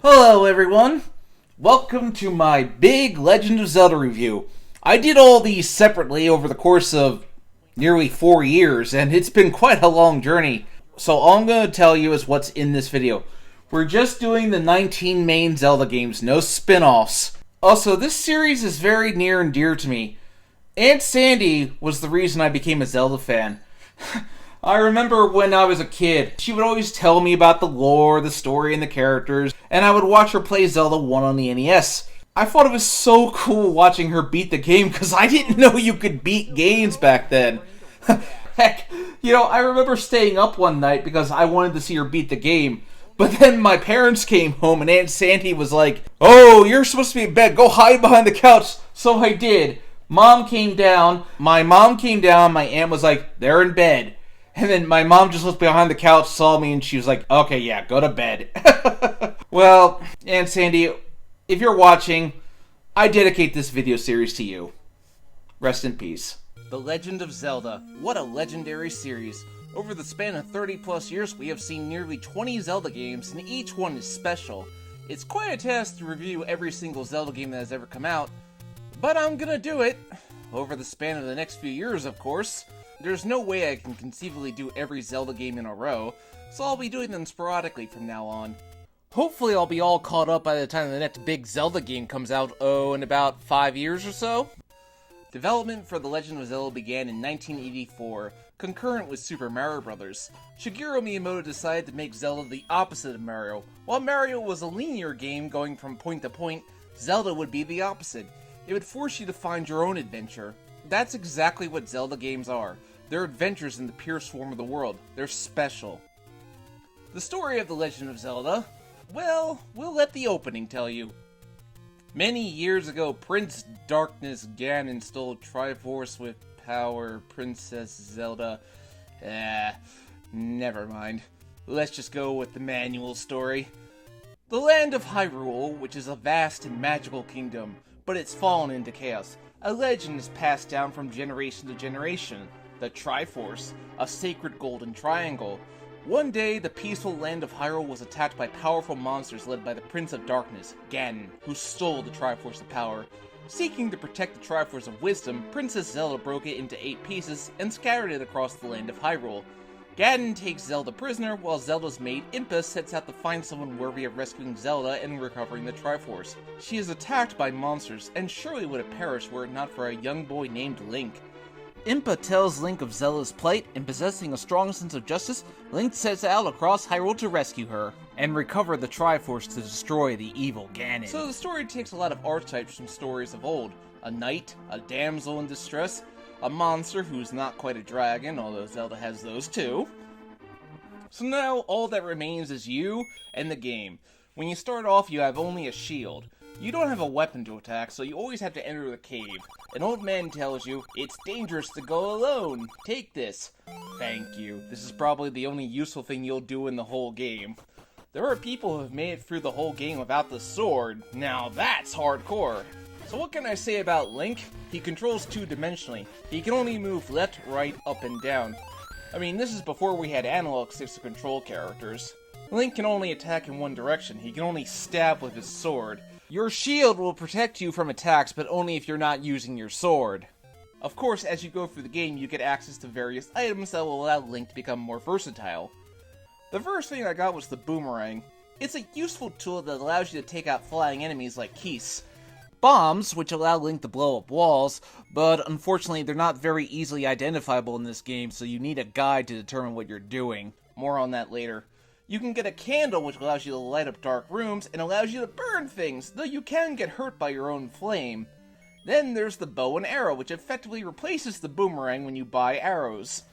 Hello everyone! Welcome to my big Legend of Zelda review. I did all these separately over the course of nearly 4 years, and it's been quite a long journey. So all I'm going to tell you is what's in this video. We're just doing the 19 main Zelda games, no spin-offs. Also, this series is very near and dear to me. Aunt Sandy was the reason I became a Zelda fan. I remember when I was a kid, she would always tell me about the lore, the story, and the characters, and I would watch her play Zelda 1 on the NES. I thought it was so cool watching her beat the game because I didn't know you could beat games back then. Heck, I remember staying up one night because I wanted to see her beat the game. But then my parents came home and Aunt Sandy was like, "Oh, you're supposed to be in bed, go hide behind the couch." So I did. My mom came down, my aunt was like, "They're in bed." And then my mom just looked behind the couch, saw me, and she was like, "Okay, yeah, go to bed." Well, Aunt Sandy, if you're watching, I dedicate this video series to you. Rest in peace. The Legend of Zelda. What a legendary series. Over the span of 30 plus years, we have seen nearly 20 Zelda games, and each one is special. It's quite a task to review every single Zelda game that has ever come out, but I'm gonna do it. Over the span of the next few years, of course. There's no way I can conceivably do every Zelda game in a row, so I'll be doing them sporadically from now on. Hopefully I'll be all caught up by the time the next big Zelda game comes out, in about 5 years or so? Development for The Legend of Zelda began in 1984, concurrent with Super Mario Bros. Shigeru Miyamoto decided to make Zelda the opposite of Mario. While Mario was a linear game going from point to point, Zelda would be the opposite. It would force you to find your own adventure. That's exactly what Zelda games are. They're adventures in the purest form of the world. They're special. The story of The Legend of Zelda? Well, we'll let the opening tell you. Many years ago, Prince Darkness Ganon stole Triforce with power. Princess Zelda. Never mind. Let's just go with the manual story. The land of Hyrule, which is a vast and magical kingdom, but it's fallen into chaos. A legend is passed down from generation to generation. The Triforce, a sacred golden triangle. One day, the peaceful land of Hyrule was attacked by powerful monsters led by the Prince of Darkness, Ganon, who stole the Triforce of Power. Seeking to protect the Triforce of Wisdom, Princess Zelda broke it into 8 pieces and scattered it across the land of Hyrule. Ganon takes Zelda prisoner, while Zelda's maid Impa sets out to find someone worthy of rescuing Zelda and recovering the Triforce. She is attacked by monsters, and surely would have perished were it not for a young boy named Link. Impa tells Link of Zelda's plight, and possessing a strong sense of justice, Link sets out across Hyrule to rescue her, and recover the Triforce to destroy the evil Ganon. So the story takes a lot of archetypes from stories of old. A knight, a damsel in distress, a monster who's not quite a dragon, although Zelda has those too. So now, all that remains is you and the game. When you start off, you have only a shield. You don't have a weapon to attack, so you always have to enter the cave. An old man tells you, "It's dangerous to go alone. Take this." Thank you. This is probably the only useful thing you'll do in the whole game. There are people who have made it through the whole game without the sword. Now that's hardcore. So what can I say about Link? He controls two-dimensionally. He can only move left, right, up, and down. I mean, this is before we had analog sticks to control characters. Link can only attack in one direction. He can only stab with his sword. Your shield will protect you from attacks, but only if you're not using your sword. Of course, as you go through the game, you get access to various items that will allow Link to become more versatile. The first thing I got was the boomerang. It's a useful tool that allows you to take out flying enemies like Keese. Bombs, which allow Link to blow up walls, but unfortunately they're not very easily identifiable in this game, so you need a guide to determine what you're doing. More on that later. You can get a candle, which allows you to light up dark rooms and allows you to burn things, though you can get hurt by your own flame. Then there's the bow and arrow, which effectively replaces the boomerang when you buy arrows.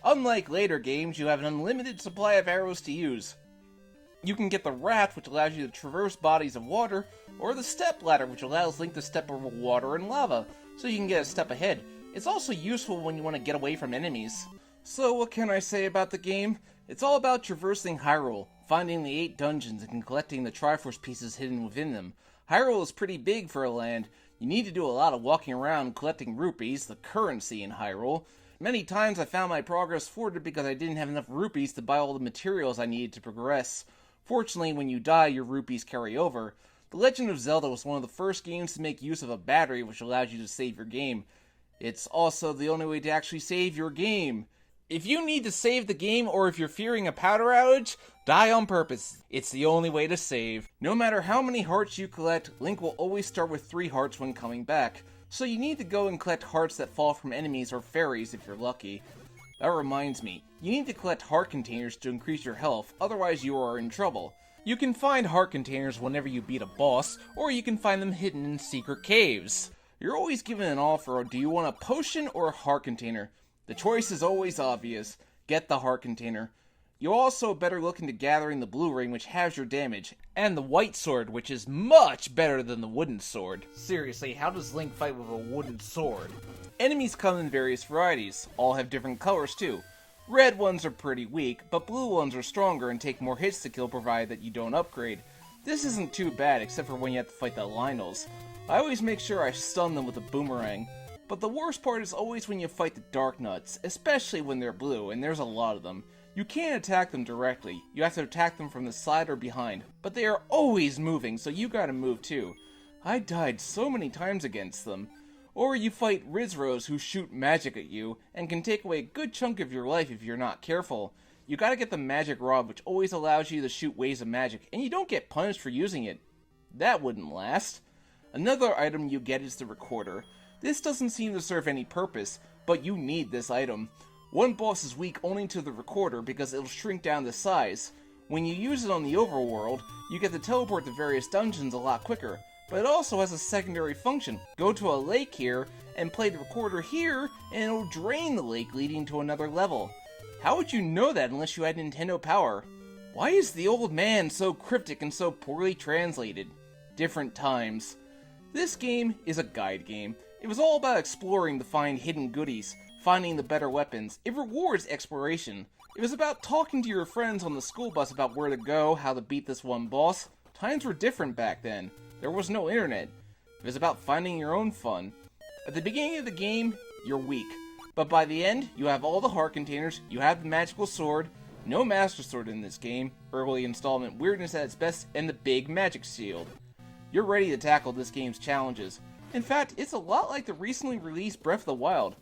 Unlike later games, you have an unlimited supply of arrows to use. You can get the raft, which allows you to traverse bodies of water, or the step ladder, which allows Link to step over water and lava, so you can get a step ahead. It's also useful when you want to get away from enemies. So what can I say about the game? It's all about traversing Hyrule, finding the 8 dungeons and collecting the Triforce pieces hidden within them. Hyrule is pretty big for a land. You need to do a lot of walking around collecting rupees, the currency in Hyrule. Many times I found my progress thwarted because I didn't have enough rupees to buy all the materials I needed to progress. Fortunately, when you die, your rupees carry over. The Legend of Zelda was one of the first games to make use of a battery which allows you to save your game. It's also the only way to actually save your game. If you need to save the game, or if you're fearing a powder outage, die on purpose. It's the only way to save. No matter how many hearts you collect, Link will always start with 3 hearts when coming back. So you need to go and collect hearts that fall from enemies or fairies if you're lucky. That reminds me, you need to collect heart containers to increase your health, otherwise you are in trouble. You can find heart containers whenever you beat a boss, or you can find them hidden in secret caves. You're always given an offer: do you want a potion or a heart container? The choice is always obvious. Get the heart container. You also better look into gathering the blue ring, which has your damage, and the white sword, which is much better than the wooden sword. Seriously, how does Link fight with a wooden sword? Enemies come in various varieties. All have different colors too. Red ones are pretty weak, but blue ones are stronger and take more hits to kill, provided that you don't upgrade. This isn't too bad, except for when you have to fight the Lynels. I always make sure I stun them with a boomerang. But the worst part is always when you fight the Dark Nuts, especially when they're blue, and there's a lot of them. You can't attack them directly. You have to attack them from the side or behind. But they are always moving, so you gotta move too. I died so many times against them. Or you fight Rizros who shoot magic at you, and can take away a good chunk of your life if you're not careful. You gotta get the magic rod, which always allows you to shoot waves of magic, and you don't get punished for using it. That wouldn't last. Another item you get is the recorder. This doesn't seem to serve any purpose, but you need this item. One boss is weak only to the recorder because it'll shrink down to size. When you use it on the overworld, you get to teleport to various dungeons a lot quicker, but it also has a secondary function. Go to a lake here, and play the recorder here, and it'll drain the lake, leading to another level. How would you know that unless you had Nintendo Power? Why is the old man so cryptic and so poorly translated? Different times. This game is a guide game. It was all about exploring to find hidden goodies, finding the better weapons. It rewards exploration. It was about talking to your friends on the school bus about where to go, how to beat this one boss. Times were different back then. There was no internet. It was about finding your own fun. At the beginning of the game, you're weak. But by the end, you have all the heart containers, you have the magical sword, no Master Sword in this game, early installment weirdness at its best, and the big magic shield. You're ready to tackle this game's challenges. In fact, it's a lot like the recently released Breath of the Wild.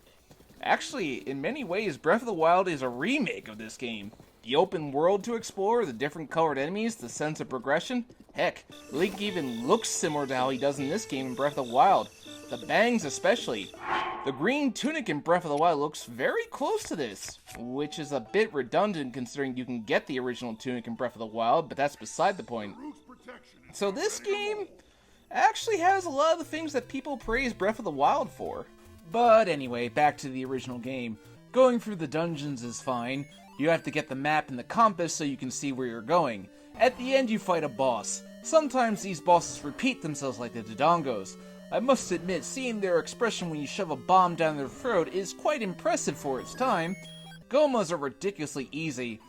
Actually, in many ways, Breath of the Wild is a remake of this game. The open world to explore, the different colored enemies, the sense of progression. Heck, Link even looks similar to how he does in this game in Breath of the Wild. The bangs especially. The green tunic in Breath of the Wild looks very close to this, which is a bit redundant considering you can get the original tunic in Breath of the Wild, but that's beside the point. So this game actually has a lot of the things that people praise Breath of the Wild for. But anyway, back to the original game. Going through the dungeons is fine. You have to get the map and the compass so you can see where you're going. At the end, you fight a boss. Sometimes these bosses repeat themselves like the Dodongos. I must admit, seeing their expression when you shove a bomb down their throat is quite impressive for its time. Gomas are ridiculously easy.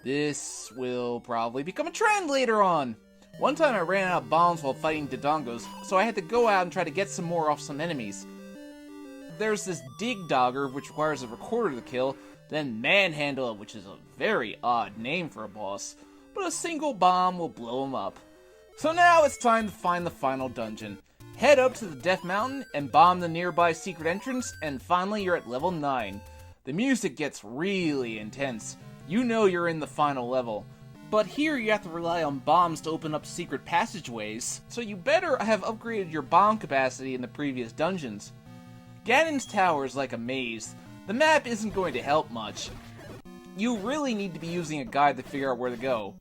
This will probably become a trend later on. One time I ran out of bombs while fighting Dodongos, so I had to go out and try to get some more off some enemies. There's this Dig Dogger, which requires a recorder to kill, then Manhandle, which is a very odd name for a boss, but a single bomb will blow him up. So now it's time to find the final dungeon. Head up to the Death Mountain and bomb the nearby secret entrance, and finally you're at level 9. The music gets really intense. You know you're in the final level. But here you have to rely on bombs to open up secret passageways, so you better have upgraded your bomb capacity in the previous dungeons. Ganon's tower is like a maze. The map isn't going to help much. You really need to be using a guide to figure out where to go.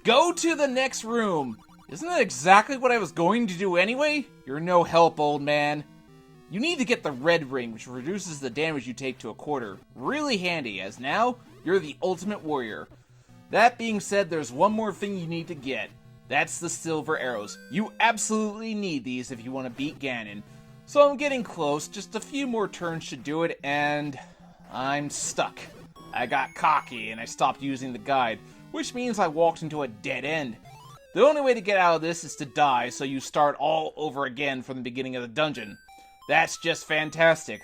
Go to the next room! Isn't that exactly what I was going to do anyway? You're no help, old man. You need to get the red ring, which reduces the damage you take to a quarter. Really handy, as now, you're the ultimate warrior. That being said, there's one more thing you need to get. That's the silver arrows. You absolutely need these if you want to beat Ganon. So I'm getting close, just a few more turns should do it, and I'm stuck. I got cocky and I stopped using the guide, which means I walked into a dead end. The only way to get out of this is to die, so you start all over again from the beginning of the dungeon. That's just fantastic.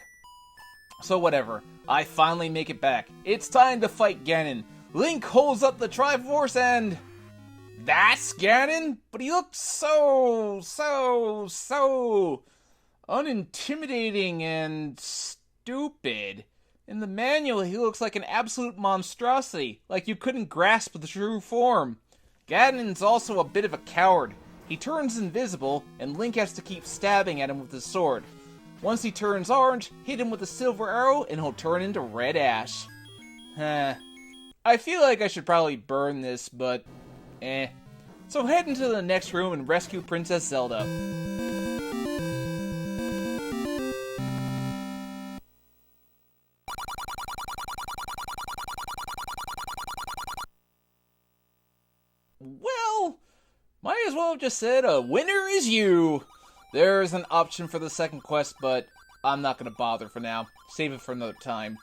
So whatever, I finally make it back. It's time to fight Ganon. Link holds up the Triforce and... That's Ganon? But he looks so unintimidating and stupid. In the manual, he looks like an absolute monstrosity, like you couldn't grasp the true form. Ganon's also a bit of a coward. He turns invisible, and Link has to keep stabbing at him with his sword. Once he turns orange, hit him with a silver arrow, and he'll turn into red ash. I feel like I should probably burn this, but So head into the next room and rescue Princess Zelda. Well, might as well have just said a winner is you. There's an option for the second quest, but I'm not going to bother for now. Save it for another time.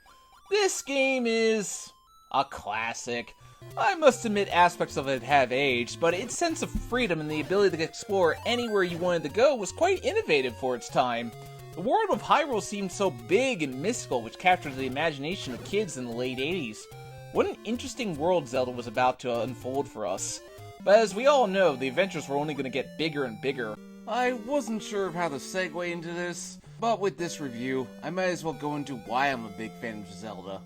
This game is a classic. I must admit aspects of it have aged, but its sense of freedom and the ability to explore anywhere you wanted to go was quite innovative for its time. The world of Hyrule seemed so big and mystical, which captured the imagination of kids in the late 80s. What an interesting world Zelda was about to unfold for us. But as we all know, the adventures were only going to get bigger and bigger. I wasn't sure of how to segue into this, but with this review, I might as well go into why I'm a big fan of Zelda.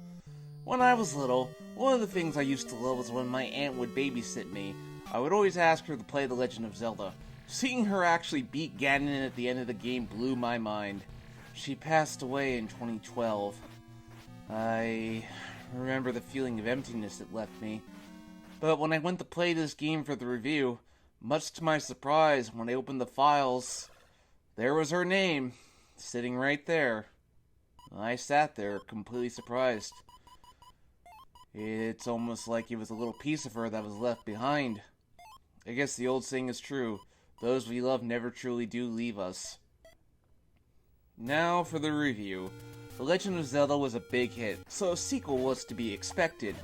When I was little, one of the things I used to love was when my aunt would babysit me. I would always ask her to play The Legend of Zelda. Seeing her actually beat Ganon at the end of the game blew my mind. She passed away in 2012. I remember the feeling of emptiness it left me. But when I went to play this game for the review, much to my surprise, when I opened the files, there was her name, sitting right there. I sat there, completely surprised. It's almost like it was a little piece of her that was left behind. I guess the old saying is true. Those we love never truly do leave us. Now for the review. The Legend of Zelda was a big hit, so a sequel was to be expected.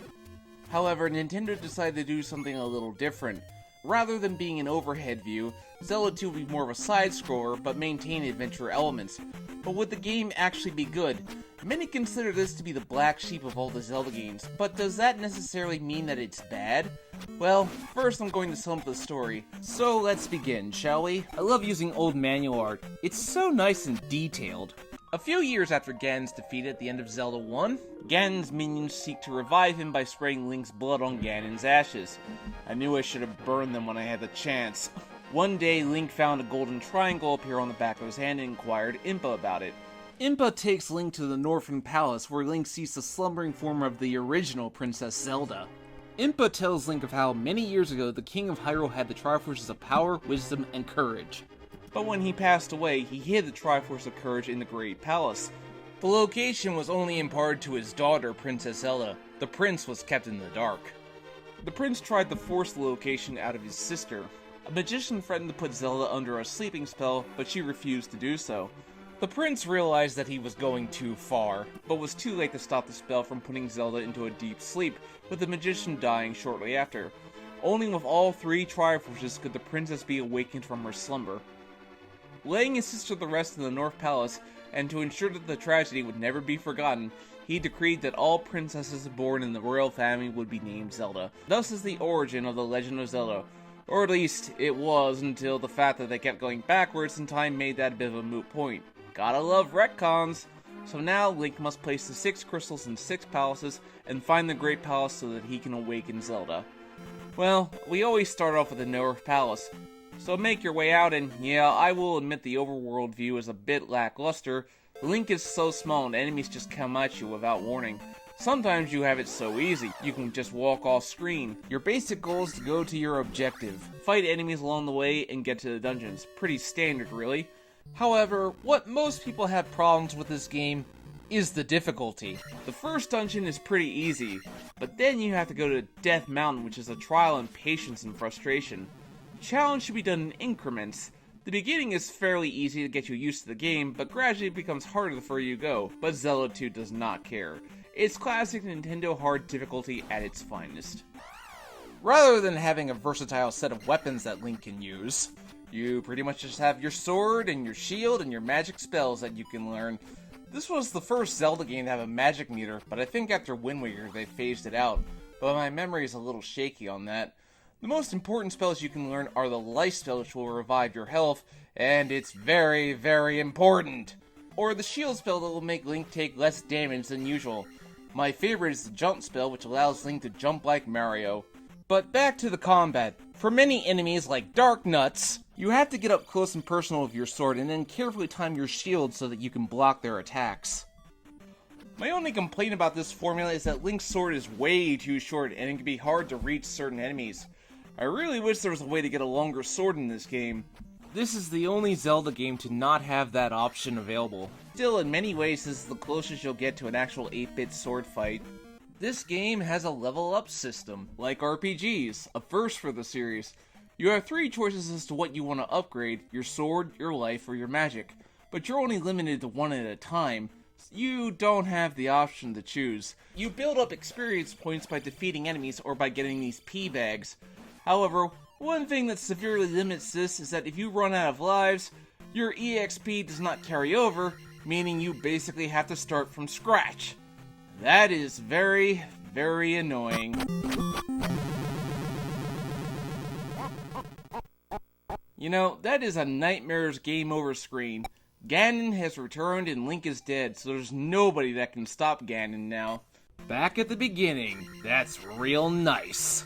However, Nintendo decided to do something a little different. Rather than being an overhead view, Zelda 2 would be more of a side-scroller, but maintain adventure elements. But would the game actually be good? Many consider this to be the black sheep of all the Zelda games, but does that necessarily mean that it's bad? Well, first I'm going to sum up the story. So let's begin, shall we? I love using old manual art. It's so nice and detailed. A few years after Ganon's defeat at the end of Zelda 1, Ganon's minions seek to revive him by spraying Link's blood on Ganon's ashes. I knew I should have burned them when I had the chance. One day, Link found a golden triangle appear on the back of his hand and inquired Impa about it. Impa takes Link to the Northern Palace, where Link sees the slumbering form of the original Princess Zelda. Impa tells Link of how many years ago the King of Hyrule had the Triforces of Power, Wisdom, and Courage. But when he passed away, he hid the Triforce of Courage in the Great Palace. The location was only imparted to his daughter, Princess Zelda. The prince was kept in the dark. The prince tried to force the location out of his sister. A magician threatened to put Zelda under a sleeping spell, but she refused to do so. The prince realized that he was going too far, but was too late to stop the spell from putting Zelda into a deep sleep, with the magician dying shortly after. Only with all three Triforces could the princess be awakened from her slumber. Laying his sister to rest in the North Palace, and to ensure that the tragedy would never be forgotten, he decreed that all princesses born in the royal family would be named Zelda. Thus is the origin of the Legend of Zelda. Or at least, it was until the fact that they kept going backwards in time made that a bit of a moot point. Gotta love retcons! So now Link must place the 6 crystals in 6 palaces and find the Great Palace so that he can awaken Zelda. Well, we always start off with the North Palace. So make your way out, and yeah, I will admit the overworld view is a bit lackluster. Link is so small and enemies just come at you without warning. Sometimes you have it so easy, you can just walk off screen. Your basic goal is to go to your objective, fight enemies along the way, and get to the dungeons. Pretty standard, really. However, what most people have problems with this game is the difficulty. The first dungeon is pretty easy, but then you have to go to Death Mountain, which is a trial in patience and frustration. Challenge should be done in increments. The beginning is fairly easy to get you used to the game, but gradually it becomes harder the further you go, but Zelda 2 does not care. It's classic Nintendo hard difficulty at its finest. Rather than having a versatile set of weapons that Link can use, you pretty much just have your sword and your shield and your magic spells that you can learn. This was the first Zelda game to have a magic meter, but I think after Wind Waker they phased it out, but my memory is a little shaky on that. The most important spells you can learn are the life spells, which will revive your health, and it's very, very important. Or the shield spell that will make Link take less damage than usual. My favorite is the jump spell, which allows Link to jump like Mario. But back to the combat. For many enemies like Dark Nuts, you have to get up close and personal with your sword and then carefully time your shield so that you can block their attacks. My only complaint about this formula is that Link's sword is way too short and it can be hard to reach certain enemies. I really wish there was a way to get a longer sword in this game. This is the only Zelda game to not have that option available. Still, in many ways, this is the closest you'll get to an actual 8-bit sword fight. This game has a level up system, like RPGs, a first for the series. You have 3 choices as to what you want to upgrade: your sword, your life, or your magic. But you're only limited to one at a time. You don't have the option to choose. You build up experience points by defeating enemies or by getting these P-bags. However, one thing that severely limits this is that if you run out of lives, your EXP does not carry over, meaning you basically have to start from scratch. That is very, very annoying. You know, that is a nightmare's game over screen. Ganon has returned and Link is dead, so there's nobody that can stop Ganon now. Back at the beginning, that's real nice.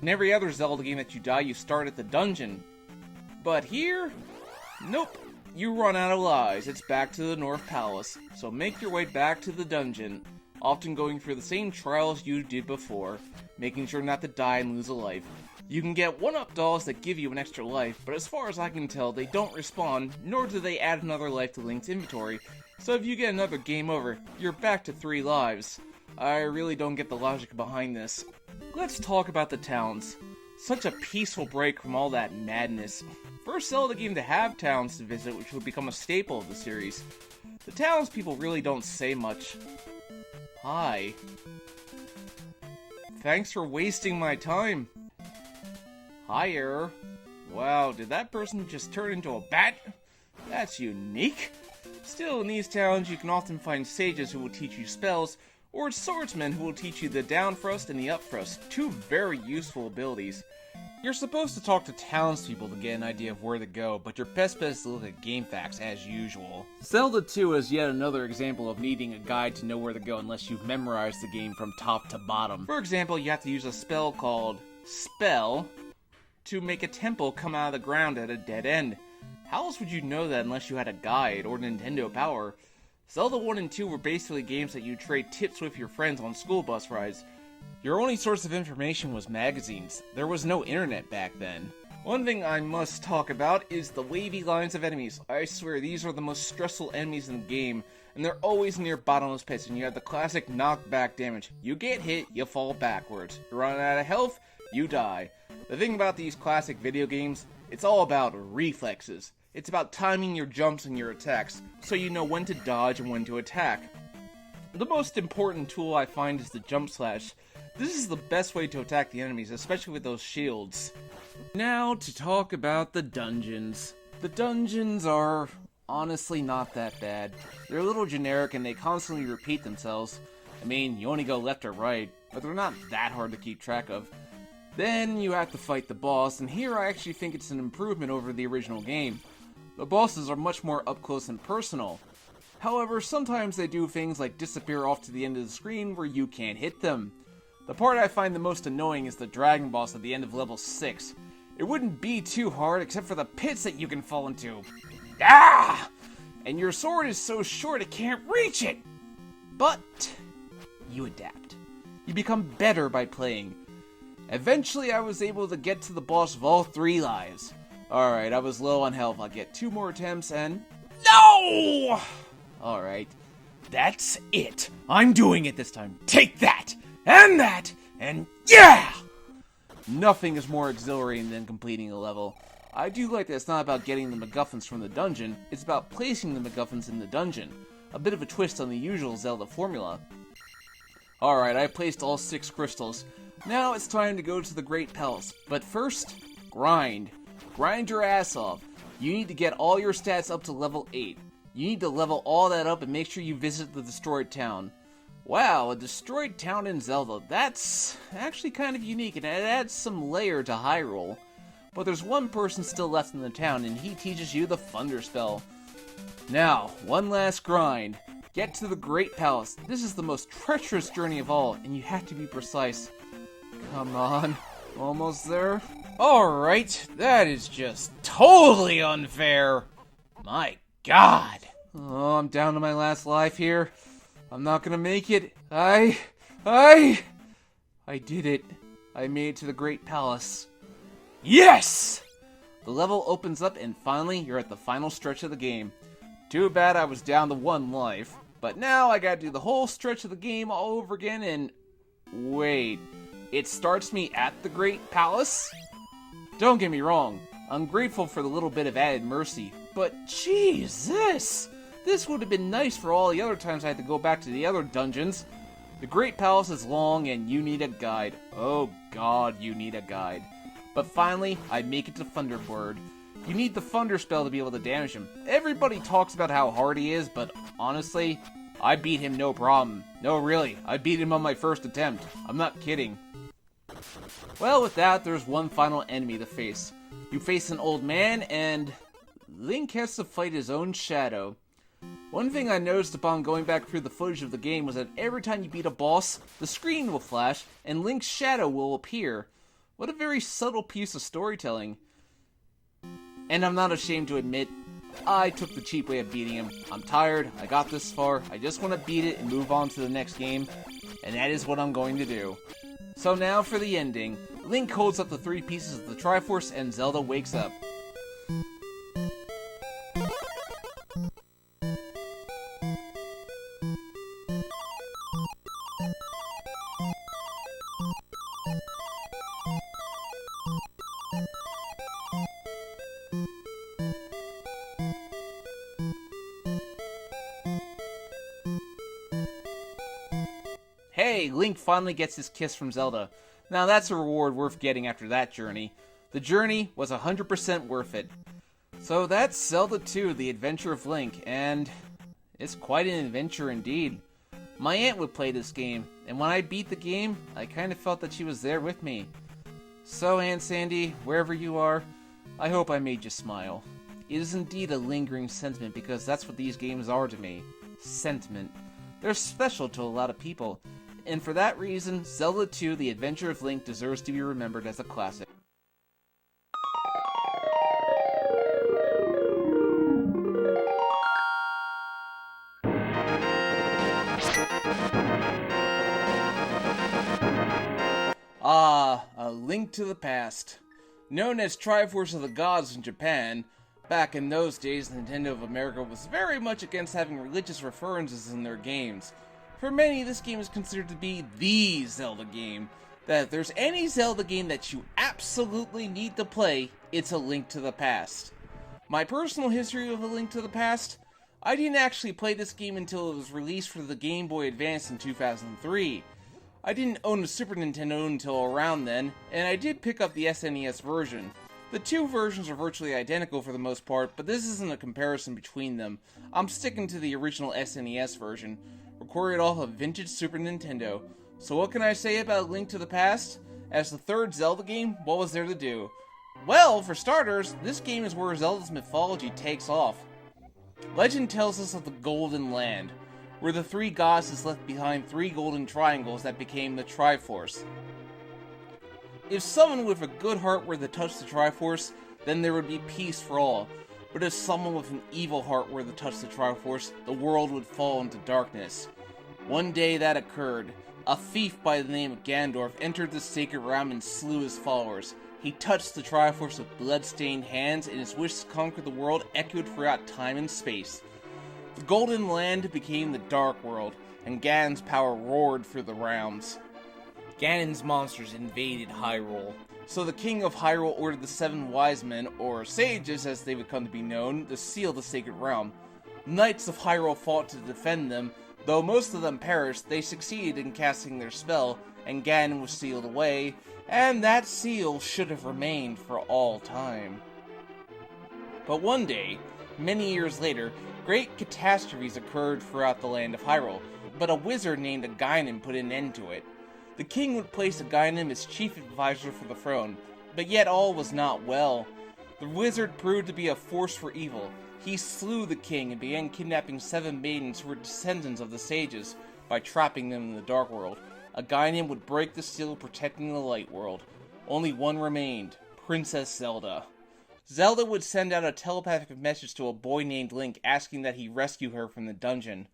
In every other Zelda game that you die, you start at the dungeon. But here, nope. You run out of lives, it's back to the North Palace. So make your way back to the dungeon, often going through the same trials you did before, making sure not to die and lose a life. You can get 1-up dolls that give you an extra life, but as far as I can tell, they don't respawn, nor do they add another life to Link's inventory. So if you get another game over, you're back to 3 lives. I really don't get the logic behind this. Let's talk about the towns. Such a peaceful break from all that madness. First Zelda game to have towns to visit, which would become a staple of the series. The townspeople really don't say much. Hi. Thanks for wasting my time. Hi, Error. Wow, did that person just turn into a bat? That's unique. Still, in these towns, you can often find sages who will teach you spells, or swordsmen who will teach you the down thrust and the up thrust, 2 very useful abilities. You're supposed to talk to townspeople to get an idea of where to go, but your best bet is to look at game facts as usual. Zelda 2 is yet another example of needing a guide to know where to go unless you've memorized the game from top to bottom. For example, you have to use a spell called Spell to make a temple come out of the ground at a dead end. How else would you know that unless you had a guide or Nintendo Power? Zelda 1 and 2 were basically games that you trade tips with your friends on school bus rides. Your only source of information was magazines. There was no internet back then. One thing I must talk about is the wavy lines of enemies. I swear these are the most stressful enemies in the game, and they're always near bottomless pits, and you have the classic knockback damage. You get hit, you fall backwards. You run out of health, you die. The thing about these classic video games, it's all about reflexes. It's about timing your jumps and your attacks, so you know when to dodge and when to attack. The most important tool I find is the jump slash. This is the best way to attack the enemies, especially with those shields. Now to talk about the dungeons. The dungeons are honestly not that bad. They're a little generic and they constantly repeat themselves. I mean, you only go left or right, but they're not that hard to keep track of. Then you have to fight the boss, and here I actually think it's an improvement over the original game. The bosses are much more up close and personal. However, sometimes they do things like disappear off to the end of the screen where you can't hit them. The part I find the most annoying is the dragon boss at the end of level 6. It wouldn't be too hard except for the pits that you can fall into. Ah! And your sword is so short it can't reach it! But you adapt. You become better by playing. Eventually I was able to get to the boss of all 3 lives. Alright, I was low on health. I'll get 2 more attempts and... No! Alright, that's it. I'm doing it this time. Take that! And yeah! Nothing is more exhilarating than completing a level. I do like that it's not about getting the MacGuffins from the dungeon, it's about placing the MacGuffins in the dungeon. A bit of a twist on the usual Zelda formula. Alright, I placed all 6 crystals. Now it's time to go to the Great Palace. But first, grind. Grind your ass off. You need to get all your stats up to level 8. You need to level all that up and make sure you visit the destroyed town. Wow, a destroyed town in Zelda. That's actually kind of unique, and it adds some layer to Hyrule. But there's one person still left in the town, and he teaches you the Thunder Spell. Now, one last grind. Get to the Great Palace. This is the most treacherous journey of all, and you have to be precise. Come on, almost there? Alright, that is just totally unfair. My God. Oh, I'm down to my last life here. I'm not gonna make it. I did it. I made it to the Great Palace. Yes! The level opens up and finally you're at the final stretch of the game. Too bad I was down to 1 life. But now I gotta do the whole stretch of the game all over again and... Wait, it starts me at the Great Palace? Don't get me wrong, I'm grateful for the little bit of added mercy, but Jesus! This would have been nice for all the other times I had to go back to the other dungeons. The Great Palace is long and you need a guide. Oh God, you need a guide. But finally, I make it to Thunderbird. You need the Thunder Spell to be able to damage him. Everybody talks about how hard he is, but honestly, I beat him no problem. No, really, I beat him on my first attempt. I'm not kidding. Well, with that, there's one final enemy to face. You face an old man, and Link has to fight his own shadow. One thing I noticed upon going back through the footage of the game was that every time you beat a boss, the screen will flash, and Link's shadow will appear. What a very subtle piece of storytelling. And I'm not ashamed to admit, I took the cheap way of beating him. I'm tired, I got this far, I just want to beat it and move on to the next game, and that is what I'm going to do. So now for the ending. Link holds up the 3 pieces of the Triforce and Zelda wakes up. Hey, Link finally gets his kiss from Zelda. Now that's a reward worth getting after that journey. The journey was 100% worth it. So that's Zelda II, The Adventure of Link, and it's quite an adventure indeed. My aunt would play this game, and when I beat the game, I kind of felt that she was there with me. So Aunt Sandy, wherever you are, I hope I made you smile. It is indeed a lingering sentiment because that's what these games are to me. Sentiment. They're special to a lot of people. And for that reason, Zelda II: The Adventure of Link deserves to be remembered as a classic. A Link to the Past. Known as Triforce of the Gods in Japan, back in those days, Nintendo of America was very much against having religious references in their games. For many, this game is considered to be the Zelda game. That if there's any Zelda game that you absolutely need to play, it's A Link to the Past. My personal history of A Link to the Past? I didn't actually play this game until it was released for the Game Boy Advance in 2003. I didn't own a Super Nintendo until around then, and I did pick up the SNES version. The two versions are virtually identical for the most part, but this isn't a comparison between them. I'm sticking to the original SNES version, recorded off a vintage Super Nintendo. So what can I say about A Link to the Past? As the third Zelda game, what was there to do? Well, for starters, this game is where Zelda's mythology takes off. Legend tells us of the Golden Land, where the 3 goddesses left behind 3 golden triangles that became the Triforce. If someone with a good heart were to touch the Triforce, then there would be peace for all. But if someone with an evil heart were to touch the Triforce, the world would fall into darkness. One day that occurred. A thief by the name of Ganondorf entered the sacred realm and slew his followers. He touched the Triforce with blood-stained hands, and his wish to conquer the world echoed throughout time and space. The Golden Land became the Dark World, and Ganon's power roared through the realms. Ganon's monsters invaded Hyrule, so the King of Hyrule ordered the 7 wise men, or sages as they would come to be known, to seal the sacred realm. Knights of Hyrule fought to defend them. Though most of them perished, they succeeded in casting their spell, and Ganon was sealed away, and that seal should have remained for all time. But one day, many years later, great catastrophes occurred throughout the land of Hyrule. but a wizard named Ganon put an end to it. The king would place Ganon as chief advisor for the throne, but yet all was not well. The wizard proved to be a force for evil. He slew the king and began kidnapping 7 maidens who were descendants of the sages by trapping them in the Dark World. Ganon would break the seal protecting the Light World. Only one remained, Princess Zelda. Zelda would send out a telepathic message to a boy named Link asking that he rescue her from the dungeon.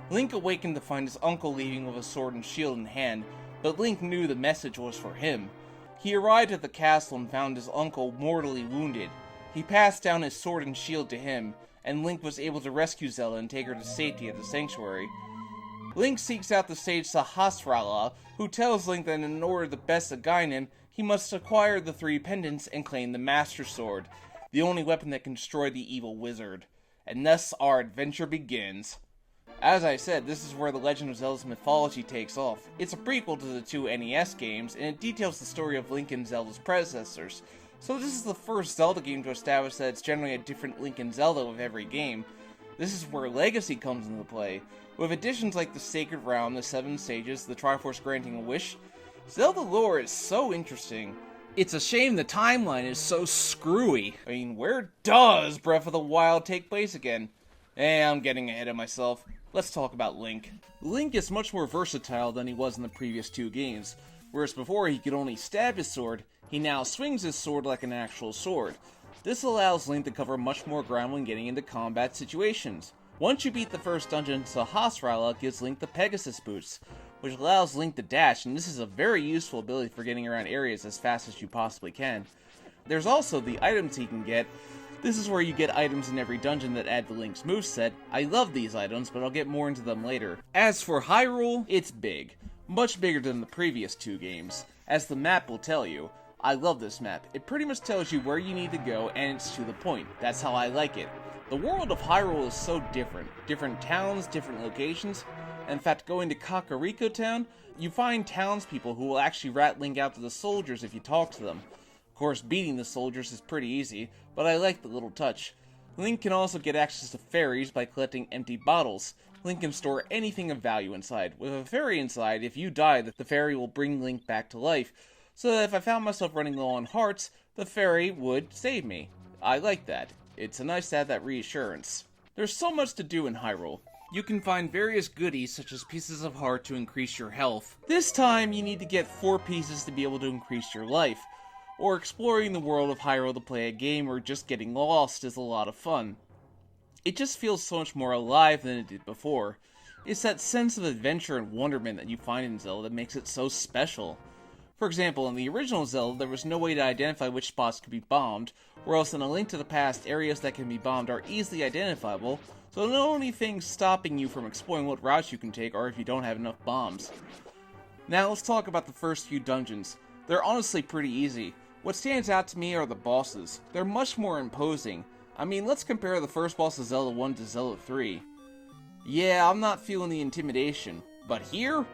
Link awakened to find his uncle leaving with a sword and shield in hand, but Link knew the message was for him. He arrived at the castle and found his uncle mortally wounded. He passed down his sword and shield to him, and Link was able to rescue Zelda and take her to safety at the sanctuary. Link seeks out the sage Sahasrara, who tells Link that in order to best Ganon, he must acquire the 3 pendants and claim the Master Sword, the only weapon that can destroy the evil wizard. And thus our adventure begins. As I said, this is where the Legend of Zelda's mythology takes off. It's a prequel to the 2 NES games, and it details the story of Link and Zelda's predecessors. So this is the first Zelda game to establish that it's generally a different Link and Zelda with every game. This is where Legacy comes into play. With additions like the Sacred Realm, the 7 Sages, the Triforce granting a wish, Zelda lore is so interesting. It's a shame the timeline is so screwy. I mean, where does Breath of the Wild take place again? I'm getting ahead of myself. Let's talk about Link. Link is much more versatile than he was in the previous 2 games. Whereas before he could only stab his sword, he now swings his sword like an actual sword. This allows Link to cover much more ground when getting into combat situations. Once you beat the first dungeon, Sahasrara gives Link the Pegasus boots, which allows Link to dash, and this is a very useful ability for getting around areas as fast as you possibly can. There's also the items he can get. This is where you get items in every dungeon that add to Link's moveset. I love these items, but I'll get more into them later. As for Hyrule, it's big. Much bigger than the previous 2 games. As the map will tell you. I love this map. It pretty much tells you where you need to go, and it's to the point. That's how I like it. The world of Hyrule is so different. Different towns, different locations. In fact, going to Kakariko Town, you find townspeople who will actually rat Link out to the soldiers if you talk to them. Of course, beating the soldiers is pretty easy, but I like the little touch. Link can also get access to fairies by collecting empty bottles. Link can store anything of value inside. With a fairy inside, if you die, the fairy will bring Link back to life, so that if I found myself running low on hearts, the fairy would save me. I like that. It's nice to have that reassurance. There's so much to do in Hyrule. You can find various goodies such as pieces of heart to increase your health. This time you need to get 4 pieces to be able to increase your life. Or exploring the world of Hyrule to play a game or just getting lost is a lot of fun. It just feels so much more alive than it did before. It's that sense of adventure and wonderment that you find in Zelda that makes it so special. For example, in the original Zelda, there was no way to identify which spots could be bombed, or else in A Link to the Past, areas that can be bombed are easily identifiable, so the only things stopping you from exploring what routes you can take are if you don't have enough bombs. Now let's talk about the first few dungeons. They're honestly pretty easy. What stands out to me are the bosses. They're much more imposing. I mean, let's compare the first boss of Zelda 1 to Zelda 3. Yeah, I'm not feeling the intimidation, but here?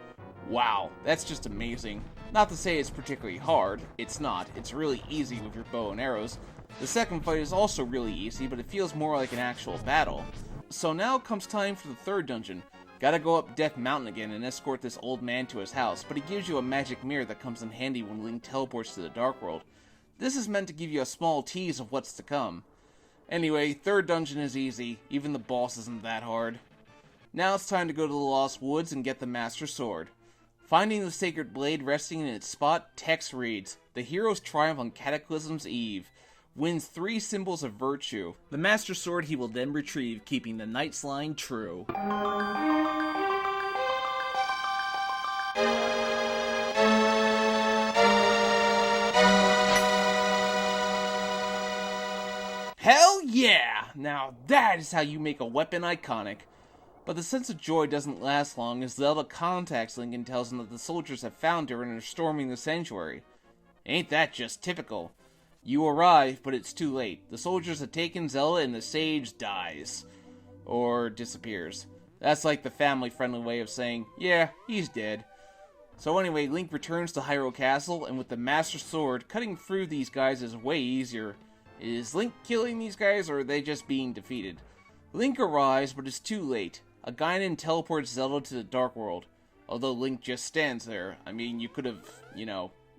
Wow, that's just amazing. Not to say it's particularly hard, it's not. It's really easy with your bow and arrows. The second fight is also really easy, but it feels more like an actual battle. So now comes time for the third dungeon. Gotta go up Death Mountain again and escort this old man to his house, but he gives you a magic mirror that comes in handy when Link teleports to the Dark World. This is meant to give you a small tease of what's to come. Anyway, third dungeon is easy, even the boss isn't that hard. Now it's time to go to the Lost Woods and get the Master Sword. Finding the Sacred Blade resting in its spot, text reads, "The heroes triumph on Cataclysm's eve. Wins 3 symbols of virtue. The Master Sword he will then retrieve, keeping the Knight's line true." Hell yeah! Now that is how you make a weapon iconic. But the sense of joy doesn't last long as Zelda contacts Link and tells him that the soldiers have found her and are storming the sanctuary. Ain't that just typical? You arrive, but it's too late. The soldiers have taken Zelda and the sage dies. Or disappears. That's like the family-friendly way of saying, yeah, he's dead. So anyway, Link returns to Hyrule Castle, and with the Master Sword, cutting through these guys is way easier. Is Link killing these guys, or are they just being defeated? Link arrives, but it's too late. a Ganon teleports Zelda to the Dark World, although Link just stands there. I mean, you could have,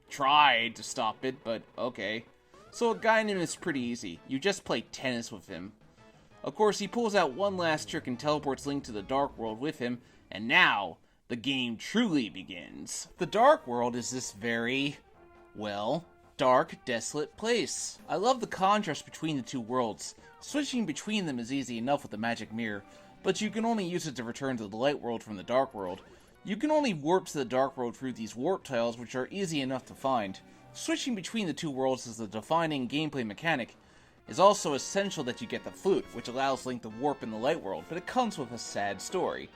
tried to stop it, but okay. So a Ganon is pretty easy. You just play tennis with him. Of course, he pulls out one last trick and teleports Link to the Dark World with him, and now the game truly begins. The Dark World is this very, dark, desolate place. I love the contrast between the two worlds. Switching between them is easy enough with the magic mirror, but you can only use it to return to the Light World from the Dark World. You can only warp to the Dark World through these warp tiles, which are easy enough to find. Switching between the two worlds is the defining gameplay mechanic. It's also essential that you get the flute, which allows Link to warp in the Light World, but it comes with a sad story.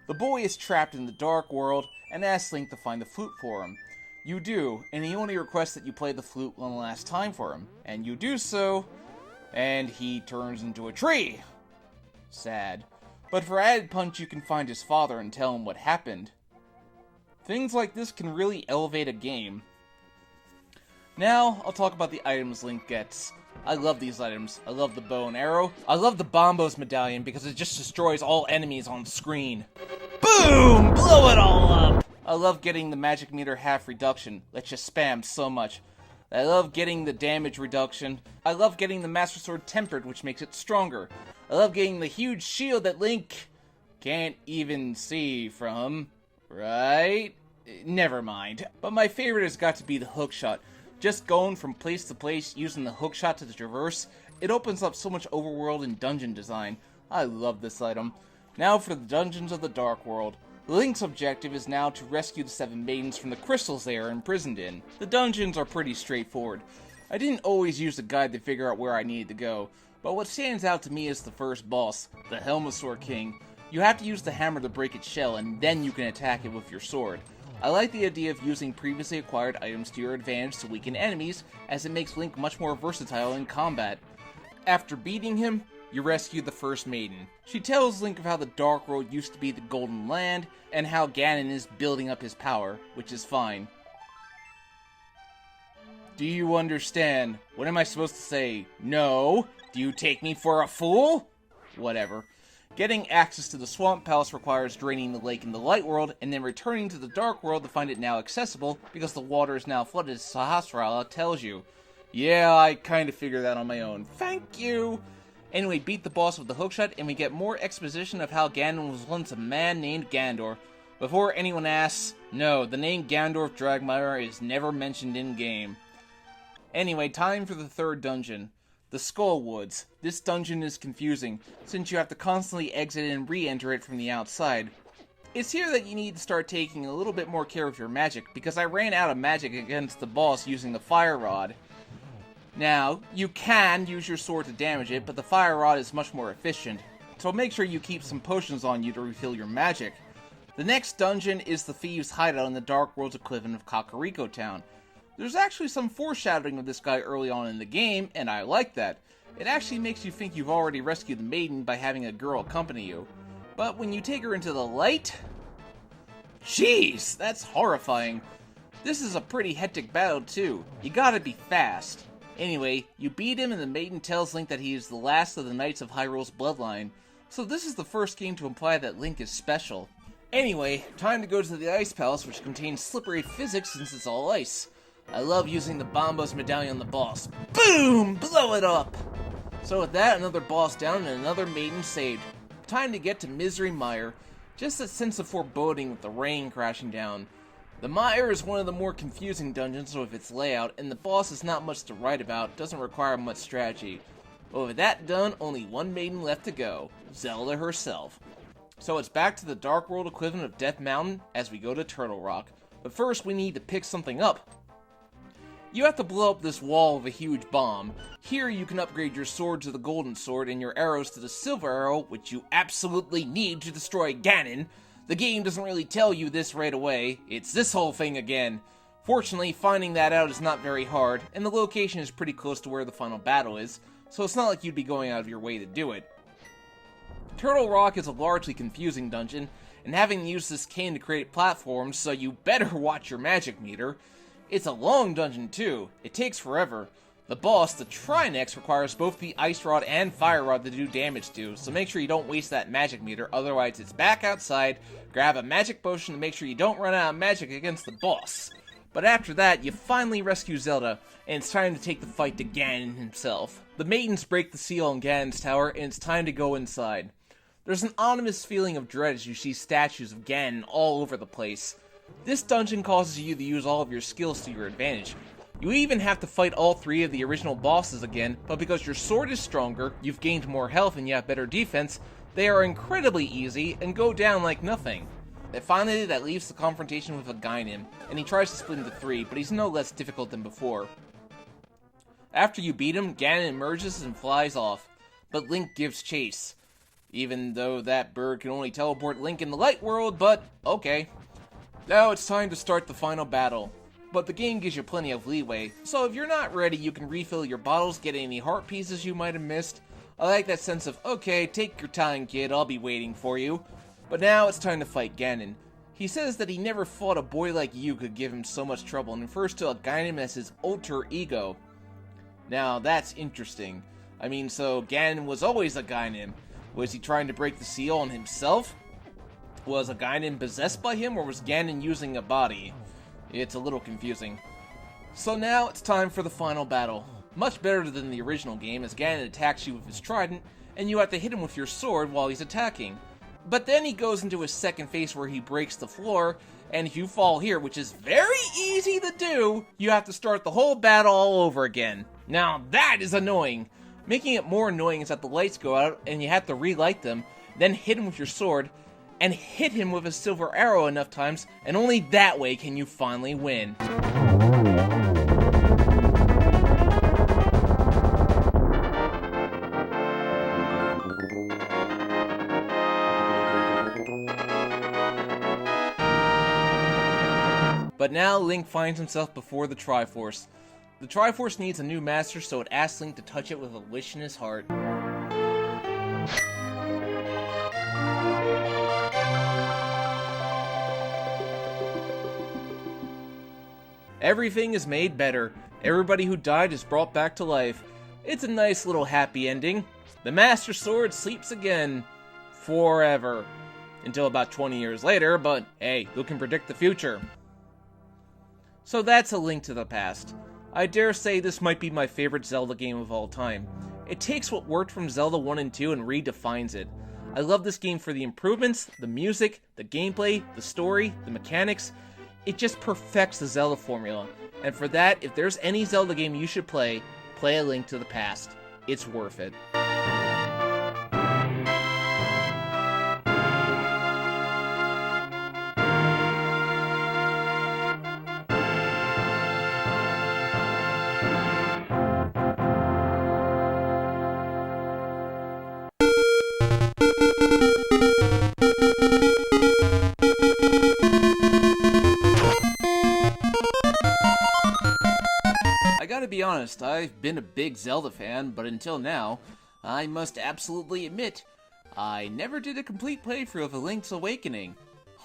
The boy is trapped in the Dark World and asks Link to find the flute for him. You do, and he only requests that you play the flute one last time for him. And you do so, and he turns into a tree. Sad. But for added punch, you can find his father and tell him what happened. Things like this can really elevate a game. Now, I'll talk about the items Link gets. I love these items. I love the bow and arrow. I love the Bombos medallion because it just destroys all enemies on screen. Boom! Blow it all up! I love getting the magic meter half reduction. Let's just spam so much. I love getting the damage reduction. I love getting the Master Sword tempered, which makes it stronger. I love getting the huge shield that Link can't even see from. Right? Never mind. But my favorite has got to be the hookshot. Just going from place to place using the hookshot to traverse, it opens up so much overworld and dungeon design. I love this item. Now for the dungeons of the Dark World. Link's objective is now to rescue the 7 maidens from the crystals they are imprisoned in. The dungeons are pretty straightforward. I didn't always use a guide to figure out where I needed to go, but what stands out to me is the first boss, the Helmasaur King. You have to use the hammer to break its shell, and then you can attack it with your sword. I like the idea of using previously acquired items to your advantage to weaken enemies, as it makes Link much more versatile in combat. After beating him, you rescue the first maiden. She tells Link of how the Dark World used to be the Golden Land, and how Ganon is building up his power, which is fine. Do you understand? What am I supposed to say? No? Do you take me for a fool? Whatever. Getting access to the Swamp Palace requires draining the lake in the Light World, and then returning to the Dark World to find it now accessible, because the water is now flooded, as Sahasrara tells you. Yeah, I kinda figured that on my own. Thank you! Anyway, beat the boss with the hookshot, and we get more exposition of how Ganon was once a man named Gandor. Before anyone asks, no, the name Gandorf Dragmire is never mentioned in-game. Anyway, time for the third dungeon. The Skull Woods. This dungeon is confusing, since you have to constantly exit and re-enter it from the outside. It's here that you need to start taking a little bit more care of your magic, because I ran out of magic against the boss using the Fire Rod. Now, you can use your sword to damage it, but the Fire Rod is much more efficient, so make sure you keep some potions on you to refill your magic. The next dungeon is the Thieves' Hideout in the Dark World's equivalent of Kakariko Town. There's actually some foreshadowing of this guy early on in the game, and I like that. It actually makes you think you've already rescued the maiden by having a girl accompany you. But when you take her into the light... Jeez, that's horrifying. This is a pretty hectic battle too. You gotta be fast. Anyway, you beat him and the maiden tells Link that he is the last of the Knights of Hyrule's bloodline. So this is the first game to imply that Link is special. Anyway, time to go to the Ice Palace, which contains slippery physics since it's all ice. I love using the Bombos medallion on the boss. Boom! Blow it up! So with that, another boss down and another maiden saved. Time to get to Misery Mire. Just a sense of foreboding with the rain crashing down. The Mire is one of the more confusing dungeons with its layout, and the boss is not much to write about, doesn't require much strategy. But with that done, only one maiden left to go. Zelda herself. So it's back to the Dark World equivalent of Death Mountain as we go to Turtle Rock. But first we need to pick something up. You have to blow up this wall with a huge bomb. Here you can upgrade your sword to the Golden Sword and your arrows to the Silver Arrow, which you absolutely need to destroy Ganon. The game doesn't really tell you this right away. It's this whole thing again. Fortunately, finding that out is not very hard, and the location is pretty close to where the final battle is, so it's not like you'd be going out of your way to do it. Turtle Rock is a largely confusing dungeon, and having used this cane to create platforms, so you better watch your magic meter. It's a long dungeon too. It takes forever. The boss, the Trinex, requires both the Ice Rod and Fire Rod to do damage to, so make sure you don't waste that magic meter, otherwise it's back outside, grab a magic potion to make sure you don't run out of magic against the boss. But after that, you finally rescue Zelda, and it's time to take the fight to Ganon himself. The maidens break the seal on Ganon's tower, and it's time to go inside. There's an ominous feeling of dread as you see statues of Ganon all over the place. This dungeon causes you to use all of your skills to your advantage. You even have to fight all 3 of the original bosses again, but because your sword is stronger, you've gained more health and you have better defense, they are incredibly easy and go down like nothing. And finally, that leaves the confrontation with a Ganon, and he tries to split into 3, but he's no less difficult than before. After you beat him, Ganon emerges and flies off, but Link gives chase. Even though that bird can only teleport Link in the light world, but okay. Now it's time to start the final battle. But the game gives you plenty of leeway, so if you're not ready, you can refill your bottles, get any heart pieces you might have missed. I like that sense of, okay, take your time, kid, I'll be waiting for you. But now it's time to fight Ganon. He says that he never thought a boy like you could give him so much trouble, and refers to a Ganon as his alter ego. Now, that's interesting. I mean, so Ganon was always a Ganon. Was he trying to break the seal on himself? Was a Ganon possessed by him, or was Ganon using a body? It's a little confusing. So now it's time for the final battle. Much better than the original game, as Ganon attacks you with his trident, and you have to hit him with your sword while he's attacking. But then he goes into his second phase where he breaks the floor, and if you fall here, which is very easy to do, you have to start the whole battle all over again. Now that is annoying. Making it more annoying is that the lights go out, and you have to relight them, then hit him with your sword, and hit him with a silver arrow enough times, and only that way can you finally win. But now Link finds himself before the Triforce. The Triforce needs a new master, so it asks Link to touch it with a wish in his heart. Everything is made better. Everybody who died is brought back to life. It's a nice little happy ending. The Master Sword sleeps again. Forever. Until about 20 years later, but hey, who can predict the future? So that's A Link to the Past. I dare say this might be my favorite Zelda game of all time. It takes what worked from Zelda 1 and 2 and redefines it. I love this game for the improvements, the music, the gameplay, the story, the mechanics. It just perfects the Zelda formula. And for that, if there's any Zelda game you should play, play A Link to the Past. It's worth it. To be honest, I've been a big Zelda fan, but until now, I must absolutely admit, I never did a complete playthrough of A Link's Awakening.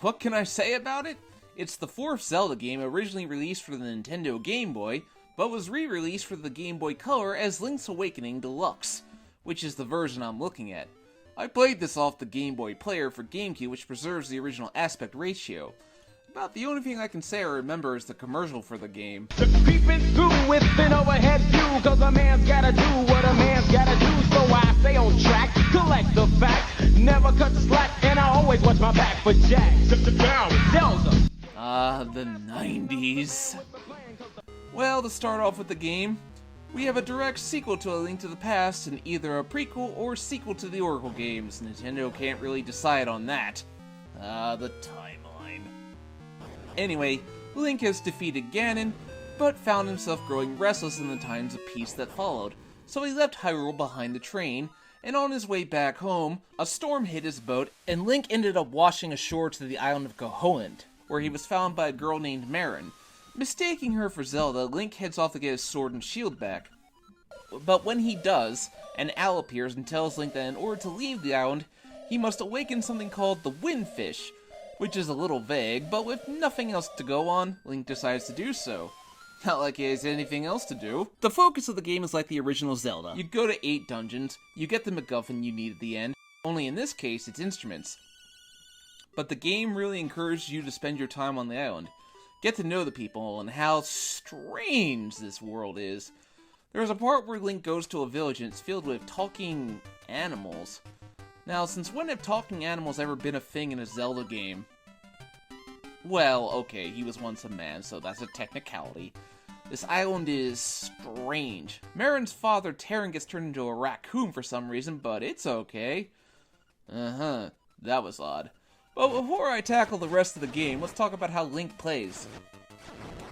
What can I say about it? It's the 4th Zelda game originally released for the Nintendo Game Boy, but was re-released for the Game Boy Color as Link's Awakening Deluxe, which is the version I'm looking at. I played this off the Game Boy Player for GameCube, which preserves the original aspect ratio. About the only thing I can say I remember is the commercial for the game. Creeping through with an overhead view, cause a man's gotta do what a man's gotta do. So I stay on track, collect the facts, never cut the slack, and I always watch my back for Jack. Zelda. The 90s. Well, to start off with the game, we have a direct sequel to A Link to the Past and either a prequel or sequel to the Oracle games. Nintendo can't really decide on that. The timeline. Anyway, Link has defeated Ganon, but found himself growing restless in the times of peace that followed, so he left Hyrule behind the train, and on his way back home, a storm hit his boat, and Link ended up washing ashore to the island of Koholint, where he was found by a girl named Marin. Mistaking her for Zelda, Link heads off to get his sword and shield back. But when he does, an owl appears and tells Link that in order to leave the island, he must awaken something called the Windfish, which is a little vague, but with nothing else to go on, Link decides to do so. Not like he has anything else to do. The focus of the game is like the original Zelda. You go to 8 dungeons, you get the MacGuffin you need at the end, only in this case it's instruments. But the game really encourages you to spend your time on the island. Get to know the people and how strange this world is. There's a part where Link goes to a village and it's filled with talking animals. Now, since when have talking animals ever been a thing in a Zelda game? Well, okay, he was once a man, so that's a technicality. This island is strange. Marin's father, Terran, gets turned into a raccoon for some reason, but it's okay. That was odd. But before I tackle the rest of the game, let's talk about how Link plays.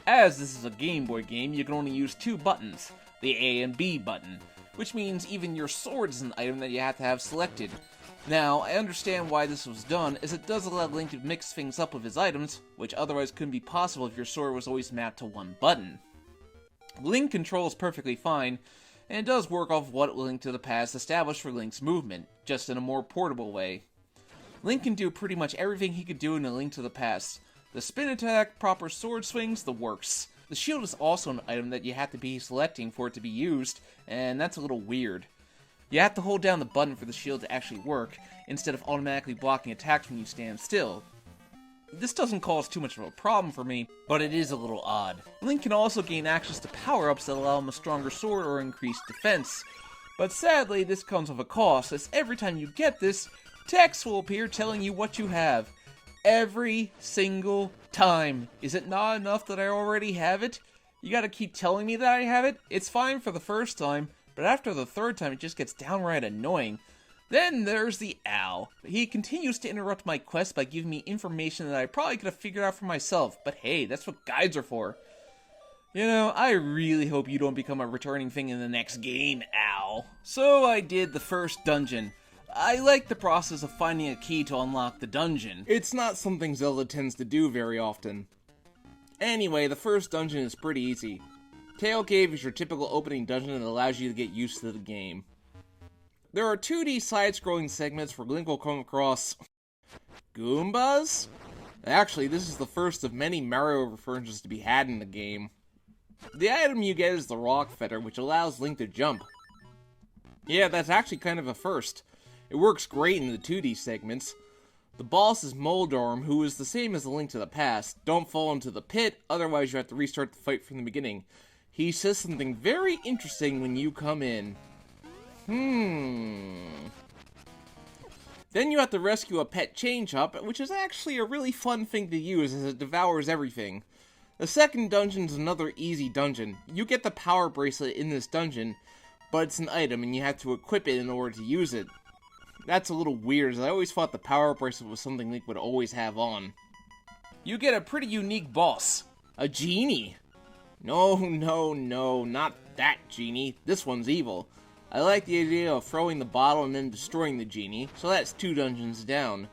As this is a Game Boy game, you can only use 2 buttons, the A and B button, which means even your sword is an item that you have to have selected. Now, I understand why this was done, as it does allow Link to mix things up with his items, which otherwise couldn't be possible if your sword was always mapped to 1 button. Link controls perfectly fine, and it does work off what Link to the Past established for Link's movement, just in a more portable way. Link can do pretty much everything he could do in A Link to the Past. The spin attack, proper sword swings, the works. The shield is also an item that you have to be selecting for it to be used, and that's a little weird. You have to hold down the button for the shield to actually work, instead of automatically blocking attacks when you stand still. This doesn't cause too much of a problem for me, but it is a little odd. Link can also gain access to power-ups that allow him a stronger sword or increased defense. But sadly, this comes with a cost, as every time you get this, text will appear telling you what you have. Every single time. Is it not enough that I already have it? You gotta keep telling me that I have it? It's fine for the first time, but after the 3rd time it just gets downright annoying. Then there's the owl. He continues to interrupt my quest by giving me information that I probably could have figured out for myself, but hey, that's what guides are for. You know, I really hope you don't become a returning thing in the next game, owl. So I did the first dungeon. I like the process of finding a key to unlock the dungeon. It's not something Zelda tends to do very often. Anyway, the first dungeon is pretty easy. Tail Cave is your typical opening dungeon that allows you to get used to the game. There are 2D side-scrolling segments where Link will come across Goombas? Actually, this is the first of many Mario references to be had in the game. The item you get is the Rock Feather, which allows Link to jump. Yeah, that's actually kind of a first. It works great in the 2D segments. The boss is Moldorm, who is the same as A Link to the Past. Don't fall into the pit, otherwise you have to restart the fight from the beginning. He says something very interesting when you come in. Then you have to rescue a pet chain chomp, which is actually a really fun thing to use as it devours everything. The second dungeon is another easy dungeon. You get the power bracelet in this dungeon, but it's an item and you have to equip it in order to use it. That's a little weird, as I always thought the power bracelet was something Link would always have on. You get a pretty unique boss. A genie. No, not that genie. This one's evil. I like the idea of throwing the bottle and then destroying the genie, so that's 2 dungeons down.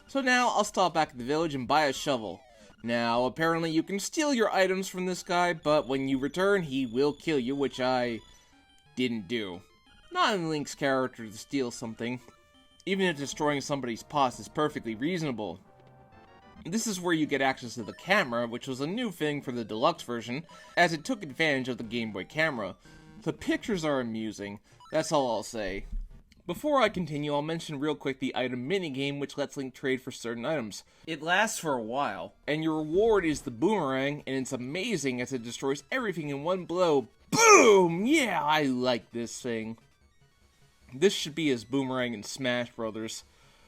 So now, I'll stop back at the village and buy a shovel. Now, apparently you can steal your items from this guy, but when you return, he will kill you, which I didn't do. Not in Link's character to steal something. Even if destroying somebody's pots is perfectly reasonable. This is where you get access to the camera, which was a new thing for the deluxe version, as it took advantage of the Game Boy camera. The pictures are amusing, that's all I'll say. Before I continue, I'll mention real quick the item minigame, which lets Link trade for certain items. It lasts for a while, and your reward is the boomerang, and it's amazing as it destroys everything in one blow. Boom! Yeah, I like this thing. This should be his boomerang in Smash Brothers.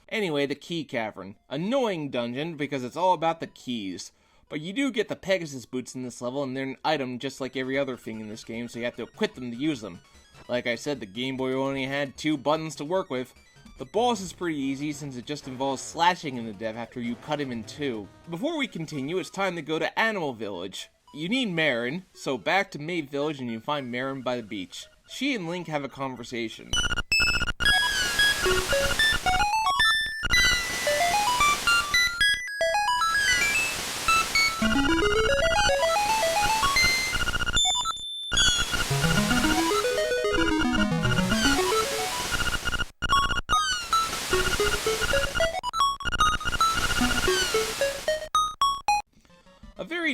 Anyway, the Key Cavern. Annoying dungeon because it's all about the keys. But you do get the Pegasus boots in this level, and they're an item just like every other thing in this game, so you have to equip them to use them. Like I said, the Game Boy only had 2 buttons to work with. The boss is pretty easy since it just involves slashing him to death after you cut him in 2. Before we continue, it's time to go to Animal Village. You need Marin, so back to Maid Village and you find Marin by the beach. She and Link have a conversation.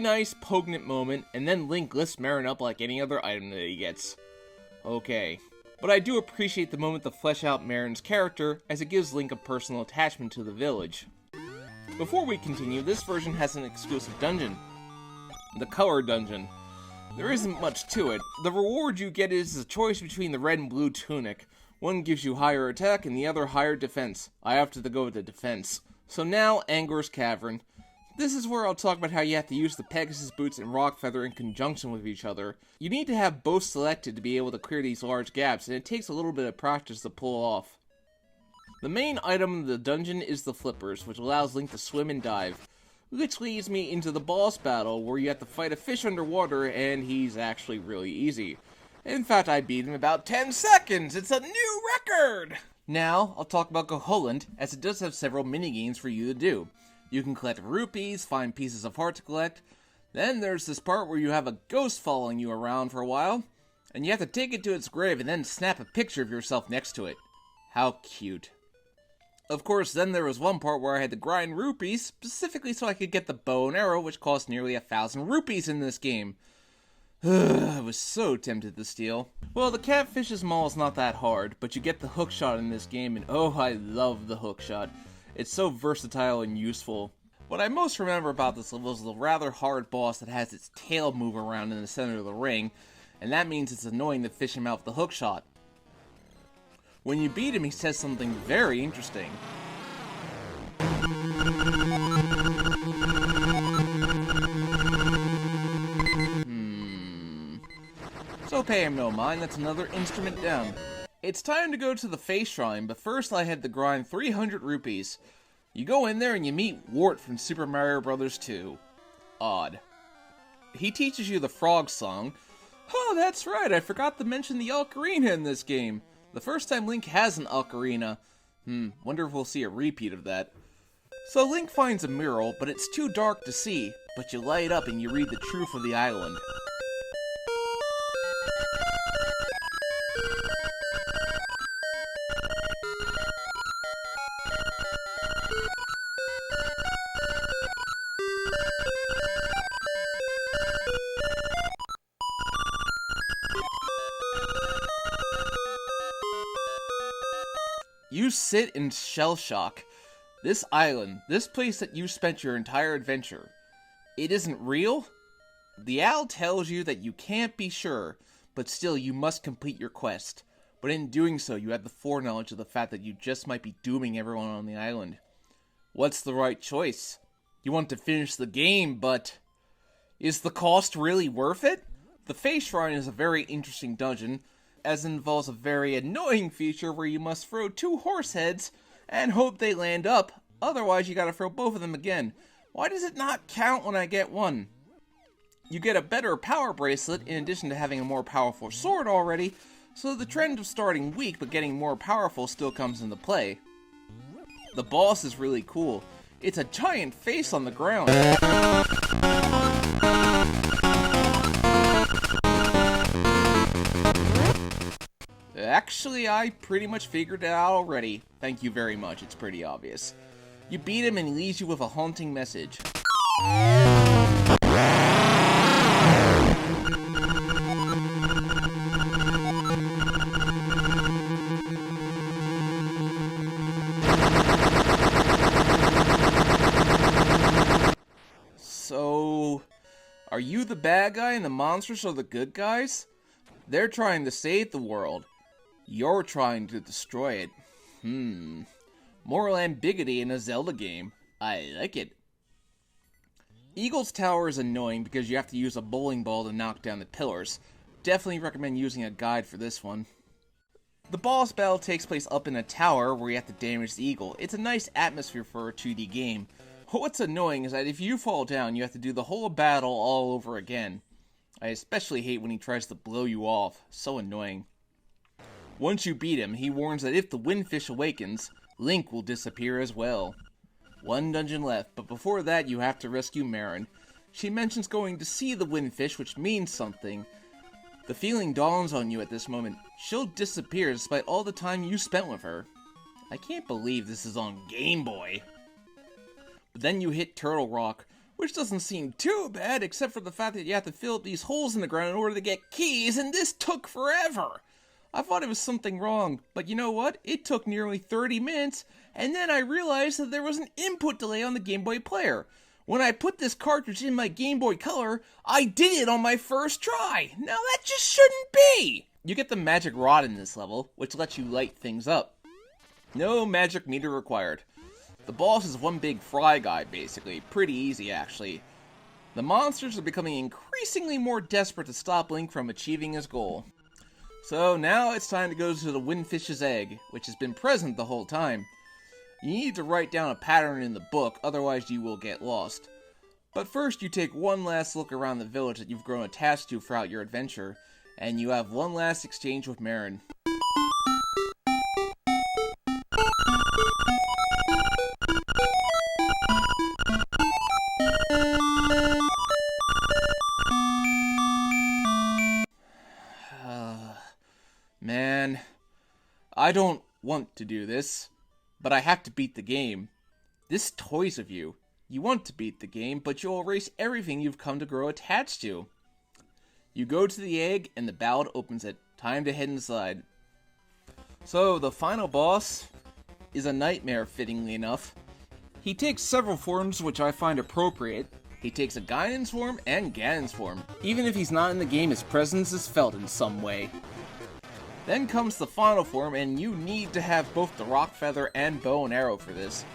nice, poignant moment, and then Link lifts Marin up like any other item that he gets. Okay. But I do appreciate the moment to flesh out Marin's character, as it gives Link a personal attachment to the village. Before we continue, this version has an exclusive dungeon. The Color Dungeon. There isn't much to it. The reward you get is a choice between the red and blue tunic. One gives you higher attack and the other higher defense. I opted to go with the defense. So now, Angor's Cavern. This is where I'll talk about how you have to use the Pegasus Boots and Rock Feather in conjunction with each other. You need to have both selected to be able to clear these large gaps, and it takes a little bit of practice to pull off. The main item in the dungeon is the Flippers, which allows Link to swim and dive. Which leads me into the boss battle, where you have to fight a fish underwater, and he's actually really easy. In fact, I beat him in about 10 seconds! It's a new record! Now, I'll talk about Goholand, as it does have several minigames for you to do. You can collect rupees, find pieces of heart to collect. Then there's this part where you have a ghost following you around for a while, and you have to take it to its grave and then snap a picture of yourself next to it. How cute. Of course, then there was one part where I had to grind rupees, specifically so I could get the bow and arrow, which cost nearly 1,000 rupees in this game. I was so tempted to steal. Well, the Catfish's Mall is not that hard, but you get the hookshot in this game, and oh, I love the hookshot. It's so versatile and useful. What I most remember about this level is the rather hard boss that has its tail move around in the center of the ring, and that means it's annoying to fish him out with the hookshot. When you beat him, he says something very interesting. So pay him no mind, that's another instrument down. It's time to go to the Face Shrine, but first I had to grind 300 rupees. You go in there and you meet Wart from Super Mario Bros. 2. Odd. He teaches you the frog song. Oh, that's right, I forgot to mention the ocarina in this game. The first time Link has an ocarina. Wonder if we'll see a repeat of that. So Link finds a mural, but it's too dark to see, but you light up and you read the truth of the island. You sit in shell shock. This island, this place that you spent your entire adventure, it isn't real? The owl tells you that you can't be sure, but still you must complete your quest. But in doing so, you have the foreknowledge of the fact that you just might be dooming everyone on the island. What's the right choice? You want to finish the game, but is the cost really worth it? The Face Shrine is a very interesting dungeon, as it involves a very annoying feature where you must throw 2 horse heads and hope they land up, otherwise you gotta throw both of them again. Why does it not count when I get one? You get a better power bracelet in addition to having a more powerful sword already, so the trend of starting weak but getting more powerful still comes into play. The boss is really cool. It's a giant face on the ground. Actually, I pretty much figured it out already. Thank you very much, it's pretty obvious. You beat him and he leaves you with a haunting message. So, are you the bad guy and the monsters are the good guys? They're trying to save the world. You're trying to destroy it. Moral ambiguity in a Zelda game. I like it. Eagle's Tower is annoying because you have to use a bowling ball to knock down the pillars. Definitely recommend using a guide for this one. The boss battle takes place up in a tower where you have to damage the eagle. It's a nice atmosphere for a 2D game. What's annoying is that if you fall down, you have to do the whole battle all over again. I especially hate when he tries to blow you off. So annoying. Once you beat him, he warns that if the Windfish awakens, Link will disappear as well. One dungeon left, but before that you have to rescue Marin. She mentions going to see the Windfish, which means something. The feeling dawns on you at this moment. She'll disappear despite all the time you spent with her. I can't believe this is on Game Boy. But then you hit Turtle Rock, which doesn't seem too bad, except for the fact that you have to fill up these holes in the ground in order to get keys, and this took forever. I thought it was something wrong, but you know what? It took nearly 30 minutes, and then I realized that there was an input delay on the Game Boy player. When I put this cartridge in my Game Boy Color, I did it on my first try. Now that just shouldn't be! You get the magic rod in this level, which lets you light things up. No magic meter required. The boss is one big fry guy, basically. Pretty easy, actually. The monsters are becoming increasingly more desperate to stop Link from achieving his goal. So now it's time to go to the Windfish's egg, which has been present the whole time. You need to write down a pattern in the book, otherwise you will get lost. But first you take one last look around the village that you've grown attached to throughout your adventure, and you have one last exchange with Marin. Man, I don't want to do this, but I have to beat the game. This toys of you. You want to beat the game, but you'll erase everything you've come to grow attached to. You go to the egg, and the ballad opens it. Time to head inside. So, the final boss is a nightmare, fittingly enough. He takes several forms, which I find appropriate. He takes a Gainon's form and Ganon's form. Even if he's not in the game, his presence is felt in some way. Then comes the final form, and you need to have both the rock feather and bow and arrow for this.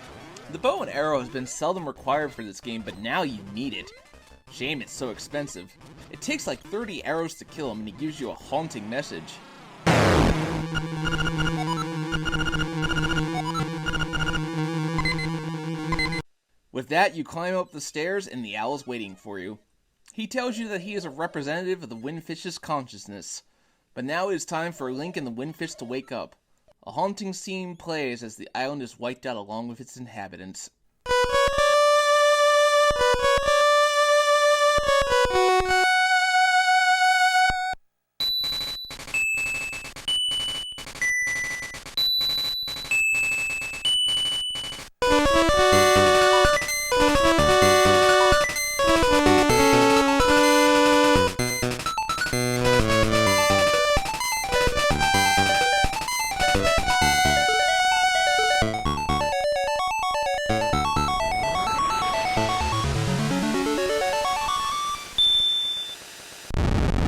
The bow and arrow has been seldom required for this game, but now you need it. Shame it's so expensive. It takes like 30 arrows to kill him, and he gives you a haunting message. With that, you climb up the stairs, and the owl is waiting for you. He tells you that he is a representative of the Windfish's consciousness. But now it is time for Link and the Windfish to wake up. A haunting scene plays as the island is wiped out along with its inhabitants.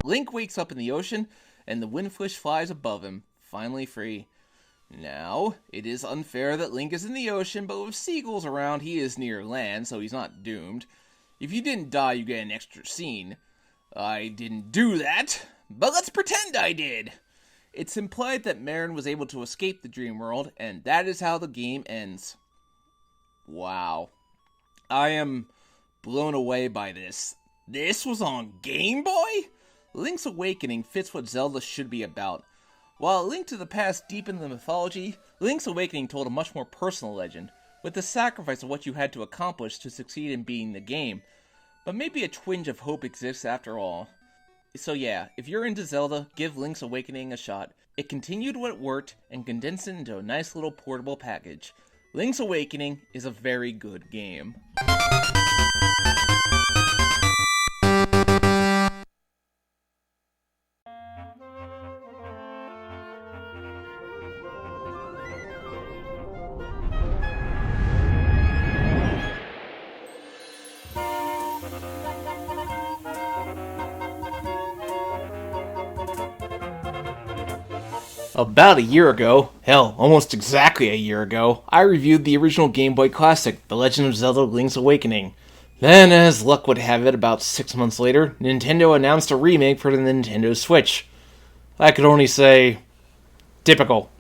Link wakes up in the ocean, and the Windfish flies above him, finally free. Now, it is unfair that Link is in the ocean, but with seagulls around, he is near land, so he's not doomed. If you didn't die, you get an extra scene. I didn't do that, but let's pretend I did! It's implied that Marin was able to escape the dream world, and that is how the game ends. Wow. I am blown away by this. This was on Game Boy? Link's Awakening fits what Zelda should be about. While A Link to the Past deepened the mythology, Link's Awakening told a much more personal legend, with the sacrifice of what you had to accomplish to succeed in beating the game. But maybe a twinge of hope exists after all. So yeah, if you're into Zelda, give Link's Awakening a shot. It continued what worked, and condensed it into a nice little portable package. Link's Awakening is a very good game. About a year ago, hell, almost exactly a year ago, I reviewed the original Game Boy classic, The Legend of Zelda Link's Awakening. Then, as luck would have it, about 6 months later, Nintendo announced a remake for the Nintendo Switch. I could only say, typical.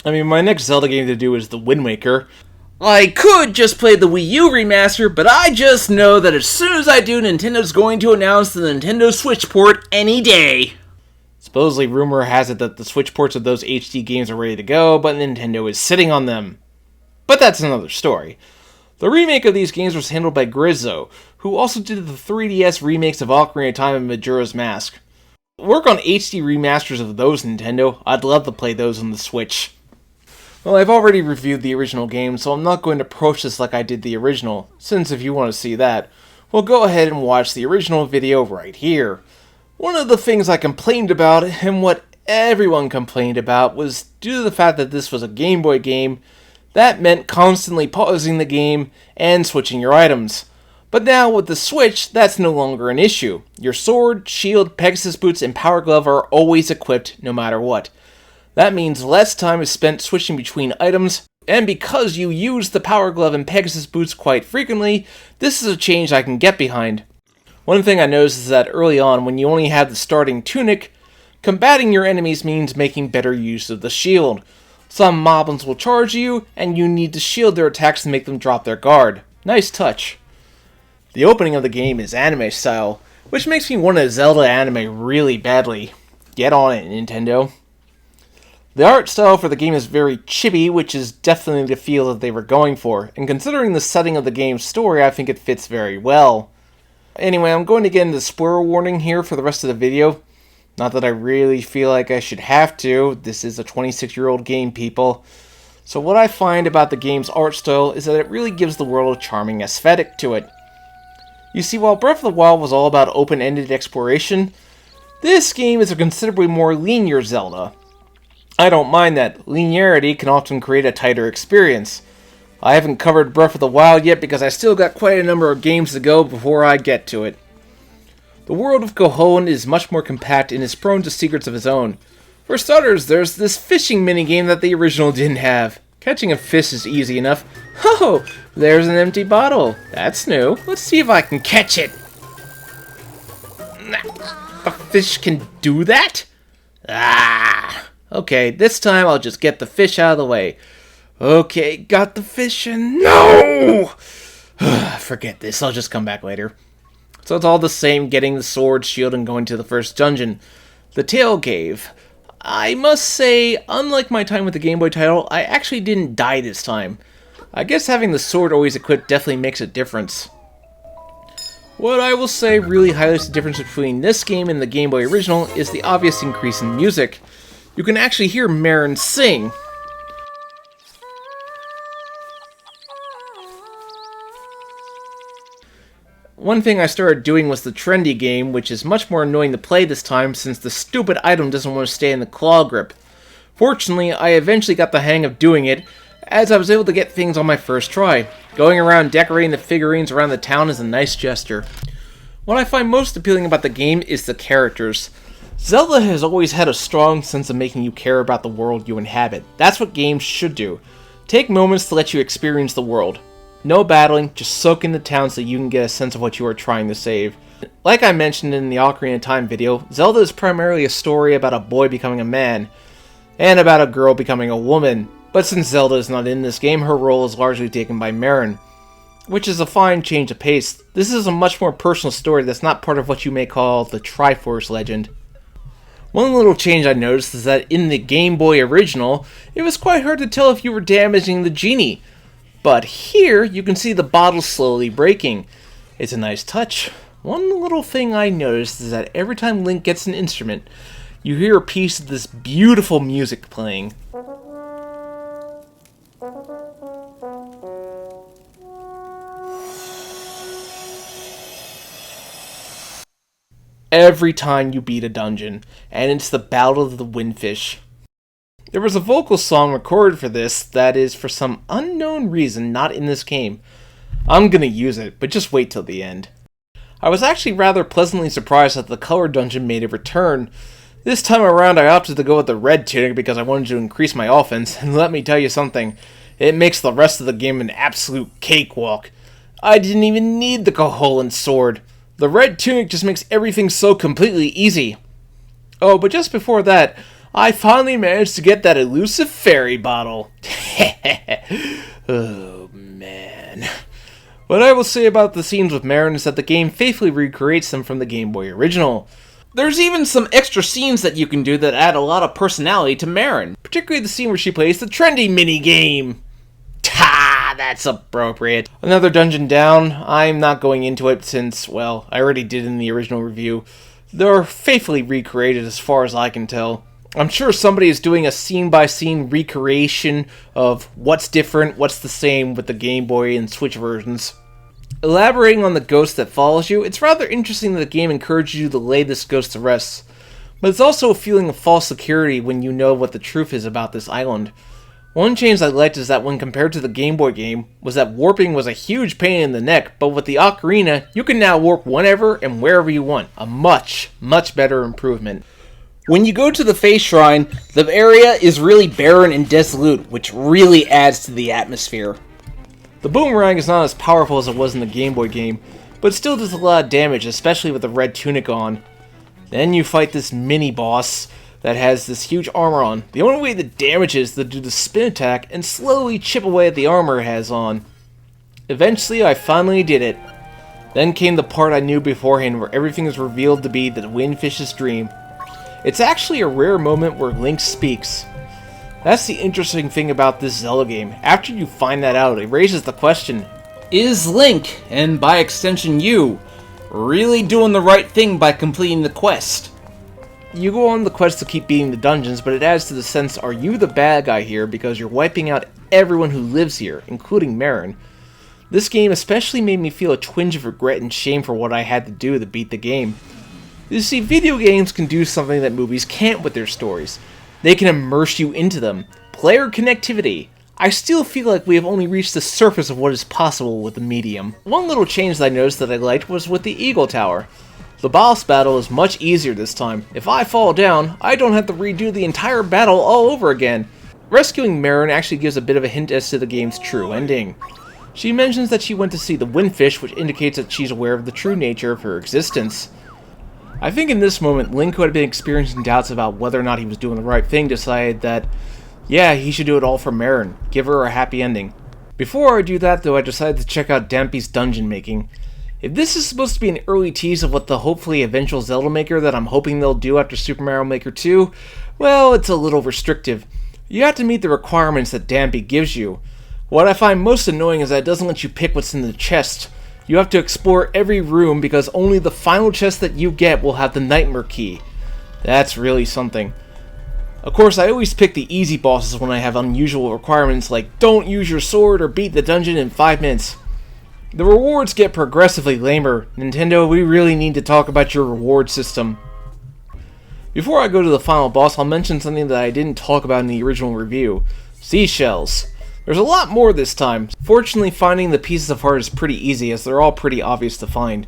I mean, my next Zelda game to do is The Wind Waker. I could just play the Wii U remaster, but I just know that as soon as I do, Nintendo's going to announce the Nintendo Switch port any day. Supposedly, rumor has it that the Switch ports of those HD games are ready to go, but Nintendo is sitting on them. But that's another story. The remake of these games was handled by Grizzo, who also did the 3DS remakes of Ocarina of Time and Majora's Mask. Work on HD remasters of those, Nintendo. I'd love to play those on the Switch. Well, I've already reviewed the original game, so I'm not going to approach this like I did the original, since if you want to see that, well, go ahead and watch the original video right here. One of the things I complained about, and what everyone complained about, was due to the fact that this was a Game Boy game, that meant constantly pausing the game and switching your items. But now with the Switch, that's no longer an issue. Your sword, shield, Pegasus boots, and power glove are always equipped no matter what. That means less time is spent switching between items, and because you use the power glove and Pegasus boots quite frequently, this is a change I can get behind. One thing I noticed is that early on, when you only have the starting tunic, combating your enemies means making better use of the shield. Some moblins will charge you, and you need to shield their attacks to make them drop their guard. Nice touch. The opening of the game is anime style, which makes me want a Zelda anime really badly. Get on it, Nintendo. The art style for the game is very chibi, which is definitely the feel that they were going for, and considering the setting of the game's story, I think it fits very well. Anyway, I'm going to get into the spoiler warning here for the rest of the video. Not that I really feel like I should have to. This is a 26-year-old game, people. So what I find about the game's art style is that it really gives the world a charming aesthetic to it. You see, while Breath of the Wild was all about open-ended exploration, this game is a considerably more linear Zelda. I don't mind that. Linearity can often create a tighter experience. I haven't covered Breath of the Wild yet because I still got quite a number of games to go before I get to it. The world of Gohon is much more compact and is prone to secrets of its own. For starters, there's this fishing minigame that the original didn't have. Catching a fish is easy enough. Oh, there's an empty bottle. That's new. Let's see if I can catch it. A fish can do that? Ah! Okay, this time I'll just get the fish out of the way. Okay, got the fish and no! Forget this, I'll just come back later. So it's all the same getting the sword, shield, and going to the first dungeon. The Tail Cave. I must say, unlike my time with the Game Boy title, I actually didn't die this time. I guess having the sword always equipped definitely makes a difference. What I will say really highlights the difference between this game and the Game Boy original is the obvious increase in music. You can actually hear Marin sing. One thing I started doing was the trendy game, which is much more annoying to play this time since the stupid item doesn't want to stay in the claw grip. Fortunately, I eventually got the hang of doing it, as I was able to get things on my first try. Going around decorating the figurines around the town is a nice gesture. What I find most appealing about the game is the characters. Zelda has always had a strong sense of making you care about the world you inhabit. That's what games should do. Take moments to let you experience the world. No battling, just soak in the town so you can get a sense of what you are trying to save. Like I mentioned in the Ocarina of Time video, Zelda is primarily a story about a boy becoming a man, and about a girl becoming a woman. But since Zelda is not in this game, her role is largely taken by Marin, which is a fine change of pace. This is a much more personal story that's not part of what you may call the Triforce legend. One little change I noticed is that in the Game Boy original, it was quite hard to tell if you were damaging the genie. But here, you can see the bottle slowly breaking. It's a nice touch. One little thing I noticed is that every time Link gets an instrument, you hear a piece of this beautiful music playing. Every time you beat a dungeon, and it's the Battle of the Windfish. There was a vocal song recorded for this that is, for some unknown reason, not in this game. I'm gonna use it, but just wait till the end. I was actually rather pleasantly surprised that the color dungeon made a return. This time around I opted to go with the red tunic because I wanted to increase my offense, and let me tell you something, it makes the rest of the game an absolute cakewalk. I didn't even need the Koholint sword. The red tunic just makes everything so completely easy. Oh, but just before that, I finally managed to get that elusive fairy bottle. Oh, man. What I will say about the scenes with Marin is that the game faithfully recreates them from the Game Boy original. There's even some extra scenes that you can do that add a lot of personality to Marin, particularly the scene where she plays the trendy minigame. Ha! That's appropriate. Another dungeon down. I'm not going into it since, well, I already did in the original review. They're faithfully recreated as far as I can tell. I'm sure somebody is doing a scene-by-scene recreation of what's different, what's the same with the Game Boy and Switch versions. Elaborating on the ghost that follows you, it's rather interesting that the game encourages you to lay this ghost to rest, but it's also a feeling of false security when you know what the truth is about this island. One change I liked is that when compared to the Game Boy game, was that warping was a huge pain in the neck, but with the Ocarina, you can now warp whenever and wherever you want. A much, much better improvement. When you go to the Face Shrine, the area is really barren and desolate, which really adds to the atmosphere. The boomerang is not as powerful as it was in the Game Boy game, but it still does a lot of damage, especially with the red tunic on. Then you fight this mini-boss that has this huge armor on. The only way that damages is to do the spin attack and slowly chip away at the armor it has on. Eventually, I finally did it. Then came the part I knew beforehand where everything is revealed to be the Windfish's dream. It's actually a rare moment where Link speaks. That's the interesting thing about this Zelda game. After you find that out, it raises the question, is Link, and by extension you, really doing the right thing by completing the quest? You go on the quest to keep beating the dungeons, but it adds to the sense, are you the bad guy here because you're wiping out everyone who lives here, including Marin? This game especially made me feel a twinge of regret and shame for what I had to do to beat the game. You see, video games can do something that movies can't with their stories. They can immerse you into them. Player connectivity. I still feel like we have only reached the surface of what is possible with the medium. One little change that I noticed that I liked was with the Eagle Tower. The boss battle is much easier this time. If I fall down, I don't have to redo the entire battle all over again. Rescuing Marin actually gives a bit of a hint as to the game's true ending. She mentions that she went to see the Windfish, which indicates that she's aware of the true nature of her existence. I think in this moment, Link, who had been experiencing doubts about whether or not he was doing the right thing, decided that, yeah, he should do it all for Marin, give her a happy ending. Before I do that, though, I decided to check out Dampy's dungeon making. If this is supposed to be an early tease of what the hopefully eventual Zelda Maker that I'm hoping they'll do after Super Mario Maker 2, well, it's a little restrictive. You have to meet the requirements that Dampy gives you. What I find most annoying is that it doesn't let you pick what's in the chest. You have to explore every room because only the final chest that you get will have the Nightmare Key. That's really something. Of course, I always pick the easy bosses when I have unusual requirements like don't use your sword or beat the dungeon in 5 minutes. The rewards get progressively lamer. Nintendo, we really need to talk about your reward system. Before I go to the final boss, I'll mention something that I didn't talk about in the original review. Seashells. There's a lot more this time. Fortunately, finding the pieces of heart is pretty easy as they're all pretty obvious to find.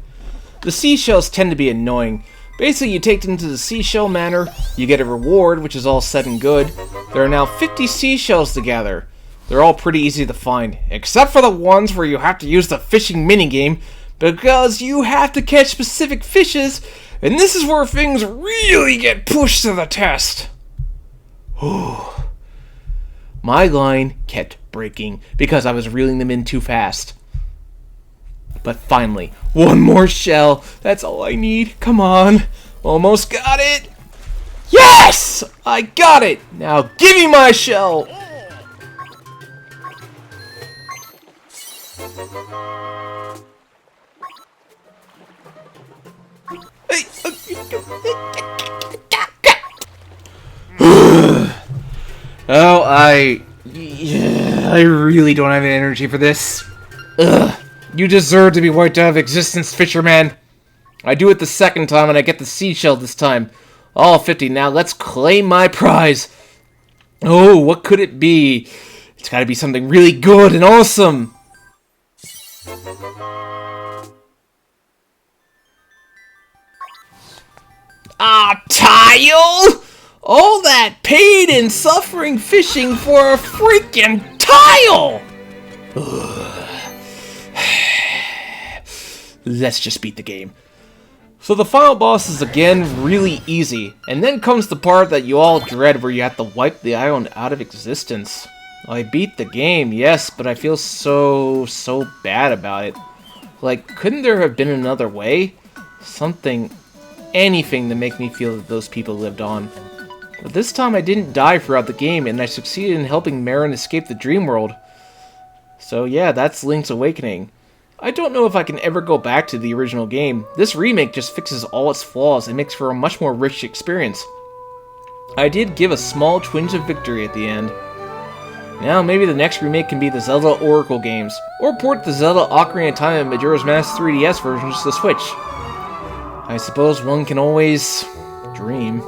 The seashells tend to be annoying. Basically, you take them to the seashell manor, you get a reward, which is all said and good. There are now 50 seashells to gather. They're all pretty easy to find, except for the ones where you have to use the fishing minigame, because you have to catch specific fishes, and this is where things really get pushed to the test. My line kept breaking because I was reeling them in too fast. But finally, one more shell. That's all I need. Come on. Almost got it. Yes! I got it. Now give me my shell. Oh, I really don't have any energy for this. Ugh. You deserve to be wiped out of existence, fisherman. I do it the second time and I get the seashell this time. All 50. Now let's claim my prize. Oh, what could it be? It's gotta be something really good and awesome. Ah, tile! All that pain and suffering fishing for a freaking tile! Let's just beat the game. So the final boss is again really easy, and then comes the part that you all dread where you have to wipe the island out of existence. I beat the game, yes, but I feel so bad about it. Like, couldn't there have been another way? Something, anything to make me feel that those people lived on. But this time I didn't die throughout the game, and I succeeded in helping Marin escape the dream world. So yeah, that's Link's Awakening. I don't know if I can ever go back to the original game. This remake just fixes all its flaws and makes for a much more rich experience. I did give a small twinge of victory at the end. Now maybe the next remake can be the Zelda Oracle games, or port the Zelda Ocarina of Time and Majora's Mask 3DS versions to Switch. I suppose one can always dream.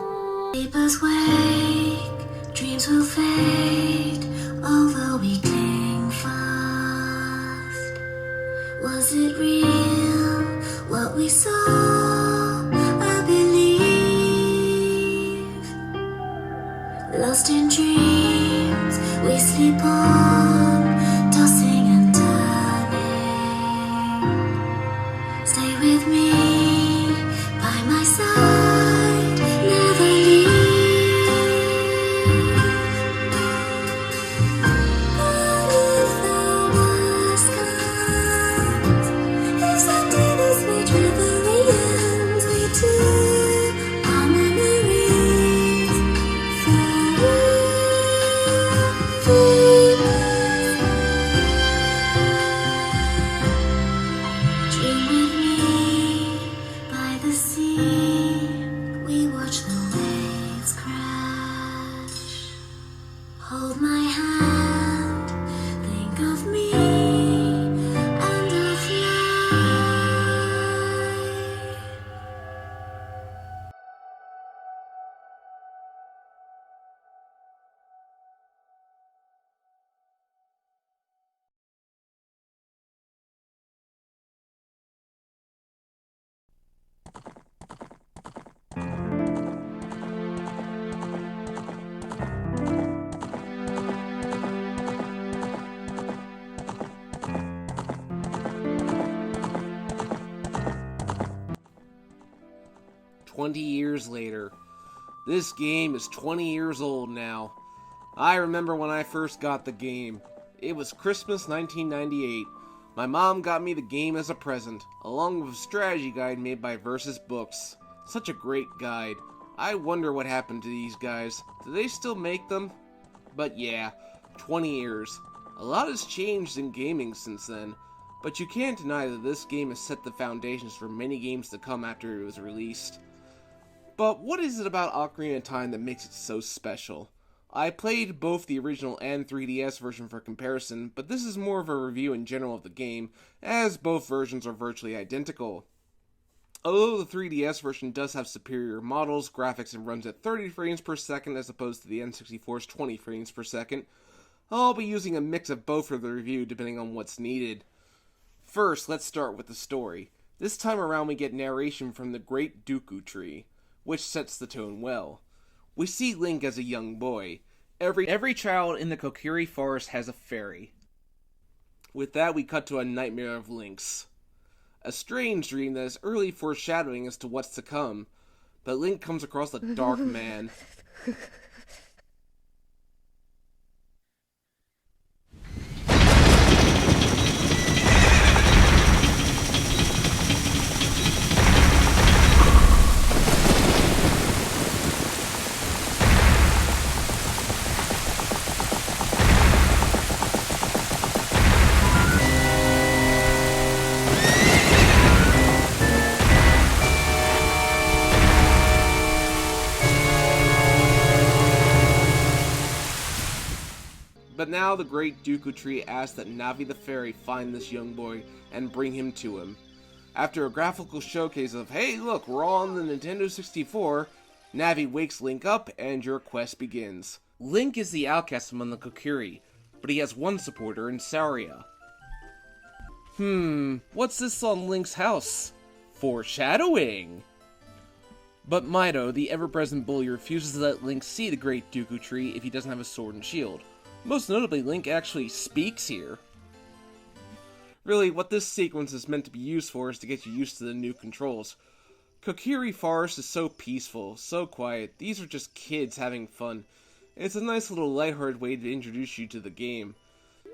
Sleepers wake, dreams will fade, although we cling fast. Was it real, what we saw? I believe. Lost in dreams, we sleep on, tossing and turning. Stay with me, by my side, never leave. But if the worst comes, if someday this way traveling ends, we two, our memories dream with me by the sea. We watch the waves crash. Hold my hand, think of me, and I'll fly. 20 years later. This game is 20 years old now. I remember when I first got the game. It was Christmas 1998. My mom got me the game as a present, along with a strategy guide made by Versus Books. Such a great guide. I wonder what happened to these guys. Do they still make them? But yeah, 20 years. A lot has changed in gaming since then, but you can't deny that this game has set the foundations for many games to come after it was released. But what is it about Ocarina of Time that makes it so special? I played both the original and 3DS version for comparison, but this is more of a review in general of the game, as both versions are virtually identical. Although the 3DS version does have superior models, graphics, and runs at 30 frames per second as opposed to the N64's 20 frames per second, I'll be using a mix of both for the review depending on what's needed. First, let's start with the story. This time around we get narration from the Great Dooku Tree, which sets the tone well. We see Link as a young boy. Every child in the Kokiri Forest has a fairy. With that, we cut to a nightmare of Link's. A strange dream that is early foreshadowing as to what's to come, but Link comes across a dark man. But now the Great Dooku Tree asks that Navi the Fairy find this young boy and bring him to him. After a graphical showcase of, hey look, we're all on the Nintendo 64, Navi wakes Link up and your quest begins. Link is the outcast among the Kokiri, but he has one supporter in Saria. What's this on Link's house? Foreshadowing! But Mido, the ever-present bully, refuses to let Link see the Great Dooku Tree if he doesn't have a sword and shield. Most notably, Link actually speaks here. Really, what this sequence is meant to be used for is to get you used to the new controls. Kokiri Forest is so peaceful, so quiet. These are just kids having fun. It's a nice little lighthearted way to introduce you to the game.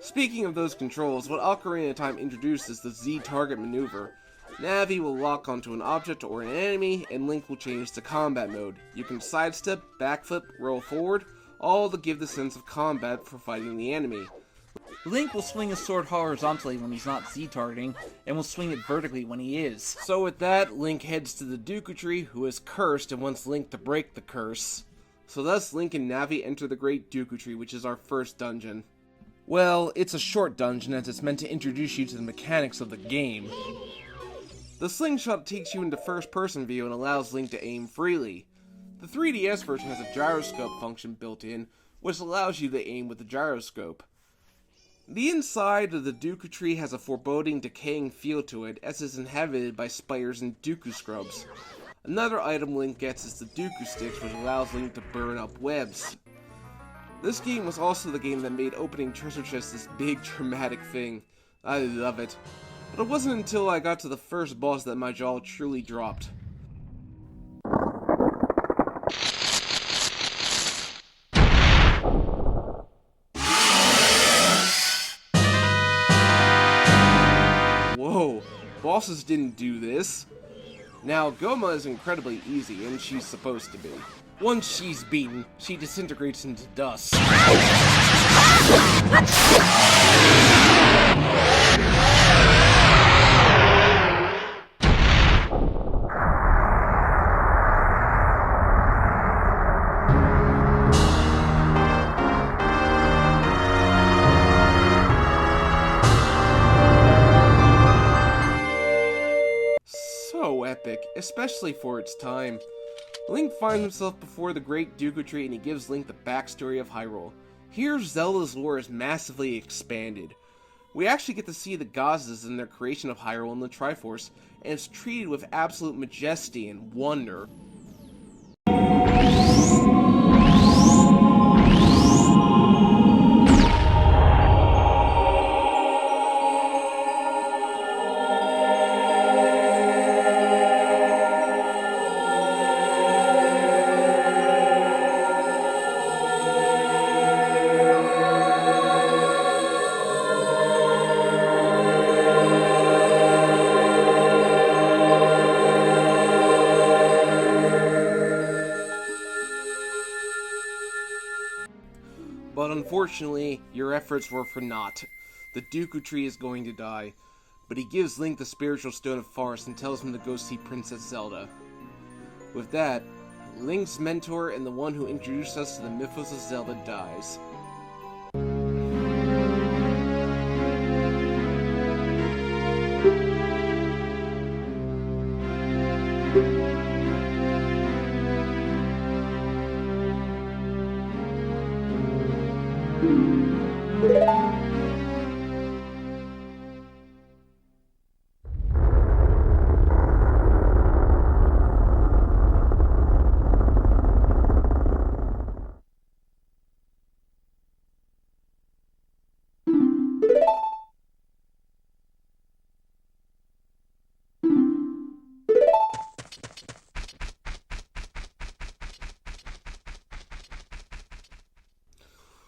Speaking of those controls, what Ocarina of Time introduced is the Z-target maneuver. Navi will lock onto an object or an enemy, and Link will change to combat mode. You can sidestep, backflip, roll forward, all to give the sense of combat for fighting the enemy. Link will swing his sword horizontally when he's not Z-targeting, and will swing it vertically when he is. So with that, Link heads to the Dooku Tree, who is cursed and wants Link to break the curse. So thus Link and Navi enter the Great Dooku Tree, which is our first dungeon. Well, it's a short dungeon as it's meant to introduce you to the mechanics of the game. The slingshot takes you into first-person view and allows Link to aim freely. The 3DS version has a gyroscope function built in, which allows you to aim with the gyroscope. The inside of the Dooku Tree has a foreboding, decaying feel to it, as it's inhabited by spiders and Dooku scrubs. Another item Link gets is the Dooku Sticks, which allows Link to burn up webs. This game was also the game that made opening treasure chests this big, dramatic thing. I love it. But it wasn't until I got to the first boss that my jaw truly dropped. Whoa, bosses didn't do this. Now, Goma is incredibly easy, and she's supposed to be. Once she's beaten, she disintegrates into dust. So epic, especially for its time. Link finds himself before the Great Dooku Tree and he gives Link the backstory of Hyrule. Here, Zelda's lore is massively expanded. We actually get to see the goddesses in their creation of Hyrule in the Triforce, and it's treated with absolute majesty and wonder. But unfortunately, your efforts were for naught. The Dooku Tree is going to die, but he gives Link the Spiritual Stone of Forest and tells him to go see Princess Zelda. With that, Link's mentor and the one who introduced us to the mythos of Zelda dies.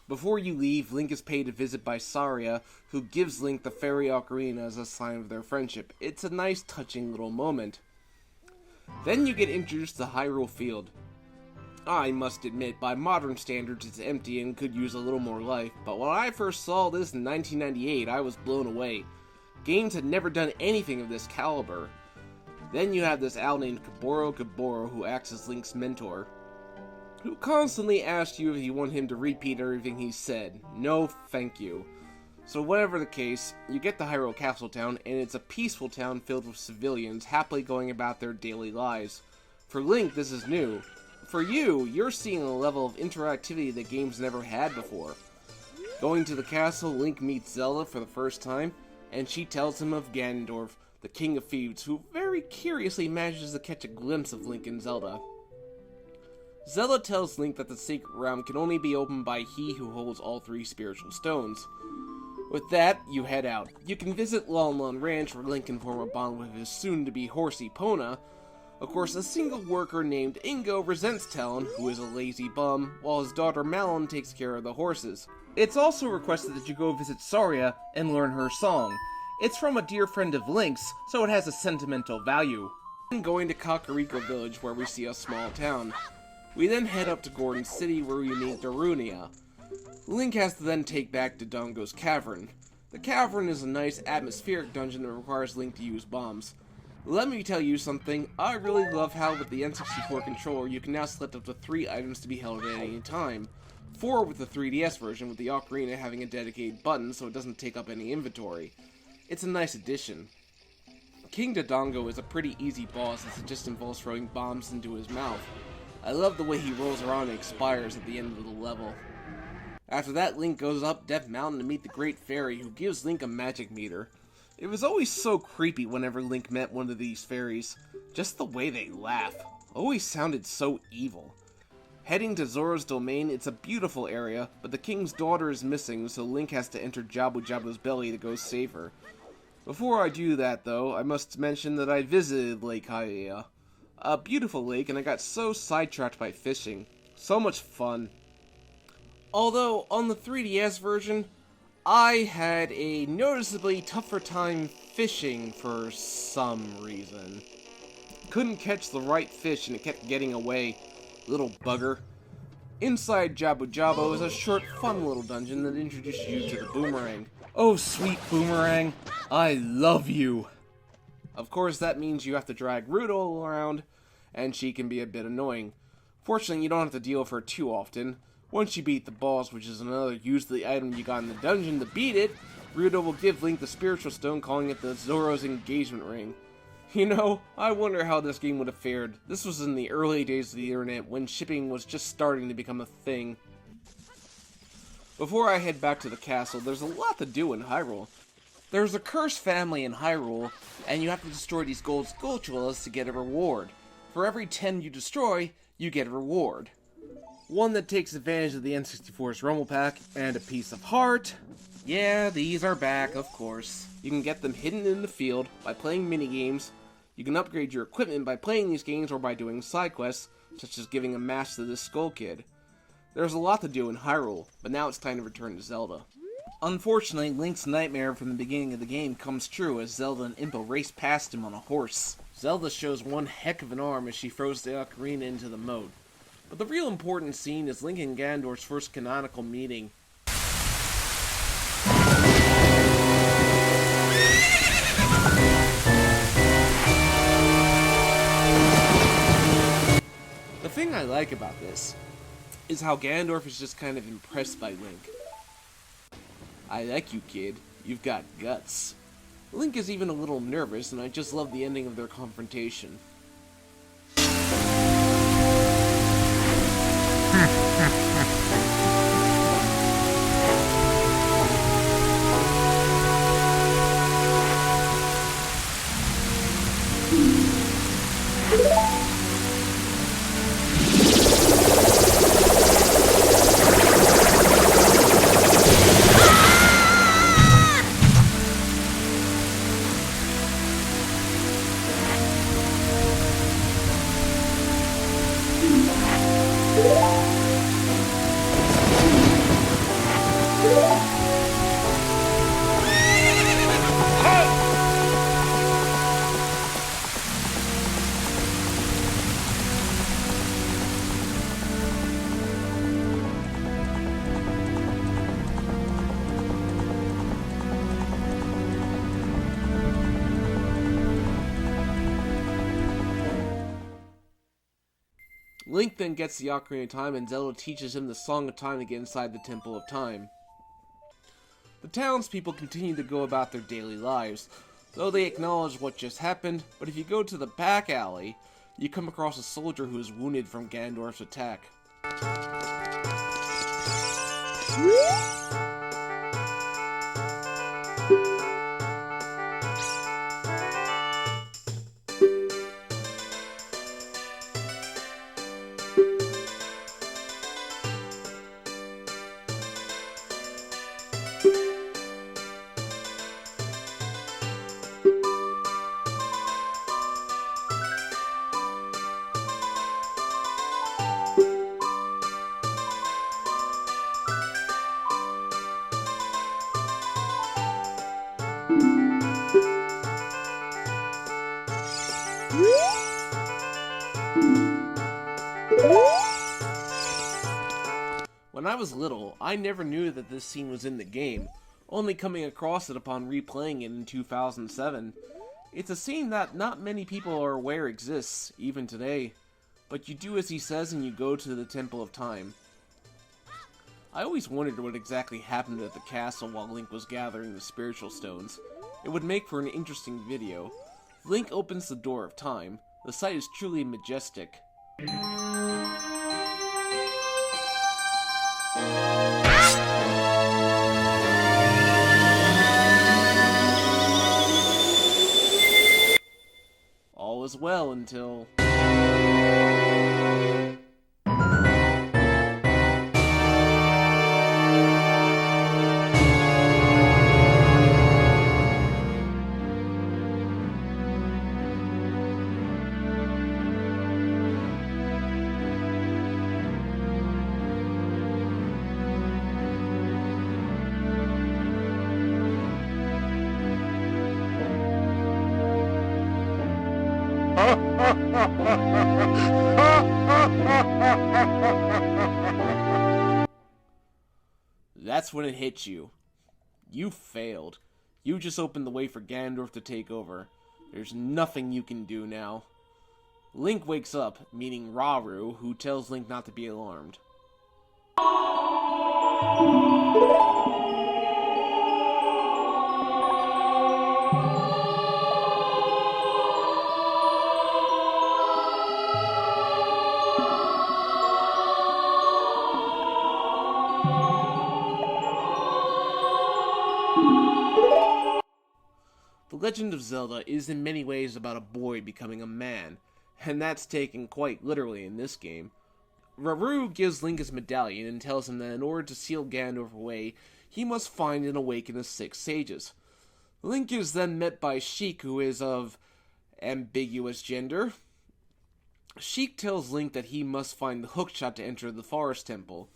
Before you leave, Link is paid a visit by Saria, who gives Link the fairy ocarina as a sign of their friendship. It's a nice, touching little moment. Then you get introduced to Hyrule Field. I must admit, by modern standards, it's empty and could use a little more life, but when I first saw this in 1998, I was blown away. Games had never done anything of this caliber. Then you have this owl named Gaboro, who acts as Link's mentor, who constantly asks you if you want him to repeat everything he said. No, thank you. So whatever the case, you get to Hyrule Castle Town, and it's a peaceful town filled with civilians happily going about their daily lives. For Link, this is new. For you, you're seeing a level of interactivity that games never had before. Going to the castle, Link meets Zelda for the first time, and she tells him of Ganondorf, the King of Thieves, who very curiously manages to catch a glimpse of Link and Zelda. Zelda tells Link that the Sacred Realm can only be opened by he who holds all three spiritual stones. With that, you head out. You can visit Lon Lon Ranch where Link can form a bond with his soon-to-be horsey Pona. Of course, a single worker named Ingo resents Talon, who is a lazy bum, while his daughter Malon takes care of the horses. It's also requested that you go visit Saria and learn her song. It's from a dear friend of Link's, so it has a sentimental value. Then going to Kakariko Village where we see a small town. We then head up to Gordon City where we meet Darunia. Link has to then take back to Dongo's Cavern. The cavern is a nice atmospheric dungeon that requires Link to use bombs. Let me tell you something, I really love how with the N64 controller you can now select up to 3 items to be held at any time. 4 with the 3DS version, with the Ocarina having a dedicated button so it doesn't take up any inventory. It's a nice addition. King Dodongo is a pretty easy boss as it just involves throwing bombs into his mouth. I love the way he rolls around and expires at the end of the level. After that, Link goes up Death Mountain to meet the Great Fairy, who gives Link a magic meter. It was always so creepy whenever Link met one of these fairies. Just the way they laugh. Always sounded so evil. Heading to Zora's domain, it's a beautiful area, but the king's daughter is missing, so Link has to enter Jabu Jabu's belly to go save her. Before I do that, though, I must mention that I visited Lake Hyea. A beautiful lake, and I got so sidetracked by fishing. So much fun. Although, on the 3DS version, I had a noticeably tougher time fishing for some reason. Couldn't catch the right fish and it kept getting away. Little bugger. Inside Jabu Jabu is a short, fun little dungeon that introduces you to the boomerang. Oh, sweet boomerang, I love you! Of course, that means you have to drag Ruto around, and she can be a bit annoying. Fortunately, you don't have to deal with her too often. Once you beat the boss, which is another use of the item you got in the dungeon to beat it, Ruto will give Link the Spiritual Stone, calling it the Zora's Engagement Ring. You know, I wonder how this game would have fared. This was in the early days of the internet, when shipping was just starting to become a thing. Before I head back to the castle, there's a lot to do in Hyrule. There's a cursed family in Hyrule, and you have to destroy these gold Skulltulas to get a reward. For every 10 you destroy, you get a reward. One that takes advantage of the N64's Rumble Pack, and a piece of heart. Yeah, these are back, of course. You can get them hidden in the field by playing minigames. You can upgrade your equipment by playing these games or by doing side quests, such as giving a mask to this Skull Kid. There's a lot to do in Hyrule, but now it's time to return to Zelda. Unfortunately, Link's nightmare from the beginning of the game comes true as Zelda and Impa race past him on a horse. Zelda shows one heck of an arm as she throws the ocarina into the moat. But the real important scene is Link and Ganondorf's first canonical meeting. The thing I like about this is how Ganondorf is just kind of impressed by Link. I like you, kid. You've got guts. Link is even a little nervous, and I just love the ending of their confrontation. Link then gets the Ocarina of Time and Zelda teaches him the Song of Time to get inside the Temple of Time. The townspeople continue to go about their daily lives, though they acknowledge what just happened, but if you go to the back alley, you come across a soldier who is wounded from Ganondorf's attack. When I was little, I never knew that this scene was in the game, only coming across it upon replaying it in 2007. It's a scene that not many people are aware exists, even today, but you do as he says and you go to the Temple of Time. I always wondered what exactly happened at the castle while Link was gathering the spiritual stones. It would make for an interesting video. Link opens the Door of Time. The sight is truly majestic. All is well until... That's when it hits you. You failed. You just opened the way for Ganondorf to take over. There's nothing you can do now. Link wakes up, meeting Rauru, who tells Link not to be alarmed. The Legend of Zelda is in many ways about a boy becoming a man, and that's taken quite literally in this game. Rauru gives Link his medallion and tells him that in order to seal Ganondorf away, he must find and awaken the 6 sages. Link is then met by Sheik, who is of ambiguous gender. Sheik tells Link that he must find the hookshot to enter the Forest Temple.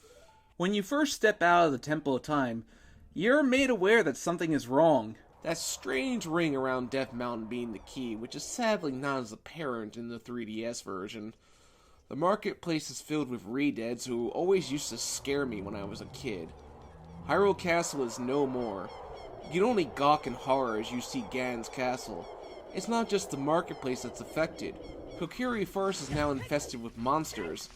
When you first step out of the Temple of Time, you're made aware that something is wrong. That strange ring around Death Mountain being the key, which is sadly not as apparent in the 3DS version. The marketplace is filled with re-deads who always used to scare me when I was a kid. Hyrule Castle is no more. You can only gawk in horror as you see Ganon's castle. It's not just the marketplace that's affected. Kokiri Forest is now infested with monsters.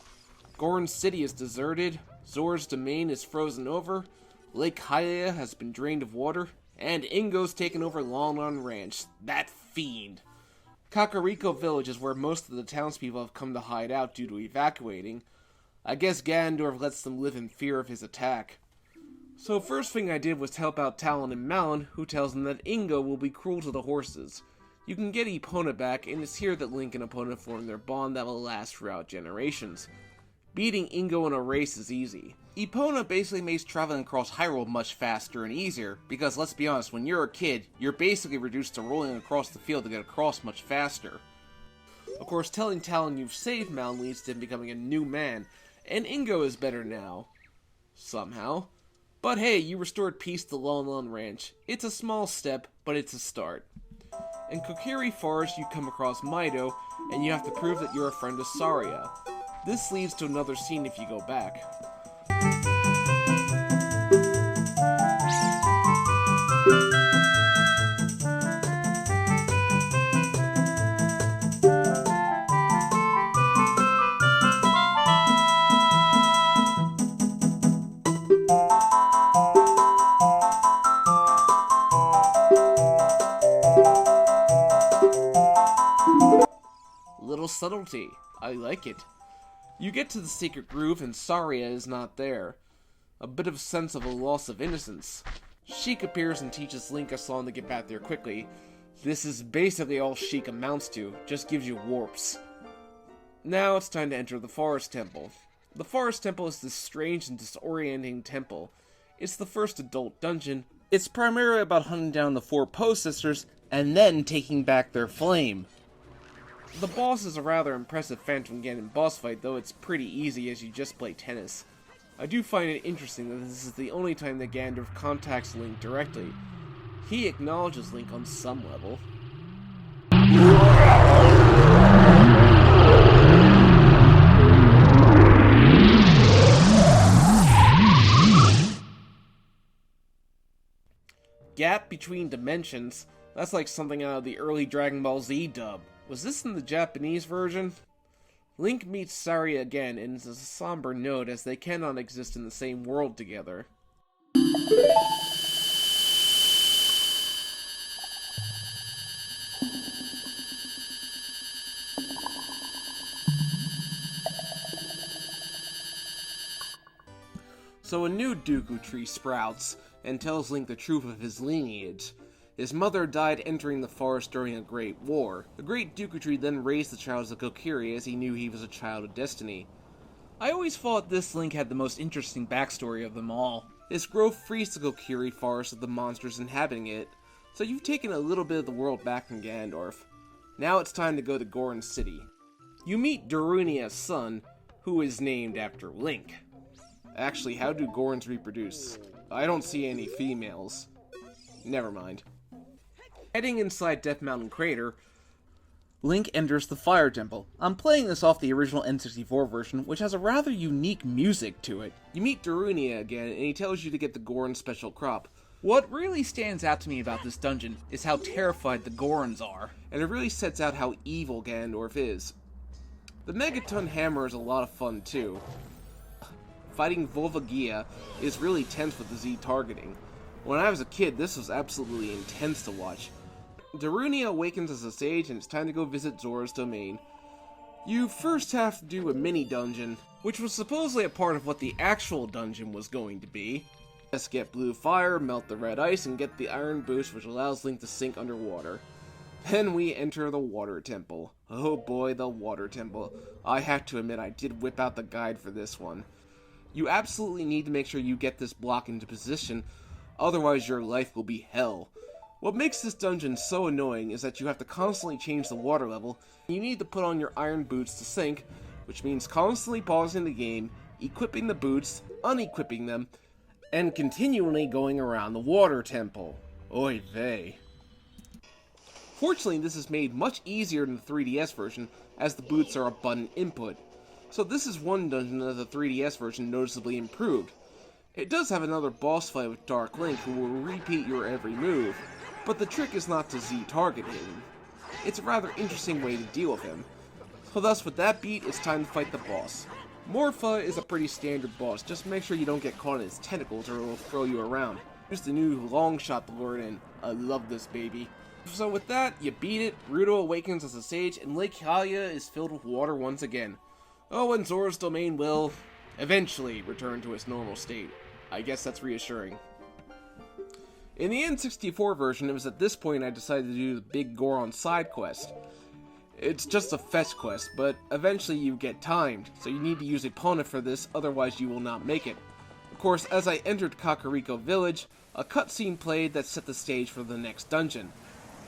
Goron City is deserted, Zora's domain is frozen over, Lake Hylia has been drained of water, and Ingo's taken over Lon Lon Ranch. That fiend. Kakariko Village is where most of the townspeople have come to hide out due to evacuating. I guess Ganondorf lets them live in fear of his attack. So first thing I did was help out Talon and Malon, who tells them that Ingo will be cruel to the horses. You can get Epona back, and it's here that Link and Epona form their bond that will last throughout generations. Beating Ingo in a race is easy. Epona basically makes traveling across Hyrule much faster and easier, because let's be honest, when you're a kid, you're basically reduced to rolling across the field to get across much faster. Of course, telling Talon you've saved Malon leads to him becoming a new man, and Ingo is better now. Somehow. But hey, you restored peace to Lon Lon Ranch. It's a small step, but it's a start. In Kokiri Forest, you come across Mido, and you have to prove that you're a friend of Saria. This leads to another scene if you go back. Little subtlety. I like it. You get to the Sacred Groove and Saria is not there. A bit of a sense of a loss of innocence. Sheik appears and teaches Link a song to get back there quickly. This is basically all Sheik amounts to, just gives you warps. Now it's time to enter the Forest Temple. The Forest Temple is this strange and disorienting temple. It's the first adult dungeon. It's primarily about hunting down the 4 Poe Sisters and then taking back their flame. The boss is a rather impressive Phantom Ganon boss fight, though it's pretty easy as you just play tennis. I do find it interesting that this is the only time that Ganondorf contacts Link directly. He acknowledges Link on some level. Gap between dimensions. That's like something out of the early Dragon Ball Z dub. Was this in the Japanese version? Link meets Saria again, and it's a somber note as they cannot exist in the same world together. So a new Dooku tree sprouts, and tells Link the truth of his lineage. His mother died entering the forest during a great war. The great Dooku tree then raised the child as a Kokiri as he knew he was a child of destiny. I always thought this Link had the most interesting backstory of them all. His growth frees the Kokiri forest of the monsters inhabiting it, so you've taken a little bit of the world back from Ganondorf. Now it's time to go to Goron City. You meet Darunia's son, who is named after Link. Actually, how do Gorons reproduce? I don't see any females. Never mind. Heading inside Death Mountain Crater, Link enters the Fire Temple. I'm playing this off the original N64 version, which has a rather unique music to it. you meet Darunia again, and he tells you to get the Goron special crop. What really stands out to me about this dungeon is how terrified the Gorons are. And it really sets out how evil Ganondorf is. The Megaton Hammer is a lot of fun too. Fighting Volvagia is really tense with the Z targeting. When I was a kid, this was absolutely intense to watch. Darunia awakens as a sage, and it's time to go visit Zora's domain. You first have to do a mini dungeon, Which was supposedly a part of what the actual dungeon was going to be. just get blue fire, melt the red ice, and get the iron boost, which allows Link to sink underwater. Then we enter the Water Temple. Oh boy, the Water Temple. I have to admit, I did whip out the guide for this one. You absolutely need to make sure you get this block into position, otherwise your life will be hell. What makes this dungeon so annoying is that you have to constantly change the water level. You need to put on your iron boots to sink, which means constantly pausing the game, equipping the boots, unequipping them, and continually going around the Water Temple. Oy vey. Fortunately, this is made much easier than the 3DS version, as the boots are a button input. So this is one dungeon that the 3DS version noticeably improved. It does have another boss fight with Dark Link who will repeat your every move, but the trick is not to Z-target him. It's a rather interesting way to deal with him. So thus, with that beat, it's time to fight the boss. Morpha is a pretty standard boss, just make sure you don't get caught in his tentacles or it will throw you around. Here's the new long shot to lure it in. I love this baby. So with that, you beat it, Ruto awakens as a sage, and Lake Hylia is filled with water once again. Oh, and Zora's domain will eventually return to its normal state. I guess that's reassuring. In the N64 version, it was at this point I decided to do the Big Goron side quest. It's just a fetch quest, but eventually you get timed, so you need to use Epona for this, otherwise you will not make it. Of course, as I entered Kakariko Village, a cutscene played that set the stage for the next dungeon.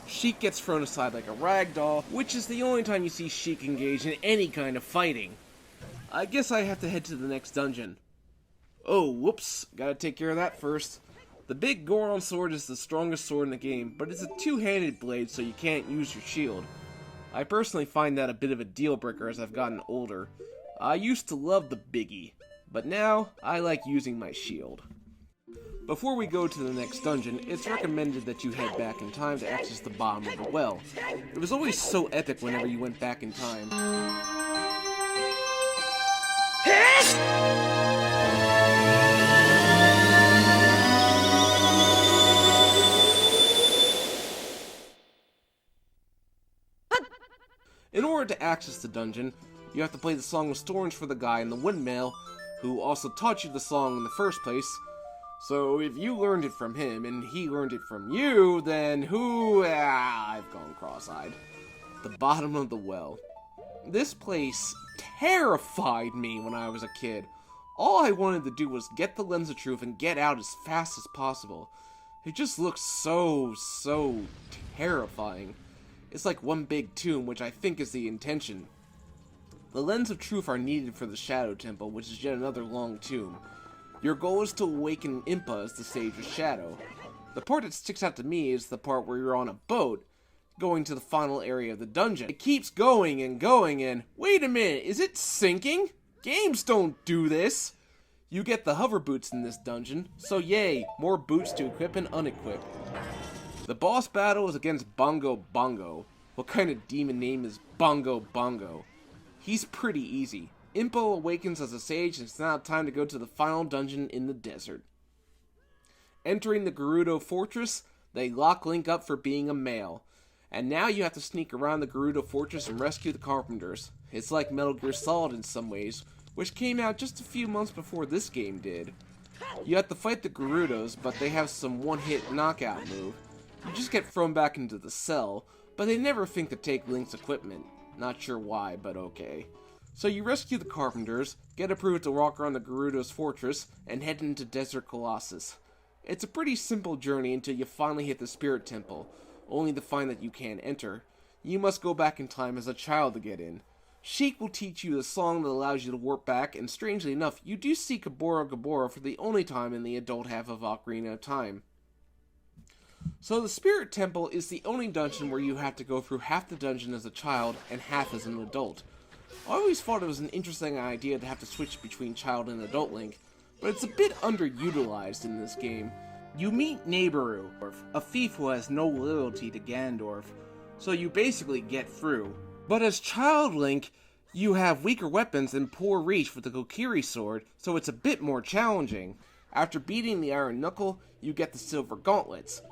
Sheik gets thrown aside like a ragdoll, which is the only time you see Sheik engage in any kind of fighting. I guess I have to head to the next dungeon. Oh, whoops, gotta take care of that first. The Big Goron sword is the strongest sword in the game, but it's a two-handed blade, so you can't use your shield. I personally find that a bit of a deal breaker as I've gotten older. I used to love the biggie, but now I like using my shield. Before we go to the next dungeon, it's recommended that you head back in time to access the bottom of the well. It was always so epic whenever you went back in time. In order to access the dungeon, you have to play the Song of Storms for the guy in the windmill, who also taught you the song in the first place. So if you learned it from him, and he learned it from you, then I've gone cross-eyed. The bottom of the well. This place terrified me when I was a kid. All I wanted to do was get the Lens of Truth and get out as fast as possible. It just looks so terrifying. It's like one big tomb, which I think is the intention. The Lens of Truth are needed for the Shadow Temple, which is yet another long tomb. Your goal is to awaken Impa as the Sage's Shadow. The part that sticks out to me is the part where you're on a boat, going to the final area of the dungeon. It keeps going and going and... Wait a minute, is it sinking? Games don't do this! You get the hover boots in this dungeon, so yay, more boots to equip and unequip. The boss battle is against Bongo Bongo. What kind of demon name is Bongo Bongo? He's pretty easy. Impo awakens as a sage and it's now time to go to the final dungeon in the desert. Entering the Gerudo Fortress, they lock Link up for being a male. And now you have to sneak around the Gerudo Fortress and rescue the Carpenters. It's like Metal Gear Solid in some ways, which came out just a few months before this game did. You have to fight the Gerudos, but they have some one-hit knockout move. You just get thrown back into the cell, but they never think to take Link's equipment. Not sure why, but okay. So you rescue the Carpenters, get approved to walk around the Gerudo's fortress, and head into Desert Colossus. It's a pretty simple journey until you finally hit the Spirit Temple, only to find that you can't enter. You must go back in time as a child to get in. Sheik will teach you the song that allows you to warp back, and strangely enough, you do see Gabora Gabora for the only time in the adult half of Ocarina of Time. So the Spirit Temple is the only dungeon where you have to go through half the dungeon as a child and half as an adult. I always thought it was an interesting idea to have to switch between child and adult Link, but it's a bit underutilized in this game. You meet Neighboru, a thief who has no loyalty to Ganondorf, so you basically get through. But as child Link, you have weaker weapons and poor reach with the Kokiri sword, so it's a bit more challenging. After beating the Iron Knuckle, you get the Silver Gauntlets.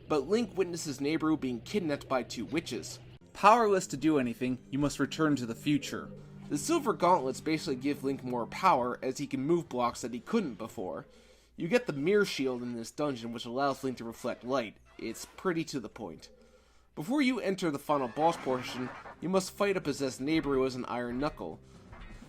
But Link witnesses Neighboru being kidnapped by two witches. Powerless to do anything, you must return to the future. The Silver Gauntlets basically give Link more power, as he can move blocks that he couldn't before. You get the Mirror Shield in this dungeon, which allows Link to reflect light. It's pretty to the point. Before you enter the final boss portion, you must fight a possessed Neighboru as an Iron Knuckle.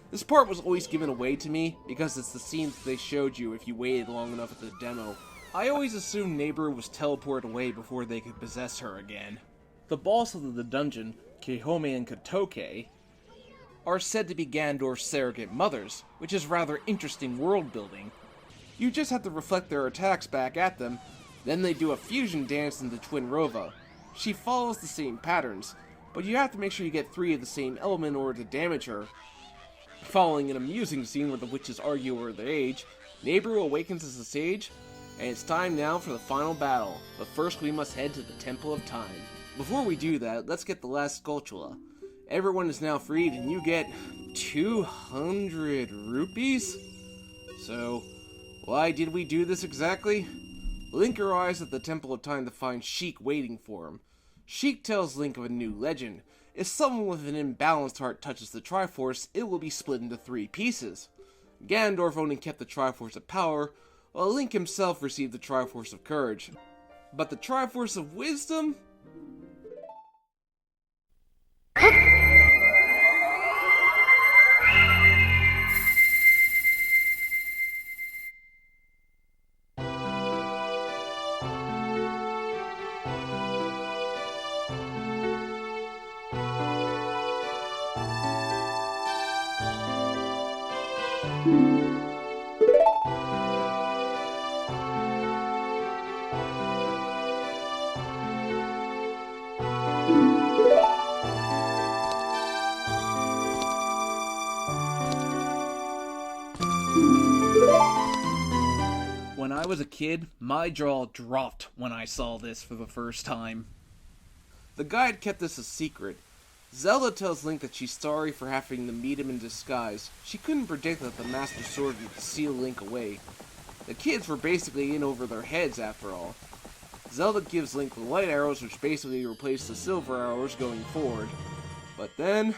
This part was always given away to me, because it's the scene that they showed you if you waited long enough at the demo. I always assumed Neighboru was teleported away before they could possess her again. The boss of the dungeon, Kihome and Kotoke, are said to be Ganondorf's surrogate mothers, which is rather interesting world building. You just have to reflect their attacks back at them, then they do a fusion dance into Twin Rova. She follows the same patterns, but you have to make sure you get 3 of the same element in order to damage her. Following an amusing scene where the witches argue over their age, Neighboru awakens as a sage, and it's time now for the final battle, but first we must head to the Temple of Time. Before we do that, let's get the last Skulltula. Everyone is now freed and you get 200 rupees? So, why did we do this exactly? Link arrives at the Temple of Time to find Sheik waiting for him. Sheik tells Link of a new legend. If someone with an imbalanced heart touches the Triforce, it will be split into 3 pieces. Ganondorf only kept the Triforce of Power, while Link himself received the Triforce of Courage. But the Triforce of Wisdom? When I was a kid, my jaw dropped when I saw this for the first time. The guide kept this a secret. Zelda tells Link that she's sorry for having to meet him in disguise. She couldn't predict that the Master Sword would seal Link away. The kids were basically in over their heads after all. Zelda gives Link the light arrows, which basically replace the silver arrows going forward. But then...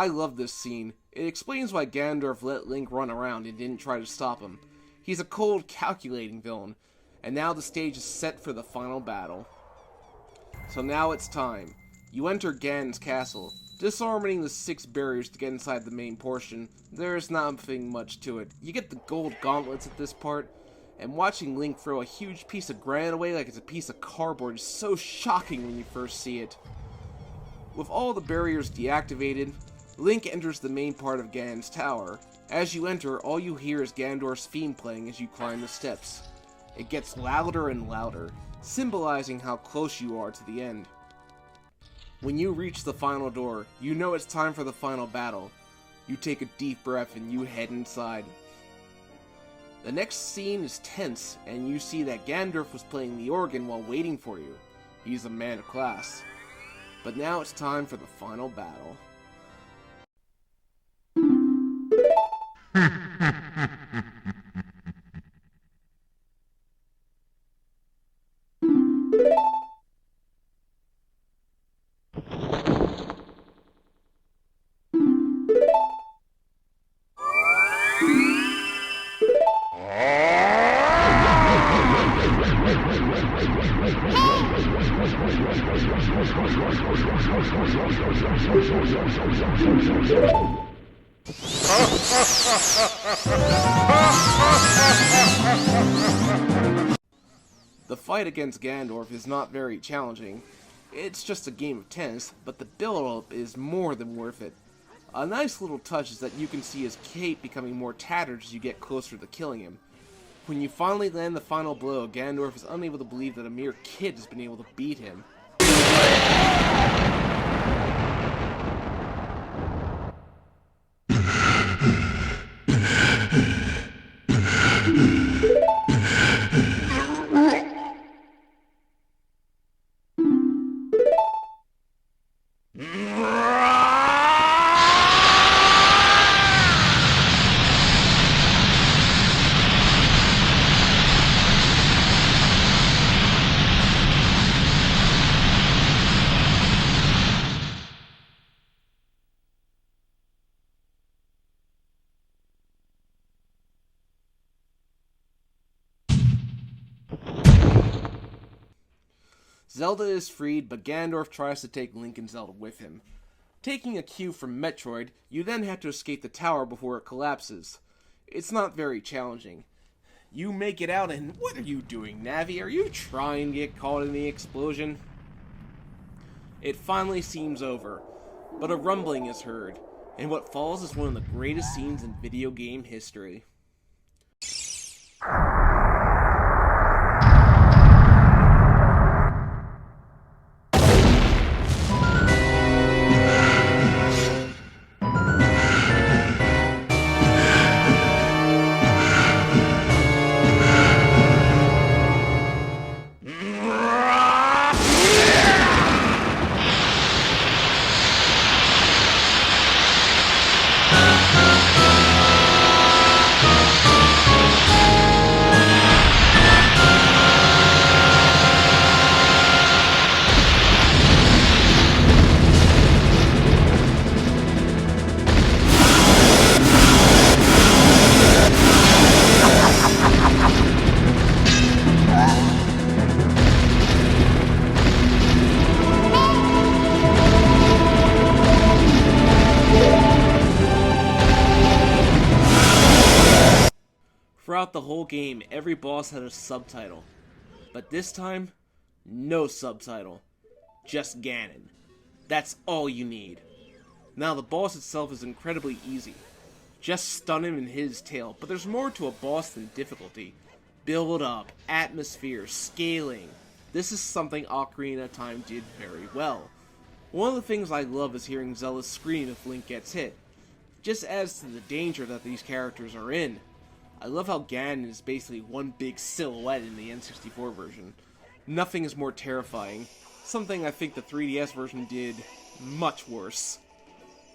I love this scene. It explains why Ganondorf let Link run around and didn't try to stop him. He's a cold, calculating villain. And now the stage is set for the final battle. So now it's time. You enter Ganon's castle, disarming the 6 barriers to get inside the main portion. There's nothing much to it. You get the gold gauntlets at this part, and watching Link throw a huge piece of granite away like it's a piece of cardboard is so shocking when you first see it. With all the barriers deactivated, Link enters the main part of Ganon's tower. As you enter, all you hear is Ganondorf's theme playing as you climb the steps. It gets louder and louder, symbolizing how close you are to the end. When you reach the final door, you know it's time for the final battle. You take a deep breath and you head inside. The next scene is tense, and you see that Ganondorf was playing the organ while waiting for you. He's a man of class. But now it's time for the final battle. The fight against Ganondorf is not very challenging. It's just a game of tennis, but the build-up is more than worth it. A nice little touch is that you can see his cape becoming more tattered as you get closer to killing him. When you finally land the final blow, Ganondorf is unable to believe that a mere kid has been able to beat him. Zelda is freed, but Ganondorf tries to take Link and Zelda with him. Taking a cue from Metroid, you then have to escape the tower before it collapses. It's not very challenging. You make it out, and what are you doing, Navi? Are you trying to get caught in the explosion? It finally seems over, but a rumbling is heard, and what follows is one of the greatest scenes in video game history. Throughout the whole game, every boss had a subtitle. But this time, no subtitle. Just Ganon. That's all you need. Now, the boss itself is incredibly easy. Just stun him and hit his tail, but there's more to a boss than difficulty. Build up, atmosphere, scaling. This is something Ocarina of Time did very well. One of the things I love is hearing Zelda scream if Link gets hit. Just adds to the danger that these characters are in. I love how Ganon is basically one big silhouette in the N64 version. Nothing is more terrifying. Something I think the 3DS version did much worse.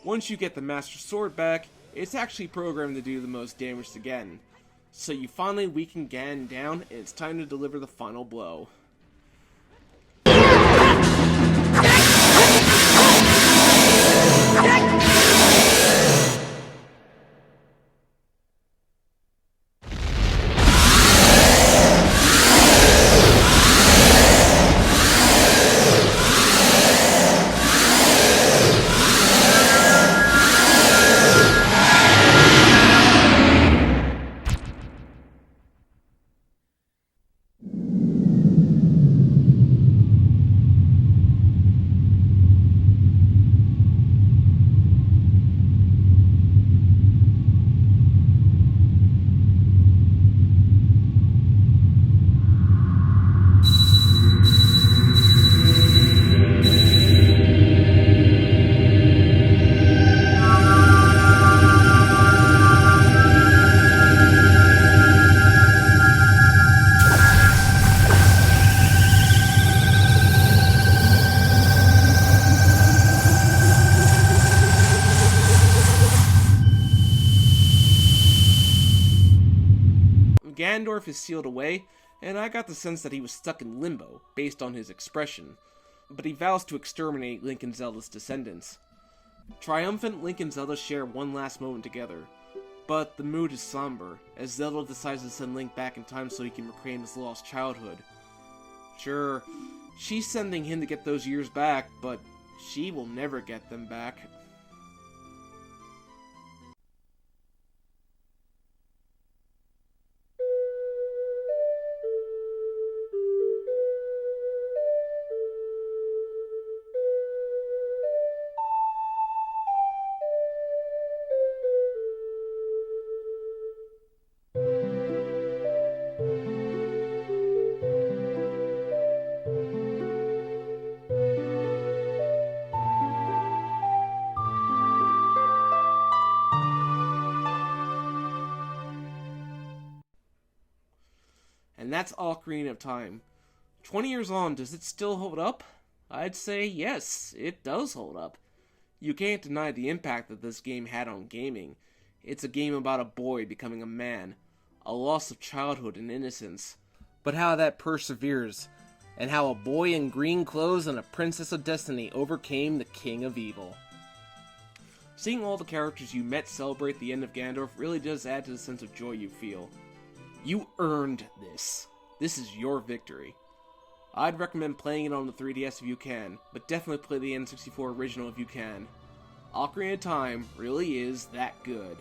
Once you get the Master Sword back, it's actually programmed to do the most damage to Ganon. So you finally weaken Ganon down, and it's time to deliver the final blow. Ganondorf is sealed away, and I got the sense that he was stuck in limbo, based on his expression. But he vows to exterminate Link and Zelda's descendants. Triumphant, Link and Zelda share one last moment together. But the mood is somber, as Zelda decides to send Link back in time so he can reclaim his lost childhood. Sure, she's sending him to get those years back, but she will never get them back. And that's Ocarina of Time. 20 years on, does it still hold up? I'd say yes, it does hold up. You can't deny the impact that this game had on gaming. It's a game about a boy becoming a man, a loss of childhood and innocence. But how that perseveres, and how a boy in green clothes and a princess of destiny overcame the king of evil. Seeing all the characters you met celebrate the end of Ganondorf really does add to the sense of joy you feel. You earned this. This is your victory. I'd recommend playing it on the 3DS if you can, but definitely play the N64 original if you can. Ocarina of Time really is that good.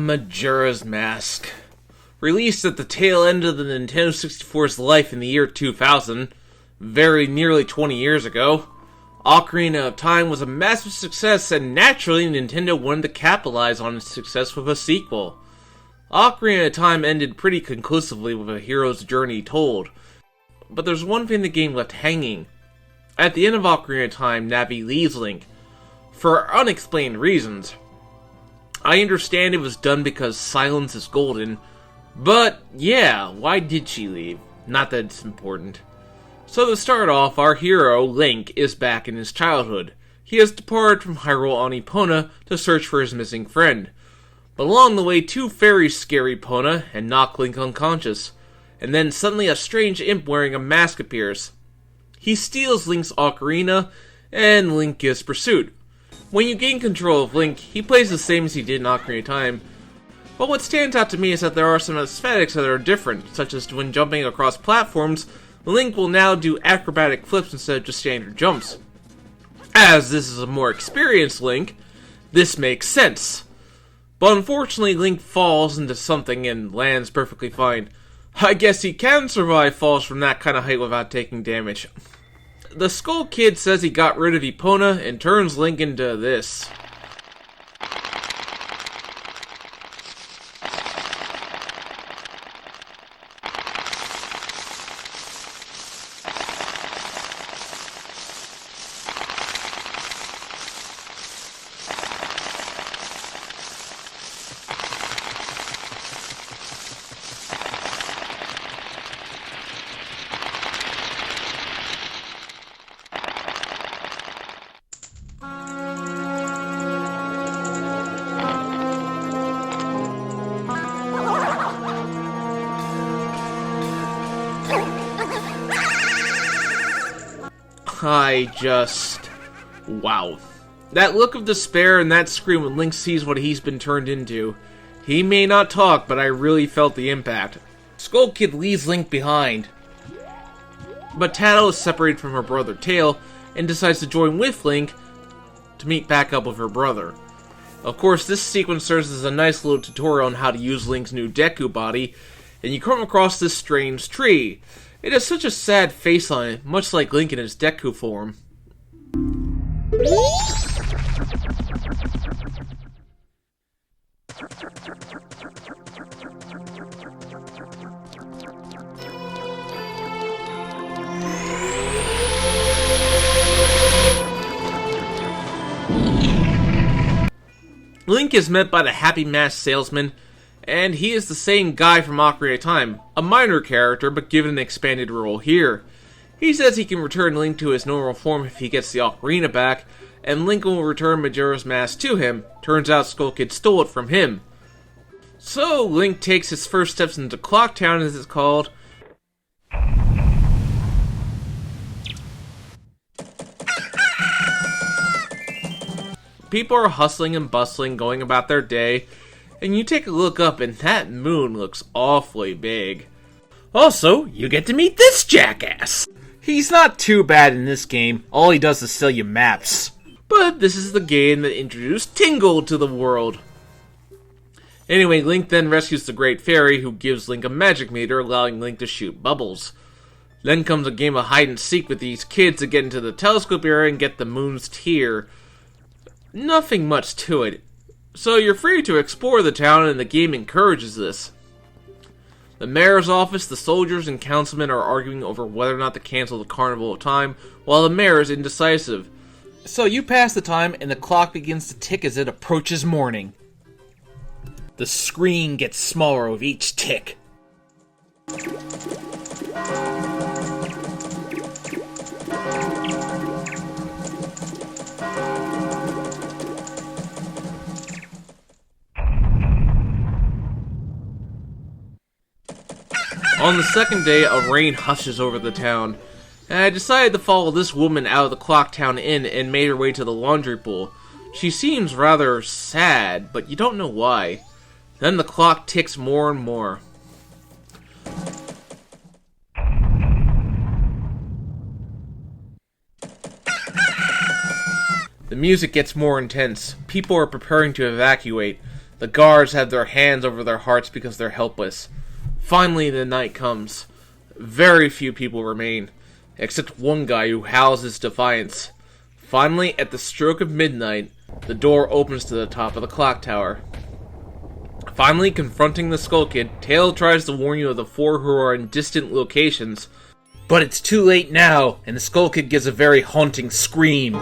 Majora's Mask. Released at the tail end of the Nintendo 64's life in the year 2000, very nearly 20 years ago, Ocarina of Time was a massive success, and naturally Nintendo wanted to capitalize on its success with a sequel. Ocarina of Time ended pretty conclusively with a hero's journey told, but there's one thing the game left hanging. At the end of Ocarina of Time, Navi leaves Link, for unexplained reasons. I understand it was done because silence is golden, but yeah, why did she leave? Not that it's important. So to start off, our hero, Link, is back in his childhood. He has departed from Hyrule on Epona to search for his missing friend. But along the way, two fairies scare Epona and knock Link unconscious. And then suddenly a strange imp wearing a mask appears. He steals Link's ocarina, and Link gives pursuit. When you gain control of Link, he plays the same as he did in Ocarina of Time. But what stands out to me is that there are some aesthetics that are different, such as when jumping across platforms, Link will now do acrobatic flips instead of just standard jumps. As this is a more experienced Link, this makes sense. But unfortunately, Link falls into something and lands perfectly fine. I guess he can survive falls from that kind of height without taking damage. The Skull Kid says he got rid of Epona and turns Link into this. Wow. That look of despair and that scream when Link sees what he's been turned into. He may not talk, but I really felt the impact. Skull Kid leaves Link behind. But Tattle is separated from her brother Tail and decides to join with Link to meet back up with her brother. Of course, this sequence serves as a nice little tutorial on how to use Link's new Deku body, and you come across this strange tree. It has such a sad face on it, much like Link in his Deku form. Link is met by the Happy Mask Salesman, and he is the same guy from Ocarina of Time, a minor character but given an expanded role here. He says he can return Link to his normal form if he gets the ocarina back, and Link will return Majora's Mask to him. Turns out Skull Kid stole it from him. So Link takes his first steps into Clock Town, as it's called. People are hustling and bustling, going about their day, and you take a look up and that moon looks awfully big. Also, you get to meet this jackass! He's not too bad in this game, all he does is sell you maps. But this is the game that introduced Tingle to the world. Anyway, Link then rescues the Great Fairy, who gives Link a magic meter, allowing Link to shoot bubbles. Then comes a game of hide and seek with these kids to get into the telescope area and get the moon's tear. Nothing much to it, so you're free to explore the town and the game encourages this. The mayor's office, the soldiers, and councilmen are arguing over whether or not to cancel the Carnival of Time, while the mayor is indecisive. So you pass the time and the clock begins to tick as it approaches morning. The screen gets smaller with each tick. On the second day, a rain hushes over the town, and I decided to follow this woman out of the Clock Town Inn and made her way to the laundry pool. She seems rather sad, but you don't know why. Then the clock ticks more and more. The music gets more intense. People are preparing to evacuate. The guards have their hands over their hearts because they're helpless. Finally, the night comes. Very few people remain, except one guy who howls his defiance. Finally, at the stroke of midnight, the door opens to the top of the clock tower. Finally, confronting the Skull Kid, Tail tries to warn you of the four who are in distant locations. But it's too late now, and the Skull Kid gives a very haunting scream.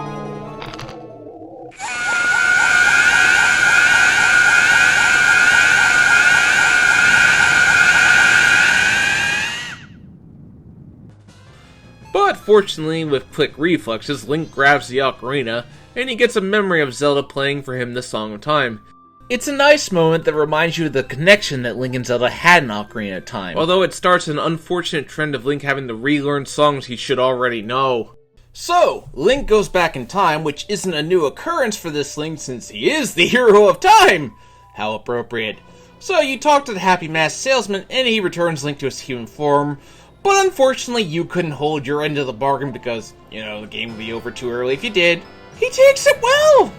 But fortunately, with quick reflexes, Link grabs the ocarina, and he gets a memory of Zelda playing for him the Song of Time. It's a nice moment that reminds you of the connection that Link and Zelda had in Ocarina of Time, although it starts an unfortunate trend of Link having to relearn songs he should already know. So, Link goes back in time, which isn't a new occurrence for this Link since he is the hero of time! How appropriate. So you talk to the Happy Mask salesman, and he returns Link to his human form, but unfortunately you couldn't hold your end of the bargain because, the game would be over too early if you did. He takes it well!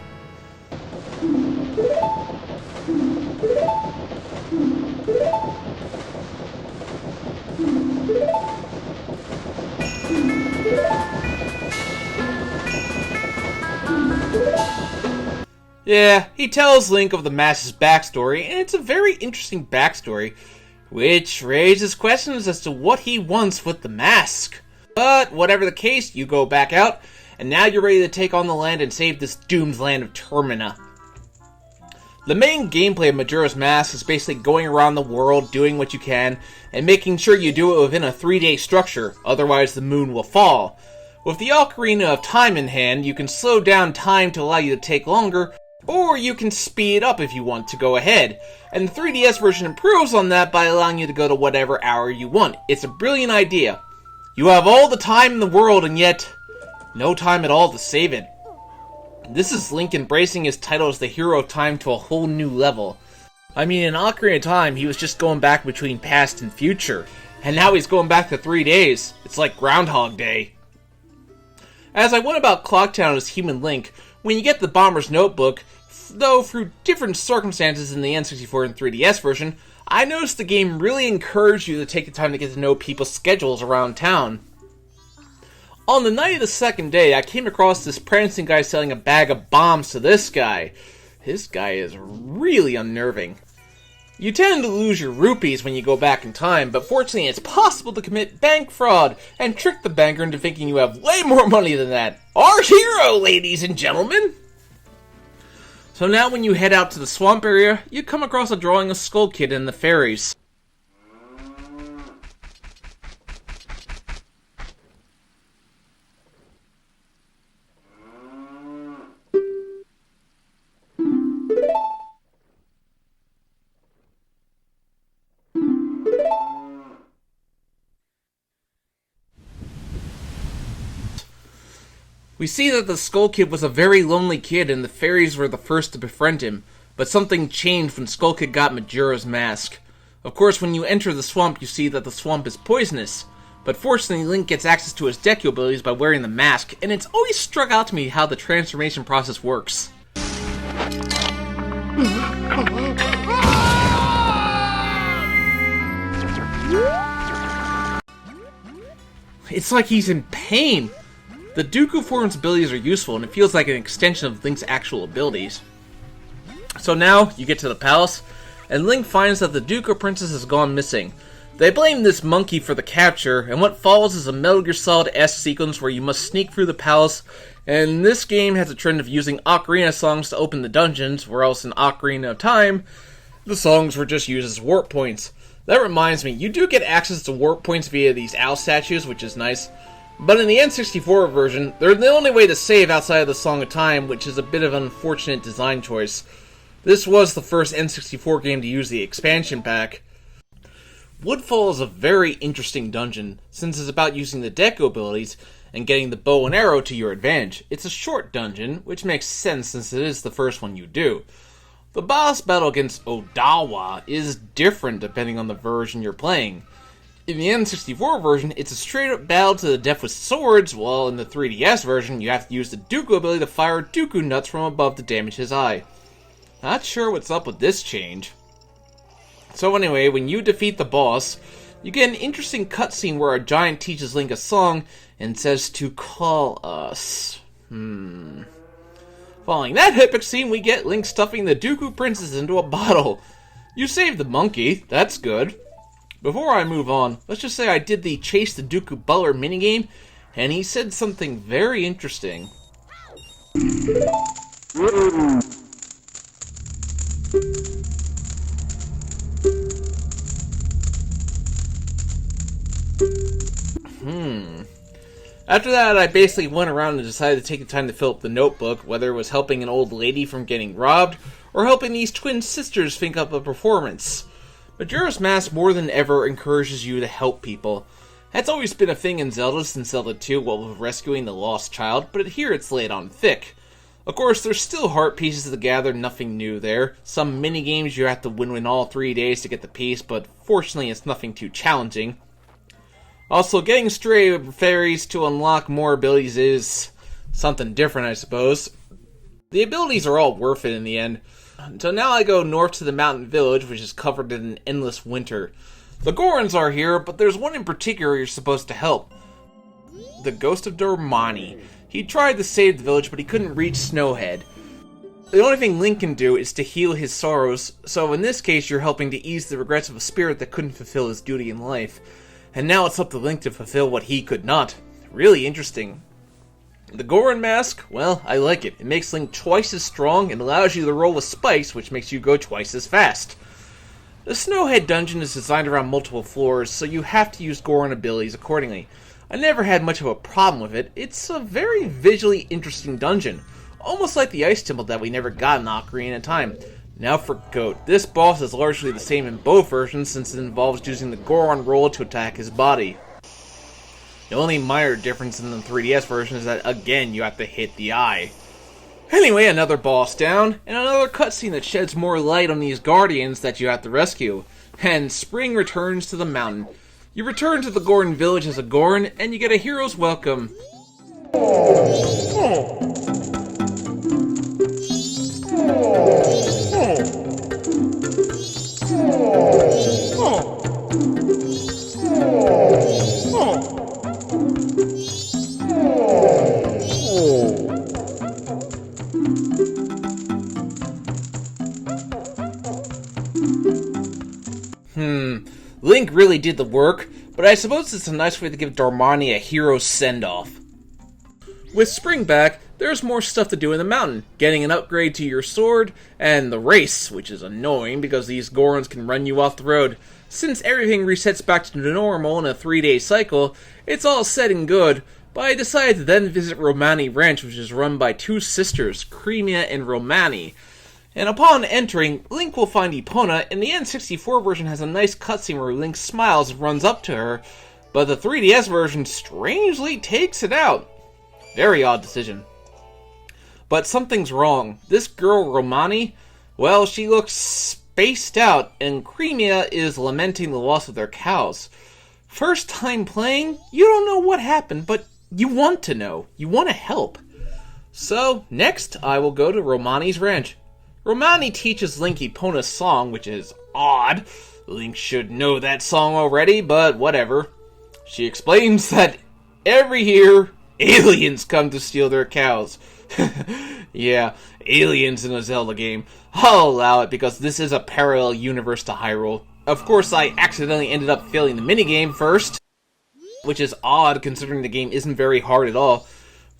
Yeah, he tells Link of the mask's backstory, and it's a very interesting backstory, which raises questions as to what he wants with the mask. But whatever the case, you go back out, and now you're ready to take on the land and save this doomed land of Termina. The main gameplay of Majora's Mask is basically going around the world, doing what you can, and making sure you do it within a 3-day structure, otherwise the moon will fall. With the Ocarina of Time in hand, you can slow down time to allow you to take longer, or you can speed it up if you want to go ahead. And the 3DS version improves on that by allowing you to go to whatever hour you want. It's a brilliant idea. You have all the time in the world and yet no time at all to save it. This is Link embracing his title as the hero of time to a whole new level. I mean, in Ocarina of Time, he was just going back between past and future. And now he's going back to 3 days. It's like Groundhog Day. As I went about Clocktown as human Link, when you get the Bomber's Notebook, though through different circumstances in the N64 and 3DS version, I noticed the game really encouraged you to take the time to get to know people's schedules around town. On the night of the second day, I came across this prancing guy selling a bag of bombs to this guy. This guy is really unnerving. You tend to lose your rupees when you go back in time, but fortunately it's possible to commit bank fraud and trick the banker into thinking you have way more money than that. Our hero, ladies and gentlemen! So now when you head out to the swamp area, you come across a drawing of Skull Kid and the fairies. We see that the Skull Kid was a very lonely kid and the fairies were the first to befriend him, but something changed when Skull Kid got Majora's Mask. Of course, when you enter the swamp, you see that the swamp is poisonous, but fortunately Link gets access to his Deku abilities by wearing the mask, and it's always struck out to me how the transformation process works. It's like he's in pain. The Dooku form's abilities are useful, and it feels like an extension of Link's actual abilities. So now, you get to the palace, and Link finds that the Dooku Princess has gone missing. They blame this monkey for the capture, and what follows is a Metal Gear Solid-esque sequence where you must sneak through the palace, and this game has a trend of using ocarina songs to open the dungeons, where else in Ocarina of Time, the songs were just used as warp points. That reminds me, you do get access to warp points via these owl statues, which is nice. But in the N64 version, they're the only way to save outside of the Song of Time, which is a bit of an unfortunate design choice. This was the first N64 game to use the expansion pack. Woodfall is a very interesting dungeon, since it's about using the Deku abilities and getting the bow and arrow to your advantage. It's a short dungeon, which makes sense since it is the first one you do. The boss battle against Odawa is different depending on the version you're playing. In the N64 version, it's a straight-up battle to the death with swords, while in the 3DS version, you have to use the Dooku ability to fire Dooku nuts from above to damage his eye. Not sure what's up with this change. So anyway, when you defeat the boss, you get an interesting cutscene where a giant teaches Link a song and says to call us. Following that epic scene, we get Link stuffing the Dooku Princess into a bottle. You saved the monkey, that's good. Before I move on, let's just say I did the Chase the Dooku Butler minigame, and he said something very interesting. After that, I basically went around and decided to take the time to fill up the notebook, whether it was helping an old lady from getting robbed, or helping these twin sisters think up a performance. Majora's Mask more than ever encourages you to help people. That's always been a thing in Zelda since Zelda II, while rescuing the lost child, but here it's laid on thick. Of course, there's still heart pieces to gather, nothing new there. Some minigames you have to win in all 3 days to get the piece, but fortunately it's nothing too challenging. Also, getting stray fairies to unlock more abilities is something different, I suppose. The abilities are all worth it in the end. So now I go north to the mountain village, which is covered in an endless winter. The Gorons are here, but there's one in particular you're supposed to help. The Ghost of Dormani. He tried to save the village, but he couldn't reach Snowhead. The only thing Link can do is to heal his sorrows, so in this case you're helping to ease the regrets of a spirit that couldn't fulfill his duty in life. And now it's up to Link to fulfill what he could not. Really interesting. The Goron mask, well, I like it. It makes Link twice as strong and allows you to roll with spikes, which makes you go twice as fast. The Snowhead dungeon is designed around multiple floors, so you have to use Goron abilities accordingly. I never had much of a problem with it. It's a very visually interesting dungeon, almost like the Ice Temple that we never got in Ocarina of Time. Now for Goat. This boss is largely the same in both versions since it involves using the Goron roll to attack his body. The only minor difference in the 3DS version is that, again, you have to hit the eye. Anyway, another boss down, and another cutscene that sheds more light on these guardians that you have to rescue. And spring returns to the mountain. You return to the Goron village as a Goron, and you get a hero's welcome. Link really did the work, but I suppose it's a nice way to give Dormani a hero send-off. With spring back, there's more stuff to do in the mountain, getting an upgrade to your sword, and the race, which is annoying because these Gorons can run you off the road. Since everything resets back to normal in a 3-day cycle, it's all said and good, but I decided to then visit Romani Ranch, which is run by two sisters, Cremia and Romani. And upon entering, Link will find Epona, and the N64 version has a nice cutscene where Link smiles and runs up to her, but the 3DS version strangely takes it out. Very odd decision. But something's wrong. This girl, Romani, well, she looks spaced out, and Cremia is lamenting the loss of their cows. First time playing, you don't know what happened, but you want to know. You want to help. So, next, I will go to Romani's ranch. Romani teaches Link Epona's song, which is odd. Link should know that song already, but whatever. She explains that every year, aliens come to steal their cows. Yeah, aliens in a Zelda game. I'll allow it because this is a parallel universe to Hyrule. Of course, I accidentally ended up failing the minigame first, which is odd considering the game isn't very hard at all.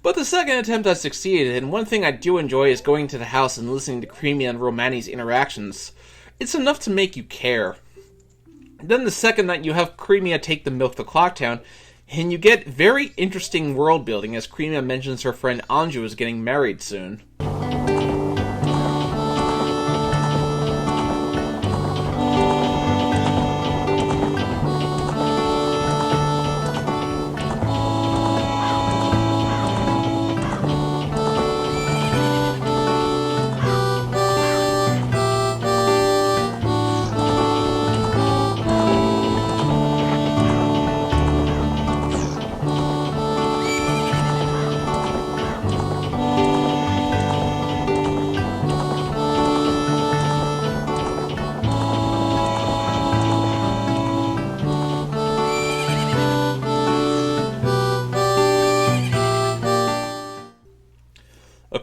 But the second attempt I succeeded, and one thing I do enjoy is going to the house and listening to Cremia and Romani's interactions. It's enough to make you care. Then the second night you have Cremia take the milk to Clocktown, and you get very interesting world building as Cremia mentions her friend Anju is getting married soon.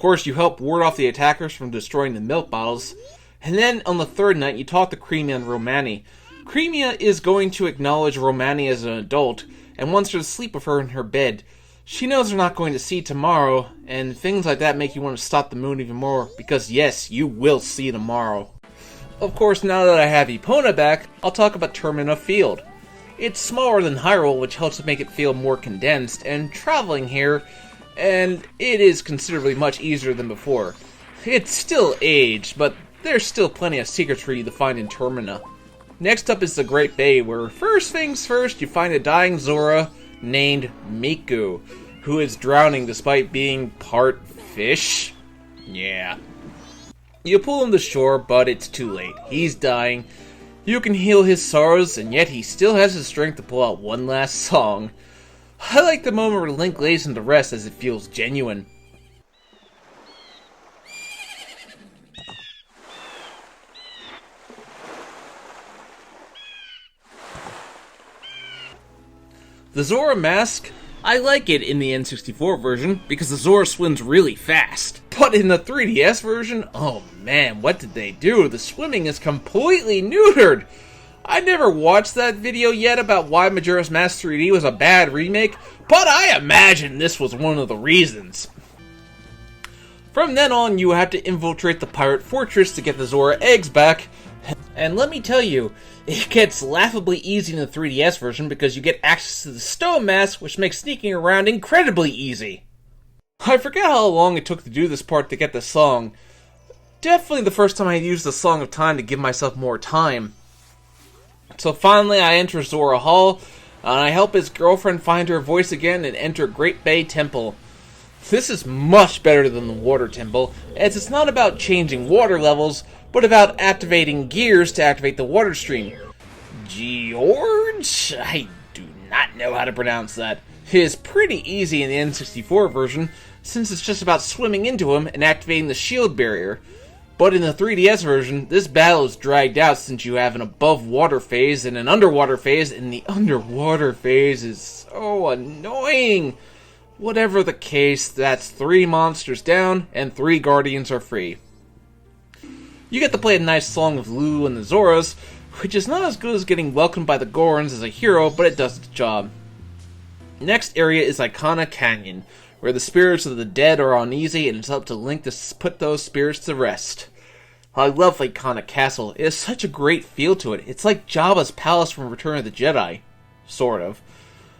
course, you help ward off the attackers from destroying the milk bottles. And then, on the third night, you talk to Cremia and Romani. Cremia is going to acknowledge Romani as an adult, and wants her to sleep with her in her bed. She knows they're not going to see tomorrow, and things like that make you want to stop the moon even more, because yes, you will see tomorrow. Of course, now that I have Epona back, I'll talk about Termina Field. It's smaller than Hyrule, which helps to make it feel more condensed, and traveling here, and it is considerably much easier than before. It's still aged, but there's still plenty of secrets for you to find in Termina. Next up is the Great Bay, where first things first, you find a dying Zora named Miku, who is drowning despite being part fish. Yeah. You pull him to shore, but it's too late. He's dying. You can heal his sorrows, and yet he still has the strength to pull out one last song. I like the moment where Link lays him to rest as it feels genuine. The Zora mask, I like it in the N64 version because the Zora swims really fast. But in the 3DS version, oh man, what did they do? The swimming is completely neutered! I never watched that video yet about why Majora's Mask 3D was a bad remake, but I imagine this was one of the reasons. From then on, you have to infiltrate the pirate fortress to get the Zora eggs back, and let me tell you, it gets laughably easy in the 3DS version because you get access to the stone mask, which makes sneaking around incredibly easy. I forget how long it took to do this part to get the song. Definitely the first time I used the Song of Time to give myself more time. So finally I enter Zora Hall, and I help his girlfriend find her voice again and enter Great Bay Temple. This is much better than the Water Temple, as it's not about changing water levels, but about activating gears to activate the water stream. George? I do not know how to pronounce that. It is pretty easy in the N64 version, since it's just about swimming into him and activating the shield barrier. But in the 3DS version, this battle is dragged out since you have an above water phase and an underwater phase, and the underwater phase is so annoying. Whatever the case, that's 3 monsters down and 3 guardians are free. You get to play a nice song of Lulu and the Zoras, which is not as good as getting welcomed by the Gorons as a hero, but it does its job. Next area is Icona Canyon, where the spirits of the dead are uneasy and it's up to Link to put those spirits to rest. I love Icona Castle. It has such a great feel to it. It's like Jabba's palace from Return of the Jedi. Sort of.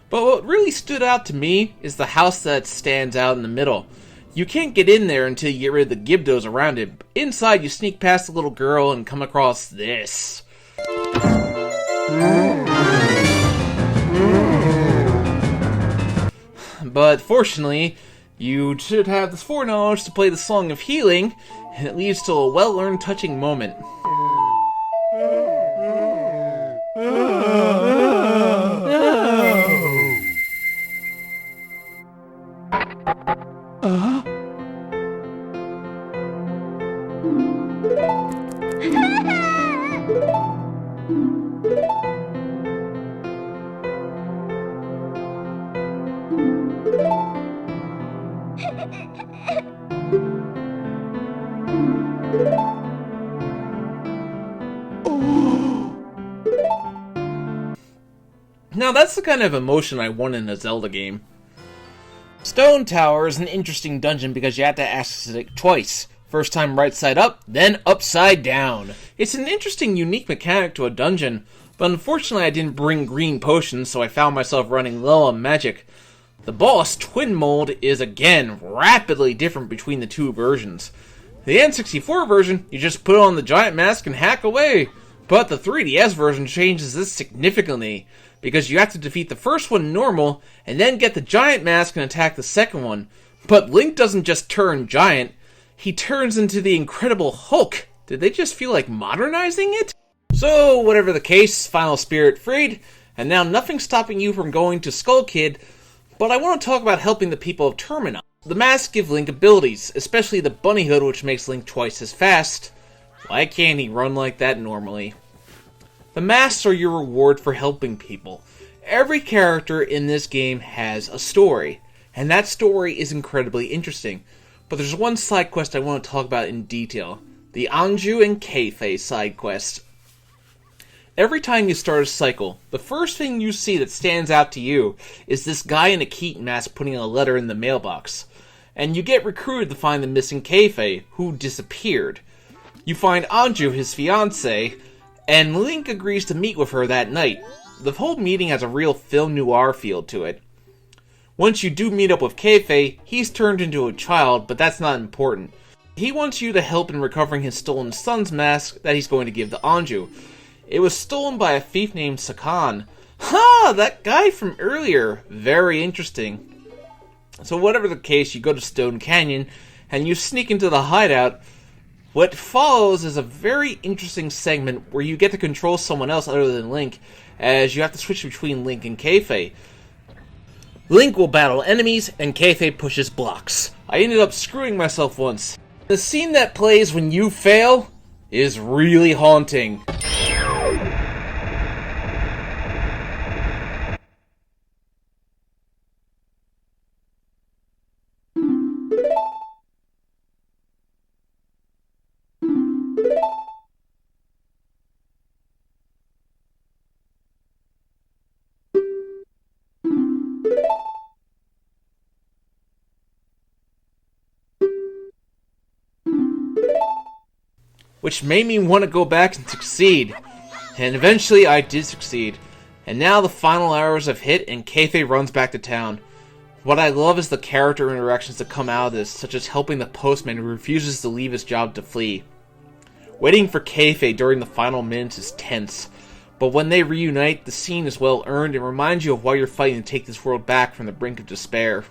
But what really stood out to me is the house that stands out in the middle. You can't get in there until you get rid of the Gibdos around it. Inside, you sneak past the little girl and come across this. But fortunately, you should have the foreknowledge to play the Song of Healing, and it leads to a well-earned touching moment. Now that's the kind of emotion I want in a Zelda game. Stone Tower is an interesting dungeon because you have to access it twice. First time right side up, then upside down. It's an interesting, unique mechanic to a dungeon, but unfortunately I didn't bring green potions, so I found myself running low on magic. The boss, Twin Mold, is again rapidly different between the two versions. The N64 version, you just put on the giant mask and hack away. But the 3DS version changes this significantly, because you have to defeat the first one normal, and then get the giant mask and attack the second one. But Link doesn't just turn giant, he turns into the Incredible Hulk. Did they just feel like modernizing it? So, whatever the case, Final Spirit freed, and now nothing's stopping you from going to Skull Kid, but I want to talk about helping the people of Termina. The masks give Link abilities, especially the bunny hood, which makes Link twice as fast. Why can't he run like that normally? The masks are your reward for helping people. Every character in this game has a story, and that story is incredibly interesting. But there's one side quest I want to talk about in detail. The Anju and Keife side quest. Every time you start a cycle, the first thing you see that stands out to you is this guy in a Keaton mask putting a letter in the mailbox. And you get recruited to find the missing Keife, who disappeared. You find Anju, his fiancée, and Link agrees to meet with her that night. The whole meeting has a real film noir feel to it. Once you do meet up with Keife, he's turned into a child, but that's not important. He wants you to help in recovering his stolen son's mask that he's going to give to Anju. It was stolen by a thief named Sakan. Ha! That guy from earlier. Very interesting. So whatever the case, you go to Stone Canyon, and you sneak into the hideout. What follows is a very interesting segment where you get to control someone else other than Link, as you have to switch between Link and Keife. Link will battle enemies, and Keife pushes blocks. I ended up screwing myself once. The scene that plays when you fail is really haunting. Which made me want to go back and succeed. And eventually I did succeed. And now the final hours have hit and Keife runs back to town. What I love is the character interactions that come out of this, such as helping the postman who refuses to leave his job to flee. Waiting for Keife during the final minutes is tense, but when they reunite, the scene is well earned and reminds you of why you're fighting to take this world back from the brink of despair.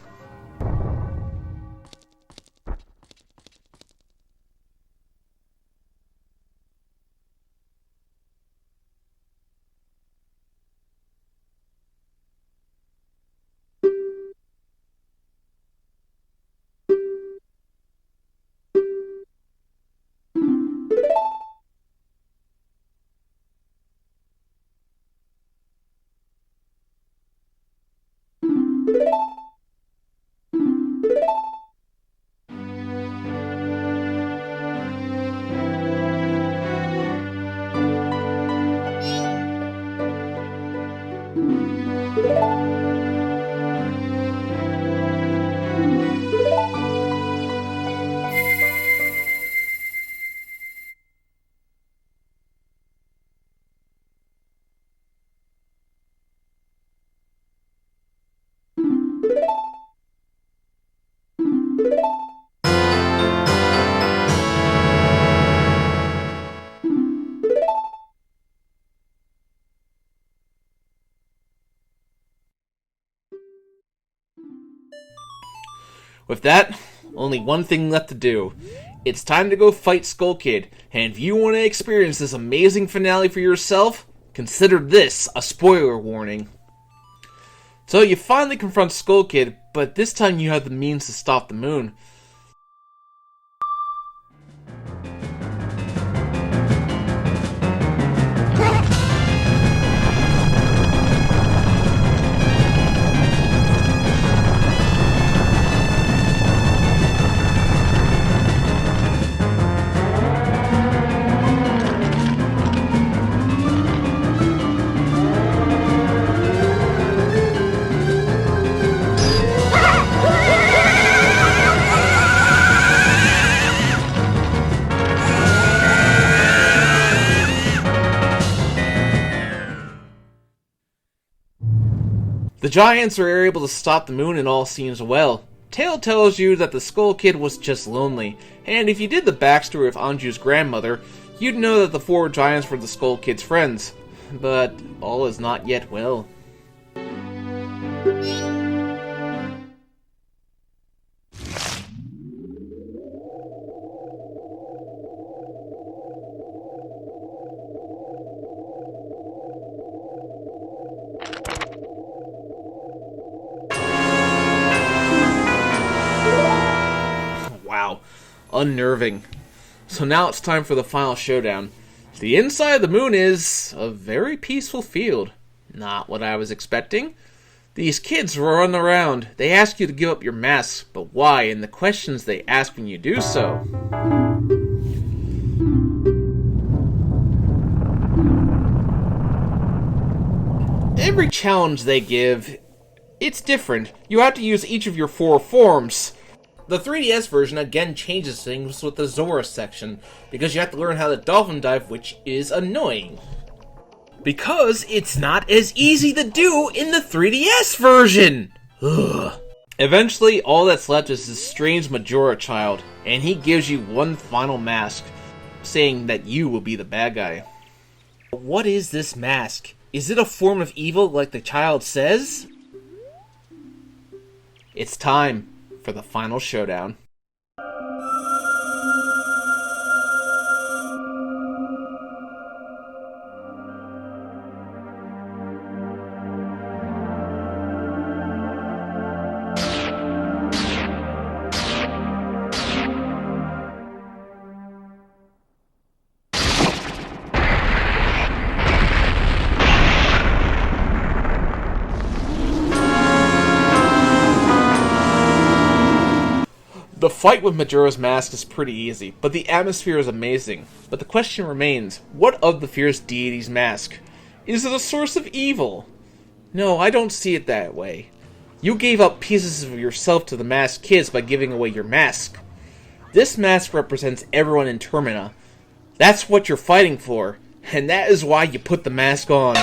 With that, only one thing left to do. It's time to go fight Skull Kid, and if you want to experience this amazing finale for yourself, consider this a spoiler warning. So you finally confront Skull Kid, but this time you have the means to stop the moon. The Giants are able to stop the moon and all seems well. Tale tells you that the Skull Kid was just lonely, and if you did the backstory of Anju's grandmother, you'd know that the four Giants were the Skull Kid's friends. But all is not yet well. Wow, unnerving. So now it's time for the final showdown. The inside of the moon is a very peaceful field. Not what I was expecting. These kids run around. They ask you to give up your masks, but why, and the questions they ask when you do so. Every challenge they give, it's different. You have to use each of your 4 forms. The 3DS version again changes things with the Zora section, because you have to learn how to dolphin dive, which is annoying. Because it's not as easy to do in the 3DS version! Ugh. Eventually, all that's left is this strange Majora child, and he gives you one final mask, saying that you will be the bad guy. What is this mask? Is it a form of evil like the child says? It's time for the final showdown. The fight with Majora's Mask is pretty easy, but the atmosphere is amazing. But the question remains, what of the fierce deity's mask? Is it a source of evil? No, I don't see it that way. You gave up pieces of yourself to the masked kids by giving away your mask. This mask represents everyone in Termina. That's what you're fighting for, and that is why you put the mask on.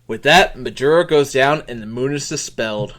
With that, Majora goes down and the moon is dispelled.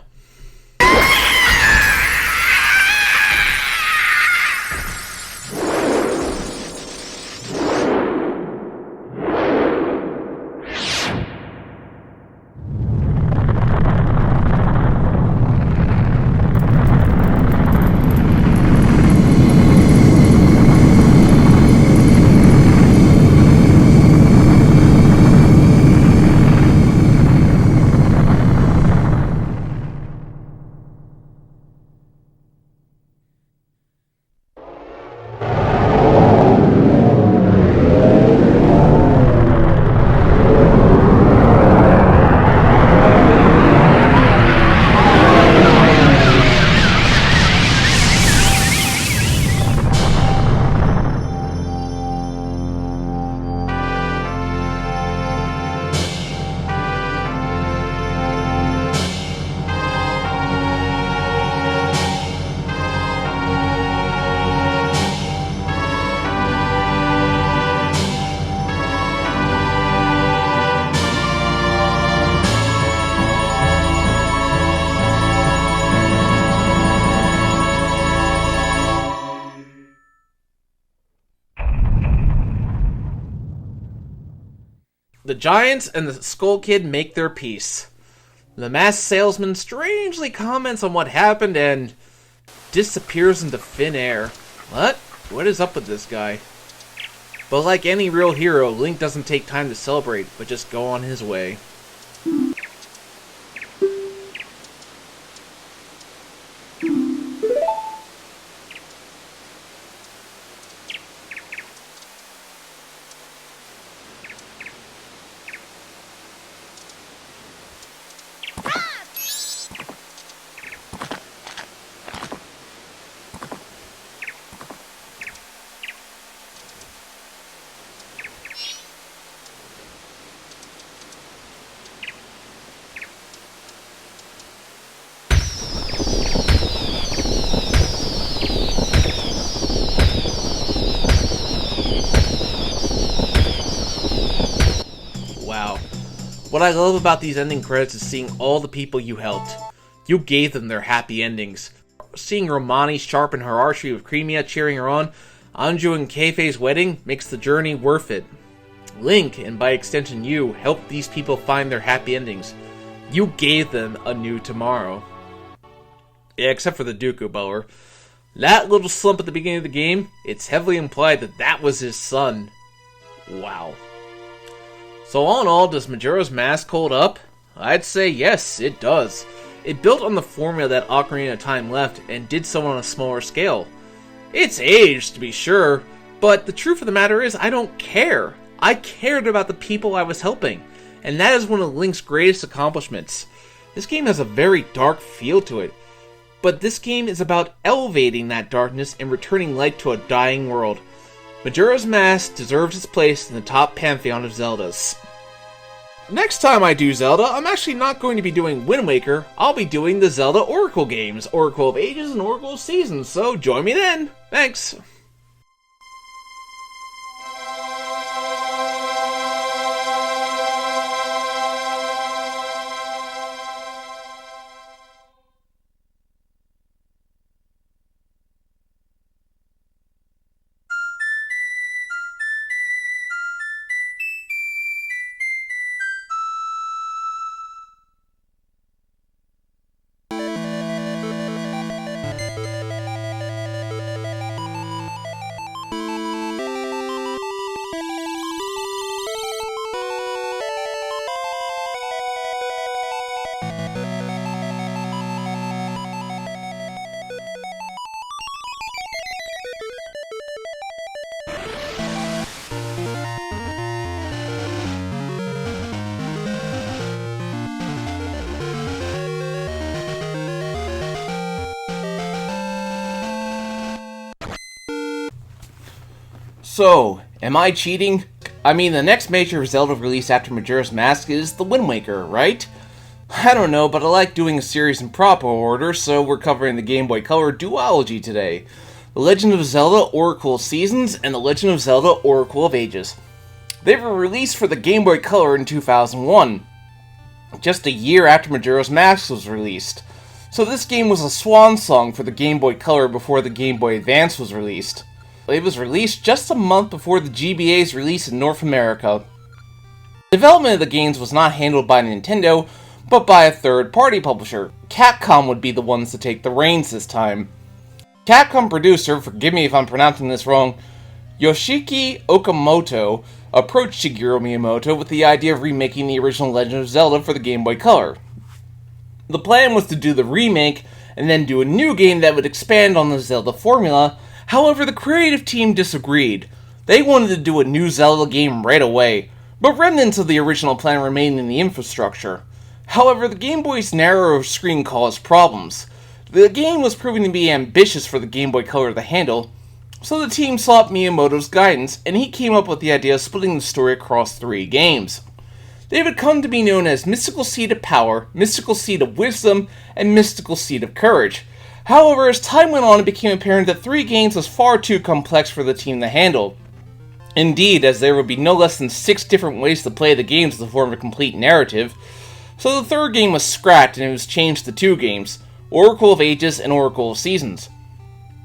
The Giants and the Skull Kid make their peace. The masked salesman strangely comments on what happened and disappears into thin air. What? What is up with this guy? But like any real hero, Link doesn't take time to celebrate, but just go on his way. What I love about these ending credits is seeing all the people you helped. You gave them their happy endings. Seeing Romani sharpen her archery with Cremia cheering her on, Anju and Keifei's wedding makes the journey worth it. Link, and by extension you, helped these people find their happy endings. You gave them a new tomorrow. Yeah, except for the Dooku Bower. That little slump at the beginning of the game, it's heavily implied that that was his son. Wow. So all in all, does Majora's Mask hold up? I'd say yes, it does. It built on the formula that Ocarina of Time left, and did so on a smaller scale. It's aged, to be sure, but the truth of the matter is I don't care. I cared about the people I was helping, and that is one of Link's greatest accomplishments. This game has a very dark feel to it, but this game is about elevating that darkness and returning light to a dying world. Majora's Mask deserves its place in the top pantheon of Zeldas. Next time I do Zelda, I'm actually not going to be doing Wind Waker, I'll be doing the Zelda Oracle games, Oracle of Ages and Oracle of Seasons, so join me then! Thanks! So, am I cheating? I mean, the next major Zelda release after Majora's Mask is the Wind Waker, right? I don't know, but I like doing a series in proper order, so we're covering the Game Boy Color duology today. The Legend of Zelda Oracle of Seasons and the Legend of Zelda Oracle of Ages. They were released for the Game Boy Color in 2001, just a year after Majora's Mask was released. So this game was a swan song for the Game Boy Color before the Game Boy Advance was released. It was released just a month before the GBA's release in North America. Development of the games was not handled by Nintendo, but by a third-party publisher. Capcom would be the ones to take the reins this time. Capcom producer, forgive me if I'm pronouncing this wrong, Yoshiki Okamoto approached Shigeru Miyamoto with the idea of remaking the original Legend of Zelda for the Game Boy Color. The plan was to do the remake, and then do a new game that would expand on the Zelda formula. However, the creative team disagreed. They wanted to do a new Zelda game right away, but remnants of the original plan remained in the infrastructure. However, the Game Boy's narrow screen caused problems. The game was proving to be ambitious for the Game Boy Color to handle, so the team sought Miyamoto's guidance, and he came up with the idea of splitting the story across 3 games. They would come to be known as Mystical Seed of Power, Mystical Seed of Wisdom, and Mystical Seed of Courage. However, as time went on, it became apparent that 3 games was far too complex for the team to handle. Indeed, as there would be no less than 6 different ways to play the games to form a complete narrative. So the 3rd game was scrapped and it was changed to 2 games, Oracle of Ages and Oracle of Seasons.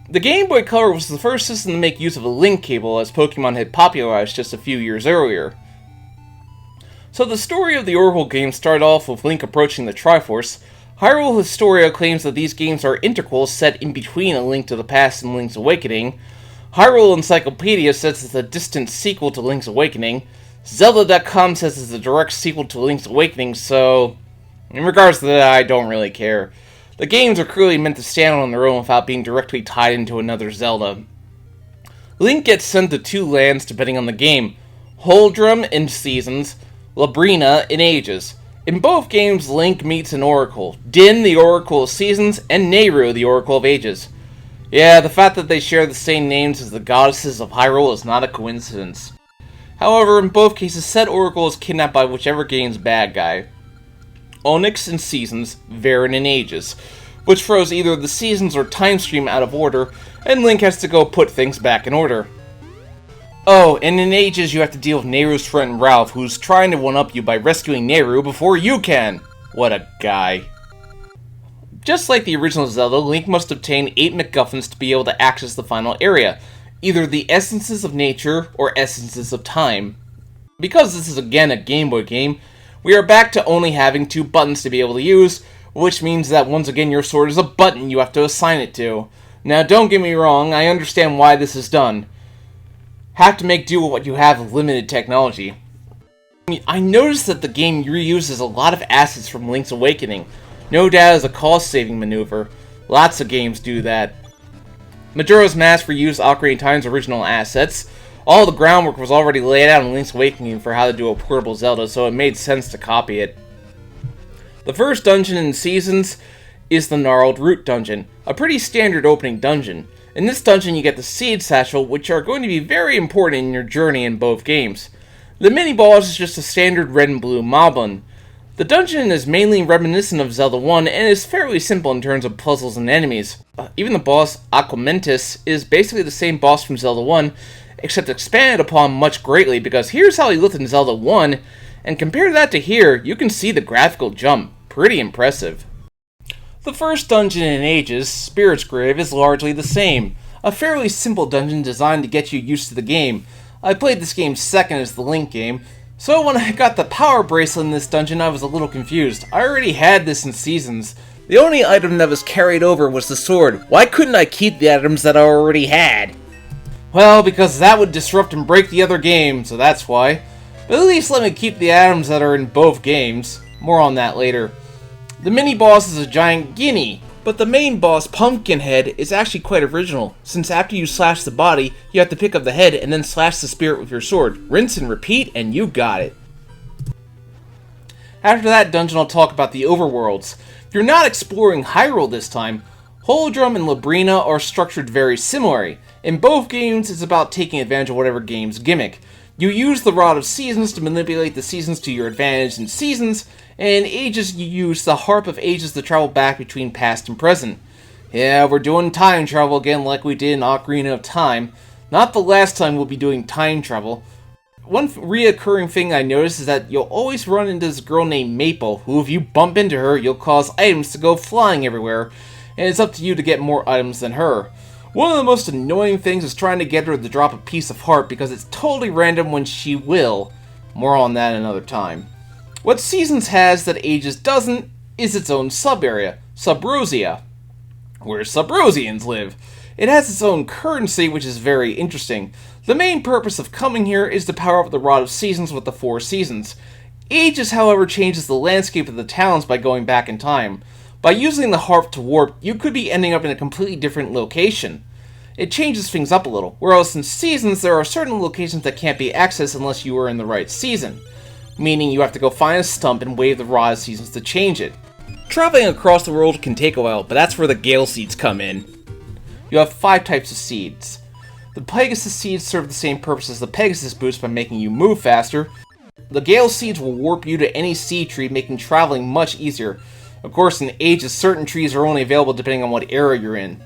The Game Boy Color was the first system to make use of a link cable, as Pokemon had popularized just a few years earlier. So the story of the Oracle games started off with Link approaching the Triforce. Hyrule Historia claims that these games are interquels set in between A Link to the Past and Link's Awakening. Hyrule Encyclopedia says it's a distant sequel to Link's Awakening. Zelda.com says it's a direct sequel to Link's Awakening, so in regards to that, I don't really care. The games are clearly meant to stand on their own without being directly tied into another Zelda. Link gets sent to 2 lands depending on the game, Holdrum in Seasons, Labrina in Ages. In both games, Link meets an Oracle, Din the Oracle of Seasons, and Nehru the Oracle of Ages. Yeah, the fact that they share the same names as the goddesses of Hyrule is not a coincidence. However, in both cases, said Oracle is kidnapped by whichever game's bad guy. Onyx in Seasons, Varin in Ages, which throws either the seasons or time stream out of order, and Link has to go put things back in order. Oh, and in Ages you have to deal with Nehru's friend Ralph, who's trying to one-up you by rescuing Nehru before you can! What a guy. Just like the original Zelda, Link must obtain 8 MacGuffins to be able to access the final area, either the Essences of Nature or Essences of Time. Because this is again a Game Boy game, we are back to only having 2 buttons to be able to use, which means that once again your sword is a button you have to assign it to. Now don't get me wrong, I understand why this is done. Have to make do with what you have with limited technology. I noticed that the game reuses a lot of assets from Link's Awakening. No doubt as a cost-saving maneuver. Lots of games do that. Majora's Mask reused Ocarina of Time's original assets. All the groundwork was already laid out in Link's Awakening for how to do a portable Zelda, so it made sense to copy it. The first dungeon in Seasons is the Gnarled Root Dungeon, a pretty standard opening dungeon. In this dungeon you get the Seed Satchel, which are going to be very important in your journey in both games. The mini-boss is just a standard red and blue moblin. The dungeon is mainly reminiscent of Zelda 1 and is fairly simple in terms of puzzles and enemies. Even the boss, Aquamentus, is basically the same boss from Zelda 1, except expanded upon much greatly, because here's how he looked in Zelda 1, and compare that to here, you can see the graphical jump. Pretty impressive. The first dungeon in Ages, Spirit's Grave, is largely the same. A fairly simple dungeon designed to get you used to the game. I played this game second as the Link game, so when I got the power bracelet in this dungeon I was a little confused. I already had this in Seasons. The only item that was carried over was the sword. Why couldn't I keep the items that I already had? Well, because that would disrupt and break the other game, so that's why. But at least let me keep the items that are in both games. More on that later. The mini-boss is a giant guinea, but the main boss, Pumpkinhead, is actually quite original, since after you slash the body, you have to pick up the head and then slash the spirit with your sword. Rinse and repeat, and you got it. After that dungeon, I'll talk about the overworlds. If you're not exploring Hyrule this time, Holdrum and Labrina are structured very similarly. In both games, it's about taking advantage of whatever game's gimmick. You use the Rod of Seasons to manipulate the seasons to your advantage in Seasons, and in Ages you use the Harp of Ages to travel back between past and present. Yeah, we're doing time travel again like we did in Ocarina of Time. Not the last time we'll be doing time travel. One reoccurring thing I noticed is that you'll always run into this girl named Maple, who if you bump into her, you'll cause items to go flying everywhere, and it's up to you to get more items than her. One of the most annoying things is trying to get her to drop a piece of heart because it's totally random when she will. More on that another time. What Seasons has that Ages doesn't is its own sub-area, Subrosia, where Subrosians live. It has its own currency, which is very interesting. The main purpose of coming here is to power up the Rod of Seasons with the 4 seasons. Ages, however, changes the landscape of the towns by going back in time. By using the harp to warp, you could be ending up in a completely different location. It changes things up a little, whereas in Seasons there are certain locations that can't be accessed unless you are in the right season, meaning you have to go find a stump and wave the Rod of Seasons to change it. Traveling across the world can take a while, but that's where the Gale Seeds come in. You have 5 types of seeds. The Pegasus Seeds serve the same purpose as the Pegasus Boost by making you move faster. The Gale Seeds will warp you to any seed tree, making traveling much easier. Of course, in Ages, certain trees are only available depending on what era you're in.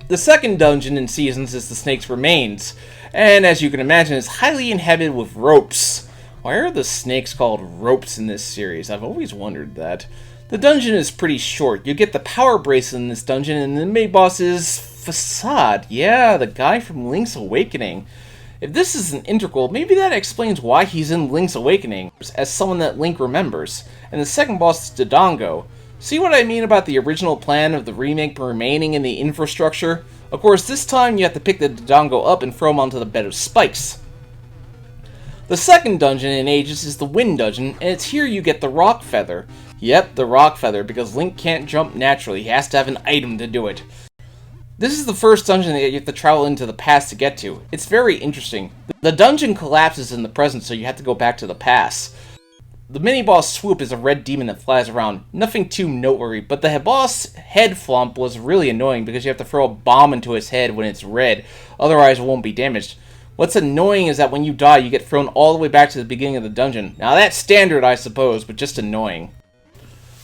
The second dungeon in Seasons is the Snake's Remains, and as you can imagine, it's highly inhabited with ropes. Why are the snakes called ropes in this series? I've always wondered that. The dungeon is pretty short. You get the power bracelet in this dungeon, and the main boss is Facade. Yeah, the guy from Link's Awakening. If this is an integral, maybe that explains why he's in Link's Awakening, as someone that Link remembers. And the second boss is Dodongo. See what I mean about the original plan of the remake remaining in the infrastructure? Of course, this time you have to pick the Dodongo up and throw him onto the bed of spikes. The second dungeon in Ages is the Wind Dungeon, and it's here you get the Rock Feather. Yep, the Rock Feather, because Link can't jump naturally, he has to have an item to do it. This is the first dungeon that you have to travel into the past to get to. It's very interesting. The dungeon collapses in the present, so you have to go back to the past. The mini-boss Swoop is a red demon that flies around. Nothing too noteworthy, but the boss Head Flump was really annoying because you have to throw a bomb into his head when it's red, otherwise it won't be damaged. What's annoying is that when you die, you get thrown all the way back to the beginning of the dungeon. Now that's standard, I suppose, but just annoying.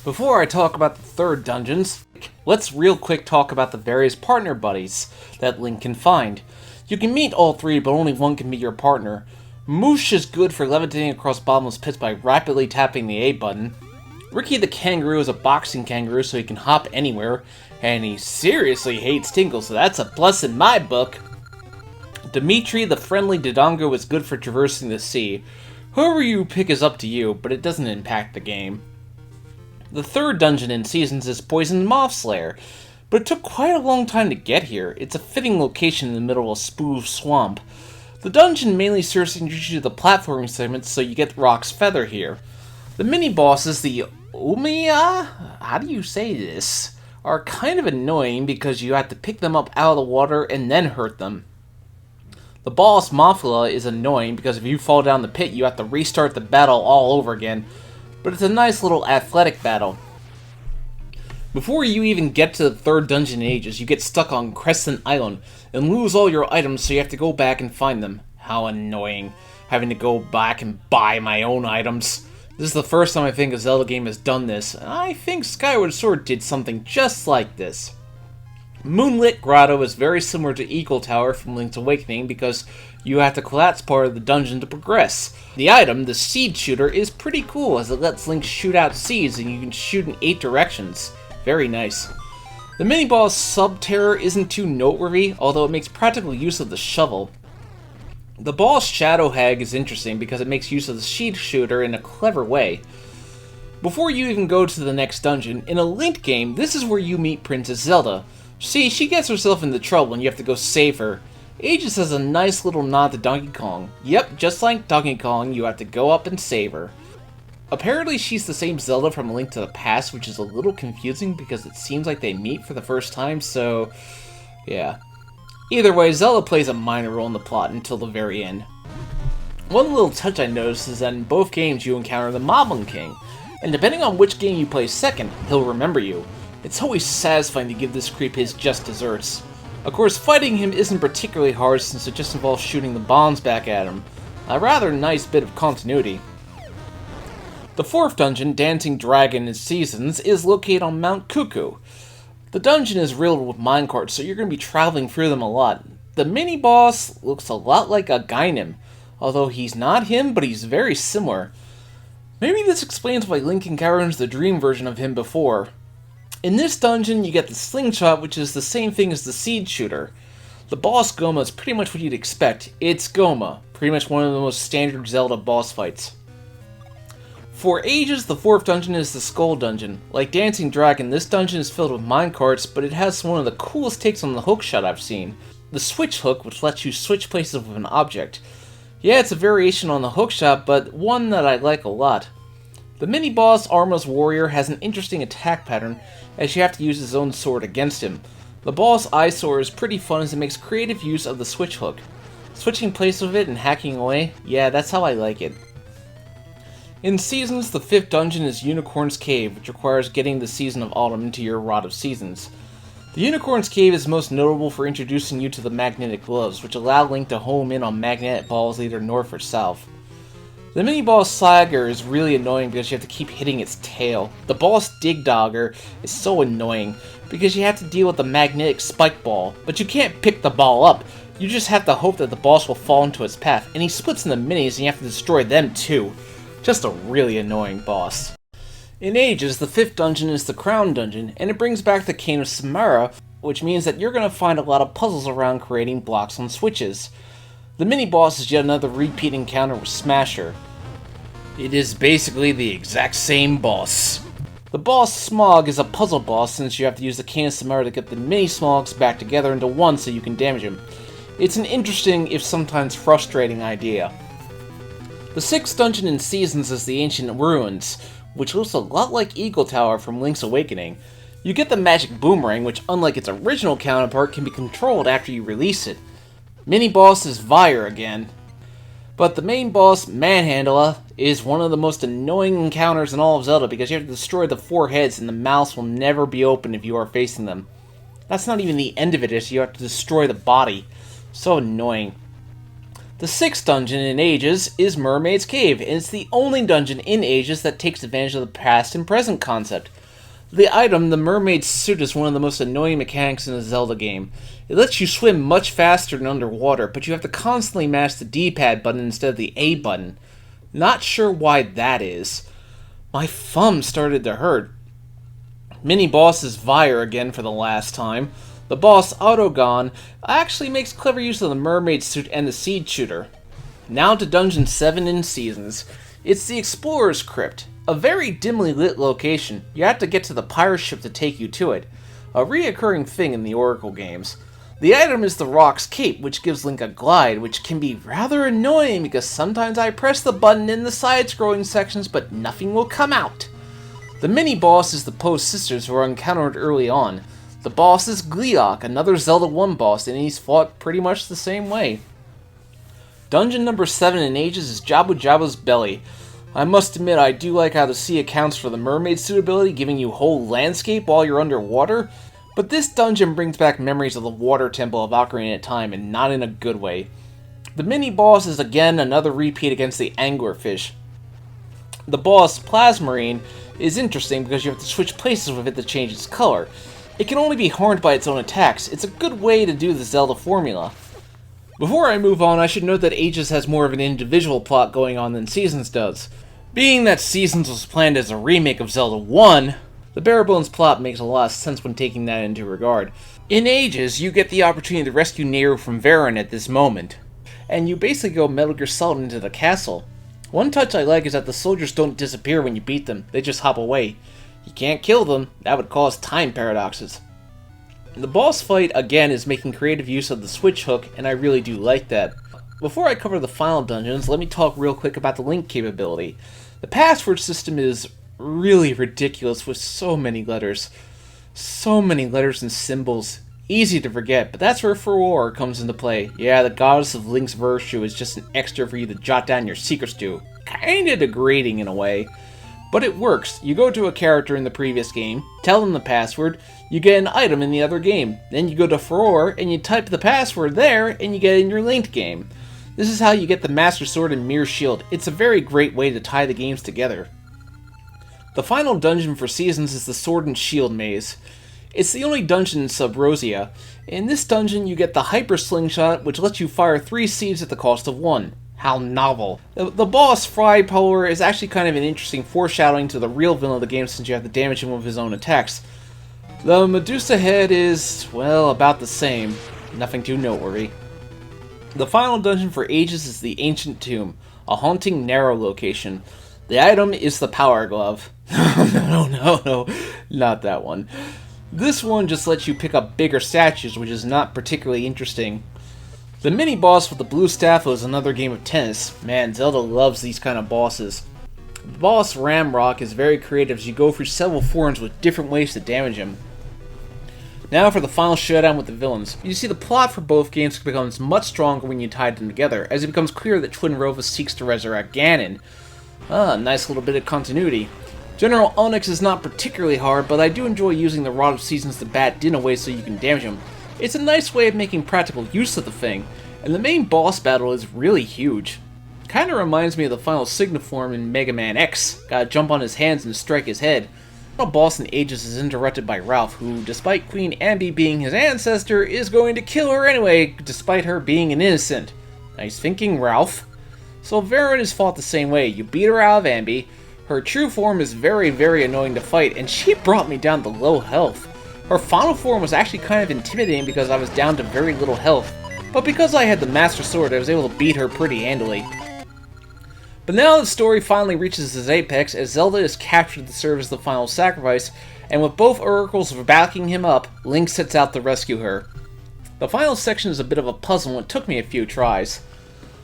Before I talk about the third dungeons, let's real quick talk about the various partner buddies that Link can find. You can meet all 3, but only one can be your partner. Moosh is good for levitating across bottomless pits by rapidly tapping the A button. Ricky the Kangaroo is a boxing kangaroo, so he can hop anywhere, and he seriously hates Tinkle, so that's a plus in my book. Dimitri the Friendly Dodongo is good for traversing the sea. Whoever you pick is up to you, but it doesn't impact the game. The third dungeon in Seasons is Poison Moth Slayer, but it took quite a long time to get here. It's a fitting location in the middle of Spoov Swamp. The dungeon mainly serves to introduce you to the platforming segments, so you get Rock's Feather here. The mini-bosses, the Omiya? How do you say this? are kind of annoying because you have to pick them up out of the water and then hurt them. The boss, Mothula, is annoying because if you fall down the pit, you have to restart the battle all over again, but it's a nice little athletic battle. Before you even get to the third dungeon in Ages, you get stuck on Crescent Island and lose all your items, so you have to go back and find them. How annoying, having to go back and buy my own items. This is the first time I think a Zelda game has done this, and I think Skyward Sword did something just like this. Moonlit Grotto is very similar to Eagle Tower from Link's Awakening because you have to collapse part of the dungeon to progress. The item, the Seed Shooter, is pretty cool as it lets Link shoot out seeds and you can shoot in 8 directions. Very nice. The mini-boss Sub-Terror isn't too noteworthy, although it makes practical use of the shovel. The boss Shadow Hag is interesting because it makes use of the Seed Shooter in a clever way. Before you even go to the next dungeon, in a Link game, this is where you meet Princess Zelda. See, she gets herself into trouble and you have to go save her. Ages has a nice little nod to Donkey Kong. Yep, just like Donkey Kong, you have to go up and save her. Apparently she's the same Zelda from A Link to the Past, which is a little confusing because it seems like they meet for the first time, so yeah. Either way, Zelda plays a minor role in the plot until the very end. One little touch I noticed is that in both games you encounter the Moblin King, and depending on which game you play second, he'll remember you. It's always satisfying to give this creep his just desserts. Of course, fighting him isn't particularly hard since it just involves shooting the bombs back at him. A rather nice bit of continuity. The fourth dungeon, Dancing Dragon in Seasons, is located on Mount Cuckoo. The dungeon is riddled with minecarts, so you're going to be traveling through them a lot. The mini-boss looks a lot like a Ganon, although he's not him, but he's very similar. Maybe this explains why Link encounters the dream version of him before. In this dungeon, you get the Slingshot, which is the same thing as the Seed Shooter. The boss Goma is pretty much what you'd expect. It's Goma, pretty much one of the most standard Zelda boss fights. For Ages, the fourth dungeon is the Skull Dungeon. Like Dancing Dragon, this dungeon is filled with minecarts, but it has one of the coolest takes on the hookshot I've seen. The Switch Hook, which lets you switch places with an object. Yeah, it's a variation on the hookshot, but one that I like a lot. The mini-boss, Arma's Warrior, has an interesting attack pattern, as you have to use his own sword against him. The boss Eyesore is pretty fun as it makes creative use of the Switch Hook. Switching places with it and hacking away, yeah, that's how I like it. In Seasons, the fifth dungeon is Unicorn's Cave, which requires getting the Season of Autumn into your Rod of Seasons. The Unicorn's Cave is most notable for introducing you to the magnetic gloves, which allow Link to home in on magnetic balls either north or south. The mini-boss Slagger is really annoying because you have to keep hitting its tail. The boss Digdogger is so annoying because you have to deal with the magnetic spike ball, but you can't pick the ball up. You just have to hope that the boss will fall into its path, and he splits into minis and you have to destroy them too. Just a really annoying boss. In Ages, the fifth dungeon is the Crown Dungeon, and it brings back the Cane of Samara, which means that you're going to find a lot of puzzles around creating blocks on switches. The mini-boss is yet another repeat encounter with Smasher. It is basically the exact same boss. The boss Smog is a puzzle boss since you have to use the Cane of Samara to get the mini-Smogs back together into one so you can damage him. It's an interesting, if sometimes frustrating, idea. The sixth dungeon in Seasons is the Ancient Ruins, which looks a lot like Eagle Tower from Link's Awakening. You get the magic boomerang, which unlike its original counterpart can be controlled after you release it. Mini-boss is Vyre again. But the main boss, Manhandla, is one of the most annoying encounters in all of Zelda because you have to destroy the 4 heads and the mouths will never be open if you are facing them. That's not even the end of it, as you have to destroy the body. So annoying. The sixth dungeon in Ages is Mermaid's Cave, and it's the only dungeon in Ages that takes advantage of the past and present concept. The item, the Mermaid's Suit, is one of the most annoying mechanics in a Zelda game. It lets you swim much faster than underwater, but you have to constantly mash the D-pad button instead of the A button. Not sure why that is. My thumb started to hurt. Mini-boss is Vyre again for the last time. The boss, Autogon, actually makes clever use of the Mermaid Suit and the Seed Shooter. Now to Dungeon 7 in Seasons. It's the Explorer's Crypt, a very dimly lit location. You have to get to the pirate ship to take you to it, a reoccurring thing in the Oracle games. The item is the Rock's Cape, which gives Link a glide, which can be rather annoying because sometimes I press the button in the side-scrolling sections, but nothing will come out. The mini-boss is the Poe sisters who are encountered early on. The boss is Gleeok, another Zelda 1 boss, and he's fought pretty much the same way. Dungeon number 7 in Ages is Jabu Jabu's Belly. I must admit, I do like how the sea accounts for the mermaid suitability, giving you whole landscape while you're underwater, but this dungeon brings back memories of the water temple of Ocarina of Time, and not in a good way. The mini-boss is again another repeat against the anglerfish. The boss, Plasmarine, is interesting because you have to switch places with it to change its color. It can only be harmed by its own attacks. It's a good way to do the Zelda formula. Before I move on, I should note that Ages has more of an individual plot going on than Seasons does. Being that Seasons was planned as a remake of Zelda 1, the bare-bones plot makes a lot of sense when taking that into regard. In Ages, you get the opportunity to rescue Nehru from Varan at this moment, and you basically go Metal Gear Solid into the castle. One touch I like is that the soldiers don't disappear when you beat them, they just hop away. You can't kill them, that would cause time paradoxes. The boss fight, again, is making creative use of the switch hook, and I really do like that. Before I cover the final dungeons, let me talk real quick about the link capability. The password system is really ridiculous with so many letters. So many letters and symbols. Easy to forget, but that's where Furore comes into play. Yeah, the goddess of Link's virtue is just an extra for you to jot down your secrets to. Kinda degrading in a way. But it works. You go to a character in the previous game, tell them the password, you get an item in the other game. Then you go to Furore, and you type the password there, and you get it in your linked game. This is how you get the Master Sword and Mirror Shield. It's a very great way to tie the games together. The final dungeon for Seasons is the Sword and Shield Maze. It's the only dungeon in Sub-Rosia. In this dungeon, you get the Hyper Slingshot, which lets you fire 3 seeds at the cost of 1. How novel. The boss, Frypolar, is actually kind of an interesting foreshadowing to the real villain of the game since you have to damage him with his own attacks. The Medusa head is, well, about the same. Nothing too noteworthy. The final dungeon for Ages is the Ancient Tomb, a haunting, narrow location. The item is the Power Glove. No, not that one. This one just lets you pick up bigger statues, which is not particularly interesting. The mini-boss with the blue staff was another game of tennis. Man, Zelda loves these kind of bosses. The boss, Ramrock, is very creative as you go through several forms with different ways to damage him. Now for the final showdown with the villains. You see, the plot for both games becomes much stronger when you tie them together, as it becomes clear that Twin Rova seeks to resurrect Ganon. Nice little bit of continuity. General Onyx is not particularly hard, but I do enjoy using the Rod of Seasons to bat Din away so you can damage him. It's a nice way of making practical use of the thing, and the main boss battle is really huge. Kinda reminds me of the final Signiform in Mega Man X. Gotta jump on his hands and strike his head. The final boss in Ages is interrupted by Ralph, who, despite Queen Ambi being his ancestor, is going to kill her anyway, despite her being an innocent. Nice thinking, Ralph. So Varan is fought the same way. You beat her out of Ambi. Her true form is very, very annoying to fight, and she brought me down to low health. Her final form was actually kind of intimidating because I was down to very little health, but because I had the Master Sword, I was able to beat her pretty handily. But now the story finally reaches its apex as Zelda is captured to serve as the final sacrifice, and with both oracles backing him up, Link sets out to rescue her. The final section is a bit of a puzzle and it took me a few tries.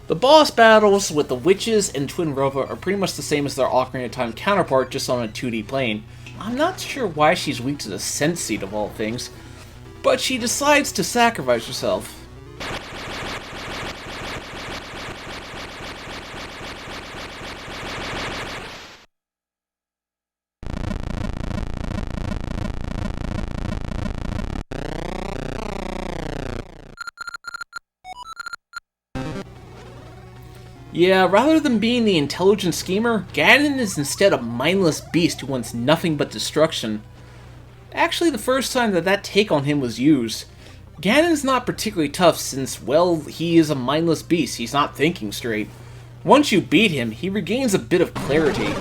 The boss battles with the witches and Twin Rova are pretty much the same as their Ocarina of Time counterpart, just on a 2D plane. I'm not sure why she's weak to the sense seed of all things, but she decides to sacrifice herself. Yeah, rather than being the intelligent schemer, Ganon is instead a mindless beast who wants nothing but destruction. Actually, the first time that take on him was used. Ganon's not particularly tough since, well, he is a mindless beast, he's not thinking straight. Once you beat him, he regains a bit of clarity.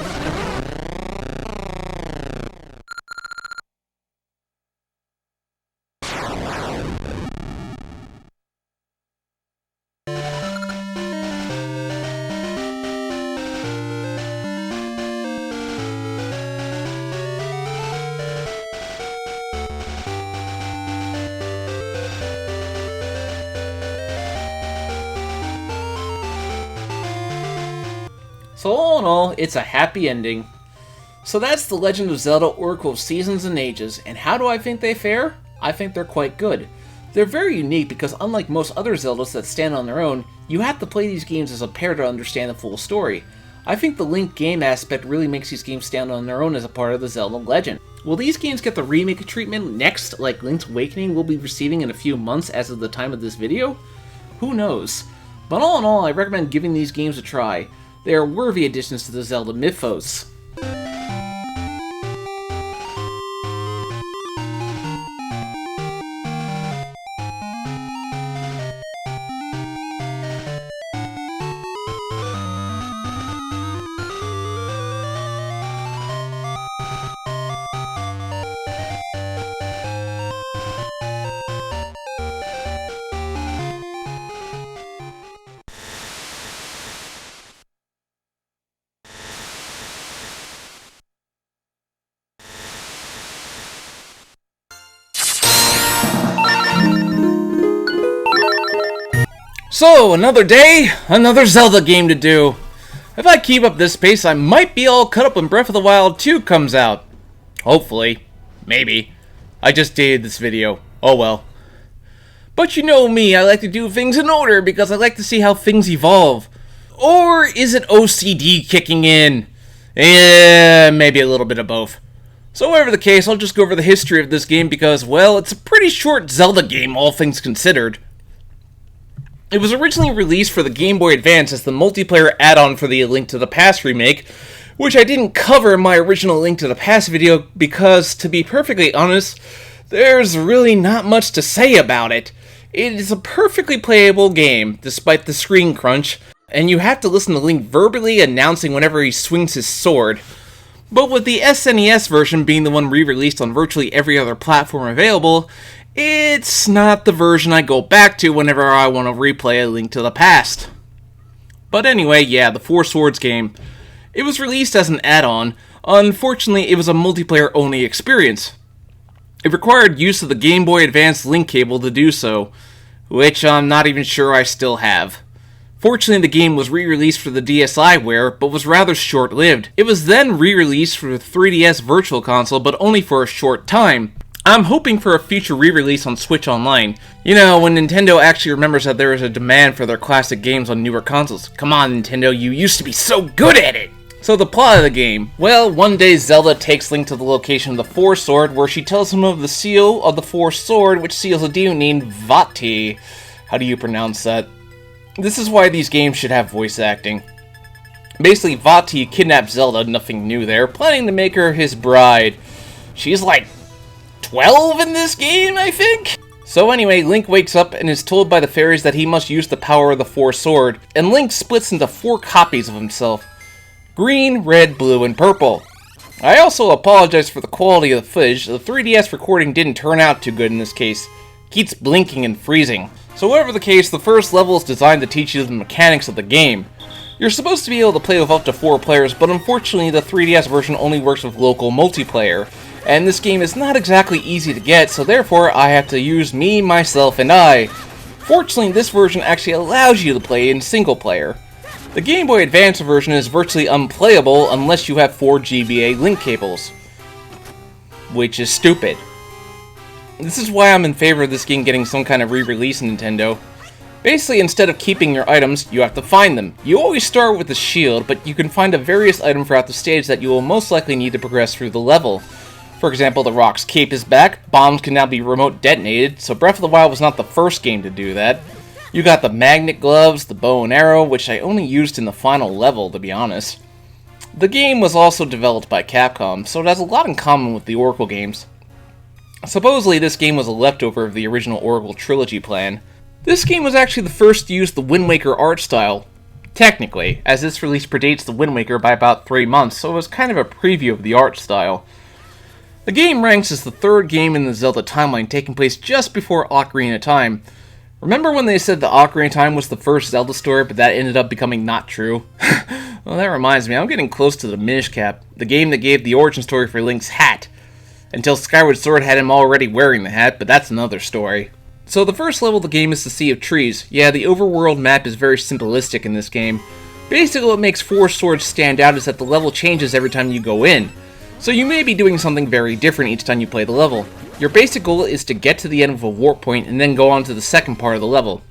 So all in all, it's a happy ending. So that's the Legend of Zelda Oracle of Seasons and Ages, and how do I think they fare? I think they're quite good. They're very unique because unlike most other Zeldas that stand on their own, you have to play these games as a pair to understand the full story. I think the linked game aspect really makes these games stand on their own as a part of the Zelda legend. Will these games get the remake treatment next, like Link's Awakening will be receiving in a few months as of the time of this video? Who knows? But all in all, I recommend giving these games a try. They are worthy additions to the Zelda mythos. So, another day, another Zelda game to do. If I keep up this pace, I might be all cut up when Breath of the Wild 2 comes out. Hopefully. Maybe. I just dated this video. Oh well. But you know me, I like to do things in order because I like to see how things evolve. Or is it OCD kicking in? Maybe a little bit of both. So whatever the case, I'll just go over the history of this game because, well, it's a pretty short Zelda game, all things considered. It was originally released for the Game Boy Advance as the multiplayer add-on for the A Link to the Past remake, which I didn't cover in my original Link to the Past video because, to be perfectly honest, there's really not much to say about it. It is a perfectly playable game, despite the screen crunch, and you have to listen to Link verbally announcing whenever he swings his sword. But with the SNES version being the one re-released on virtually every other platform available, it's not the version I go back to whenever I want to replay A Link to the Past. But anyway, yeah, the Four Swords game. It was released as an add-on. Unfortunately, it was a multiplayer-only experience. It required use of the Game Boy Advance link cable to do so, which I'm not even sure I still have. Fortunately, the game was re-released for the DSiWare, but was rather short-lived. It was then re-released for the 3DS Virtual Console, but only for a short time. I'm hoping for a future re-release on Switch Online. You know, when Nintendo actually remembers that there is a demand for their classic games on newer consoles. Come on, Nintendo, you used to be so good at it! So the plot of the game. Well, one day Zelda takes Link to the location of the Four Sword, where she tells him of the seal of the Four Sword, which seals a demon named Vati. How do you pronounce that? This is why these games should have voice acting. Basically, Vati kidnapped Zelda, nothing new there, planning to make her his bride. She's like 12 in this game, I think? So anyway, Link wakes up and is told by the fairies that he must use the power of the Four Sword, and Link splits into 4 copies of himself. Green, red, blue, and purple. I also apologize for the quality of the footage. The 3DS recording didn't turn out too good in this case. It keeps blinking and freezing. So whatever the case, the first level is designed to teach you the mechanics of the game. You're supposed to be able to play with up to 4 players, but unfortunately the 3DS version only works with local multiplayer. And this game is not exactly easy to get, so therefore I have to use me, myself, and I. Fortunately, this version actually allows you to play in single player. The Game Boy Advance version is virtually unplayable unless you have 4 GBA link cables. Which is stupid. This is why I'm in favor of this game getting some kind of re-release in Nintendo. Basically, instead of keeping your items, you have to find them. You always start with the shield, but you can find a various item throughout the stage that you will most likely need to progress through the level. For example, the Rock's cape is back, bombs can now be remote detonated, so Breath of the Wild was not the first game to do that. You got the magnet gloves, the bow and arrow, which I only used in the final level, to be honest. The game was also developed by Capcom, so it has a lot in common with the Oracle games. Supposedly, this game was a leftover of the original Oracle trilogy plan. This game was actually the first to use the Wind Waker art style. Technically, as this release predates the Wind Waker by about 3 months, so it was kind of a preview of the art style. The game ranks as the 3rd game in the Zelda timeline, taking place just before Ocarina of Time. Remember when they said the Ocarina of Time was the first Zelda story, but that ended up becoming not true? Well, that reminds me, I'm getting close to the Minish Cap, the game that gave the origin story for Link's hat. Until Skyward Sword had him already wearing the hat, but that's another story. So the first level of the game is the Sea of Trees. Yeah, the overworld map is very simplistic in this game. Basically what makes Four Swords stand out is that the level changes every time you go in. So you may be doing something very different each time you play the level. Your basic goal is to get to the end of a warp point and then go on to the second part of the level.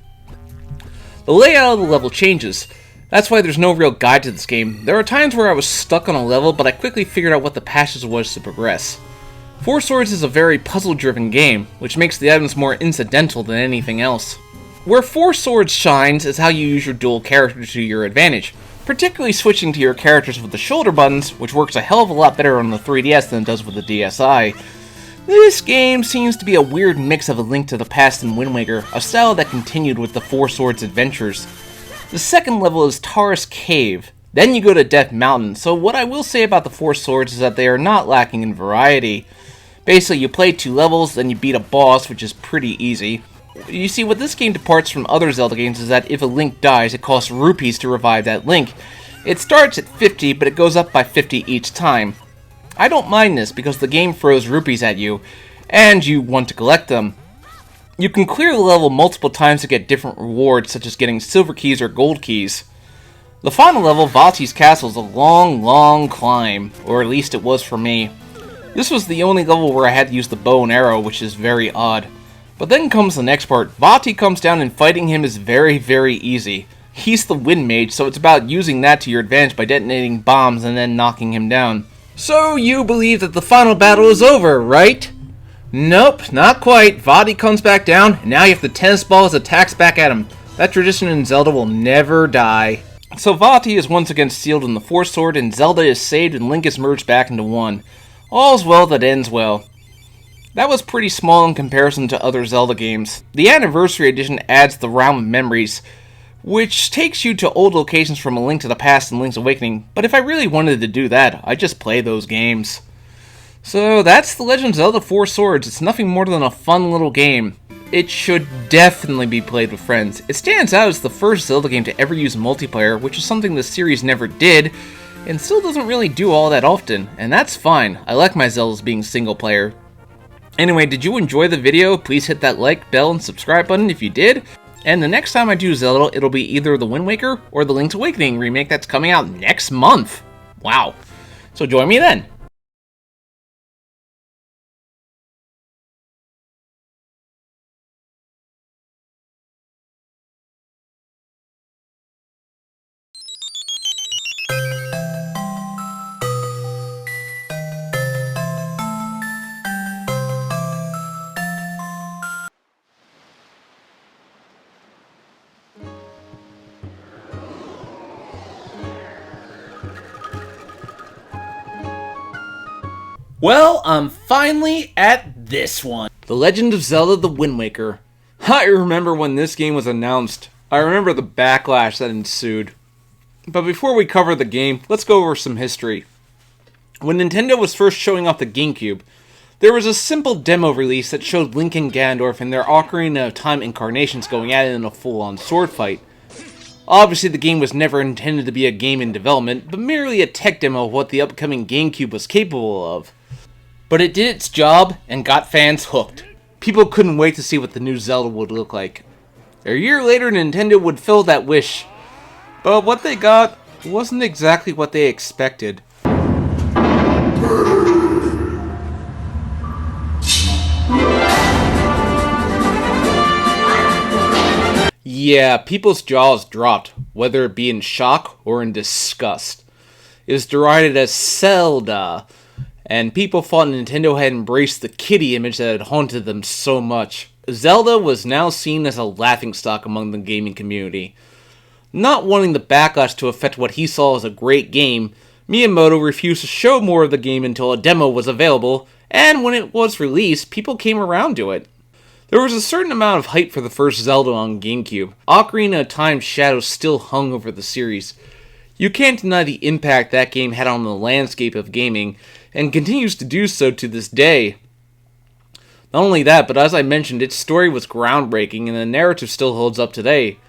The layout of the level changes. That's why there's no real guide to this game. There are times where I was stuck on a level, but I quickly figured out what the passage was to progress. Four Swords is a very puzzle-driven game, which makes the items more incidental than anything else. Where Four Swords shines is how you use your dual character to your advantage, particularly switching to your characters with the shoulder buttons, which works a hell of a lot better on the 3DS than it does with the DSi. This game seems to be a weird mix of A Link to the Past and Wind Waker, a style that continued with the Four Swords adventures. The second level is Taurus Cave, then you go to Death Mountain, so what I will say about the Four Swords is that they are not lacking in variety. Basically, you play 2 levels, then you beat a boss, which is pretty easy. You see, what this game departs from other Zelda games is that if a Link dies, it costs rupees to revive that Link. It starts at 50, but it goes up by 50 each time. I don't mind this, because the game throws rupees at you, and you want to collect them. You can clear the level multiple times to get different rewards, such as getting silver keys or gold keys. The final level, Vati's Castle, is a long climb, or at least it was for me. This was the only level where I had to use the bow and arrow, which is very odd. But then comes the next part. Vati comes down and fighting him is very easy. He's the wind mage, so it's about using that to your advantage by detonating bombs and then knocking him down. So you believe that the final battle is over, right? Nope, not quite. Vati comes back down, and now you have the tennis ball as attacks back at him. That tradition in Zelda will never die. So Vati is once again sealed in the Four Sword, and Zelda is saved and Link is merged back into one. All's well that ends well. That was pretty small in comparison to other Zelda games. The Anniversary Edition adds the Realm of Memories, which takes you to old locations from A Link to the Past and Link's Awakening, but if I really wanted to do that, I'd just play those games. So that's The Legend of Zelda Four Swords. It's nothing more than a fun little game. It should definitely be played with friends. It stands out as the first Zelda game to ever use multiplayer, which is something the series never did, and still doesn't really do all that often, and that's fine. I like my Zeldas being single player. Anyway, did you enjoy the video? Please hit that like, bell, and subscribe button if you did. And the next time I do Zelda, it'll be either the Wind Waker or the Link's Awakening remake that's coming out next month. Wow. So join me then. Well, I'm finally at this one. The Legend of Zelda The Wind Waker. I remember when this game was announced. I remember the backlash that ensued. But before we cover the game, let's go over some history. When Nintendo was first showing off the GameCube, there was a simple demo release that showed Link and Ganondorf and their Ocarina of Time incarnations going at it in a full-on sword fight. Obviously, the game was never intended to be a game in development, but merely a tech demo of what the upcoming GameCube was capable of. But it did its job and got fans hooked. People couldn't wait to see what the new Zelda would look like. A year later, Nintendo would fill that wish. But what they got wasn't exactly what they expected. Yeah, people's jaws dropped, whether it be in shock or in disgust. It was derided as Zelda, and people thought Nintendo had embraced the kiddie image that had haunted them so much. Zelda was now seen as a laughingstock among the gaming community. Not wanting the backlash to affect what he saw as a great game, Miyamoto refused to show more of the game until a demo was available, and when it was released, people came around to it. There was a certain amount of hype for the first Zelda on GameCube. Ocarina of Time's shadow still hung over the series. You can't deny the impact that game had on the landscape of gaming, and continues to do so to this day. Not only that, but as I mentioned, its story was groundbreaking, and the narrative still holds up today.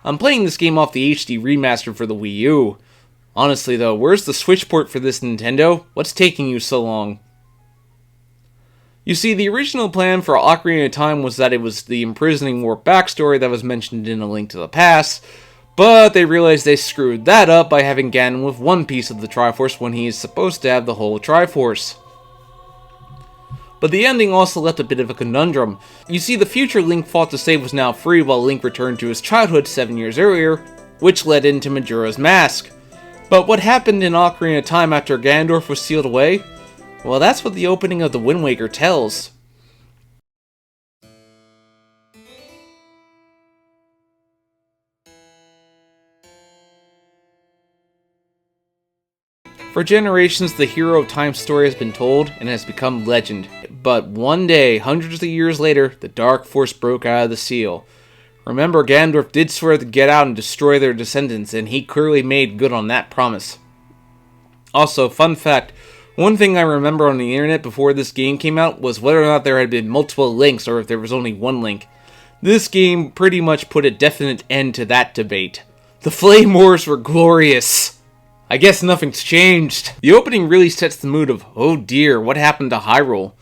I'm playing this game off the HD remaster for the Wii U. Honestly though, where's the Switch port for this Nintendo? What's taking you so long? You see, the original plan for Ocarina of Time was that it was the imprisoning warp backstory that was mentioned in A Link to the Past, But they realize they screwed that up by having Ganon with one piece of the Triforce when he is supposed to have the whole Triforce. But the ending also left a bit of a conundrum. You see, the future Link fought to save was now free while Link returned to his childhood 7 years earlier, which led into Majora's Mask. But what happened in Ocarina of Time after Ganondorf was sealed away? Well, that's what the opening of the Wind Waker tells. For generations, the Hero of Time story has been told and has become legend. But one day, hundreds of years later, the Dark Force broke out of the seal. Remember, Ganondorf did swear to get out and destroy their descendants, and he clearly made good on that promise. Also, fun fact, one thing I remember on the internet before this game came out was whether or not there had been multiple Links or if there was only one Link. This game pretty much put a definite end to that debate. The Flame Wars were glorious. I guess nothing's changed. The opening really sets the mood of, oh dear, what happened to Hyrule?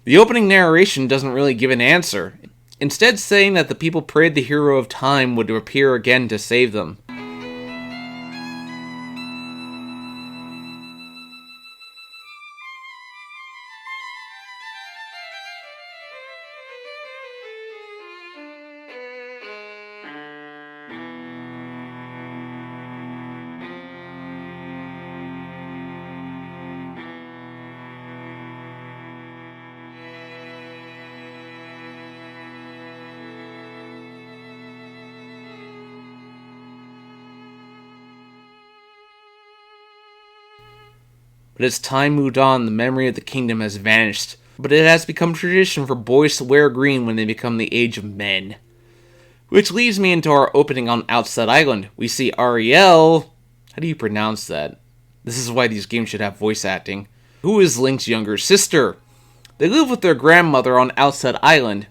The opening narration doesn't really give an answer, instead saying that the people prayed the Hero of Time would appear again to save them. But as time moved on, the memory of the kingdom has vanished. But it has become tradition for boys to wear green when they become the age of men. Which leads me into our opening on Outset Island. We see Ariel... How do you pronounce that? This is why these games should have voice acting. Who is Link's younger sister. They live with their grandmother on Outset Island.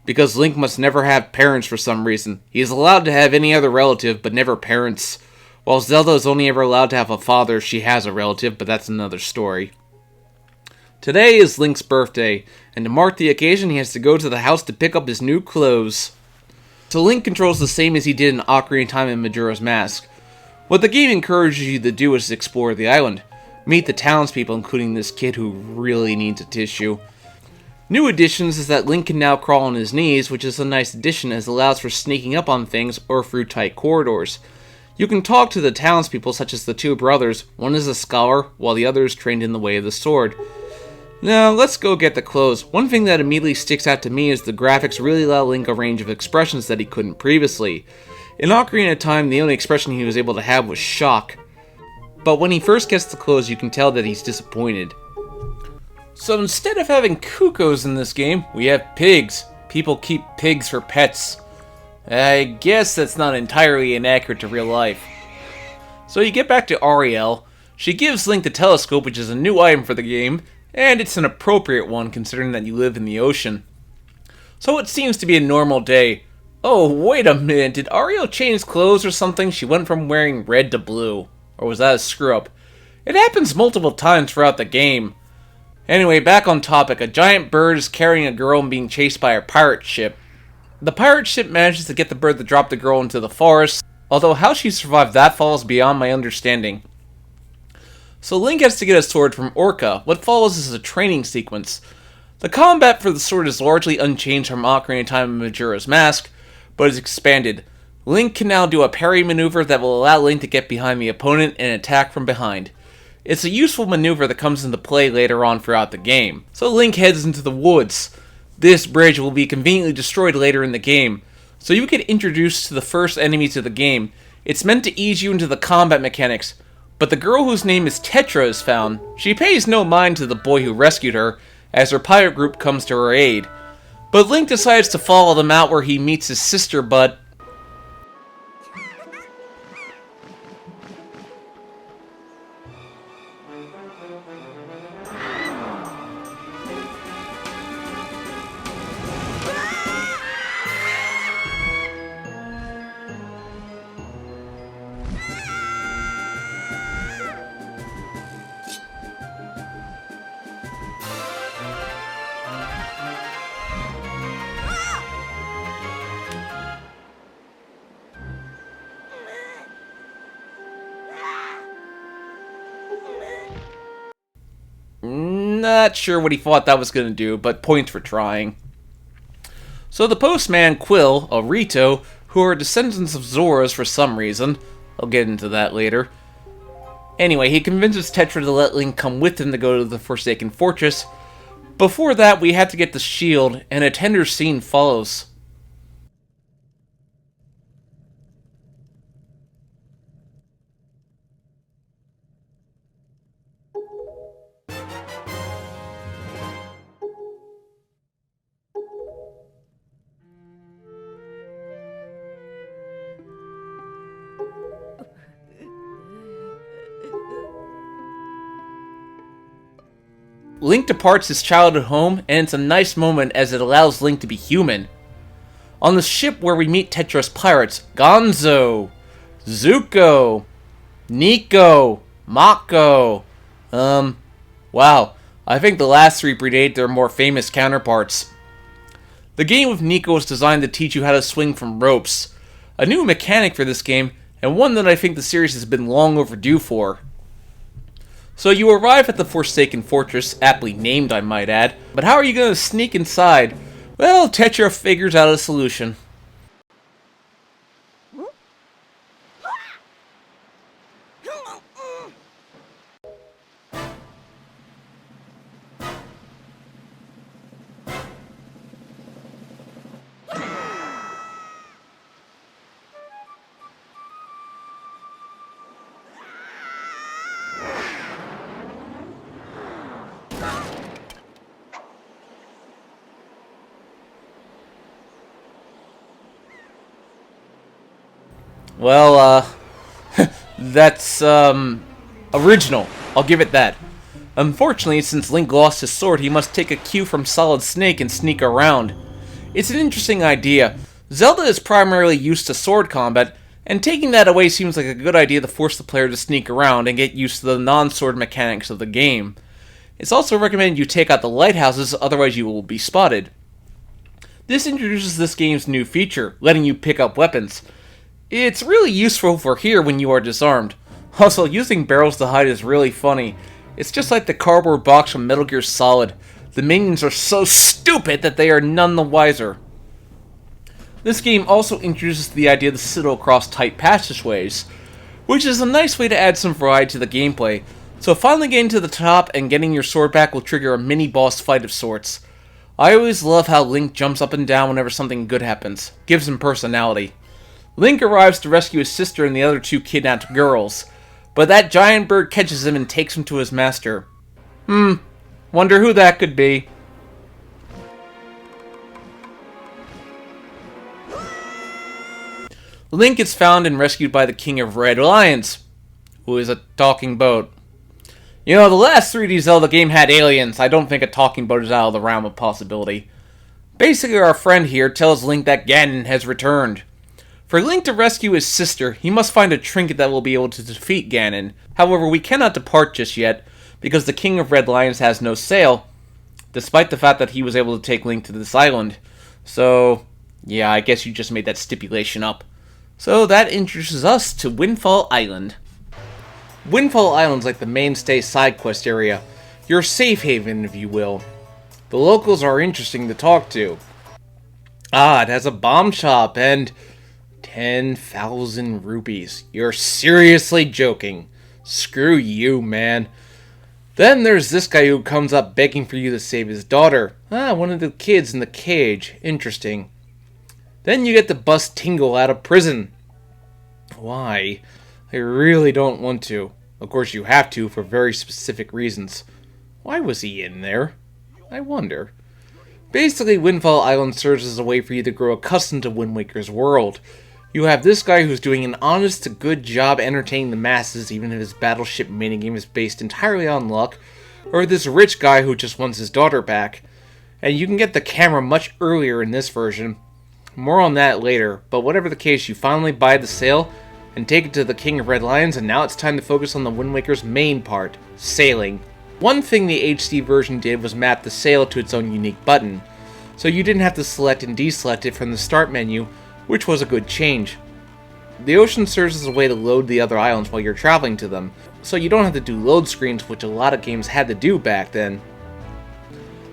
Because Link must never have parents for some reason. He is allowed to have any other relative, but never parents. While Zelda is only ever allowed to have a father, she has a relative, but that's another story. Today is Link's birthday, and to mark the occasion, he has to go to the house to pick up his new clothes. So Link controls the same as he did in Ocarina of Time and Majora's Mask. What the game encourages you to do is explore the island. Meet the townspeople, including this kid who really needs a tissue. New additions is that Link can now crawl on his knees, which is a nice addition as it allows for sneaking up on things or through tight corridors. You can talk to the townspeople, such as the two brothers. One is a scholar, while the other is trained in the way of the sword. Now, let's go get the clothes. One thing that immediately sticks out to me is the graphics really allow Link a range of expressions that he couldn't previously. In Ocarina of Time, the only expression he was able to have was shock. But when he first gets the clothes, you can tell that he's disappointed. So instead of having cuckoos in this game, we have pigs. People keep pigs for pets. I guess that's not entirely inaccurate to real life. So you get back to Ariel. She gives Link the telescope, which is a new item for the game, and it's an appropriate one considering that you live in the ocean. So it seems to be a normal day. Oh, wait a minute, did Ariel change clothes or something? She went from wearing red to blue. Or was that a screw-up? It happens multiple times throughout the game. Anyway, back on topic, a giant bird is carrying a girl and being chased by a pirate ship. The pirate ship manages to get the bird to drop the girl into the forest, although how she survived that falls beyond my understanding. So Link has to get a sword from Orca. What follows is a training sequence. The combat for the sword is largely unchanged from Ocarina of Time and Majora's Mask, but is expanded. Link can now do a parry maneuver that will allow Link to get behind the opponent and attack from behind. It's a useful maneuver that comes into play later on throughout the game. So Link heads into the woods. This bridge will be conveniently destroyed later in the game, so you get introduced to the first enemies of the game. It's meant to ease you into the combat mechanics, but the girl whose name is Tetra is found. She pays no mind to the boy who rescued her, as her pirate group comes to her aid. But Link decides to follow them out where he meets his sister, but... Not sure what he thought that was going to do, but points for trying. So the postman Quill, or Rito, who are descendants of Zoras for some reason, I'll get into that later. Anyway, he convinces Tetra to let Link come with him to go to the Forsaken Fortress. Before that, we have to get the shield, and a tender scene follows. Link departs his childhood home, and it's a nice moment as it allows Link to be human. On the ship where we meet Tetra's pirates, Gonzo, Zuko, Nico, Mako. Wow, I think the last three predate their more famous counterparts. The game with Nico was designed to teach you how to swing from ropes. A new mechanic for this game, and one that I think the series has been long overdue for. So you arrive at the Forsaken Fortress, aptly named I might add, but how are you going to sneak inside? Well, Tetra figures out a solution. Well, that's, original. I'll give it that. Unfortunately, since Link lost his sword, he must take a cue from Solid Snake and sneak around. It's an interesting idea. Zelda is primarily used to sword combat, and taking that away seems like a good idea to force the player to sneak around and get used to the non-sword mechanics of the game. It's also recommended you take out the lighthouses, otherwise you will be spotted. This introduces this game's new feature, letting you pick up weapons. It's really useful for here when you are disarmed. Also, using barrels to hide is really funny. It's just like the cardboard box from Metal Gear Solid. The minions are so stupid that they are none the wiser. This game also introduces the idea to sidle across tight passageways, which is a nice way to add some variety to the gameplay. So finally getting to the top and getting your sword back will trigger a mini-boss fight of sorts. I always love how Link jumps up and down whenever something good happens. Gives him personality. Link arrives to rescue his sister and the other two kidnapped girls, but that giant bird catches him and takes him to his master. Wonder who that could be. Link is found and rescued by the King of Red Lions, who is a talking boat. You know, the last 3D Zelda game had aliens. I don't think a talking boat is out of the realm of possibility. Basically, our friend here tells Link that Ganon has returned. For Link to rescue his sister, he must find a trinket that will be able to defeat Ganon. However, we cannot depart just yet, because the King of Red Lions has no sail, despite the fact that he was able to take Link to this island. So, yeah, I guess you just made that stipulation up. So that introduces us to Windfall Island. Windfall Island's like the mainstay side quest area, your safe haven, if you will. The locals are interesting to talk to. It has a bomb shop and 10,000 rupees. You're seriously joking. Screw you, man. Then there's this guy who comes up begging for you to save his daughter. One of the kids in the cage. Interesting. Then you get to bust Tingle out of prison. Why? I really don't want to. Of course you have to for very specific reasons. Why was he in there? I wonder. Basically, Windfall Island serves as a way for you to grow accustomed to Wind Waker's world. You have this guy who's doing an honest to good job entertaining the masses, even if his battleship minigame is based entirely on luck, or this rich guy who just wants his daughter back. And you can get the camera much earlier in this version. More on that later, but whatever the case, you finally buy the sail and take it to the King of Red Lions, and now it's time to focus on the Wind Waker's main part, sailing. One thing the HD version did was map the sail to its own unique button, so you didn't have to select and deselect it from the start menu, which was a good change. The ocean serves as a way to load the other islands while you're traveling to them, so you don't have to do load screens, which a lot of games had to do back then.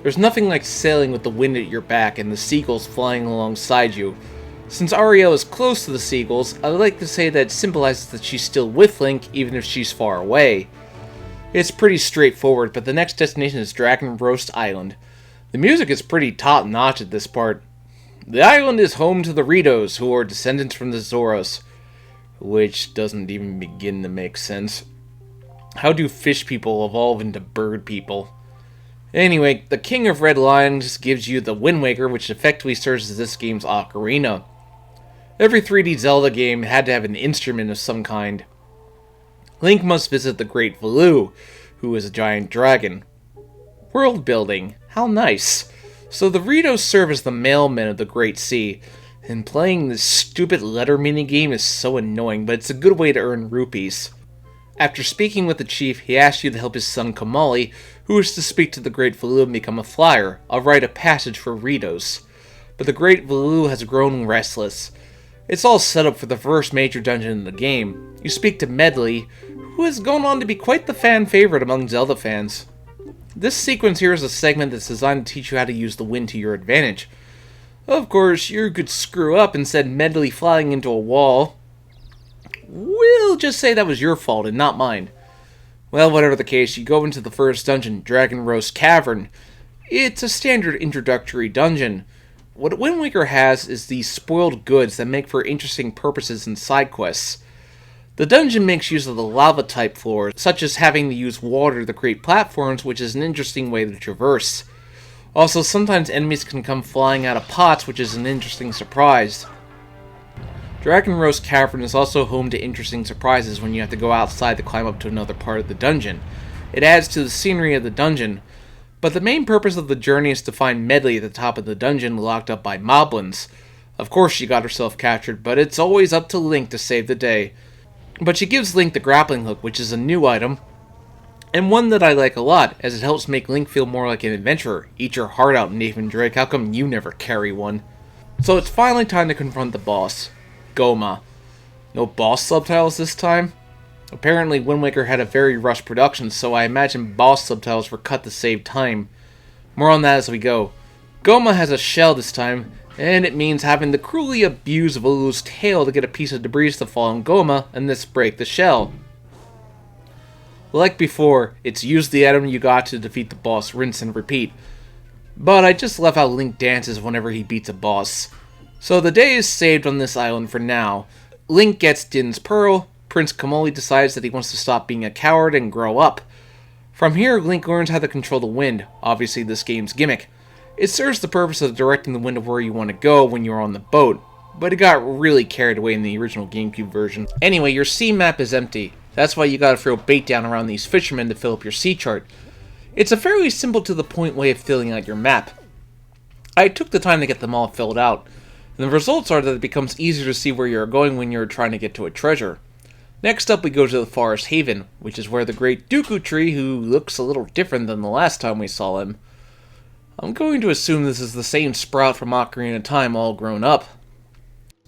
There's nothing like sailing with the wind at your back and the seagulls flying alongside you. Since Ariel is close to the seagulls, I would like to say that it symbolizes that she's still with Link even if she's far away. It's pretty straightforward, but the next destination is Dragon Roast Island. The music is pretty top-notch at this part. The island is home to the Ritos, who are descendants from the Zoras, which doesn't even begin to make sense. How do fish people evolve into bird people? Anyway, the King of Red Lions gives you the Wind Waker, which effectively serves as this game's ocarina. Every 3D Zelda game had to have an instrument of some kind. Link must visit the Great Valoo, who is a giant dragon. World building, how nice. So the Ritos serve as the mailmen of the Great Sea, and playing this stupid letter minigame is so annoying, but it's a good way to earn rupees. After speaking with the chief, he asks you to help his son Kamali, who is to speak to the Great Valoo and become a flyer, a rite of passage for Ritos. But the Great Valoo has grown restless. It's all set up for the first major dungeon in the game. You speak to Medley, who has gone on to be quite the fan favorite among Zelda fans. This sequence here is a segment that's designed to teach you how to use the wind to your advantage. Of course, you could screw up and send Medley flying into a wall. We'll just say that was your fault and not mine. Well, whatever the case, you go into the first dungeon, Dragon Roast Cavern. It's a standard introductory dungeon. What Wind Waker has is these spoiled goods that make for interesting purposes in side quests. The dungeon makes use of the lava-type floors, such as having to use water to create platforms, which is an interesting way to traverse. Also, sometimes enemies can come flying out of pots, which is an interesting surprise. Dragon Roast Cavern is also home to interesting surprises when you have to go outside to climb up to another part of the dungeon. It adds to the scenery of the dungeon, but the main purpose of the journey is to find Medley at the top of the dungeon locked up by moblins. Of course she got herself captured, but it's always up to Link to save the day. But she gives Link the grappling hook, which is a new item, and one that I like a lot, as it helps make Link feel more like an adventurer. Eat your heart out, Nathan Drake, how come you never carry one? So it's finally time to confront the boss, Goma. No boss subtitles this time? Apparently Wind Waker had a very rushed production, so I imagine boss subtitles were cut to save time. More on that as we go. Goma has a shell this time, and it means having to cruelly abuse Valoo's tail to get a piece of debris to fall on Goma, and this break the shell. Like before, it's use the item you got to defeat the boss, rinse and repeat. But I just love how Link dances whenever he beats a boss. So the day is saved on this island for now. Link gets Din's Pearl, Prince Kamali decides that he wants to stop being a coward and grow up. From here, Link learns how to control the wind, obviously this game's gimmick. It serves the purpose of directing the wind of where you want to go when you're on the boat, but it got really carried away in the original GameCube version. Anyway, your sea map is empty. That's why you gotta throw bait down around these fishermen to fill up your sea chart. It's a fairly simple to the point way of filling out your map. I took the time to get them all filled out, and the results are that it becomes easier to see where you're going when you're trying to get to a treasure. Next up we go to the Forest Haven, which is where the Great Dooku Tree, who looks a little different than the last time we saw him. I'm going to assume this is the same Sprout from Ocarina of Time all grown up.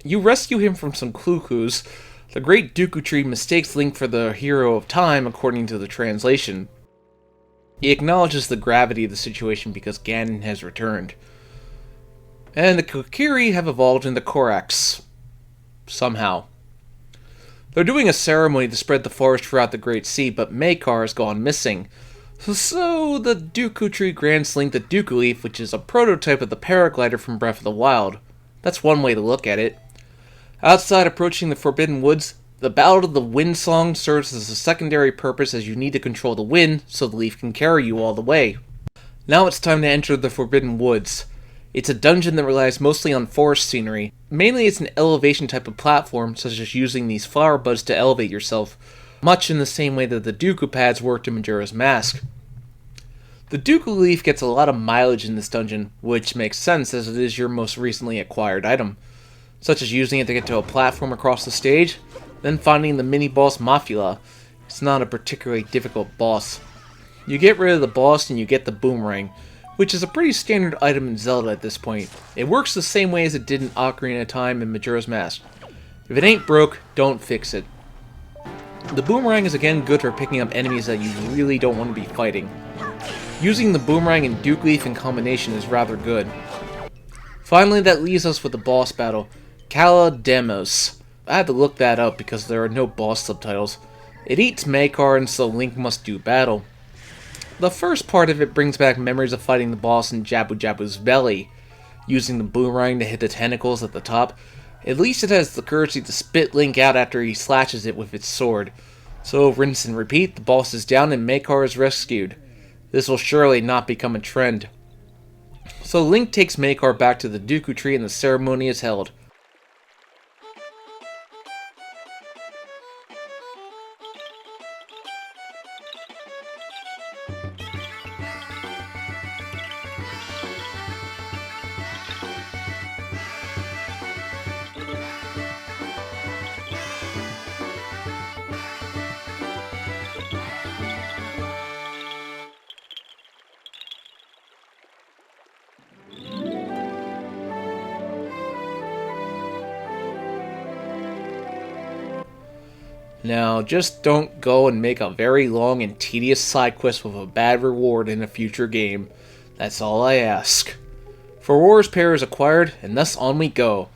You rescue him from some Clukus. The Great Dooku Tree mistakes Link for the hero of time according to the translation. He acknowledges the gravity of the situation because Ganon has returned. And the Kokiri have evolved into Koraks. Somehow. They're doing a ceremony to spread the forest throughout the Great Sea, but Maykar has gone missing. So the Dooku Tree grants Link the Dooku Leaf, which is a prototype of the paraglider from Breath of the Wild. That's one way to look at it. Outside approaching the Forbidden Woods, the Ballad of the Wind Song serves as a secondary purpose as you need to control the wind so the leaf can carry you all the way. Now it's time to enter the Forbidden Woods. It's a dungeon that relies mostly on forest scenery. Mainly it's an elevation type of platform, such as using these flower buds to elevate yourself, much in the same way that the Dooku pads worked in Majora's Mask. The Dooku Leaf gets a lot of mileage in this dungeon, which makes sense as it is your most recently acquired item, such as using it to get to a platform across the stage, then finding the mini-boss Mafula. It's not a particularly difficult boss. You get rid of the boss and you get the boomerang, which is a pretty standard item in Zelda at this point. It works the same way as it did in Ocarina of Time and Majora's Mask. If it ain't broke, don't fix it. The boomerang is again good for picking up enemies that you really don't want to be fighting. Using the boomerang and Duke Leaf in combination is rather good. Finally, that leaves us with the boss battle, Kala Demos. I had to look that up because there are no boss subtitles. It eats Makar and so Link must do battle. The first part of it brings back memories of fighting the boss in Jabu Jabu's belly, using the boomerang to hit the tentacles at the top. At least it has the courage to spit Link out after he slashes it with its sword. So rinse and repeat, the boss is down and Makar is rescued. This will surely not become a trend. So Link takes Makar back to the Dooku tree and the ceremony is held. Now, just don't go and make a very long and tedious side quest with a bad reward in a future game. That's all I ask. For Wars Pair is acquired, and thus on we go.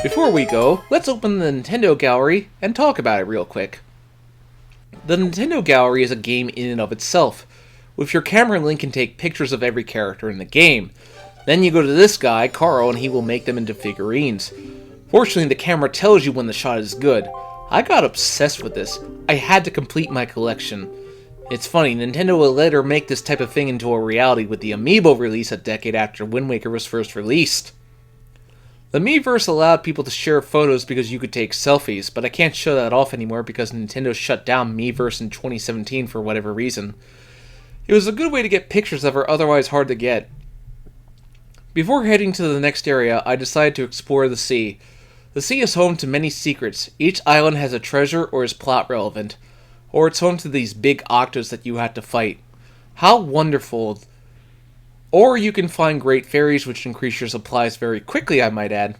Before we go, let's open the Nintendo Gallery and talk about it real quick. The Nintendo Gallery is a game in and of itself. With your camera, Link can take pictures of every character in the game. Then you go to this guy, Carl, and he will make them into figurines. Fortunately, the camera tells you when the shot is good. I got obsessed with this. I had to complete my collection. It's funny, Nintendo will later make this type of thing into a reality with the Amiibo release a decade after Wind Waker was first released. The Miiverse allowed people to share photos because you could take selfies, but I can't show that off anymore because Nintendo shut down Miiverse in 2017 for whatever reason. It was a good way to get pictures that were otherwise hard to get. Before heading to the next area, I decided to explore the sea. The sea is home to many secrets. Each island has a treasure or is plot relevant. Or it's home to these big octos that you have to fight. How wonderful. Or you can find great fairies which increase your supplies very quickly, I might add.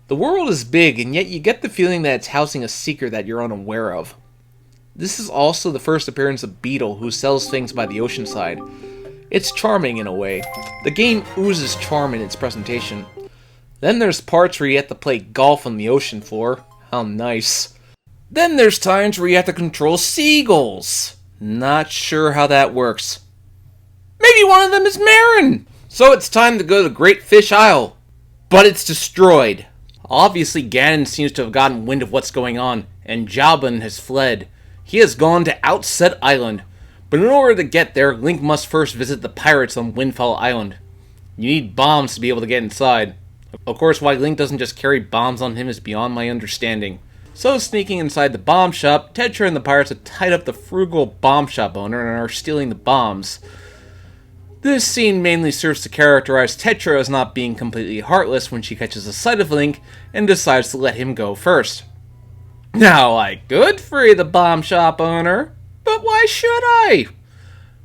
The world is big, and yet you get the feeling that it's housing a secret that you're unaware of. This is also the first appearance of Beetle, who sells things by the ocean side. It's charming in a way. The game oozes charm in its presentation. Then there's parts where you have to play golf on the ocean floor. How nice. Then there's times where you have to control seagulls. Not sure how that works. Maybe one of them is Marin! So it's time to go to Great Fish Isle. But it's destroyed. Obviously Ganon seems to have gotten wind of what's going on, and Jabun has fled. He has gone to Outset Island. But in order to get there, Link must first visit the pirates on Windfall Island. You need bombs to be able to get inside. Of course, why Link doesn't just carry bombs on him is beyond my understanding. So, sneaking inside the bomb shop, Tetra and the pirates have tied up the frugal bomb shop owner and are stealing the bombs. This scene mainly serves to characterize Tetra as not being completely heartless when she catches a sight of Link and decides to let him go first. Now, I could free the bomb shop owner, but why should I?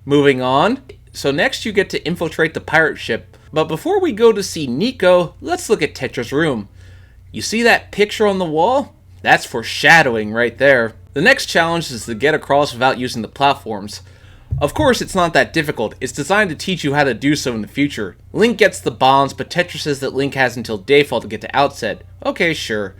Moving on. So next you get to infiltrate the pirate ship. But before we go to see Nico, let's look at Tetra's room. You see that picture on the wall? That's foreshadowing right there. The next challenge is to get across without using the platforms. Of course, it's not that difficult. It's designed to teach you how to do so in the future. Link gets the bombs, but Tetra says that Link has until Dayfall to get to Outset. Okay, sure.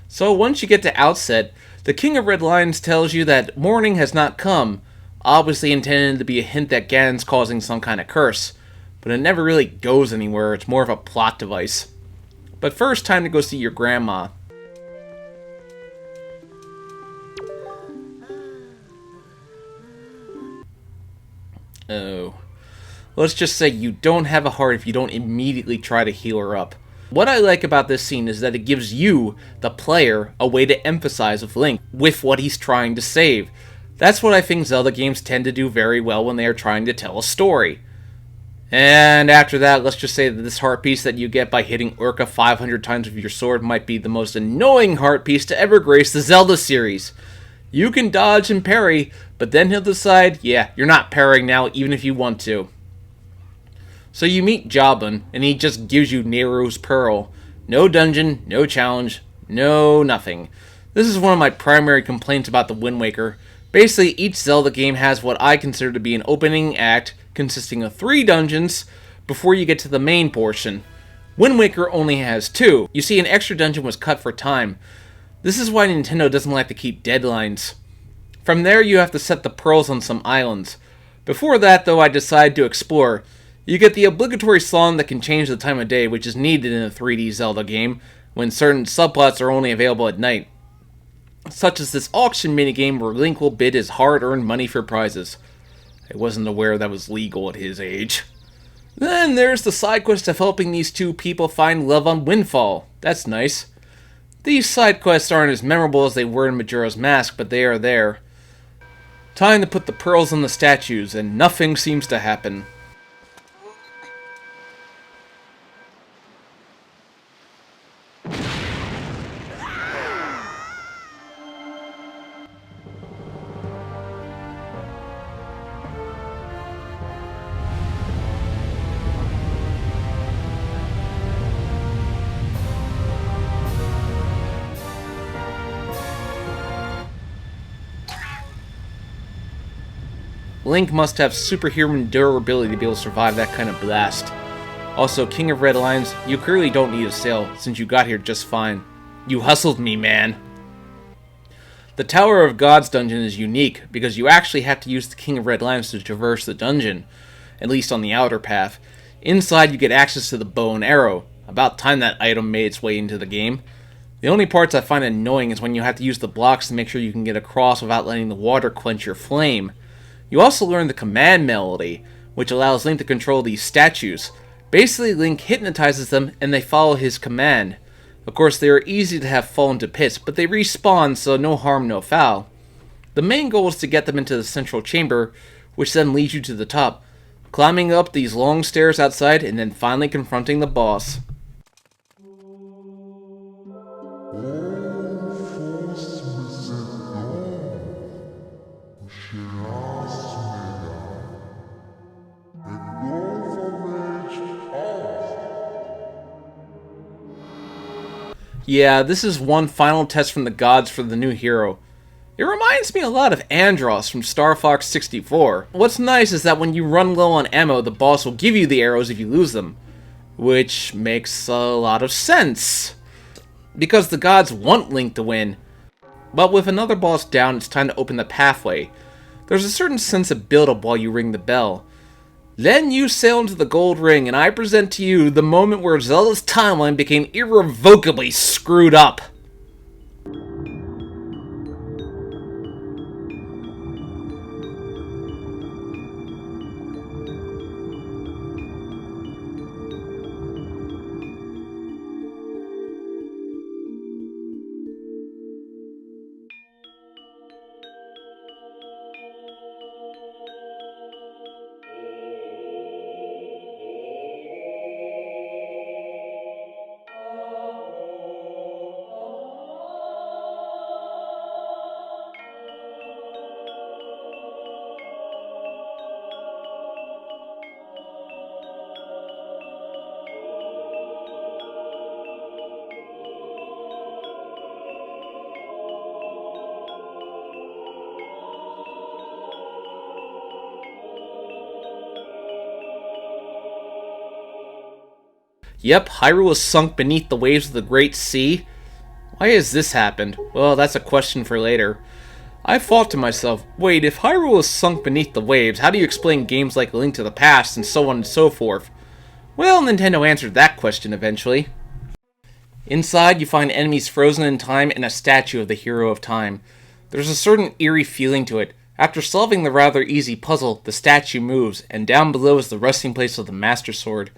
So once you get to Outset, the King of Red Lions tells you that morning has not come, obviously intended to be a hint that Ganon's causing some kind of curse. But it never really goes anywhere, it's more of a plot device. But first, time to go see your grandma. Oh. Let's just say you don't have a heart if you don't immediately try to heal her up. What I like about this scene is that it gives you, the player, a way to emphasize with Link, with what he's trying to save. That's what I think Zelda games tend to do very well when they are trying to tell a story. And after that, let's just say that this heart piece that you get by hitting Urka 500 times with your sword might be the most annoying heart piece to ever grace the Zelda series. You can dodge and parry, but then he'll decide, yeah, you're not parrying now even if you want to. So you meet Jabun, and he just gives you Nero's Pearl. No dungeon, no challenge, no nothing. This is one of my primary complaints about the Wind Waker. Basically, each Zelda game has what I consider to be an opening act, consisting of 3 dungeons before you get to the main portion. Wind Waker only has 2. You see, an extra dungeon was cut for time. This is why Nintendo doesn't like to keep deadlines. From there, you have to set the pearls on some islands. Before that, though, I decided to explore. You get the obligatory song that can change the time of day, which is needed in a 3D Zelda game, when certain subplots are only available at night. Such as this auction minigame where Link will bid his hard-earned money for prizes. I wasn't aware that was legal at his age. Then there's the side quest of helping these 2 people find love on Windfall. That's nice. These side quests aren't as memorable as they were in Majora's Mask, but they are there. Time to put the pearls on the statues, and nothing seems to happen. Link must have superhuman durability to be able to survive that kind of blast. Also, King of Red Lions, you clearly don't need a sail, since you got here just fine. You hustled me, man. The Tower of Gods dungeon is unique, because you actually have to use the King of Red Lions to traverse the dungeon, at least on the outer path. Inside, you get access to the bow and arrow. About time that item made its way into the game. The only parts I find annoying is when you have to use the blocks to make sure you can get across without letting the water quench your flame. You also learn the command melody, which allows Link to control these statues. Basically, Link hypnotizes them and they follow his command. Of course, they are easy to have fall into pits, but they respawn, so no harm, no foul. The main goal is to get them into the central chamber, which then leads you to the top, climbing up these long stairs outside and then finally confronting the boss. Yeah, this is one final test from the gods for the new hero. It reminds me a lot of Andros from Star Fox 64. What's nice is that when you run low on ammo, the boss will give you the arrows if you lose them. Which makes a lot of sense. Because the gods want Link to win. But with another boss down, it's time to open the pathway. There's a certain sense of build-up while you ring the bell. Then you sail into the gold ring, and I present to you the moment where Zelda's timeline became irrevocably screwed up. Yep, Hyrule is sunk beneath the waves of the Great Sea. Why has this happened? Well, that's a question for later. I thought to myself, wait, if Hyrule is sunk beneath the waves, how do you explain games like A Link to the Past and so on and so forth? Well, Nintendo answered that question eventually. Inside, you find enemies frozen in time and a statue of the Hero of Time. There's a certain eerie feeling to it. After solving the rather easy puzzle, the statue moves, and down below is the resting place of the Master Sword.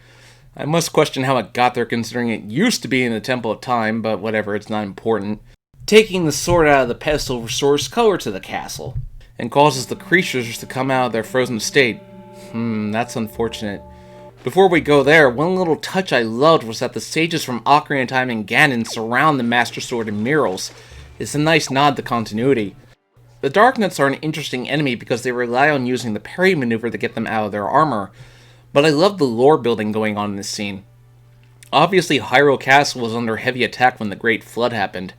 I must question how it got there considering it used to be in the Temple of Time, but whatever, it's not important. Taking the sword out of the pedestal restores color to the castle, and causes the creatures to come out of their frozen state. That's unfortunate. Before we go there, one little touch I loved was that the sages from Ocarina of Time and Ganon surround the Master Sword in murals. It's a nice nod to continuity. The Darknuts are an interesting enemy because they rely on using the parry maneuver to get them out of their armor, but I love the lore building going on in this scene. Obviously, Hyrule Castle was under heavy attack when the Great Flood happened.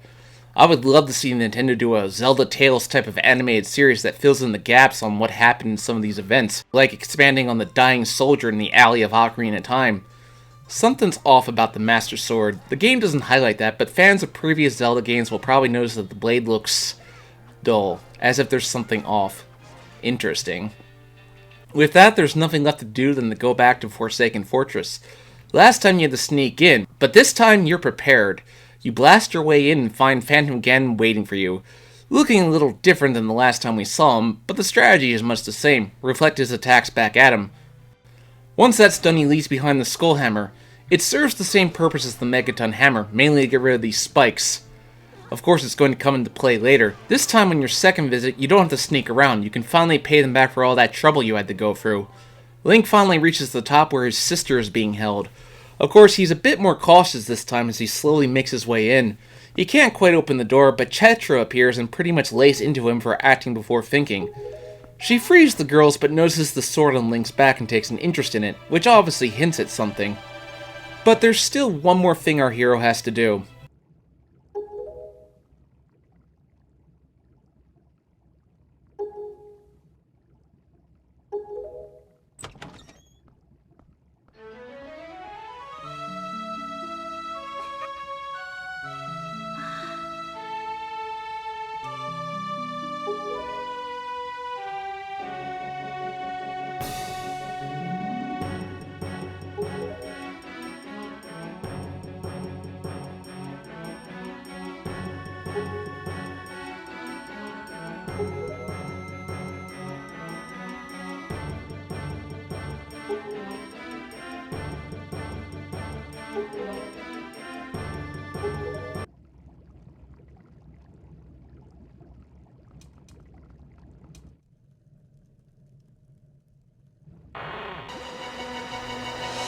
I would love to see Nintendo do a Zelda Tales type of animated series that fills in the gaps on what happened in some of these events, like expanding on the dying soldier in the alley of Ocarina of Time. Something's off about the Master Sword. The game doesn't highlight that, but fans of previous Zelda games will probably notice that the blade looks dull, as if there's something off. Interesting. With that, there's nothing left to do than to go back to Forsaken Fortress. Last time you had to sneak in, but this time you're prepared. You blast your way in and find Phantom Ganon waiting for you. Looking a little different than the last time we saw him, but the strategy is much the same. Reflect his attacks back at him. Once that's done, he leaves behind the Skull Hammer. It serves the same purpose as the Megaton Hammer, mainly to get rid of these spikes. Of course, it's going to come into play later. This time on your second visit, you don't have to sneak around. You can finally pay them back for all that trouble you had to go through. Link finally reaches the top where his sister is being held. Of course, he's a bit more cautious this time as he slowly makes his way in. He can't quite open the door, but Tetra appears and pretty much lays into him for acting before thinking. She frees the girls but notices the sword on Link's back and takes an interest in it, which obviously hints at something. But there's still one more thing our hero has to do.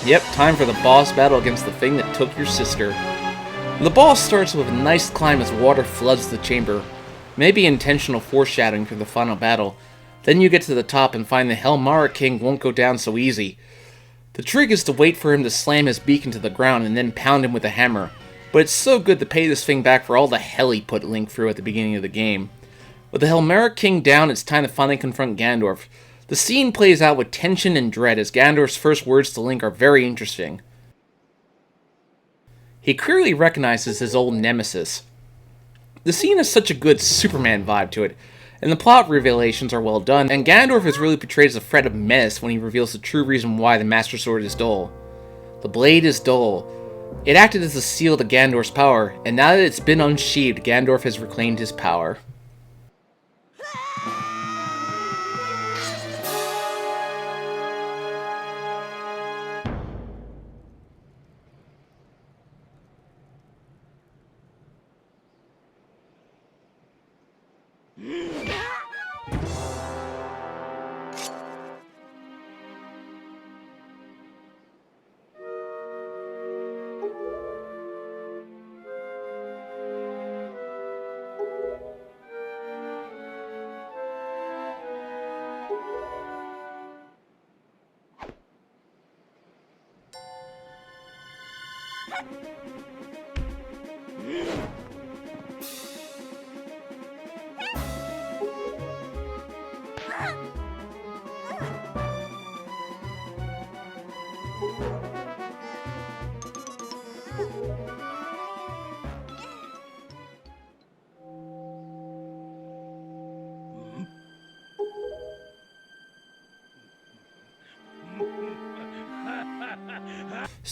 Yep, time for the boss battle against the thing that took your sister. The boss starts with a nice climb as water floods the chamber. Maybe intentional foreshadowing for the final battle. Then you get to the top and find the Helmara King won't go down so easy. The trick is to wait for him to slam his beak into the ground and then pound him with a hammer. But it's so good to pay this thing back for all the hell he put Link through at the beginning of the game. With the Helmara King down, it's time to finally confront Ganondorf. The scene plays out with tension and dread as Ganondorf's first words to Link are very interesting. He clearly recognizes his old nemesis. The scene has such a good Superman vibe to it, and the plot revelations are well done, and Ganondorf is really portrayed as a threat of menace when he reveals the true reason why the Master Sword is dull. The blade is dull. It acted as a seal to Ganondorf's power, and now that it's been unsheathed, Ganondorf has reclaimed his power.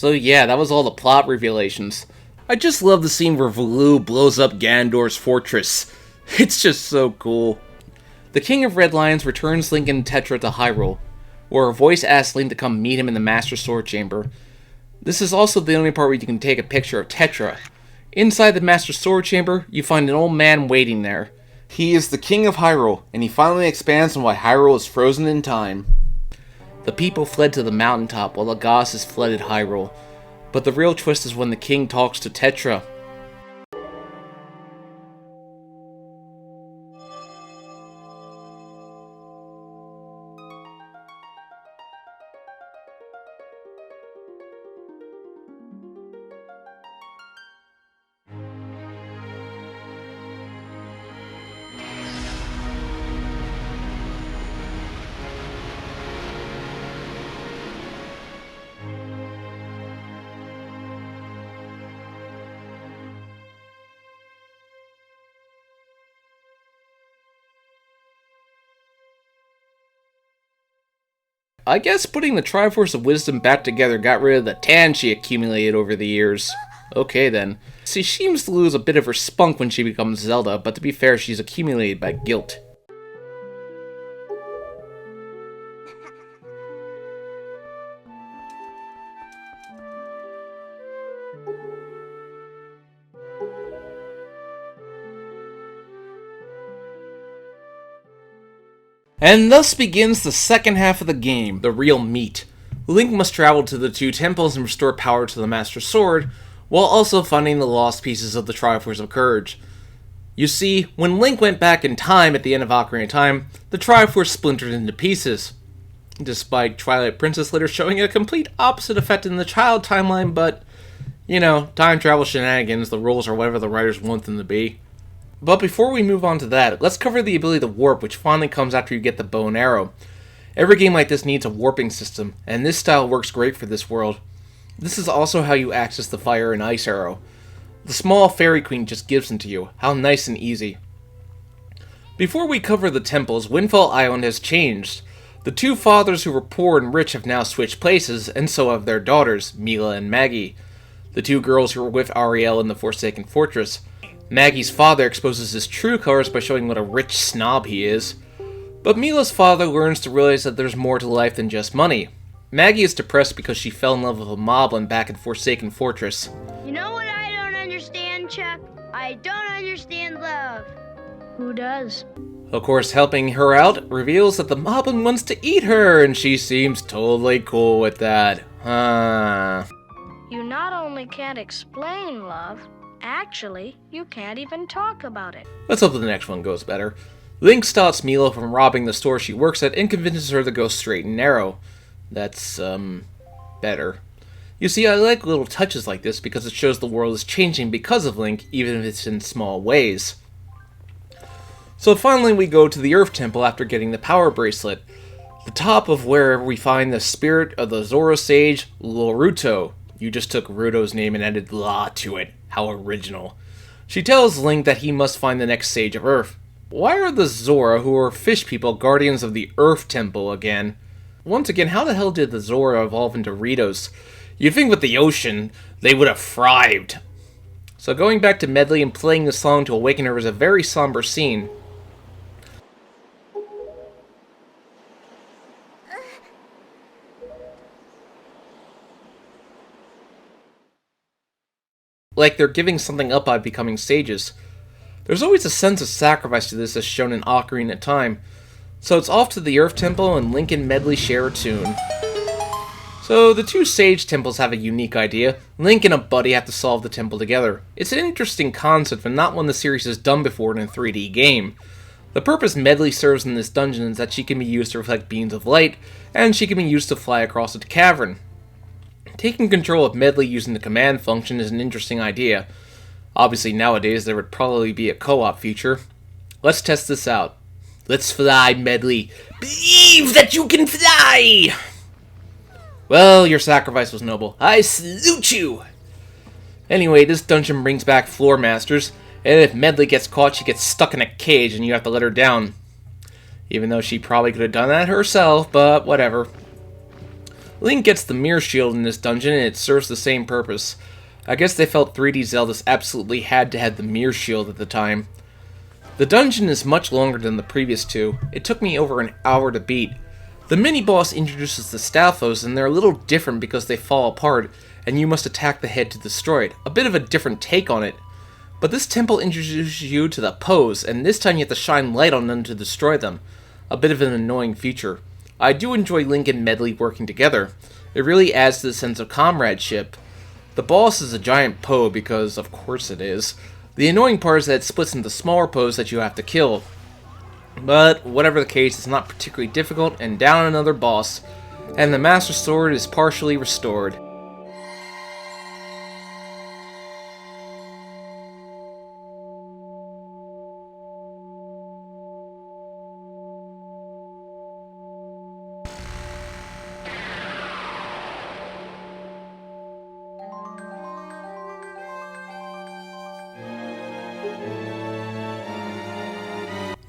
So yeah, that was all the plot revelations. I just love the scene where Valoo blows up Ganondorf's fortress. It's just so cool. The King of Red Lions returns Link and Tetra to Hyrule, where a voice asks Link to come meet him in the Master Sword Chamber. This is also the only part where you can take a picture of Tetra. Inside the Master Sword Chamber, you find an old man waiting there. He is the King of Hyrule, and he finally expands on why Hyrule is frozen in time. The people fled to the mountaintop while the goddesses flooded Hyrule. But the real twist is when the king talks to Tetra. I guess putting the Triforce of Wisdom back together got rid of the tan she accumulated over the years. Okay then. She seems to lose a bit of her spunk when she becomes Zelda, but to be fair, she's accumulated by guilt. And thus begins the second half of the game, the real meat. Link must travel to the two temples and restore power to the Master Sword, while also finding the lost pieces of the Triforce of Courage. You see, when Link went back in time at the end of Ocarina of Time, the Triforce splintered into pieces. Despite Twilight Princess later showing a complete opposite effect in the child timeline, but, you know, time travel shenanigans, the rules are whatever the writers want them to be. But before we move on to that, let's cover the ability to warp, which finally comes after you get the bow and arrow. Every game like this needs a warping system, and this style works great for this world. This is also how you access the fire and ice arrow. The small fairy queen just gives them to you. How nice and easy. Before we cover the temples, Windfall Island has changed. The two fathers who were poor and rich have now switched places, and so have their daughters, Mila and Maggie. The two girls who were with Ariel in the Forsaken Fortress. Maggie's father exposes his true colors by showing what a rich snob he is. But Mila's father learns to realize that there's more to life than just money. Maggie is depressed because she fell in love with a moblin back in Forsaken Fortress. You know what I don't understand, Chuck? I don't understand love. Who does? Of course, helping her out reveals that the moblin wants to eat her, and she seems totally cool with that. You not only can't explain love, actually, you can't even talk about it. Let's hope the next one goes better. Link stops Mila from robbing the store she works at and convinces her to go straight and narrow. That's, better. You see, I like little touches like this because it shows the world is changing because of Link, even if it's in small ways. So finally we go to the Earth Temple after getting the Power Bracelet, the top of where we find the spirit of the Zora Sage, Loruto. You just took Ruto's name and added La to it. How original. She tells Link that he must find the next Sage of Earth. Why are the Zora, who are fish people, guardians of the Earth Temple again? Once again, how the hell did the Zora evolve into Ritos? You'd think with the ocean, they would have thrived. So going back to Medley and playing the song to awaken her is a very somber scene. Like they're giving something up by becoming sages. There's always a sense of sacrifice to this as shown in Ocarina of Time. So it's off to the Earth Temple and Link and Medley share a tune. So the two Sage Temples have a unique idea. Link and a buddy have to solve the temple together. It's an interesting concept and not one the series has done before in a 3D game. The purpose Medley serves in this dungeon is that she can be used to reflect beams of light, and she can be used to fly across a cavern. Taking control of Medley using the command function is an interesting idea. Obviously nowadays there would probably be a co-op feature. Let's test this out. Let's fly, Medley. Believe that you can fly! Well, your sacrifice was noble. I salute you! Anyway, this dungeon brings back Floor Masters, and if Medley gets caught, she gets stuck in a cage and you have to let her down. Even though she probably could have done that herself, but whatever. Link gets the Mirror Shield in this dungeon, and it serves the same purpose. I guess they felt 3D Zeldas absolutely had to have the Mirror Shield at the time. The dungeon is much longer than the previous two. It took me over an hour to beat. The mini-boss introduces the Stalfos, and they're a little different because they fall apart, and you must attack the head to destroy it. A bit of a different take on it. But this temple introduces you to the Pose, and this time you have to shine light on them to destroy them. A bit of an annoying feature. I do enjoy Link and Medley working together. It really adds to the sense of comradeship. The boss is a giant Poe because, of course it is. The annoying part is that it splits into smaller Poes that you have to kill. But, whatever the case, it's not particularly difficult, and down another boss. And the Master Sword is partially restored.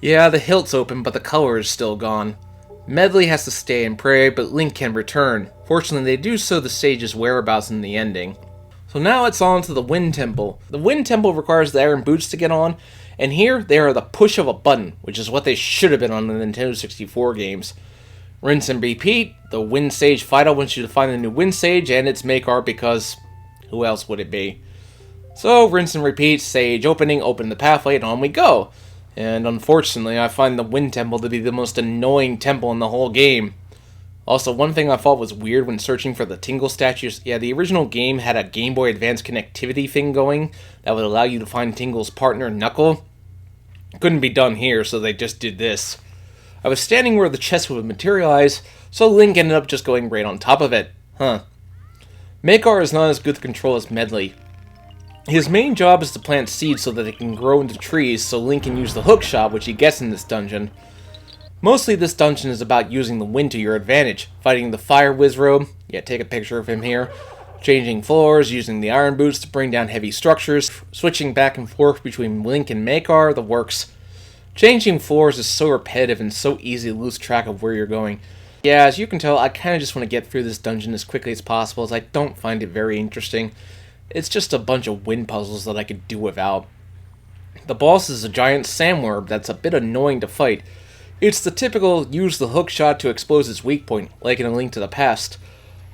Yeah, the hilt's open, but the color is still gone. Medley has to stay and pray, but Link can return. Fortunately, they do show the sage's whereabouts in the ending. So now it's on to the Wind Temple. The Wind Temple requires the iron boots to get on, and here they are the push of a button, which is what they should have been on the Nintendo 64 games. Rinse and repeat, the Wind Sage Fido wants you to find the new Wind Sage and its maker, because who else would it be? So, rinse and repeat, Sage opening, open the pathway, and on we go. And unfortunately, I find the Wind Temple to be the most annoying temple in the whole game. Also, one thing I thought was weird when searching for the Tingle statues, yeah, the original game had a Game Boy Advance connectivity thing going that would allow you to find Tingle's partner, Knuckle. Couldn't be done here, so they just did this. I was standing where the chest would materialize, so Link ended up just going right on top of it. Makar is not as good to control as Medley. His main job is to plant seeds so that they can grow into trees, so Link can use the hookshot, which he gets in this dungeon. Mostly this dungeon is about using the wind to your advantage, fighting the Fire Wizrobe, yeah, take a picture of him here, changing floors, using the iron boots to bring down heavy structures, switching back and forth between Link and Makar, the works. Changing floors is so repetitive and so easy to lose track of where you're going. Yeah, as you can tell, I kinda just want to get through this dungeon as quickly as possible, as I don't find it very interesting. It's just a bunch of wind puzzles that I could do without. The boss is a giant sandworm that's a bit annoying to fight. It's the typical use the hook shot to expose its weak point, like in A Link to the Past.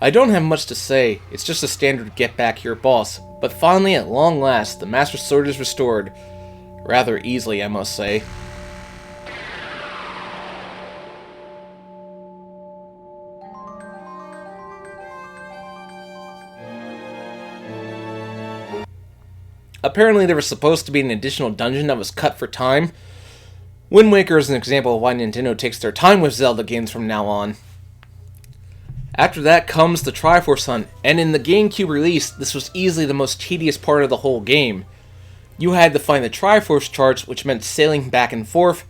I don't have much to say, it's just a standard get back here boss, but finally at long last, the Master Sword is restored. Rather easily, I must say. Apparently there was supposed to be an additional dungeon that was cut for time. Wind Waker is an example of why Nintendo takes their time with Zelda games from now on. After that comes the Triforce Hunt, and in the GameCube release, this was easily the most tedious part of the whole game. You had to find the Triforce charts, which meant sailing back and forth,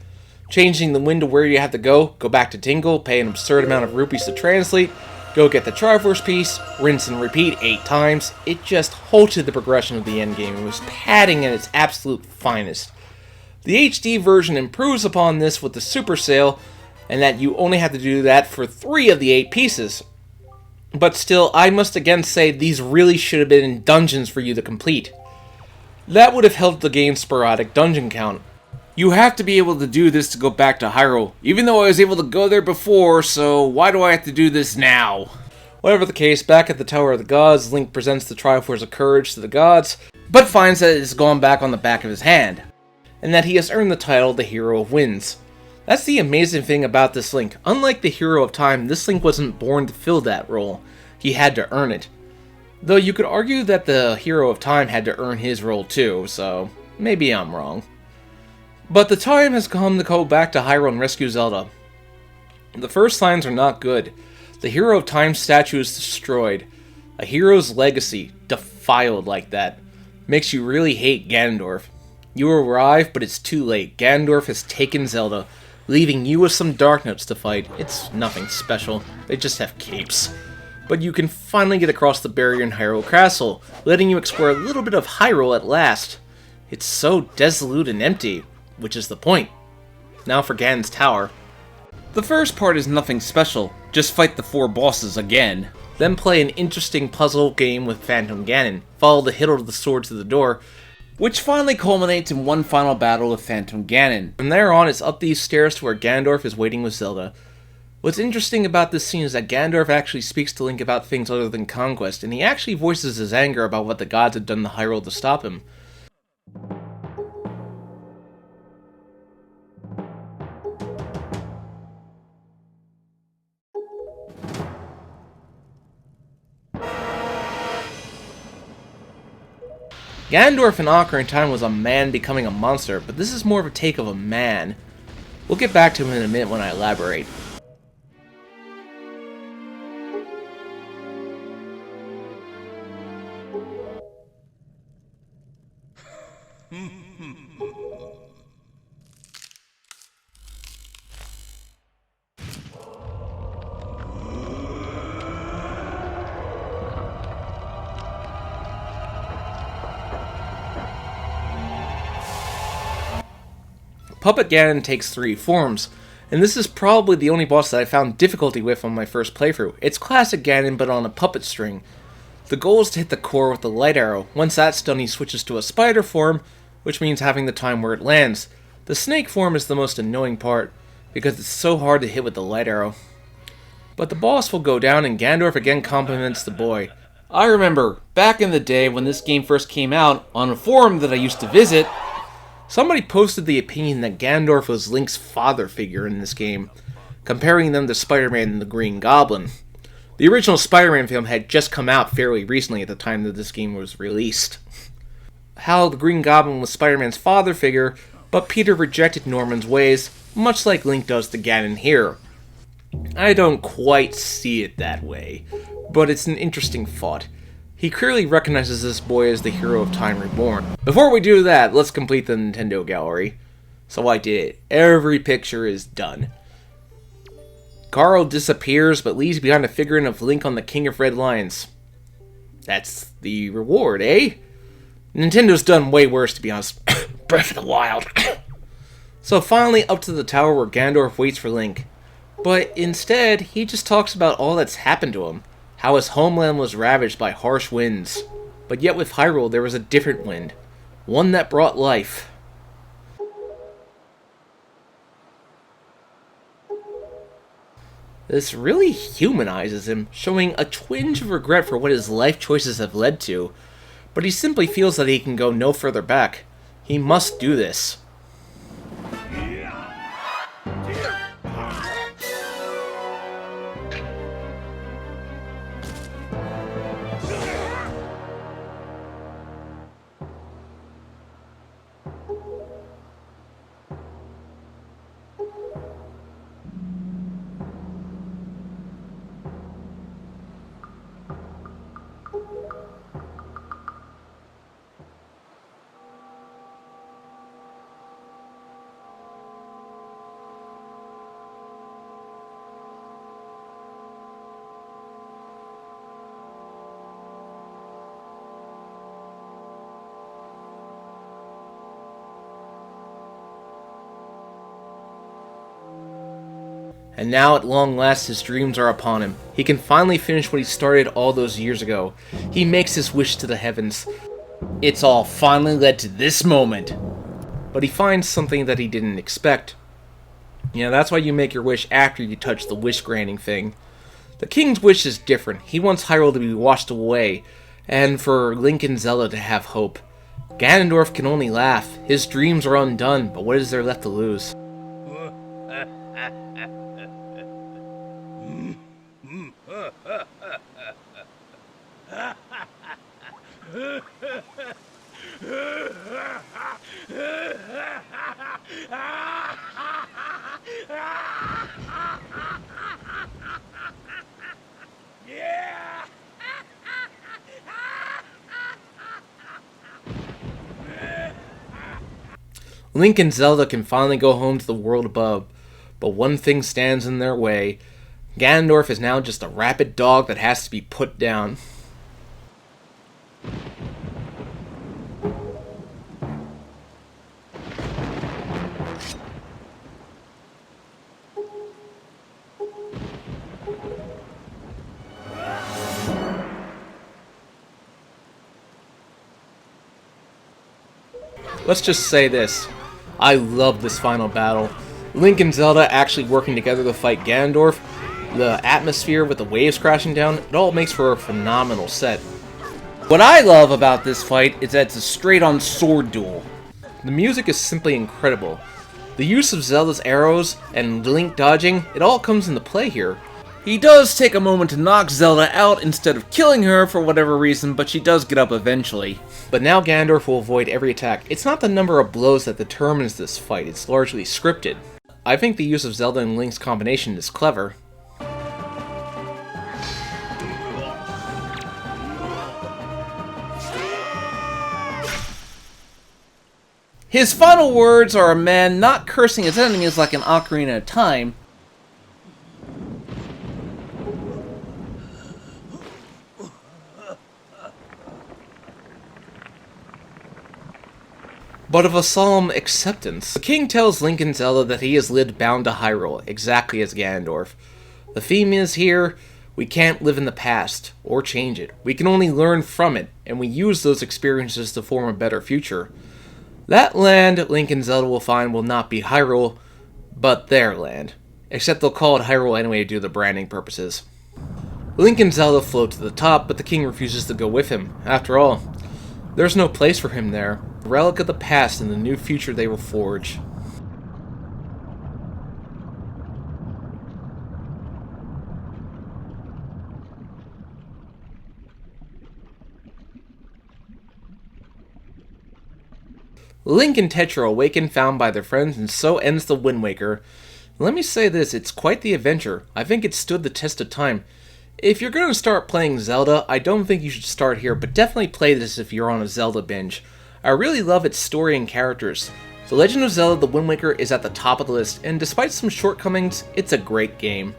changing the wind to where you have to go back to Tingle, pay an absurd amount of rupees to translate, go get the Triforce piece, rinse and repeat 8 times. It just halted the progression of the endgame. It was padding at its absolute finest. The HD version improves upon this with the Super Sale, and that you only have to do that for 3 of the 8 pieces. But still, I must again say these really should have been in dungeons for you to complete. That would have helped the game's sporadic dungeon count. You have to be able to do this to go back to Hyrule, even though I was able to go there before, so why do I have to do this now? Whatever the case, back at the Tower of the Gods, Link presents the Triforce of Courage to the gods, but finds that it has gone back on the back of his hand, and that he has earned the title the Hero of Winds. That's the amazing thing about this Link. Unlike the Hero of Time, this Link wasn't born to fill that role. He had to earn it. Though you could argue that the Hero of Time had to earn his role too, so maybe I'm wrong. But the time has come to go back to Hyrule and rescue Zelda. The first signs are not good. The Hero of Time statue is destroyed. A hero's legacy, defiled like that, makes you really hate Ganondorf. You arrive, but it's too late. Ganondorf has taken Zelda, leaving you with some Dark Notes to fight. It's nothing special, they just have capes. But you can finally get across the barrier in Hyrule Castle, letting you explore a little bit of Hyrule at last. It's so desolate and empty, which is the point. Now for Ganon's Tower. The first part is nothing special, just fight the 4 bosses again. Then play an interesting puzzle game with Phantom Ganon, follow the hilt of the sword to the door, which finally culminates in one final battle with Phantom Ganon. From there on, it's up these stairs to where Ganondorf is waiting with Zelda. What's interesting about this scene is that Ganondorf actually speaks to Link about things other than conquest, and he actually voices his anger about what the gods had done to Hyrule to stop him. Ganondorf in Ocarina of Time was a man becoming a monster, but this is more of a take of a man. We'll get back to him in a minute when I elaborate. Puppet Ganon takes 3 forms, And this is probably the only boss that I found difficulty with on my first playthrough. It's classic Ganon, but on a puppet string. The goal is to hit the core with the light arrow. Once that's done, he switches to a spider form, which means having the time where it lands. The snake form is the most annoying part, because it's so hard to hit with the light arrow. But the boss will go down, and Ganondorf again compliments the boy. I remember, back in the day when this game first came out, on a forum that I used to visit, somebody posted the opinion that Ganondorf was Link's father figure in this game, comparing them to Spider-Man and the Green Goblin. The original Spider-Man film had just come out fairly recently at the time that this game was released. How the Green Goblin was Spider-Man's father figure, but Peter rejected Norman's ways, much like Link does to Ganon here. I don't quite see it that way, but it's an interesting thought. He clearly recognizes this boy as the hero of Time Reborn. Before we do that, let's complete the Nintendo gallery. So I did. Every picture is done. Carl disappears, but leaves behind a figurine of Link on the King of Red Lions. That's the reward, eh? Nintendo's done way worse, to be honest. Breath of the Wild. So finally, up to the tower where Ganondorf waits for Link. But instead, he just talks about all that's happened to him. How his homeland was ravaged by harsh winds. But yet with Hyrule, there was a different wind. One that brought life. This really humanizes him, showing a twinge of regret for what his life choices have led to. But he simply feels that he can go no further back. He must do this. And now, at long last, his dreams are upon him. He can finally finish what he started all those years ago. He makes his wish to the heavens. It's all finally led to this moment. But he finds something that he didn't expect. Yeah, that's why you make your wish after you touch the wish-granting thing. The king's wish is different. He wants Hyrule to be washed away, and for Link and Zelda to have hope. Ganondorf can only laugh. His dreams are undone, but what is there left to lose? Link and Zelda can finally go home to the world above, but one thing stands in their way. Ganondorf is now just a rabid dog that has to be put down. Let's just say this. I love this final battle. Link and Zelda actually working together to fight Ganondorf, the atmosphere with the waves crashing down, it all makes for a phenomenal set. What I love about this fight is that it's a straight-on sword duel. The music is simply incredible. The use of Zelda's arrows and Link dodging, it all comes into play here. He does take a moment to knock Zelda out instead of killing her for whatever reason, but she does get up eventually. But now Ganondorf will avoid every attack. It's not the number of blows that determines this fight, it's largely scripted. I think the use of Zelda and Link's combination is clever. His final words are a man not cursing his enemies like an Ocarina of Time, but of a solemn acceptance. The king tells Link and Zelda that he has lived bound to Hyrule, exactly as Ganondorf. The theme is here, we can't live in the past, or change it. We can only learn from it, and we use those experiences to form a better future. That land Link and Zelda will find will not be Hyrule, but their land. Except they'll call it Hyrule anyway due to branding purposes. Link and Zelda float to the top, but the king refuses to go with him. After all, there's no place for him there. A relic of the past and the new future they will forge. Link and Tetra awaken found by their friends, and so ends the Wind Waker. Let me say this, it's quite the adventure. I think it stood the test of time. If you're going to start playing Zelda, I don't think you should start here, but definitely play this if you're on a Zelda binge. I really love its story and characters. The Legend of Zelda The Wind Waker is at the top of the list, and despite some shortcomings, it's a great game.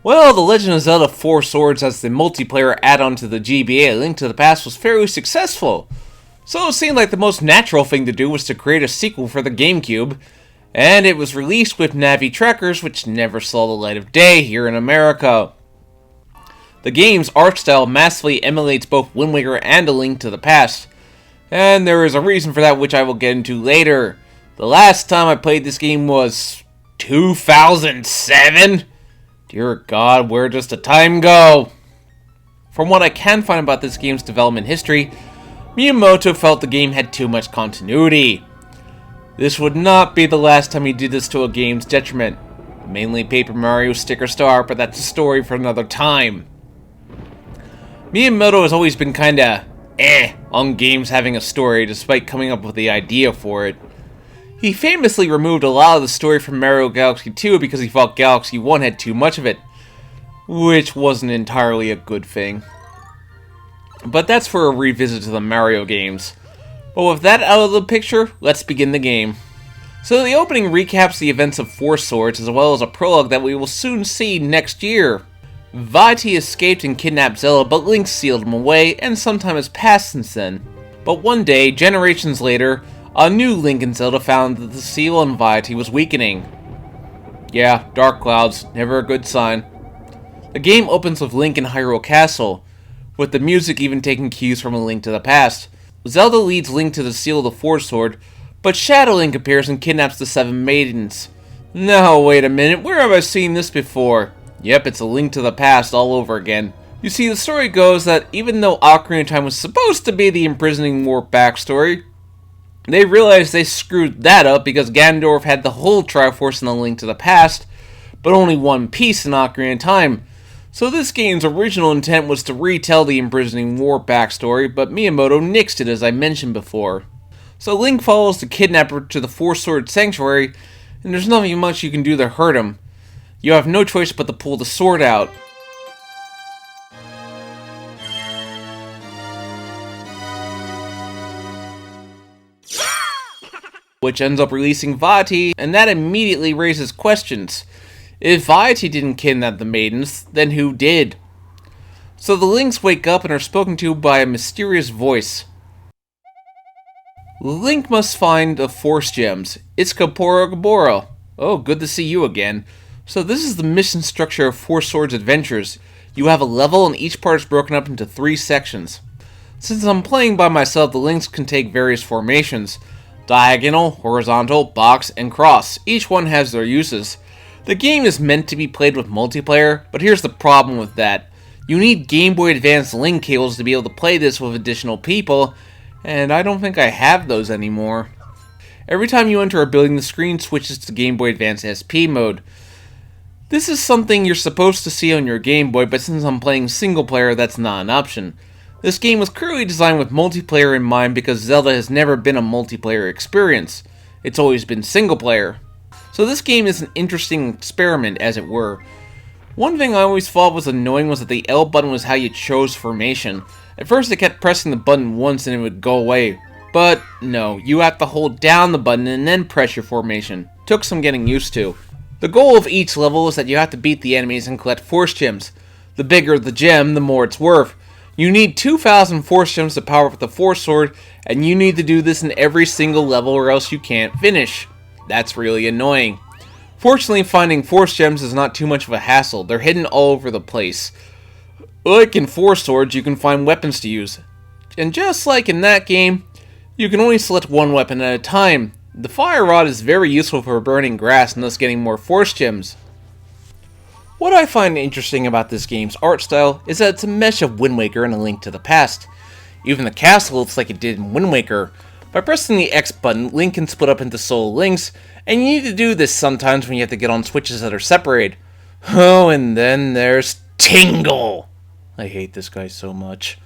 Well, The Legend of Zelda 4 Swords as the multiplayer add-on to the GBA A Link to the Past was fairly successful, so it seemed like the most natural thing to do was to create a sequel for the GameCube, and it was released with Navi trackers which never saw the light of day here in America. The game's art style massively emulates both Wind Waker and A Link to the Past, and there is a reason for that which I will get into later. The last time I played this game was 2007? Dear God, where does the time go? From what I can find about this game's development history, Miyamoto felt the game had too much continuity. This would not be the last time he did this to a game's detriment. Mainly Paper Mario Sticker Star, but that's a story for another time. Miyamoto has always been kinda on games having a story, despite coming up with the idea for it. He famously removed a lot of the story from Mario Galaxy 2 because he thought Galaxy 1 had too much of it, which wasn't entirely a good thing. But that's for a revisit to the Mario games. But with that out of the picture, let's begin the game. So the opening recaps the events of 4 Swords, as well as a prologue that we will soon see next year. Vaati escaped and kidnapped Zelda, but Link sealed him away, and some time has passed since then. But one day, generations later, a new Link and Zelda found that the seal on Vaati was weakening. Yeah, dark clouds, never a good sign. The game opens with Link in Hyrule Castle, with the music even taking cues from A Link to the Past. Zelda leads Link to the seal of the Force Sword, but Shadow Link appears and kidnaps the 7 maidens. Now, wait a minute, where have I seen this before? Yep, it's A Link to the Past all over again. You see, the story goes that even though Ocarina of Time was supposed to be the imprisoning warp backstory, they realized they screwed that up because Ganondorf had the whole Triforce in A Link to the Past, but only one piece in Ocarina of Time. So this game's original intent was to retell the imprisoning warp backstory, but Miyamoto nixed it as I mentioned before. So Link follows the kidnapper to the Four Sword Sanctuary, and there's nothing much you can do to hurt him. You have no choice but to pull the sword out. which ends up releasing Vati, and that immediately raises questions. If Vati didn't kidnap the maidens, then who did? So the Links wake up and are spoken to by a mysterious voice. Link must find the Force Gems. It's Gabora. Oh, good to see you again. So this is the mission structure of Four Swords Adventures. You have a level and each part is broken up into 3 sections. Since I'm playing by myself, the links can take various formations. Diagonal, horizontal, box, and cross. Each one has their uses. The game is meant to be played with multiplayer, but here's the problem with that. You need Game Boy Advance link cables to be able to play this with additional people, and I don't think I have those anymore. Every time you enter a building, the screen switches to Game Boy Advance SP mode. This is something you're supposed to see on your Game Boy, but since I'm playing single player, that's not an option. This game was clearly designed with multiplayer in mind because Zelda has never been a multiplayer experience. It's always been single player. So this game is an interesting experiment, as it were. One thing I always thought was annoying was that the L button was how you chose formation. At first I kept pressing the button once and it would go away. But no, you have to hold down the button and then press your formation. Took some getting used to. The goal of each level is that you have to beat the enemies and collect Force Gems. The bigger the gem, the more it's worth. You need 2,000 Force Gems to power up the Force Sword, and you need to do this in every single level or else you can't finish. That's really annoying. Fortunately, finding Force Gems is not too much of a hassle. They're hidden all over the place. Like in Force Swords, you can find weapons to use. And just like in that game, you can only select one weapon at a time. The Fire Rod is very useful for burning grass and thus getting more Force Gems. What I find interesting about this game's art style is that it's a mesh of Wind Waker and A Link to the Past. Even the castle looks like it did in Wind Waker. By pressing the X button, Link can split up into solo links, and you need to do this sometimes when you have to get on switches that are separated. Oh, and then there's Tingle! I hate this guy so much.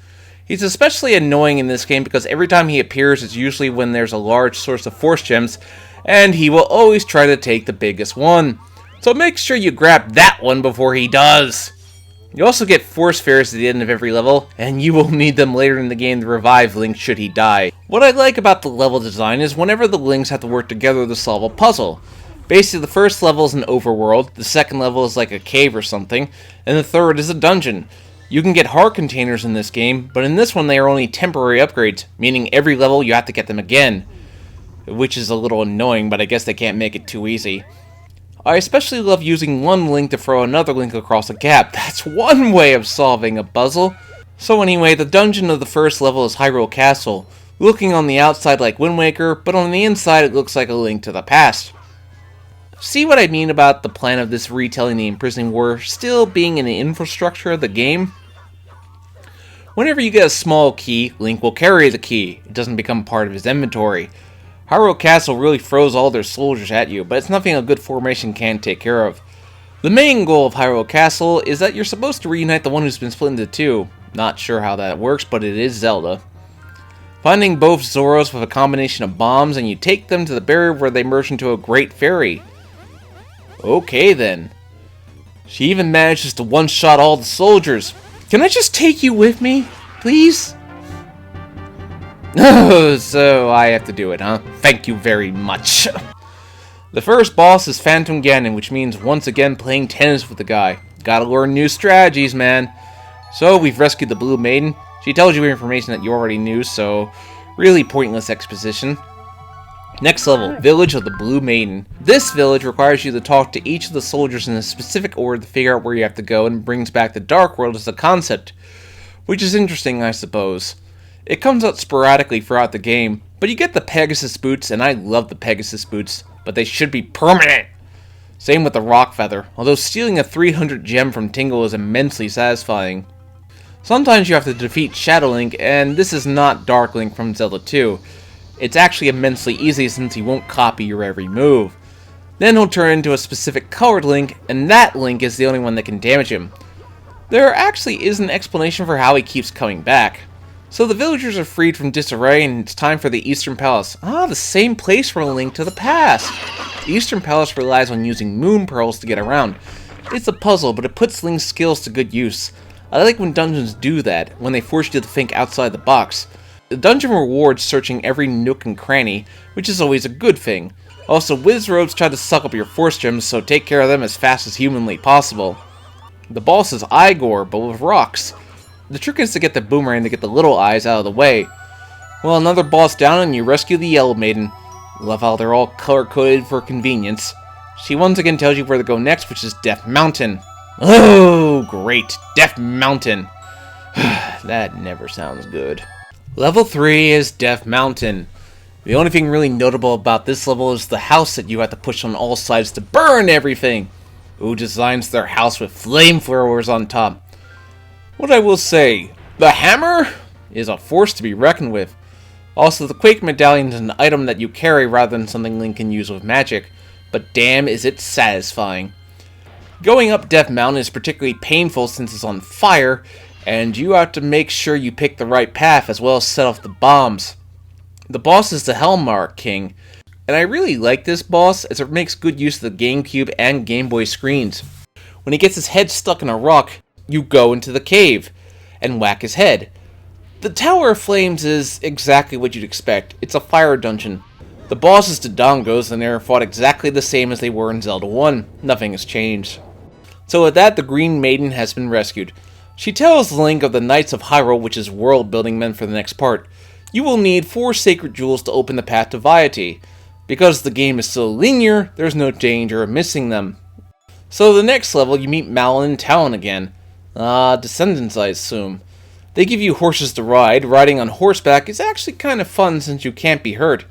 He's especially annoying in this game because every time he appears it's usually when there's a large source of Force Gems, and he will always try to take the biggest one. So make sure you grab that one before he does. You also get Force Fairies at the end of every level, and you will need them later in the game to revive Link should he die. What I like about the level design is whenever the Links have to work together to solve a puzzle. Basically, the first level is an overworld, the second level is like a cave or something, and the third is a dungeon. You can get heart containers in this game, but in this one they are only temporary upgrades, meaning every level you have to get them again. Which is a little annoying, but I guess they can't make it too easy. I especially love using one link to throw another link across a gap. That's one way of solving a puzzle. So anyway, the dungeon of the first level is Hyrule Castle, looking on the outside like Wind Waker, but on the inside it looks like A Link to the Past. See what I mean about the plan of this retelling the imprisoning war still being in the infrastructure of the game? Whenever you get a small key, Link will carry the key. It doesn't become part of his inventory. Hyrule Castle really throws all their soldiers at you, but it's nothing a good formation can't take care of. The main goal of Hyrule Castle is that you're supposed to reunite the one who's been split into two. Not sure how that works, but it is Zelda. Finding both Zoros with a combination of bombs, and you take them to the barrier where they merge into a great fairy. Okay then. She even manages to one-shot all the soldiers. Can I just take you with me, please? Oh, so I have to do it, huh? Thank you very much. The first boss is Phantom Ganon, which means once again playing tennis with the guy. Gotta learn new strategies, man. So we've rescued the Blue Maiden. She tells you information that you already knew, so really pointless exposition. Next level, Village of the Blue Maiden. This village requires you to talk to each of the soldiers in a specific order to figure out where you have to go, and brings back the Dark World as a concept. Which is interesting, I suppose. It comes out sporadically throughout the game, but you get the Pegasus boots, and I love the Pegasus boots, but they should be permanent! Same with the Rock Feather, although stealing a 300 gem from Tingle is immensely satisfying. Sometimes you have to defeat Shadow Link, and this is not Dark Link from Zelda II. It's actually immensely easy since he won't copy your every move. Then he'll turn into a specific colored Link, and that Link is the only one that can damage him. There actually is an explanation for how he keeps coming back. So the villagers are freed from disarray, and it's time for the Eastern Palace. Ah, the same place from A Link to the Past! The Eastern Palace relies on using moon pearls to get around. It's a puzzle, but it puts Link's skills to good use. I like when dungeons do that, when they force you to think outside the box. The dungeon rewards searching every nook and cranny, which is always a good thing. Also, Wizroads try to suck up your force gems, so take care of them as fast as humanly possible. The boss is Igor, but with rocks. The trick is to get the boomerang to get the little eyes out of the way. Well, another boss down and you rescue the Yellow Maiden. Love how they're all color-coded for convenience. She once again tells you where to go next, which is Death Mountain. Oh, great. Death Mountain. That never sounds good. Level 3 is Death Mountain. The only thing really notable about this level is the house that you have to push on all sides to burn everything. Who designs their house with flamethrowers on top? What I will say, the hammer is a force to be reckoned with. Also, the Quake Medallion is an item that you carry rather than something Link can use with magic, but damn is it satisfying. Going up Death Mountain is particularly painful since it's on fire, and you have to make sure you pick the right path as well as set off the bombs. The boss is the Hellmark King, and I really like this boss as it makes good use of the GameCube and Game Boy screens. When he gets his head stuck in a rock, you go into the cave and whack his head. The Tower of Flames is exactly what you'd expect. It's a fire dungeon. The boss is the Dongos, and they're fought exactly the same as they were in Zelda 1. Nothing has changed. So with that, the Green Maiden has been rescued. She tells Link of the Knights of Hyrule, which is world building meant for the next part. You will need 4 sacred jewels to open the path to Viety. Because the game is still linear, there's no danger of missing them. So the next level, you meet Malon and Talon again. Descendants, I assume. They give you horses to ride. Riding on horseback is actually kind of fun since you can't be hurt.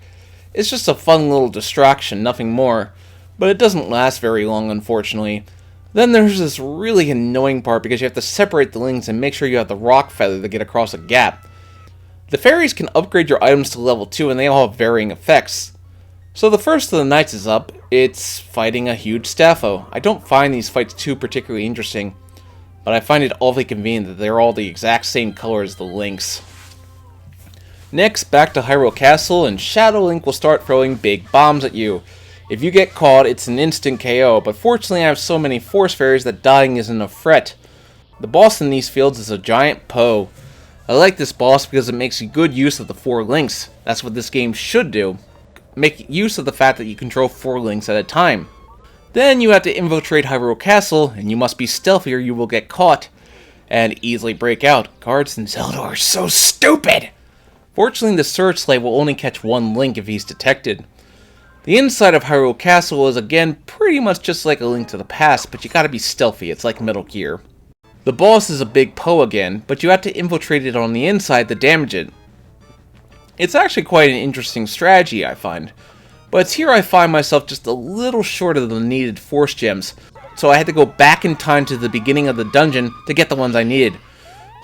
It's just a fun little distraction, nothing more. But it doesn't last very long, unfortunately. Then there's this really annoying part because you have to separate the links and make sure you have the rock feather to get across a gap. The fairies can upgrade your items to level 2 and they all have varying effects. So the first of the knights is up. It's fighting a huge Staffo. I don't find these fights too particularly interesting, but I find it awfully convenient that they're all the exact same color as the links. Next, back to Hyrule Castle, and Shadow Link will start throwing big bombs at you. If you get caught, it's an instant KO, but fortunately I have so many Force Fairies that dying isn't a threat. The boss in these fields is a giant Poe. I like this boss because it makes good use of the 4 links. That's what this game should do. Make use of the fact that you control 4 links at a time. Then you have to infiltrate Hyrule Castle, and you must be stealthy or you will get caught and easily break out. Guards in Zelda are so stupid! Fortunately, the Searchlight will only catch 1 Link if he's detected. The inside of Hyrule Castle is again pretty much just like A Link to the Past, but you gotta be stealthy, it's like Metal Gear. The boss is a big Poe again, but you have to infiltrate it on the inside to damage it. It's actually quite an interesting strategy, I find. But it's here I find myself just a little short of the needed Force Gems, so I had to go back in time to the beginning of the dungeon to get the ones I needed.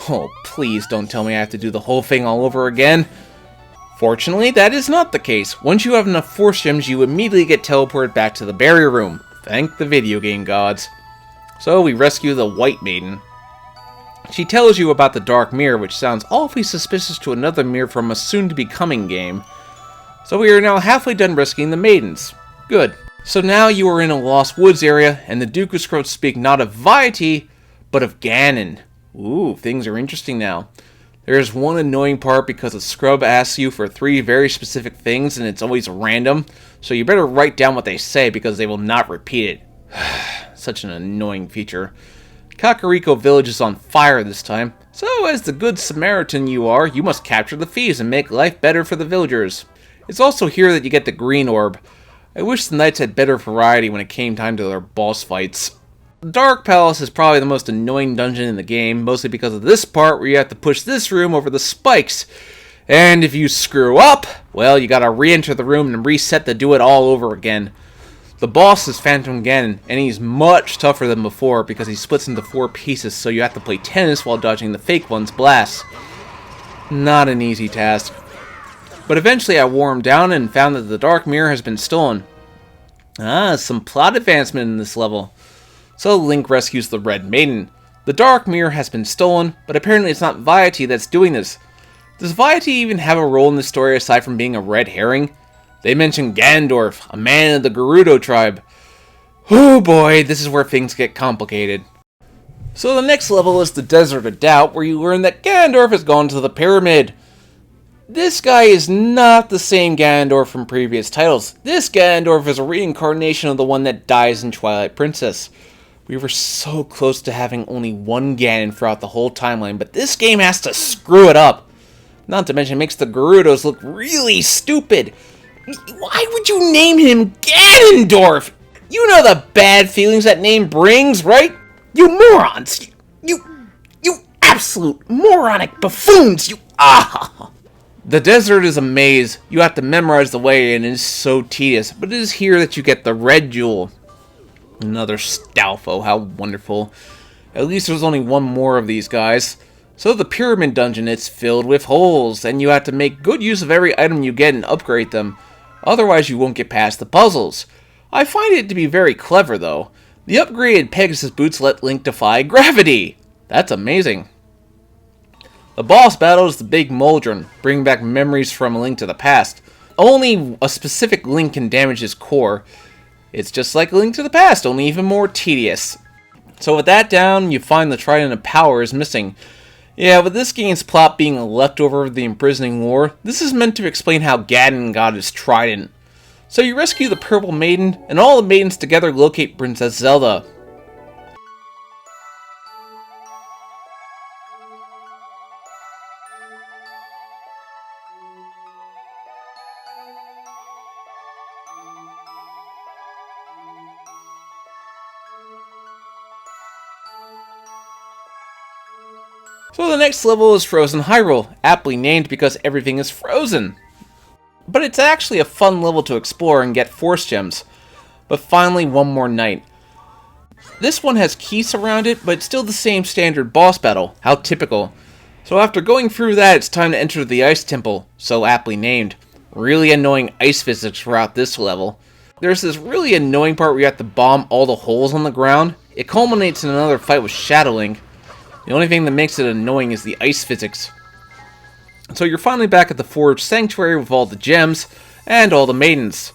Oh, please don't tell me I have to do the whole thing all over again. Fortunately, that is not the case. Once you have enough Force Gems, you immediately get teleported back to the barrier room. Thank the video game gods. So we rescue the White Maiden. She tells you about the Dark Mirror, which sounds awfully suspicious to another mirror from a soon-to-be-coming game. So we are now halfway done rescuing the maidens. Good. So now you are in a Lost Woods area, and the Duke of Scroats speak not of Viety, but of Ganon. Ooh, things are interesting now. There's one annoying part because the scrub asks you for 3 very specific things, and it's always random, so you better write down what they say because they will not repeat it. Such an annoying feature. Kakariko Village is on fire this time, so as the good Samaritan you are, you must capture the thieves and make life better for the villagers. It's also here that you get the green orb. I wish the knights had better variety when it came time to their boss fights. The Dark Palace is probably the most annoying dungeon in the game, mostly because of this part where you have to push this room over the spikes. And if you screw up, well, you gotta re-enter the room and reset to do it all over again. The boss is Phantom Ganon, and he's much tougher than before because he splits into 4 pieces, so you have to play tennis while dodging the fake one's blasts. Not an easy task. But eventually I wore him down and found that the Dark Mirror has been stolen. Some plot advancement in this level. So Link rescues the Red Maiden. The Dark Mirror has been stolen, but apparently it's not Viety that's doing this. Does Viety even have a role in the story aside from being a red herring? They mention Ganondorf, a man of the Gerudo tribe. Oh boy, this is where things get complicated. So the next level is the Desert of Doubt, where you learn that Ganondorf has gone to the pyramid. This guy is not the same Ganondorf from previous titles. This Ganondorf is a reincarnation of the one that dies in Twilight Princess. We were so close to having only one Ganon throughout the whole timeline, but this game has to screw it up. Not to mention, it makes the Gerudos look really stupid. Why would you name him Ganondorf? You know the bad feelings that name brings, right? You morons! You absolute moronic buffoons! The desert is a maze. You have to memorize the way, and it is so tedious. But it is here that you get the red jewel. Another Stalfo, how wonderful. At least there's only one more of these guys. So the pyramid dungeon, it's filled with holes, and you have to make good use of every item you get and upgrade them. Otherwise you won't get past the puzzles. I find it to be very clever though. The upgraded Pegasus boots let Link defy gravity. That's amazing. The boss battle is the Big Moldron, bringing back memories from A Link to the Past. Only a specific Link can damage his core. It's just like A Link to the Past, only even more tedious. So with that down, you find the Trident of Power is missing. Yeah, with this game's plot being a leftover of the imprisoning war, this is meant to explain how Ganon got his trident. So you rescue the Purple Maiden, and all the maidens together locate Princess Zelda. So the next level is Frozen Hyrule, aptly named because everything is frozen. But it's actually a fun level to explore and get Force Gems. But finally, one more night. This one has keys around it, but it's still the same standard boss battle. How typical. So after going through that, it's time to enter the Ice Temple, so aptly named. Really annoying ice physics throughout this level. There's this really annoying part where you have to bomb all the holes on the ground. It culminates in another fight with Shadow Link. The only thing that makes it annoying is the ice physics. So you're finally back at the Forge Sanctuary with all the gems and all the maidens.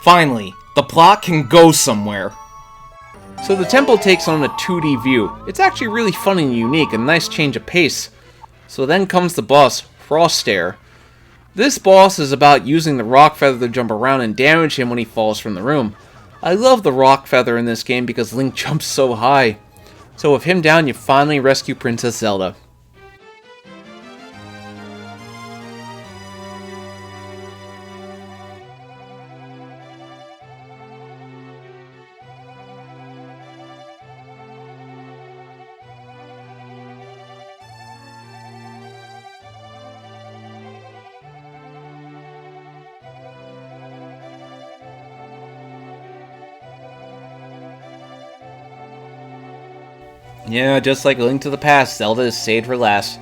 Finally, the plot can go somewhere. So the temple takes on a 2D view. It's actually really fun and unique, a nice change of pace. So then comes the boss, Froststare. This boss is about using the rock feather to jump around and damage him when he falls from the room. I love the rock feather in this game because Link jumps so high. So with him down, you finally rescue Princess Zelda. Yeah, just like A Link to the Past, Zelda is saved for last.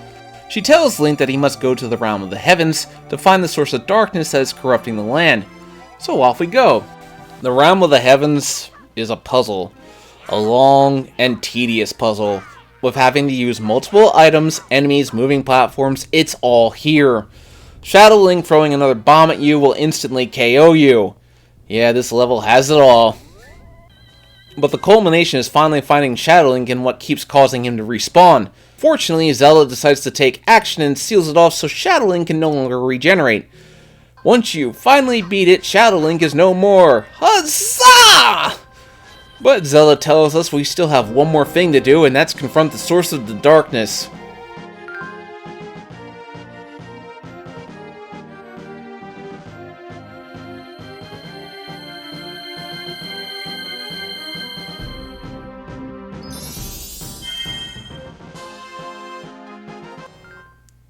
She tells Link that he must go to the Realm of the Heavens to find the source of darkness that is corrupting the land. So off we go. The Realm of the Heavens is a puzzle. A long and tedious puzzle. With having to use multiple items, enemies, moving platforms, it's all here. Shadow Link throwing another bomb at you will instantly KO you. Yeah, this level has it all. But the culmination is finally finding Shadow Link and what keeps causing him to respawn. Fortunately, Zelda decides to take action and seals it off so Shadow Link can no longer regenerate. Once you finally beat it, Shadow Link is no more. Huzzah! But Zelda tells us we still have one more thing to do, and that's confront the source of the darkness.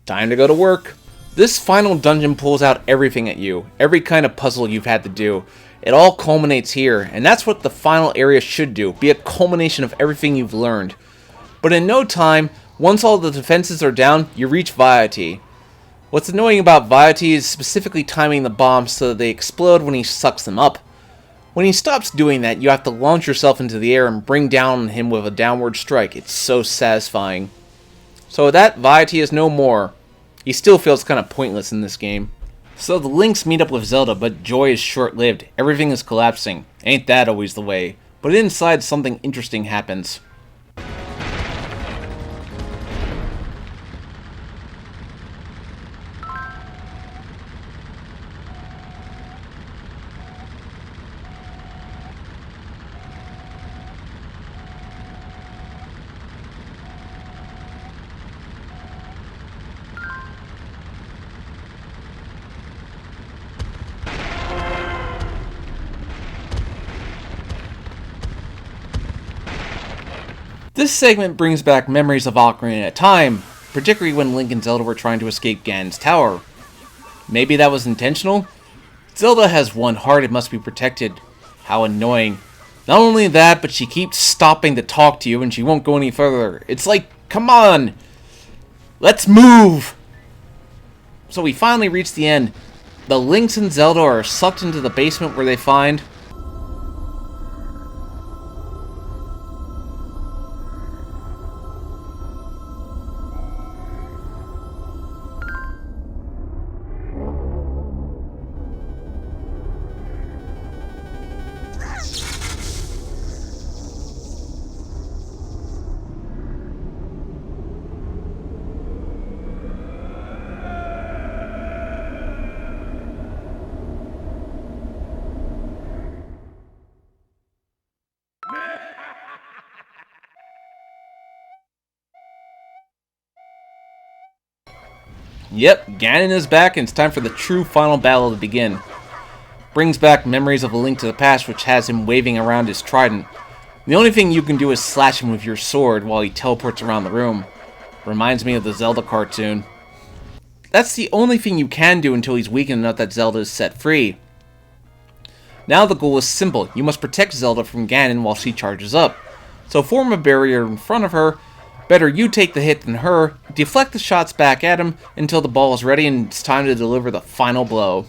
Time to go to work. This final dungeon pulls out everything at you, every kind of puzzle you've had to do. It all culminates here, and that's what the final area should do, be a culmination of everything you've learned. But in no time, Once all the defenses are down, you reach Viety. What's annoying about Viety is specifically timing the bombs so that they explode when he sucks them up. When he stops doing that, you have to launch yourself into the air and bring down on him with a downward strike. It's so satisfying. So with that, Viety is no more. He still feels kind of pointless in this game. So the Links meet up with Zelda, but joy is short-lived. Everything is collapsing. Ain't that always the way? But inside, something interesting happens. This segment brings back memories of Ocarina of Time, particularly when Link and Zelda were trying to escape Ganon's tower. Maybe that was intentional? Zelda has one heart, it must be protected. How annoying. Not only that, but she keeps stopping to talk to you and she won't go any further. It's like, come on! Let's move! So we finally reach the end. The Links and Zelda are sucked into the basement where they find... Yep, Ganon is back and it's time for the true final battle to begin. Brings back memories of A Link to the Past, which has him waving around his trident. The only thing you can do is slash him with your sword while he teleports around the room. Reminds me of the Zelda cartoon. That's the only thing you can do until he's weakened enough that Zelda is set free. Now the goal is simple. You must protect Zelda from Ganon while she charges up. So form a barrier in front of her. Better you take the hit than her, deflect the shots back at him until the ball is ready and it's time to deliver the final blow.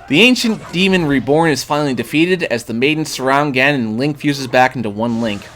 The ancient demon reborn is finally defeated as the maidens surround Ganon and Link fuses back into one Link.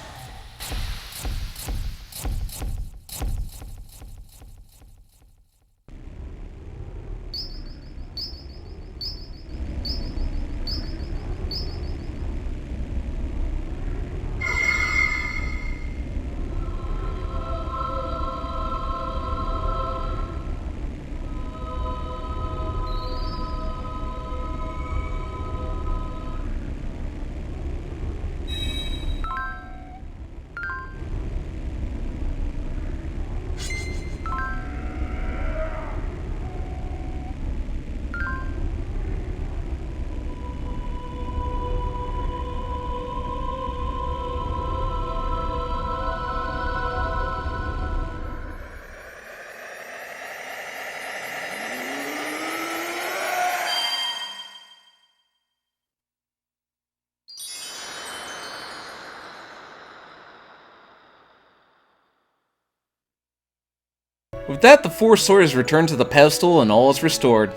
With that, the four swords is returned to the pedestal and all is restored.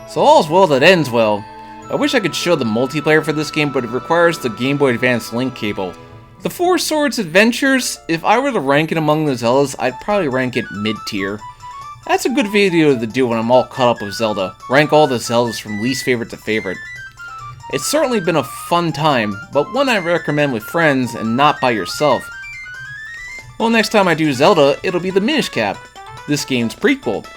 So all's well that ends well. I wish I could show the multiplayer for this game, but it requires the Game Boy Advance link cable. The Four Swords Adventures, if I were to rank it among the Zeldas, I'd probably rank it mid-tier. That's a good video to do when I'm all caught up with Zelda. Rank all the Zeldas from least favorite to favorite. It's certainly been a fun time, but one I recommend with friends and not by yourself. Well, next time I do Zelda, it'll be the Minish Cap, this game's prequel.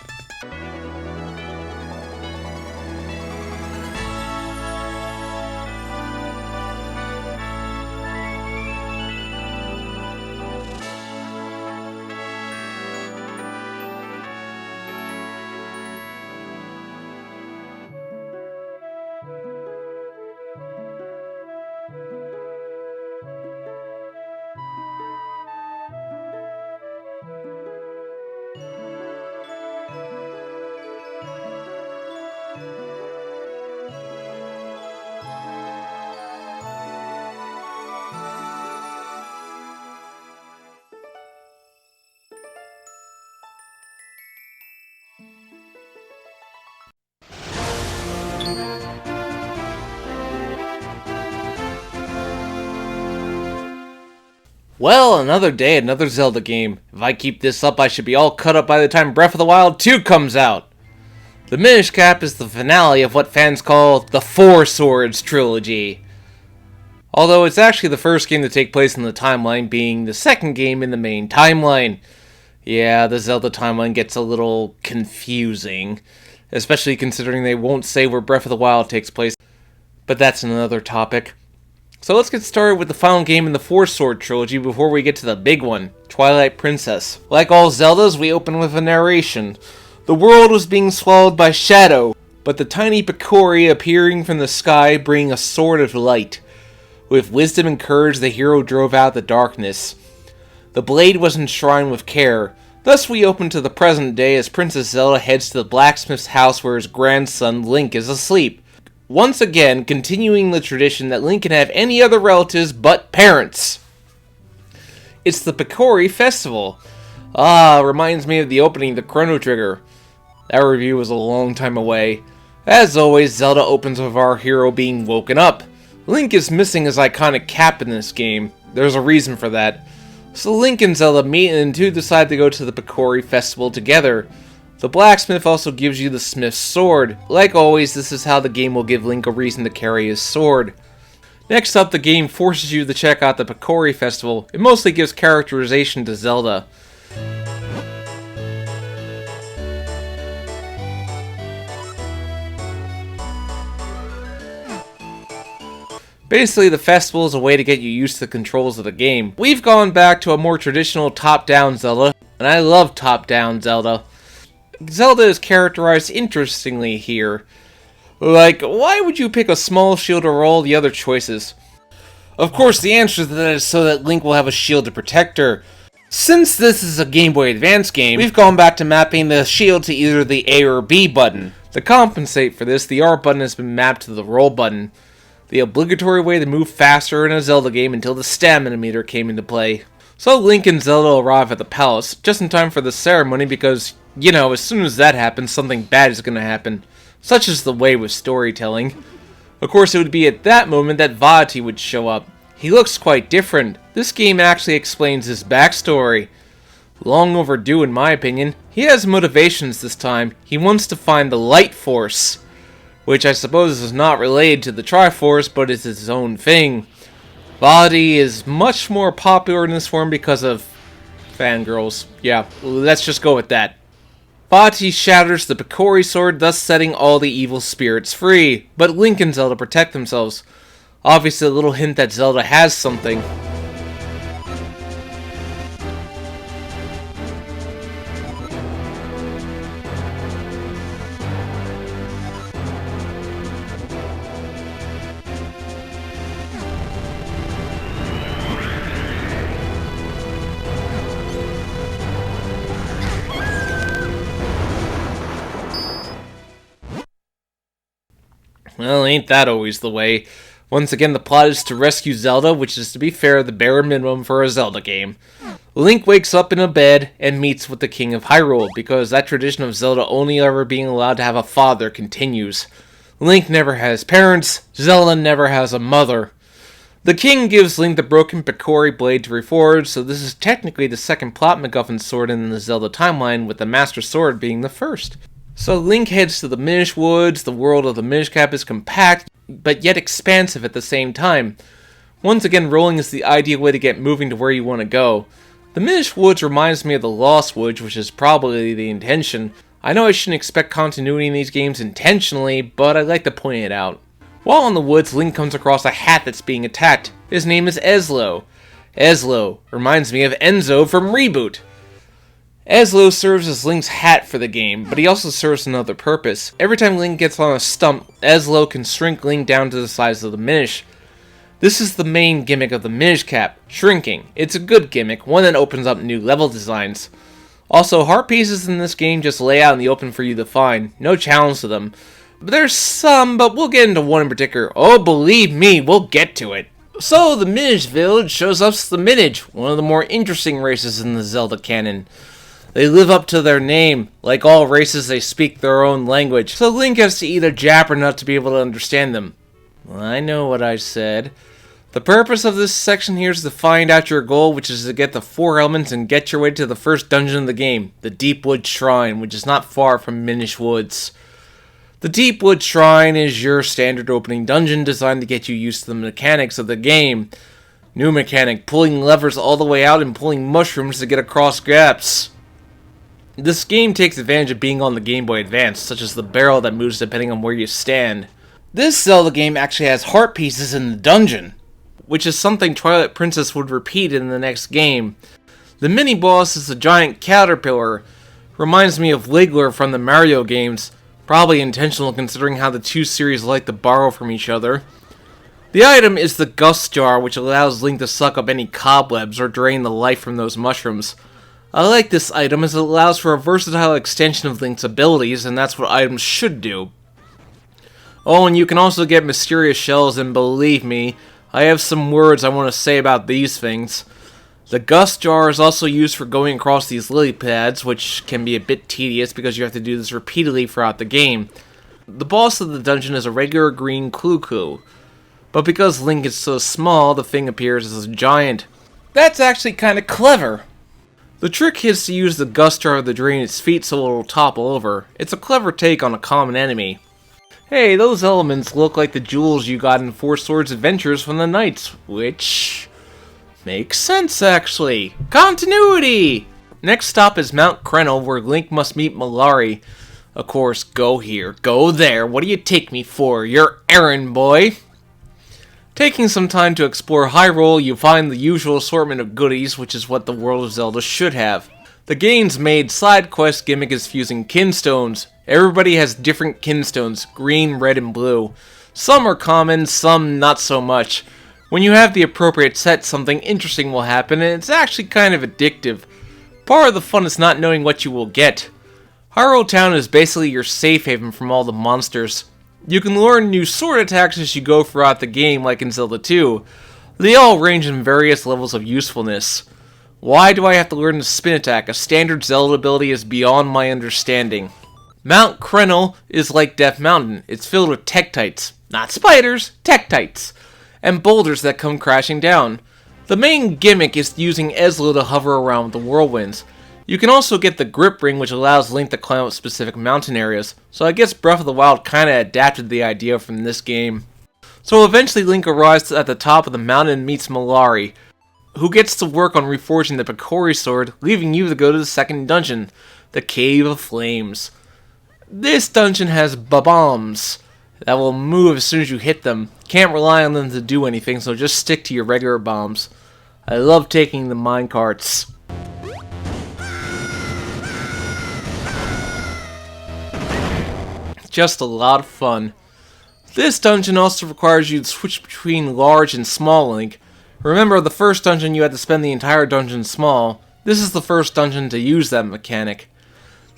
Well, another day, another Zelda game. If I keep this up, I should be all cut up by the time Breath of the Wild 2 comes out. The Minish Cap is the finale of what fans call the Four Swords trilogy. Although it's actually the first game to take place in the timeline, being the second game in the main timeline. Yeah, the Zelda timeline gets a little confusing, especially considering they won't say where Breath of the Wild takes place, but that's another topic. So let's get started with the final game in the Four Sword trilogy before we get to the big one, Twilight Princess. Like all Zeldas, we open with a narration. The world was being swallowed by shadow, but the tiny Picori appearing from the sky bringing a sword of light. With wisdom and courage, the hero drove out the darkness. The blade was enshrined with care. Thus we open to the present day as Princess Zelda heads to the blacksmith's house where his grandson Link is asleep. Once again, continuing the tradition that Link can have any other relatives but parents. It's the Picori Festival. Reminds me of the opening of the Chrono Trigger. That review was a long time away. As always, Zelda opens with our hero being woken up. Link is missing his iconic cap in this game. There's a reason for that. So Link and Zelda meet and the two decide to go to the Picori Festival together. The blacksmith also gives you the smith's sword. Like always, this is how the game will give Link a reason to carry his sword. Next up, the game forces you to check out the Picori Festival. It mostly gives characterization to Zelda. Basically, the festival is a way to get you used to the controls of the game. We've gone back to a more traditional top-down Zelda, and I love top-down Zelda. Zelda is characterized interestingly here. Like, why would you pick a small shield over all the other choices? Of course, the answer to that is so that Link will have a shield to protect her. Since this is a Game Boy Advance game, we've gone back to mapping the shield to either the A or B button. To compensate for this, the R button has been mapped to the roll button. The obligatory way to move faster in a Zelda game until the stamina meter came into play. So Link and Zelda arrive at the palace, just in time for the ceremony because, you know, as soon as that happens, something bad is going to happen. Such is the way with storytelling. Of course, it would be at that moment that Vaati would show up. He looks quite different. This game actually explains his backstory. Long overdue in my opinion. He has motivations this time. He wants to find the Light Force, which I suppose is not related to the Triforce, but is its own thing. Vaati is much more popular in this form because of fangirls. Yeah, let's just go with that. Vaati shatters the Picori sword, thus setting all the evil spirits free, but Link and Zelda protect themselves. Obviously a little hint that Zelda has something. Well, ain't that always the way. Once again, the plot is to rescue Zelda, which is, to be fair, the bare minimum for a Zelda game. Link wakes up in a bed and meets with the King of Hyrule, because that tradition of Zelda only ever being allowed to have a father continues. Link never has parents, Zelda never has a mother. The king gives Link the broken Picori blade to reforge, so this is technically the second plot MacGuffin sword in the Zelda timeline, with the Master Sword being the first. So Link heads to the Minish Woods. The world of the Minish Cap is compact, but yet expansive at the same time. Once again, rolling is the ideal way to get moving to where you want to go. The Minish Woods reminds me of the Lost Woods, which is probably the intention. I know I shouldn't expect continuity in these games intentionally, but I like to point it out. While in the woods, Link comes across a hat that's being attacked. His name is Ezlo. Ezlo reminds me of Enzo from Reboot. Ezlo serves as Link's hat for the game, but he also serves another purpose. Every time Link gets on a stump, Ezlo can shrink Link down to the size of the Minish. This is the main gimmick of the Minish Cap, shrinking. It's a good gimmick, one that opens up new level designs. Also, heart pieces in this game just lay out in the open for you to find, no challenge to them. But there's some, but we'll get into one in particular. Oh, believe me, we'll get to it. So, the Minish village shows us the Minish, one of the more interesting races in the Zelda canon. They live up to their name. Like all races, they speak their own language, so Link has to eat a Japper nut to be able to understand them. Well, I know what I said. The purpose of this section here is to find out your goal, which is to get the 4 elements and get your way to the first dungeon of the game, the Deepwood Shrine, which is not far from Minish Woods. The Deepwood Shrine is your standard opening dungeon designed to get you used to the mechanics of the game. New mechanic, pulling levers all the way out and pulling mushrooms to get across gaps. This game takes advantage of being on the Game Boy Advance, such as the barrel that moves depending on where you stand. This Zelda game actually has heart pieces in the dungeon, which is something Twilight Princess would repeat in the next game. The mini-boss is a giant caterpillar. Reminds me of Wiggler from the Mario games. Probably intentional considering how the two series like to borrow from each other. The item is the Gust Jar, which allows Link to suck up any cobwebs or drain the life from those mushrooms. I like this item as it allows for a versatile extension of Link's abilities, and that's what items should do. Oh, and you can also get mysterious shells, and believe me, I have some words I want to say about these things. The Gust Jar is also used for going across these lily pads, which can be a bit tedious because you have to do this repeatedly throughout the game. The boss of the dungeon is a regular green Clue, but because Link is so small, the thing appears as a giant. That's actually kinda clever! The trick is to use the Gust Jar to drain its feet so it'll topple over. It's a clever take on a common enemy. Hey, those elements look like the jewels you got in Four Swords Adventures from the Knights, which makes sense, actually. Continuity! Next stop is Mount Krenel, where Link must meet Malari. Of course, go here, go there, what do you take me for? You're errand boy! Taking some time to explore Hyrule, you find the usual assortment of goodies, which is what the world of Zelda should have. The game's made side quest gimmick is fusing kinstones. Everybody has different kinstones, green, red, and blue. Some are common, some not so much. When you have the appropriate set, something interesting will happen, and it's actually kind of addictive. Part of the fun is not knowing what you will get. Hyrule Town is basically your safe haven from all the monsters. You can learn new sword attacks as you go throughout the game, like in Zelda II. They all range in various levels of usefulness. Why do I have to learn the spin attack? A standard Zelda ability is beyond my understanding. Mount Krenel is like Death Mountain. It's filled with Tektites. Not spiders, Tektites. And boulders that come crashing down. The main gimmick is using Ezlo to hover around with the whirlwinds. You can also get the grip ring, which allows Link to climb up specific mountain areas, so I guess Breath of the Wild kinda adapted the idea from this game. So eventually Link arrives at the top of the mountain and meets Malari, who gets to work on reforging the Picori sword, leaving you to go to the second dungeon, the Cave of Flames. This dungeon has bombs that will move as soon as you hit them. Can't rely on them to do anything, so just stick to your regular bombs. I love taking the minecarts. Just a lot of fun. This dungeon also requires you to switch between large and small Link. Remember, the first dungeon you had to spend the entire dungeon small. This is the first dungeon to use that mechanic.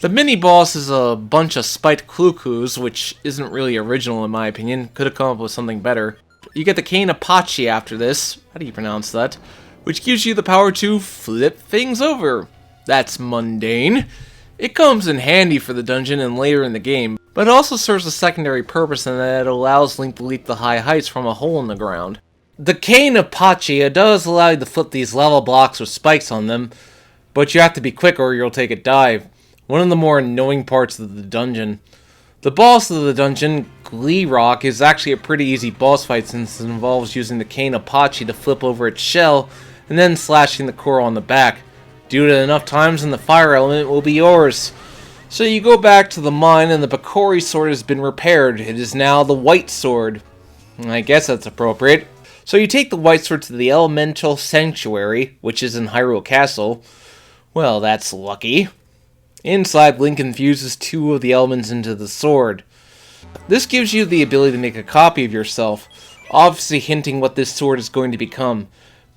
The mini-boss is a bunch of spiked Clues, which isn't really original in my opinion. Could have come up with something better. You get the Cane Apache after this. How do you pronounce that? Which gives you the power to flip things over. That's mundane. It comes in handy for the dungeon and later in the game, but it also serves a secondary purpose in that it allows Link to leap the high heights from a hole in the ground. The Cane Apache does allow you to flip these lava blocks with spikes on them, but you have to be quick or you'll take a dive. One of the more annoying parts of the dungeon. The boss of the dungeon, Glee Rock, is actually a pretty easy boss fight since it involves using the Cane Apache to flip over its shell and then slashing the core on the back. Do it enough times and the fire element will be yours. So you go back to the mine and the Picori sword has been repaired. It is now the white sword. I guess that's appropriate. So you take the white sword to the Elemental Sanctuary, which is in Hyrule Castle. Well, that's lucky. Inside, Link infuses 2 of the elements into the sword. This gives you the ability to make a copy of yourself, obviously hinting what this sword is going to become.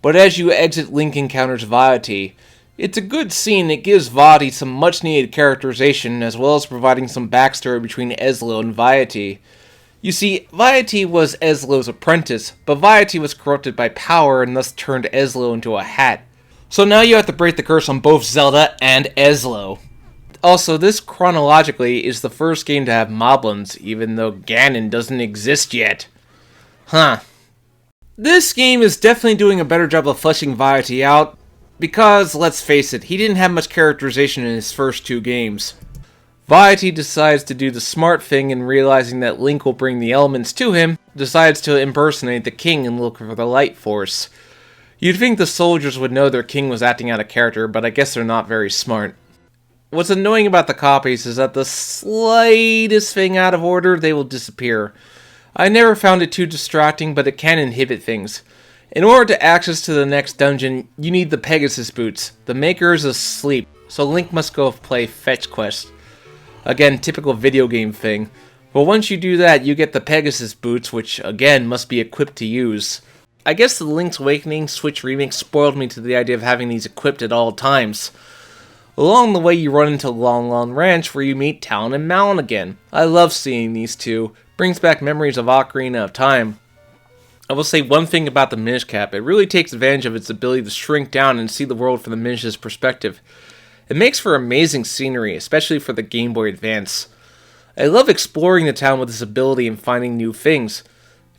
But as you exit, Link encounters Vaati. It's a good scene. It gives Vaati some much needed characterization, as well as providing some backstory between Ezlo and Vaati. You see, Vaati was Ezlo's apprentice, but Vaati was corrupted by power and thus turned Ezlo into a hat. So now you have to break the curse on both Zelda and Ezlo. Also, this chronologically is the first game to have moblins, even though Ganon doesn't exist yet. Huh. This game is definitely doing a better job of fleshing Viety out, because, let's face it, he didn't have much characterization in his first 2 games. Viety decides to do the smart thing and realizing that Link will bring the elements to him, decides to impersonate the king and look for the light force. You'd think the soldiers would know their king was acting out of character, but I guess they're not very smart. What's annoying about the copies is that the slightest thing out of order, they will disappear. I never found it too distracting, but it can inhibit things. In order to access to the next dungeon, you need the Pegasus boots. The maker is asleep, so Link must go play Fetch Quest. Again, typical video game thing. But once you do that, you get the Pegasus boots, which again must be equipped to use. I guess the Link's Awakening Switch Remake spoiled me to the idea of having these equipped at all times. Along the way, you run into Lon Lon Ranch, where you meet Talon and Malon again. I love seeing these two. Brings back memories of Ocarina of Time. I will say one thing about the Minish Cap. It really takes advantage of its ability to shrink down and see the world from the Minish's perspective. It makes for amazing scenery, especially for the Game Boy Advance. I love exploring the town with this ability and finding new things.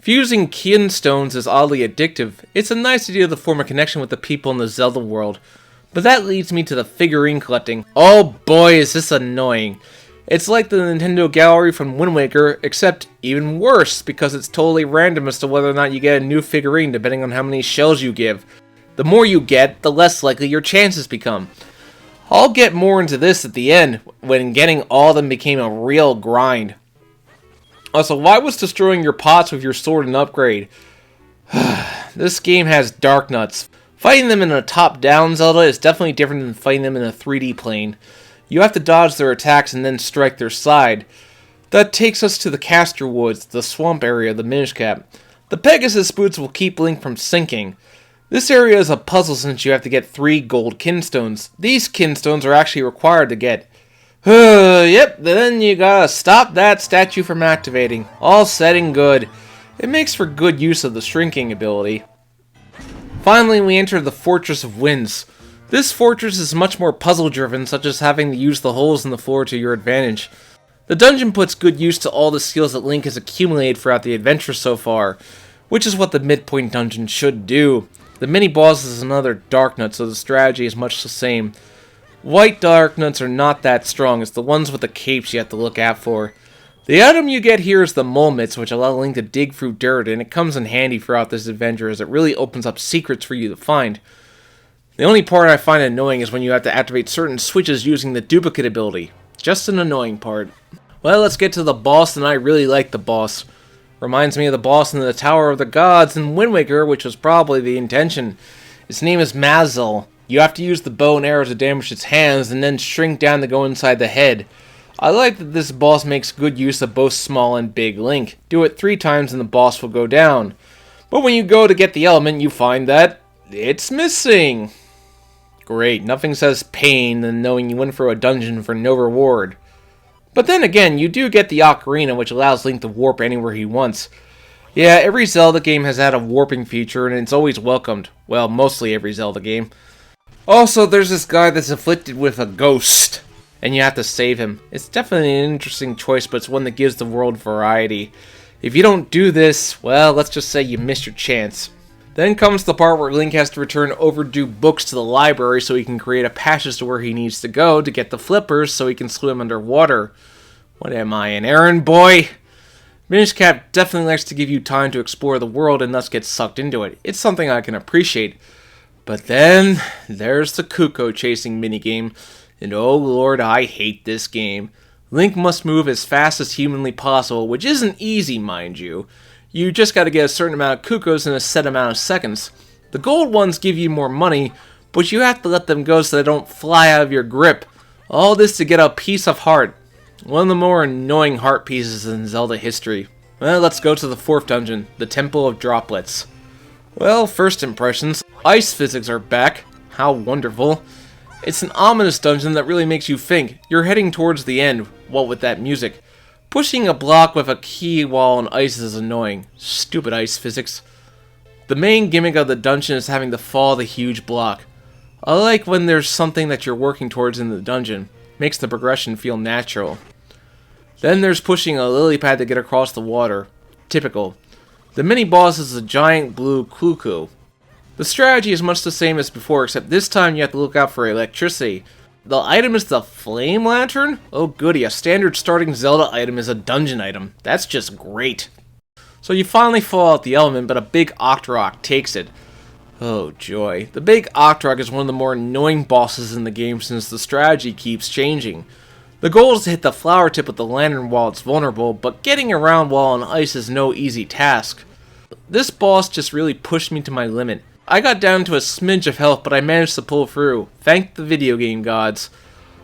Fusing kin stones is oddly addictive. It's a nice idea to form a connection with the people in the Zelda world. But that leads me to the figurine collecting. Oh boy, is this annoying. It's like the Nintendo Gallery from Wind Waker, except even worse, because it's totally random as to whether or not you get a new figurine depending on how many shells you give. The more you get, the less likely your chances become. I'll get more into this at the end, when getting all of them became a real grind. Also, why was destroying your pots with your sword an upgrade? This game has dark nuts. Fighting them in a top-down Zelda is definitely different than fighting them in a 3D plane. You have to dodge their attacks and then strike their side. That takes us to the Castor Woods, the swamp area of the Minish Cap. The Pegasus boots will keep Link from sinking. This area is a puzzle since you have to get 3 gold kinstones. These kinstones are actually required to get. Yep, then you gotta stop that statue from activating. All said and good. It makes for good use of the shrinking ability. Finally, we enter the Fortress of Winds. This fortress is much more puzzle-driven, such as having to use the holes in the floor to your advantage. The dungeon puts good use to all the skills that Link has accumulated throughout the adventure so far, which is what the midpoint dungeon should do. The mini-boss is another dark nut, so the strategy is much the same. White dark nuts are not that strong, it's the ones with the capes you have to look out for. The item you get here is the mole mitts, which allow Link to dig through dirt, and it comes in handy throughout this adventure as it really opens up secrets for you to find. The only part I find annoying is when you have to activate certain switches using the duplicate ability. Just an annoying part. Well, let's get to the boss, and I really like the boss. Reminds me of the boss in the Tower of the Gods in Wind Waker, which was probably the intention. Its name is Mazel. You have to use the bow and arrow to damage its hands, and then shrink down to go inside the head. I like that this boss makes good use of both small and big Link. Do it 3 times and the boss will go down. But when you go to get the element, you find that it's missing. Great, nothing says pain than knowing you went through a dungeon for no reward. But then again, you do get the Ocarina, which allows Link to warp anywhere he wants. Yeah, every Zelda game has had a warping feature, and it's always welcomed. Well, mostly every Zelda game. Also, there's this guy that's afflicted with a ghost, and you have to save him. It's definitely an interesting choice, but it's one that gives the world variety. If you don't do this, well, let's just say you missed your chance. Then comes the part where Link has to return overdue books to the library so he can create a passage to where he needs to go to get the flippers so he can swim underwater. What am I, an errand boy? Minish Cap definitely likes to give you time to explore the world and thus get sucked into it. It's something I can appreciate. But then, there's the Kuko chasing minigame, and oh lord, I hate this game. Link must move as fast as humanly possible, which isn't easy, mind you. You just gotta get a certain amount of Kukos in a set amount of seconds. The gold ones give you more money, but you have to let them go so they don't fly out of your grip. All this to get a piece of heart. One of the more annoying heart pieces in Zelda history. Well, let's go to the 4th dungeon, the Temple of Droplets. Well, first impressions, ice physics are back. How wonderful. It's an ominous dungeon that really makes you think. You're heading towards the end, what with that music. Pushing a block with a key wall on ice is annoying. Stupid ice physics. The main gimmick of the dungeon is having to fall the huge block. I like when there's something that you're working towards in the dungeon. Makes the progression feel natural. Then there's pushing a lily pad to get across the water. Typical. The mini-boss is a giant blue cuckoo. The strategy is much the same as before, except this time you have to look out for electricity. The item is the Flame Lantern? Oh goody, a standard starting Zelda item is a dungeon item. That's just great. So you finally fall out the element, but a big Octorok takes it. Oh joy. The big Octorok is one of the more annoying bosses in the game since the strategy keeps changing. The goal is to hit the flower tip with the lantern while it's vulnerable, but getting around while on ice is no easy task. This boss just really pushed me to my limit. I got down to a smidge of health, but I managed to pull through. Thank the video game gods.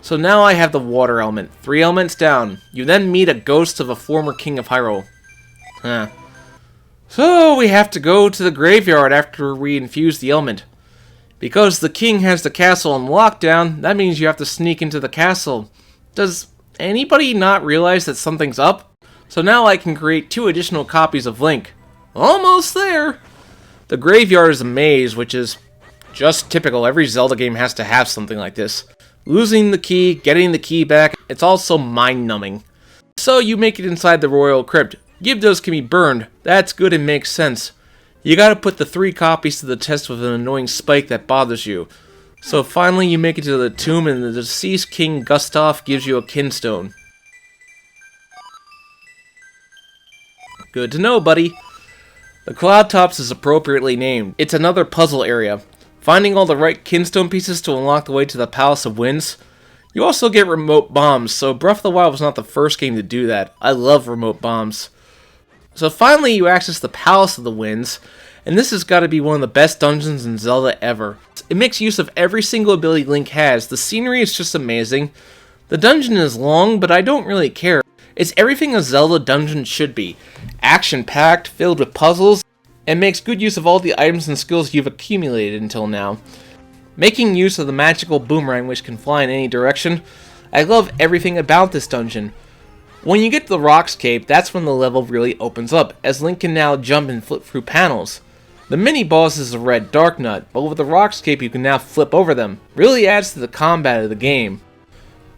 So now I have the water element. 3 elements down. You then meet a ghost of a former king of Hyrule. So we have to go to the graveyard after we infuse the element. Because the king has the castle on lockdown, that means you have to sneak into the castle. Does anybody not realize that something's up? So now I can create 2 additional copies of Link. Almost there! The graveyard is a maze, which is just typical. Every Zelda game has to have something like this. Losing the key, getting the key back, it's also mind-numbing. So you make it inside the royal crypt. Gyptos can be burned. That's good and makes sense. You gotta put the 3 copies to the test with an annoying spike that bothers you. So finally you make it to the tomb and the deceased King Gustav gives you a kinstone. Good to know, buddy. The Cloud Tops is appropriately named. It's another puzzle area. Finding all the right kinstone pieces to unlock the way to the Palace of Winds. You also get remote bombs, so Breath of the Wild was not the first game to do that. I love remote bombs. So finally you access the Palace of the Winds, and this has got to be one of the best dungeons in Zelda ever. It makes use of every single ability Link has. The scenery is just amazing. The dungeon is long, but I don't really care. It's everything a Zelda dungeon should be. Action-packed, filled with puzzles, and makes good use of all the items and skills you've accumulated until now. Making use of the magical boomerang which can fly in any direction, I love everything about this dungeon. When you get to the Rocks Cave, that's when the level really opens up, as Link can now jump and flip through panels. The mini-boss is a red Dark Nut, but with the Rocks Cave you can now flip over them. Really adds to the combat of the game.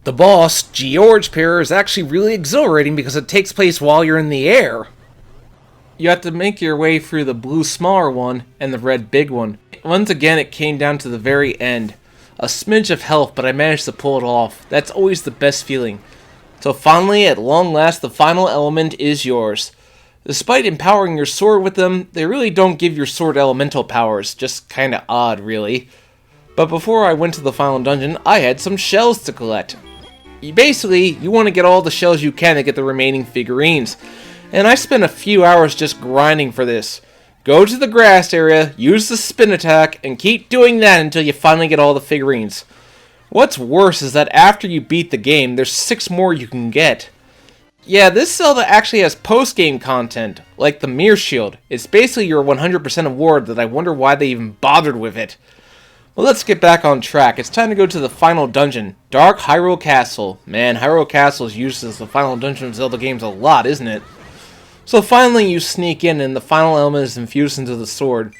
The boss, George Pair, is actually really exhilarating because it takes place while you're in the air. You have to make your way through the blue smaller one and the red big one. Once again it came down to the very end. A smidge of health, but I managed to pull it off. That's always the best feeling. So finally, at long last, the final element is yours. Despite empowering your sword with them, they really don't give your sword elemental powers. Just kinda odd, really. But before I went to the final dungeon, I had some shells to collect. Basically, you want to get all the shells you can to get the remaining figurines. And I spent a few hours just grinding for this. Go to the grass area, use the spin attack, and keep doing that until you finally get all the figurines. What's worse is that after you beat the game, there's 6 more you can get. Yeah, this Zelda actually has post-game content, like the Mirror Shield. It's basically your 100% award that I wonder why they even bothered with it. Well, let's get back on track. It's time to go to the final dungeon, Dark Hyrule Castle. Man, Hyrule Castle is used as the final dungeon of Zelda games a lot, isn't it? So finally you sneak in and the final element is infused into the sword.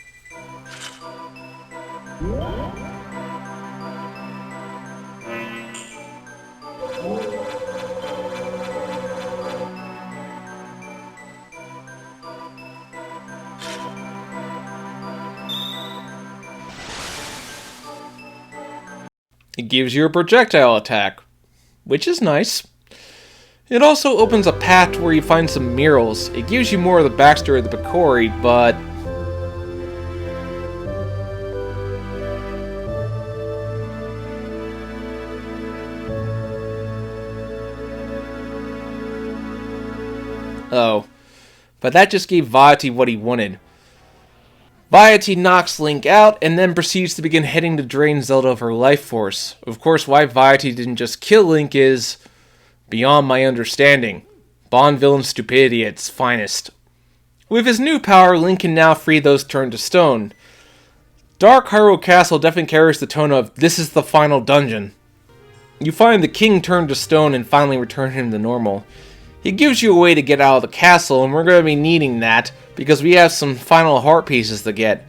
It gives you a projectile attack, which is nice. It also opens a path where you find some murals. It gives you more of the backstory of the Picori, but but that just gave Viati what he wanted. Viati knocks Link out, and then proceeds to begin heading to drain Zelda of her life force. Of course, why Viati didn't just kill Link is beyond my understanding. Bond villain stupidity at its finest. With his new power, Link can now free those turned to stone. Dark Hyrule Castle definitely carries the tone of, this is the final dungeon. You find the king turned to stone and finally return him to normal. He gives you a way to get out of the castle, and we're going to be needing that, because we have some final heart pieces to get.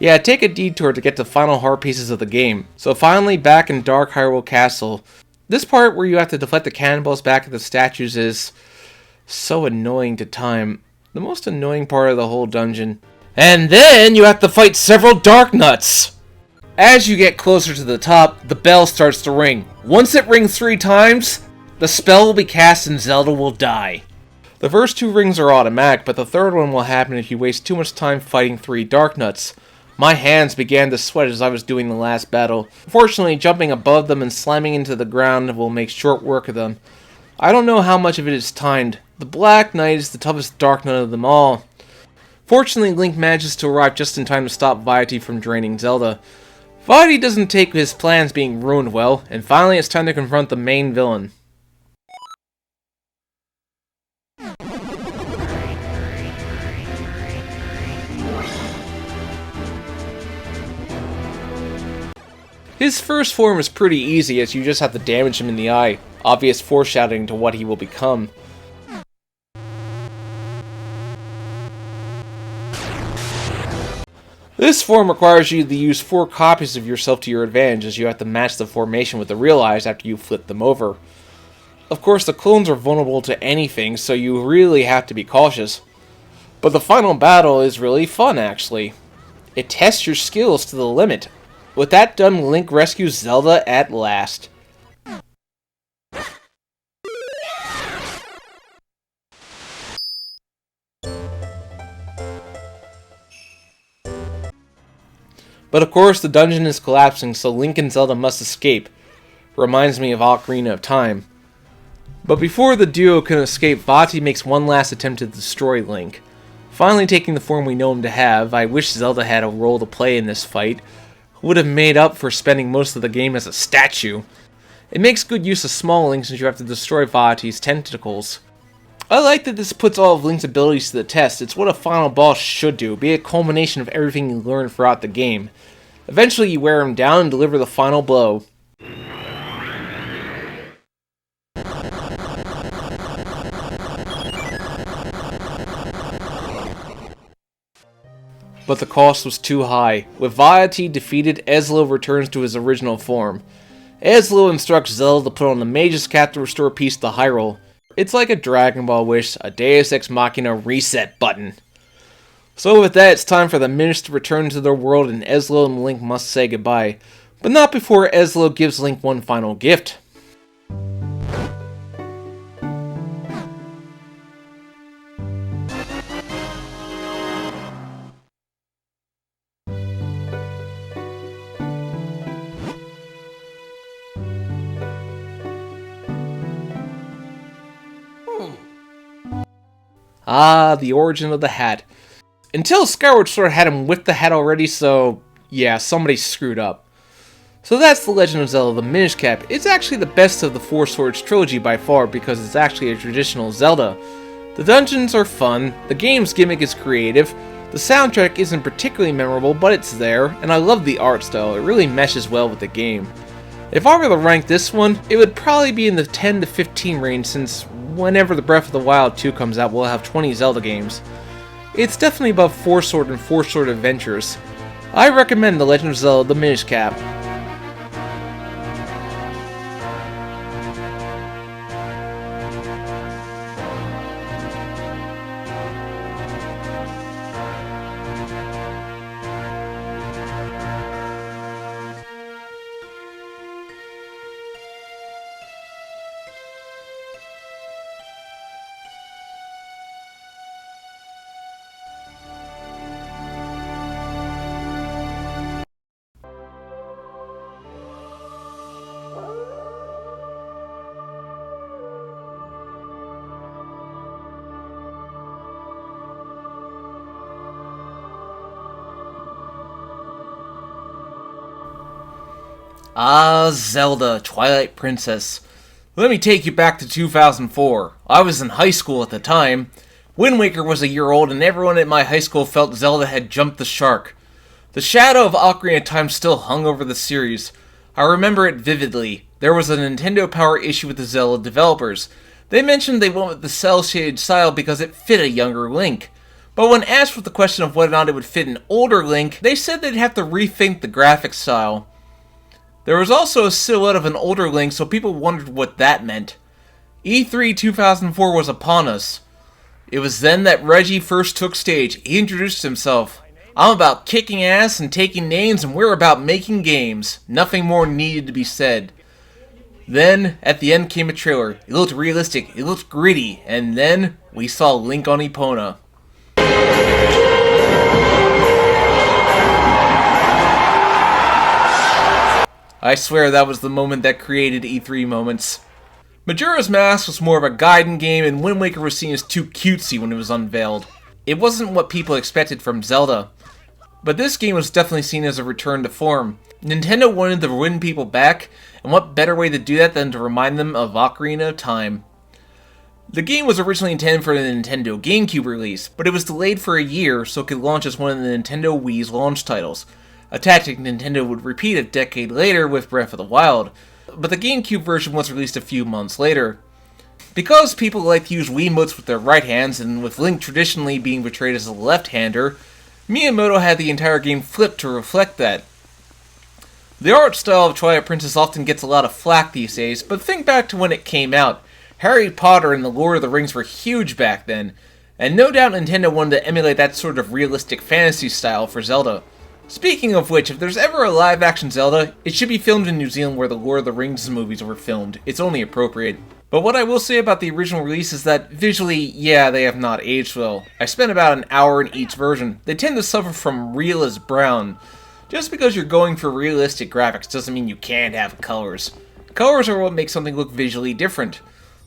Yeah, take a detour to get the final heart pieces of the game. So finally back in Dark Hyrule Castle. This part where you have to deflect the cannonballs back at the statues is so annoying to time. the most annoying part of the whole dungeon. And then you have to fight several Dark Nuts! As you get closer to the top, the bell starts to ring. Once it rings 3 times, the spell will be cast and Zelda will die. The first 2 rings are automatic, but the third one will happen if you waste too much time fighting 3 Dark Nuts. My hands began to sweat as I was doing the last battle. Fortunately, jumping above them and slamming into the ground will make short work of them. I don't know how much of it is timed. The Black Knight is the toughest Dark Nut of them all. Fortunately, Link manages to arrive just in time to stop Violet from draining Zelda. Violet doesn't take his plans being ruined well, and finally it's time to confront the main villain. His first form is pretty easy as you just have to damage him in the eye, obvious foreshadowing to what he will become. This form requires you to use 4 copies of yourself to your advantage, as you have to match the formation with the real eyes after you flip them over. Of course, the clones are vulnerable to anything, so you really have to be cautious. But the final battle is really fun, actually. It tests your skills to the limit. With that done, Link rescues Zelda at last. But of course, the dungeon is collapsing, so Link and Zelda must escape. Reminds me of Ocarina of Time. But before the duo can escape, Vati makes one last attempt to destroy Link. Finally taking the form we know him to have, I wish Zelda had a role to play in this fight. Would have made up for spending most of the game as a statue. It makes good use of small Link since you have to destroy Vati's tentacles. I like that this puts all of Link's abilities to the test. It's what a final boss should do, be a culmination of everything you learn throughout the game. Eventually you wear him down and deliver the final blow. But the cost was too high. With Violet defeated, Ezlo returns to his original form. Ezlo instructs Zelda to put on the Mage's Cap to restore peace to Hyrule. It's like a Dragon Ball wish, a Deus Ex Machina reset button. So with that, it's time for the Minions to return to their world and Ezlo and Link must say goodbye. But not before Ezlo gives Link one final gift. Ah, the origin of the hat. Until Skyward Sword had him with the hat already, so yeah, somebody screwed up. So that's the Legend of Zelda, the Minish Cap. It's actually the best of the Four Swords trilogy by far because it's actually a traditional Zelda. The dungeons are fun, the game's gimmick is creative, the soundtrack isn't particularly memorable, but it's there, and I love the art style, it really meshes well with the game. If I were to rank this one, it would probably be in the 10 to 15 range since whenever the Breath of the Wild 2 comes out, we'll have 20 Zelda games. It's definitely above Four Sword and Four Sword Adventures. I recommend The Legend of Zelda, the Minish Cap. Ah, Zelda, Twilight Princess. Let me take you back to 2004. I was in high school at the time. Wind Waker was a year old and everyone at my high school felt Zelda had jumped the shark. The shadow of Ocarina of Time still hung over the series. I remember it vividly. There was a Nintendo Power issue with the Zelda developers. They mentioned they went with the cel-shaded style because it fit a younger Link. But when asked with the question of whether or not it would fit an older Link, they said they'd have to rethink the graphic style. There was also a silhouette of an older Link, so people wondered what that meant. E3 2004 was upon us. It was then that Reggie first took stage. He introduced himself. I'm about kicking ass and taking names, and we're about making games. Nothing more needed to be said. Then, at the end came a trailer. It looked realistic, it looked gritty, and then we saw Link on Epona. I swear that was the moment that created E3 moments. Majora's Mask was more of a Gaiden game, and Wind Waker was seen as too cutesy when it was unveiled. It wasn't what people expected from Zelda. But this game was definitely seen as a return to form. Nintendo wanted to win people back, and what better way to do that than to remind them of Ocarina of Time. The game was originally intended for the Nintendo GameCube release, but it was delayed for a year so it could launch as one of the Nintendo Wii's launch titles, a tactic Nintendo would repeat a decade later with Breath of the Wild, but the GameCube version was released a few months later. Because people like to use Wiimotes with their right hands, and with Link traditionally being portrayed as a left-hander, Miyamoto had the entire game flipped to reflect that. The art style of Twilight Princess often gets a lot of flack these days, but think back to when it came out. Harry Potter and the Lord of the Rings were huge back then, and no doubt Nintendo wanted to emulate that sort of realistic fantasy style for Zelda. Speaking of which, if there's ever a live-action Zelda, it should be filmed in New Zealand where the Lord of the Rings movies were filmed. It's only appropriate. But what I will say about the original release is that visually, yeah, they have not aged well. I spent about an hour in each version. They tend to suffer from real as brown. Just because you're going for realistic graphics doesn't mean you can't have colors. Colors are what make something look visually different.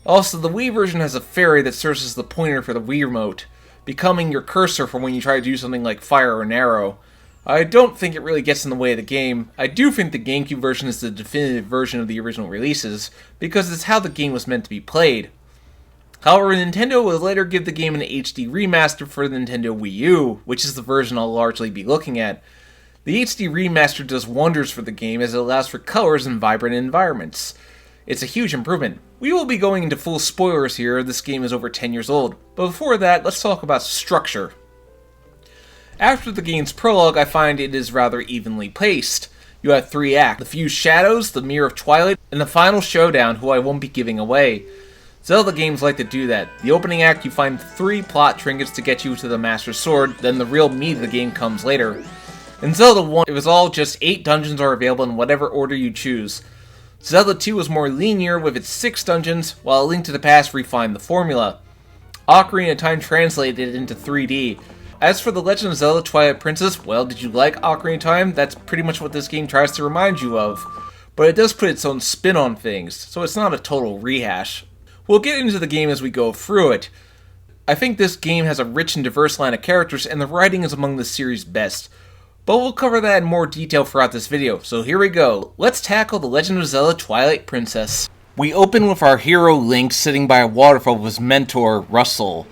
Also, the Wii version has a fairy that serves as the pointer for the Wii remote, becoming your cursor for when you try to do something like fire an arrow. I don't think it really gets in the way of the game. I do think the GameCube version is the definitive version of the original releases, because it's how the game was meant to be played. However, Nintendo would later give the game an HD remaster for the Nintendo Wii U, which is the version I'll largely be looking at. The HD remaster does wonders for the game as it allows for colors and vibrant environments. It's a huge improvement. We will be going into full spoilers here, this game is over 10 years old, but before that, let's talk about structure. After the game's prologue, I find it is rather evenly paced. You have 3 acts: the Fused Shadows, the Mirror of Twilight, and the final showdown, who I won't be giving away. Zelda games like to do that. The opening act, you find 3 plot trinkets to get you to the Master Sword, then the real meat of the game comes later. In Zelda 1, it was all just 8 dungeons are available in whatever order you choose. Zelda 2 was more linear with its 6 dungeons, while A Link to the Past refined the formula. Ocarina of Time translated it into 3D. As for The Legend of Zelda Twilight Princess, well, did you like Ocarina of Time? That's pretty much what this game tries to remind you of. But it does put its own spin on things, so it's not a total rehash. We'll get into the game as we go through it. I think this game has a rich and diverse line of characters, and the writing is among the series' best. But we'll cover that in more detail throughout this video, so here we go. Let's tackle The Legend of Zelda Twilight Princess. We open with our hero Link sitting by a waterfall with his mentor, Russell.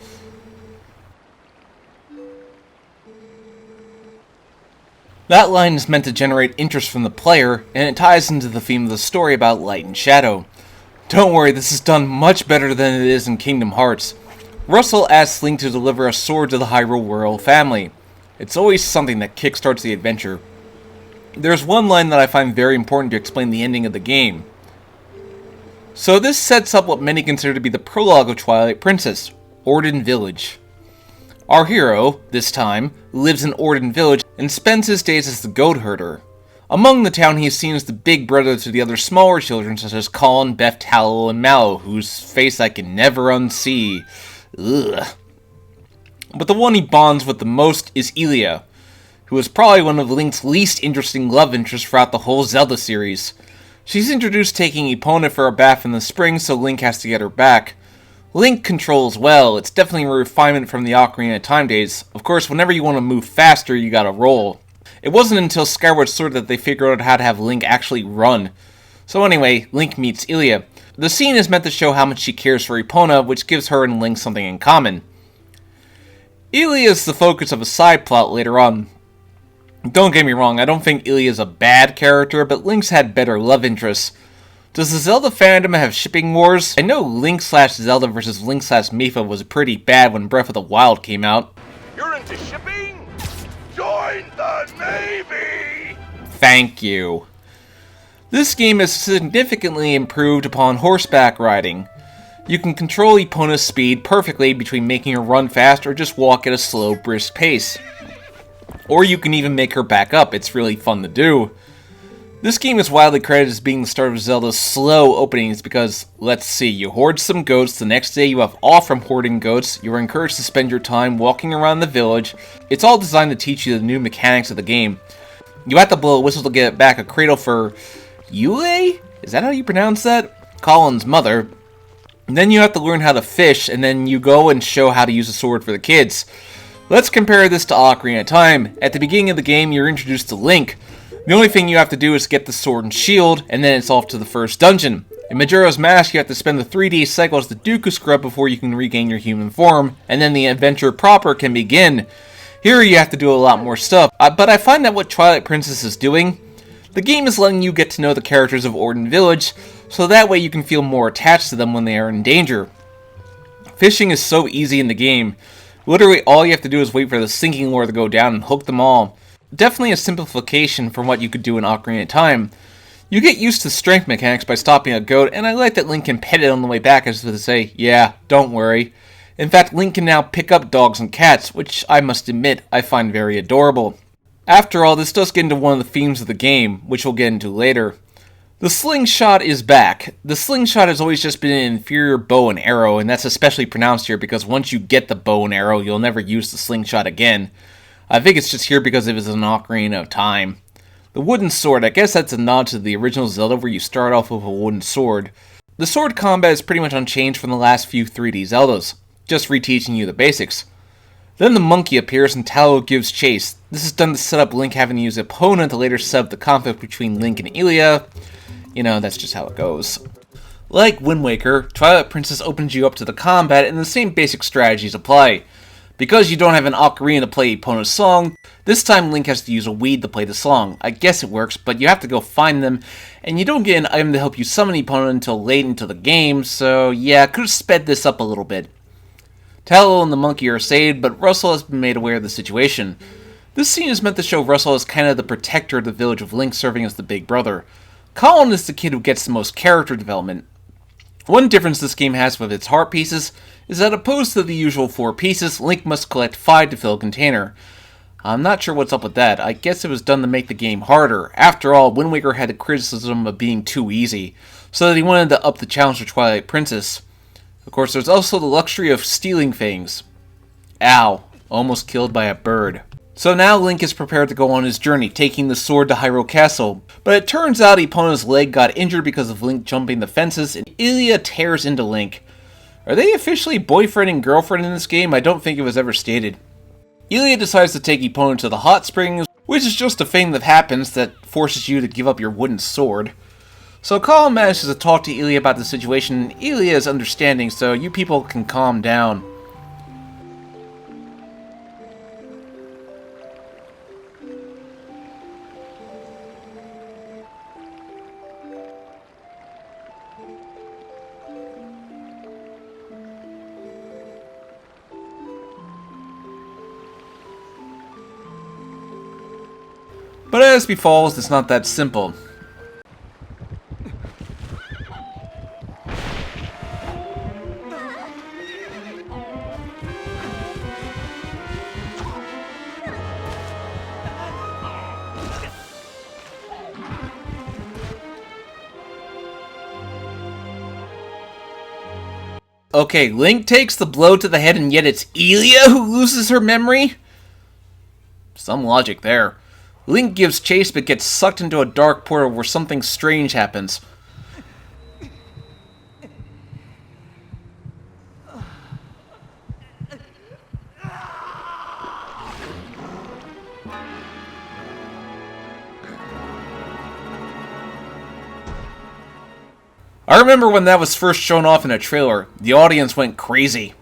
That line is meant to generate interest from the player, and it ties into the theme of the story about light and shadow. Don't worry, this is done much better than it is in Kingdom Hearts. Russell asks Link to deliver a sword to the Hyrule royal family. It's always something that kickstarts the adventure. There's one line that I find very important to explain the ending of the game. So this sets up what many consider to be the prologue of Twilight Princess, Orden Village. Our hero, this time, lives in Orden Village and spends his days as the goat herder. Among the town he is seen as the big brother to the other smaller children such as Colin, Beth, Tallow, and Mallow, whose face I can never unsee. Ugh. But the one he bonds with the most is Ilia, who is probably one of Link's least interesting love interests throughout the whole Zelda series. She's introduced taking Epona for a bath in the spring, so Link has to get her back. Link controls well, it's definitely a refinement from the Ocarina of Time days. Of course, whenever you want to move faster, you gotta roll. It wasn't until Skyward Sword that they figured out how to have Link actually run. So anyway, Link meets Ilia. The scene is meant to show how much she cares for Epona, which gives her and Link something in common. Ilia is the focus of a side plot later on. Don't get me wrong, I don't think Ilia is a bad character, but Link's had better love interests. Does the Zelda fandom have shipping wars? I know Link/Zelda versus Link/Mipha was pretty bad when Breath of the Wild came out. You're into shipping? Join the Navy! Thank you. This game is significantly improved upon horseback riding. You can control Epona's speed perfectly between making her run fast or just walk at a slow, brisk pace. Or you can even make her back up. It's really fun to do. This game is widely credited as being the start of Zelda's slow openings because, let's see, you hoard some goats, the next day you have off from hoarding goats, you're encouraged to spend your time walking around the village. It's all designed to teach you the new mechanics of the game. You have to blow a whistle to get back a cradle for Yule? Is that how you pronounce that? Colin's mother. And then you have to learn how to fish, and then you go and show how to use a sword for the kids. Let's compare this to Ocarina of Time. At the beginning of the game, you're introduced to Link. The only thing you have to do is get the sword and shield, and then it's off to the first dungeon. In Majora's Mask, you have to spend the 3D cycle as the Dooku Scrub before you can regain your human form, and then the adventure proper can begin. Here you have to do a lot more stuff, but I find that what Twilight Princess is doing, the game is letting you get to know the characters of Orden Village, so that way you can feel more attached to them when they are in danger. Fishing is so easy in the game. Literally all you have to do is wait for the sinking lure to go down and hook them all. Definitely a simplification from what you could do in Ocarina of Time. You get used to strength mechanics by stopping a goat, and I like that Link can pet it on the way back as if to say, yeah, don't worry. In fact, Link can now pick up dogs and cats, which I must admit I find very adorable. After all, this does get into one of the themes of the game, which we'll get into later. The slingshot is back. The slingshot has always just been an inferior bow and arrow, and that's especially pronounced here because once you get the bow and arrow, you'll never use the slingshot again. I think it's just here because it was an Ocarina of Time. The wooden sword, I guess that's a nod to the original Zelda where you start off with a wooden sword. The sword combat is pretty much unchanged from the last few 3D Zeldas, just reteaching you the basics. Then the monkey appears and Tallow gives chase. This is done to set up Link having to use Epona to later set up the conflict between Link and Ilia. You know, that's just how it goes. Like Wind Waker, Twilight Princess opens you up to the combat and the same basic strategies apply. Because you don't have an ocarina to play Epona's song, this time Link has to use a weed to play the song. I guess it works, but you have to go find them, and you don't get an item to help you summon Epona until late into the game, so yeah, could have sped this up a little bit. Tallow and the monkey are saved, but Russell has been made aware of the situation. This scene is meant to show Russell as kind of the protector of the village of Link serving as the big brother. Colin is the kid who gets the most character development. One difference this game has with its heart pieces is that opposed to the usual 4 pieces, Link must collect 5 to fill a container. I'm not sure what's up with that. I guess it was done to make the game harder. After all, Wind Waker had the criticism of being too easy, so that he wanted to up the challenge for Twilight Princess. Of course, there's also the luxury of stealing things. Ow, almost killed by a bird. So now Link is prepared to go on his journey, taking the sword to Hyrule Castle. But it turns out Epona's leg got injured because of Link jumping the fences, and Ilia tears into Link. Are they officially boyfriend and girlfriend in this game? I don't think it was ever stated. Ilia decides to take Epona to the hot springs, which is just a thing that happens that forces you to give up your wooden sword. So Colin manages to talk to Ilia about the situation, and Ilia is understanding, so you people can calm down. But as befalls, it's not that simple. Okay, Link takes the blow to the head and yet it's Ilia who loses her memory? Some logic there. Link gives chase but gets sucked into a dark portal where something strange happens. I remember when that was first shown off in a trailer, the audience went crazy.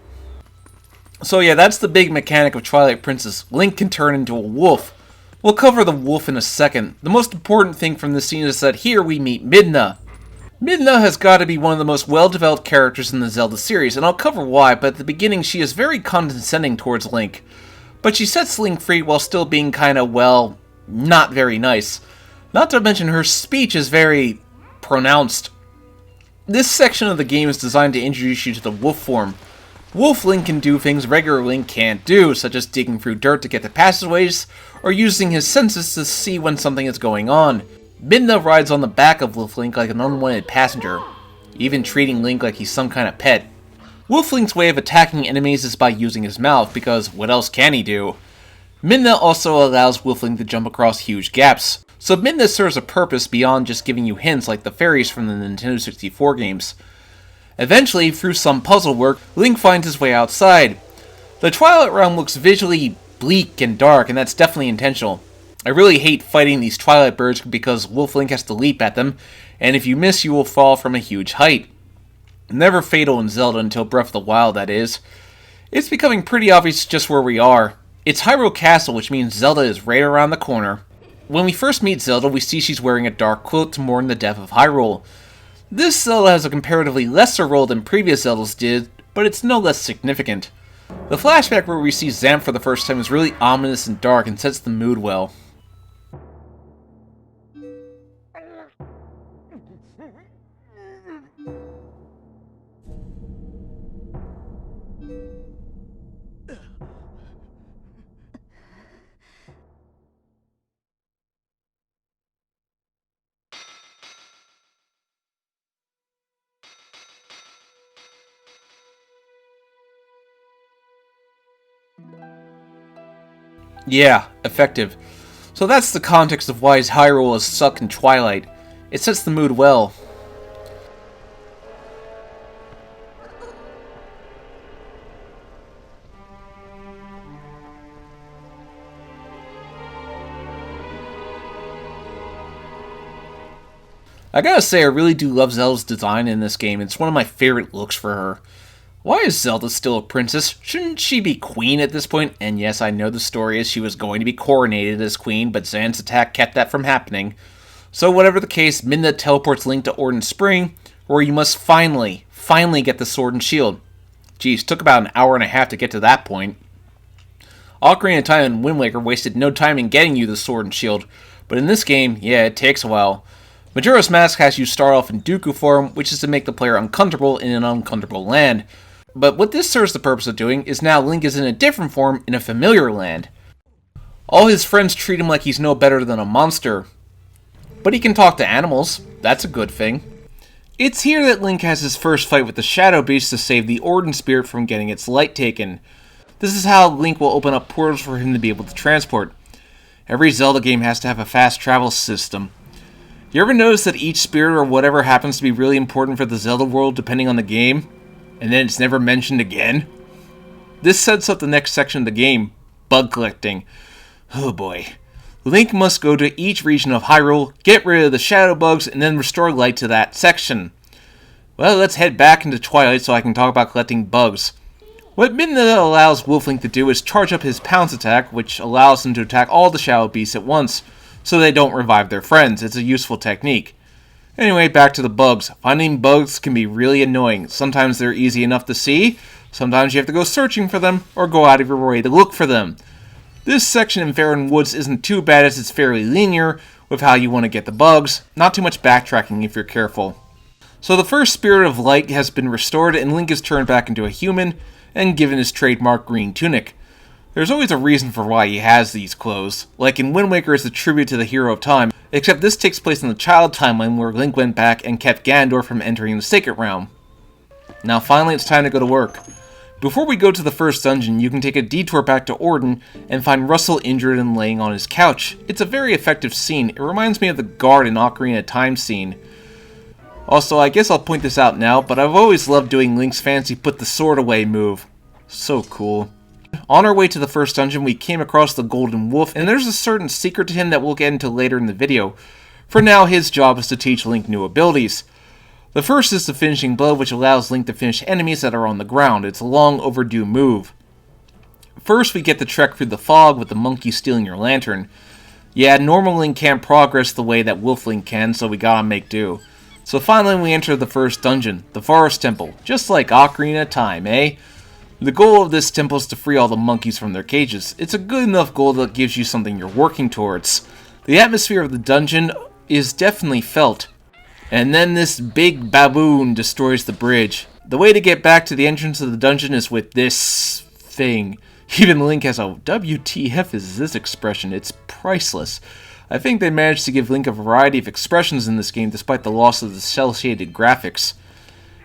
So yeah, that's the big mechanic of Twilight Princess. Link can turn into a wolf. We'll cover the wolf in a second. The most important thing from this scene is that here we meet Midna. Midna has got to be one of the most well-developed characters in the Zelda series, and I'll cover why, but at the beginning she is very condescending towards Link. But she sets Link free while still being kinda, well, not very nice. Not to mention her speech is very pronounced. This section of the game is designed to introduce you to the wolf form. Wolf Link can do things regular Link can't do, such as digging through dirt to get to passageways, or using his senses to see when something is going on. Midna rides on the back of Wolf Link like an unwanted passenger, even treating Link like he's some kind of pet. Wolf Link's way of attacking enemies is by using his mouth, because what else can he do? Midna also allows Wolf Link to jump across huge gaps, so Midna serves a purpose beyond just giving you hints like the fairies from the Nintendo 64 games. Eventually, through some puzzle work, Link finds his way outside. The Twilight realm looks visually bleak and dark, and that's definitely intentional. I really hate fighting these Twilight birds because Wolf Link has to leap at them, and if you miss you will fall from a huge height. Never fatal in Zelda until Breath of the Wild, that is. It's becoming pretty obvious just where we are. It's Hyrule Castle, which means Zelda is right around the corner. When we first meet Zelda, we see she's wearing a dark cloak to mourn the death of Hyrule. This Zelda has a comparatively lesser role than previous Zeldas did, but it's no less significant. The flashback where we see Zamp for the first time is really ominous and dark and sets the mood well. Yeah, effective. So that's the context of why Hyrule is stuck in Twilight. It sets the mood well. I gotta say, I really do love Zelda's design in this game. It's one of my favorite looks for her. Why is Zelda still a princess? Shouldn't she be queen at this point? And yes, I know the story is she was going to be coronated as queen, but Zan's attack kept that from happening. So whatever the case, Midna teleports Link to Orden Spring, where you must finally get the sword and shield. Geez, took about an hour and a half to get to that point. Ocarina of Time and Wind Waker wasted no time in getting you the sword and shield, but in this game, yeah, it takes a while. Majora's Mask has you start off in Dooku form, which is to make the player uncomfortable in an uncomfortable land. But what this serves the purpose of doing is now Link is in a different form in a familiar land. All his friends treat him like he's no better than a monster. But he can talk to animals. That's a good thing. It's here that Link has his first fight with the Shadow Beast to save the Orden Spirit from getting its light taken. This is how Link will open up portals for him to be able to transport. Every Zelda game has to have a fast travel system. You ever notice that each spirit or whatever happens to be really important for the Zelda world depending on the game? And then it's never mentioned again? This sets up the next section of the game, bug collecting. Oh boy. Link must go to each region of Hyrule, get rid of the shadow bugs, and then restore light to that section. Well, let's head back into Twilight so I can talk about collecting bugs. What Midna allows Wolf Link to do is charge up his Pounce attack, which allows him to attack all the shadow beasts at once, so they don't revive their friends. It's a useful technique. Anyway, back to the bugs. Finding bugs can be really annoying. Sometimes they're easy enough to see, sometimes you have to go searching for them, or go out of your way to look for them. This section in Faron Woods isn't too bad as it's fairly linear with how you want to get the bugs, not too much backtracking if you're careful. So the first Spirit of Light has been restored and Link is turned back into a human and given his trademark green tunic. There's always a reason for why he has these clothes, like in Wind Waker as a tribute to the Hero of Time, except this takes place in the child timeline where Link went back and kept Ganondorf from entering the Sacred Realm. Now finally it's time to go to work. Before we go to the first dungeon, you can take a detour back to Orden and find Russell injured and laying on his couch. It's a very effective scene. It reminds me of the guard in Ocarina of Time scene. Also, I guess I'll point this out now, but I've always loved doing Link's fancy put the sword away move. So cool. On our way to the first dungeon, we came across the Golden Wolf, and there's a certain secret to him that we'll get into later in the video. For now, his job is to teach Link new abilities. The first is the Finishing Blow, which allows Link to finish enemies that are on the ground. It's a long overdue move. First, we get the trek through the fog with the monkey stealing your lantern. Yeah, normal Link can't progress the way that Wolf Link can, so we gotta make do. So finally, we enter the first dungeon, the Forest Temple, just like Ocarina of Time, eh? The goal of this temple is to free all the monkeys from their cages. It's a good enough goal that gives you something you're working towards. The atmosphere of the dungeon is definitely felt. And then this big baboon destroys the bridge. The way to get back to the entrance of the dungeon is with this thing. Even Link has a WTF is this expression, it's priceless. I think they managed to give Link a variety of expressions in this game despite the loss of the cel-shaded graphics.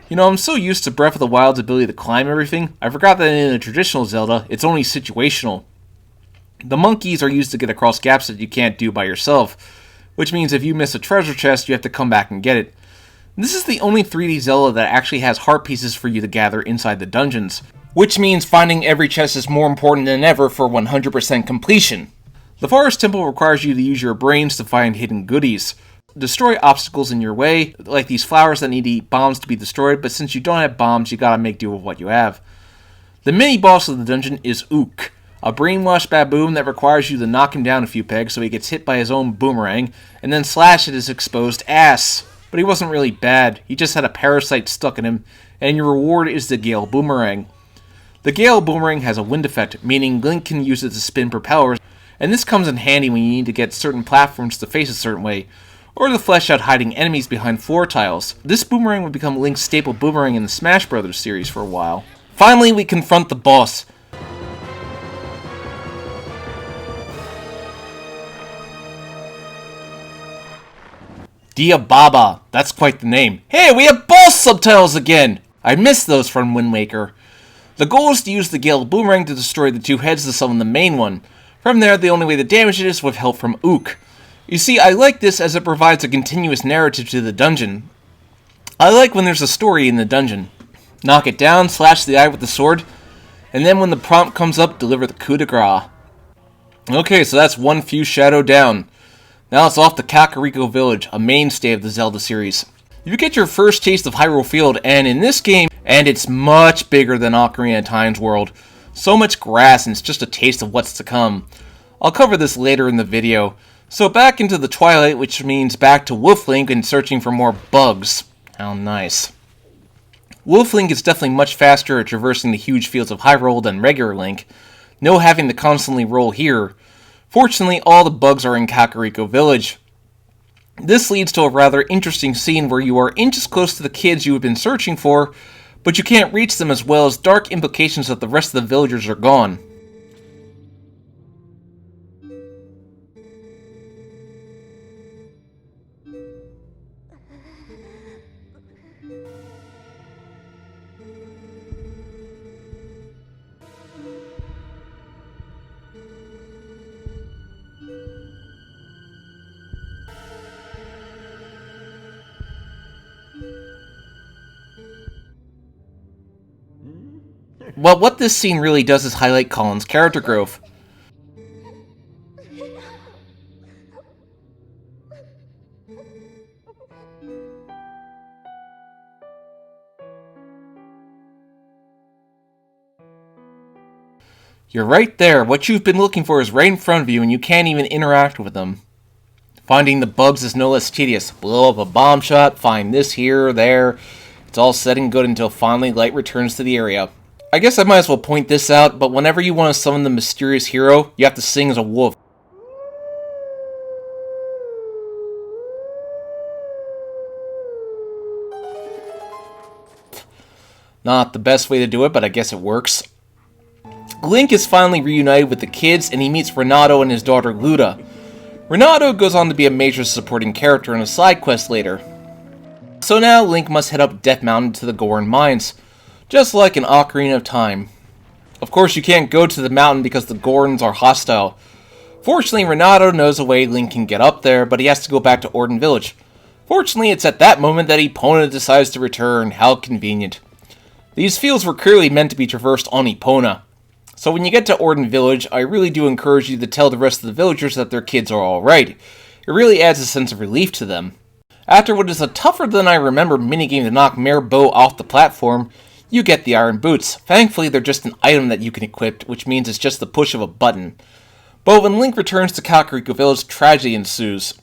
You know, I'm so used to Breath of the Wild's ability to climb everything, I forgot that in a traditional Zelda, it's only situational. The monkeys are used to get across gaps that you can't do by yourself, which means if you miss a treasure chest, you have to come back and get it. This is the only 3D Zelda that actually has heart pieces for you to gather inside the dungeons, which means finding every chest is more important than ever for 100% completion. The Forest Temple requires you to use your brains to find hidden goodies. Destroy obstacles in your way, like these flowers that need to eat bombs to be destroyed, but since you don't have bombs, you gotta make do with what you have. The mini-boss of the dungeon is Ook, a brainwashed baboon that requires you to knock him down a few pegs so he gets hit by his own boomerang, and then slash at his exposed ass. But he wasn't really bad, he just had a parasite stuck in him, and your reward is the Gale Boomerang. The Gale Boomerang has a wind effect, meaning Link can use it to spin propellers, and this comes in handy when you need to get certain platforms to face a certain way, or to flesh out hiding enemies behind floor tiles. This boomerang would become Link's staple boomerang in the Smash Bros. Series for a while. Finally, we confront the boss. Dia Baba, that's quite the name. Hey, we have boss subtitles again! I missed those from Wind Waker. The goal is to use the Gale Boomerang to destroy the two heads to summon the main one. From there, the only way to damage it is with help from Ook. You see, I like this as it provides a continuous narrative to the dungeon. I like when there's a story in the dungeon. Knock it down, slash the eye with the sword, and then when the prompt comes up, deliver the coup de grace. Okay, so that's one few shadow down. Now it's off to Kakariko Village, a mainstay of the Zelda series. You get your first taste of Hyrule Field, and in this game, and it's much bigger than Ocarina of Time's world. So much grass, and it's just a taste of what's to come. I'll cover this later in the video. So back into the Twilight, which means back to Wolf Link and searching for more bugs. How nice. Wolf Link is definitely much faster at traversing the huge fields of Hyrule than regular Link. No having to constantly roll here. Fortunately, all the bugs are in Kakariko Village. This leads to a rather interesting scene where you are inches close to the kids you have been searching for, but you can't reach them, as well as dark implications that the rest of the villagers are gone. Well, what this scene really does is highlight Colin's character growth. You're right there. What you've been looking for is right in front of you, and you can't even interact with them. Finding the bugs is no less tedious. Blow up a bomb shot, find this here or there. It's all set and good until finally light returns to the area. I guess I might as well point this out, but whenever you want to summon the mysterious hero, you have to sing as a wolf. Not the best way to do it, but I guess it works. Link is finally reunited with the kids, and he meets Renato and his daughter Luda. Renato goes on to be a major supporting character in a side quest later. So now Link must head up Death Mountain to the Goron Mines, just like in Ocarina of Time. Of course, you can't go to the mountain because the Gorons are hostile. Fortunately, Renato knows a way Link can get up there, but he has to go back to Orden Village. Fortunately, it's at that moment that Epona decides to return. How convenient. These fields were clearly meant to be traversed on Epona. So when you get to Orden Village, I really do encourage you to tell the rest of the villagers that their kids are alright. It really adds a sense of relief to them. After what is a tougher than I remember minigame to knock Mayor Bo off the platform, you get the iron boots. Thankfully, they're just an item that you can equip, which means it's just the push of a button. But when Link returns to Kakariko Village, tragedy ensues.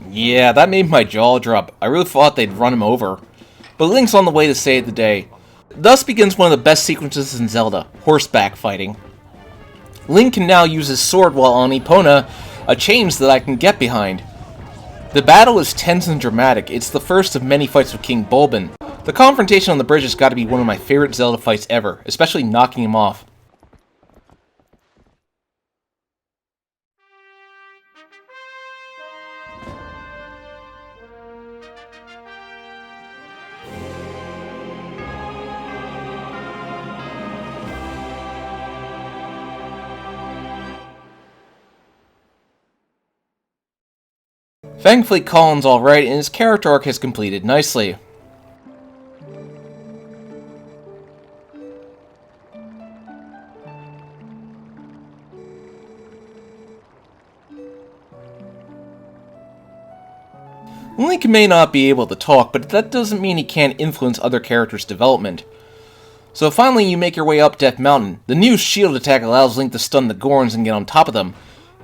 Yeah, that made my jaw drop. I really thought they'd run him over. But Link's on the way to save the day. Thus begins one of the best sequences in Zelda, horseback fighting. Link can now use his sword while on Epona, a change that I can get behind. The battle is tense and dramatic. It's the first of many fights with King Bulbin. The confrontation on the bridge has got to be one of my favorite Zelda fights ever, especially knocking him off. Thankfully, Colin's alright, and his character arc has completed nicely. Link may not be able to talk, but that doesn't mean he can't influence other characters' development. So finally you make your way up Death Mountain. The new shield attack allows Link to stun the Gorons and get on top of them.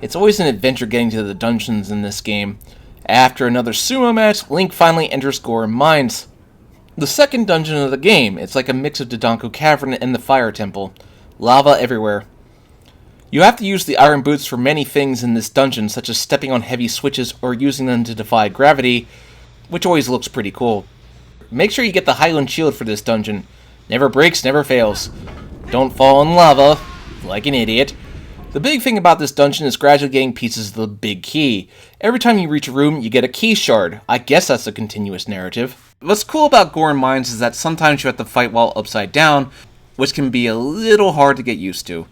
It's always an adventure getting to the dungeons in this game. After another sumo match, Link finally enters Goron Mines. The second dungeon of the game, it's like a mix of Dodonko Cavern and the Fire Temple. Lava everywhere. You have to use the iron boots for many things in this dungeon, such as stepping on heavy switches or using them to defy gravity, which always looks pretty cool. Make sure you get the Highland Shield for this dungeon. Never breaks, never fails. Don't fall in lava, like an idiot. The big thing about this dungeon is gradually getting pieces of the big key. Every time you reach a room, you get a key shard. I guess that's a continuous narrative. What's cool about Goron Mines is that sometimes you have to fight while upside down, which can be a little hard to get used to.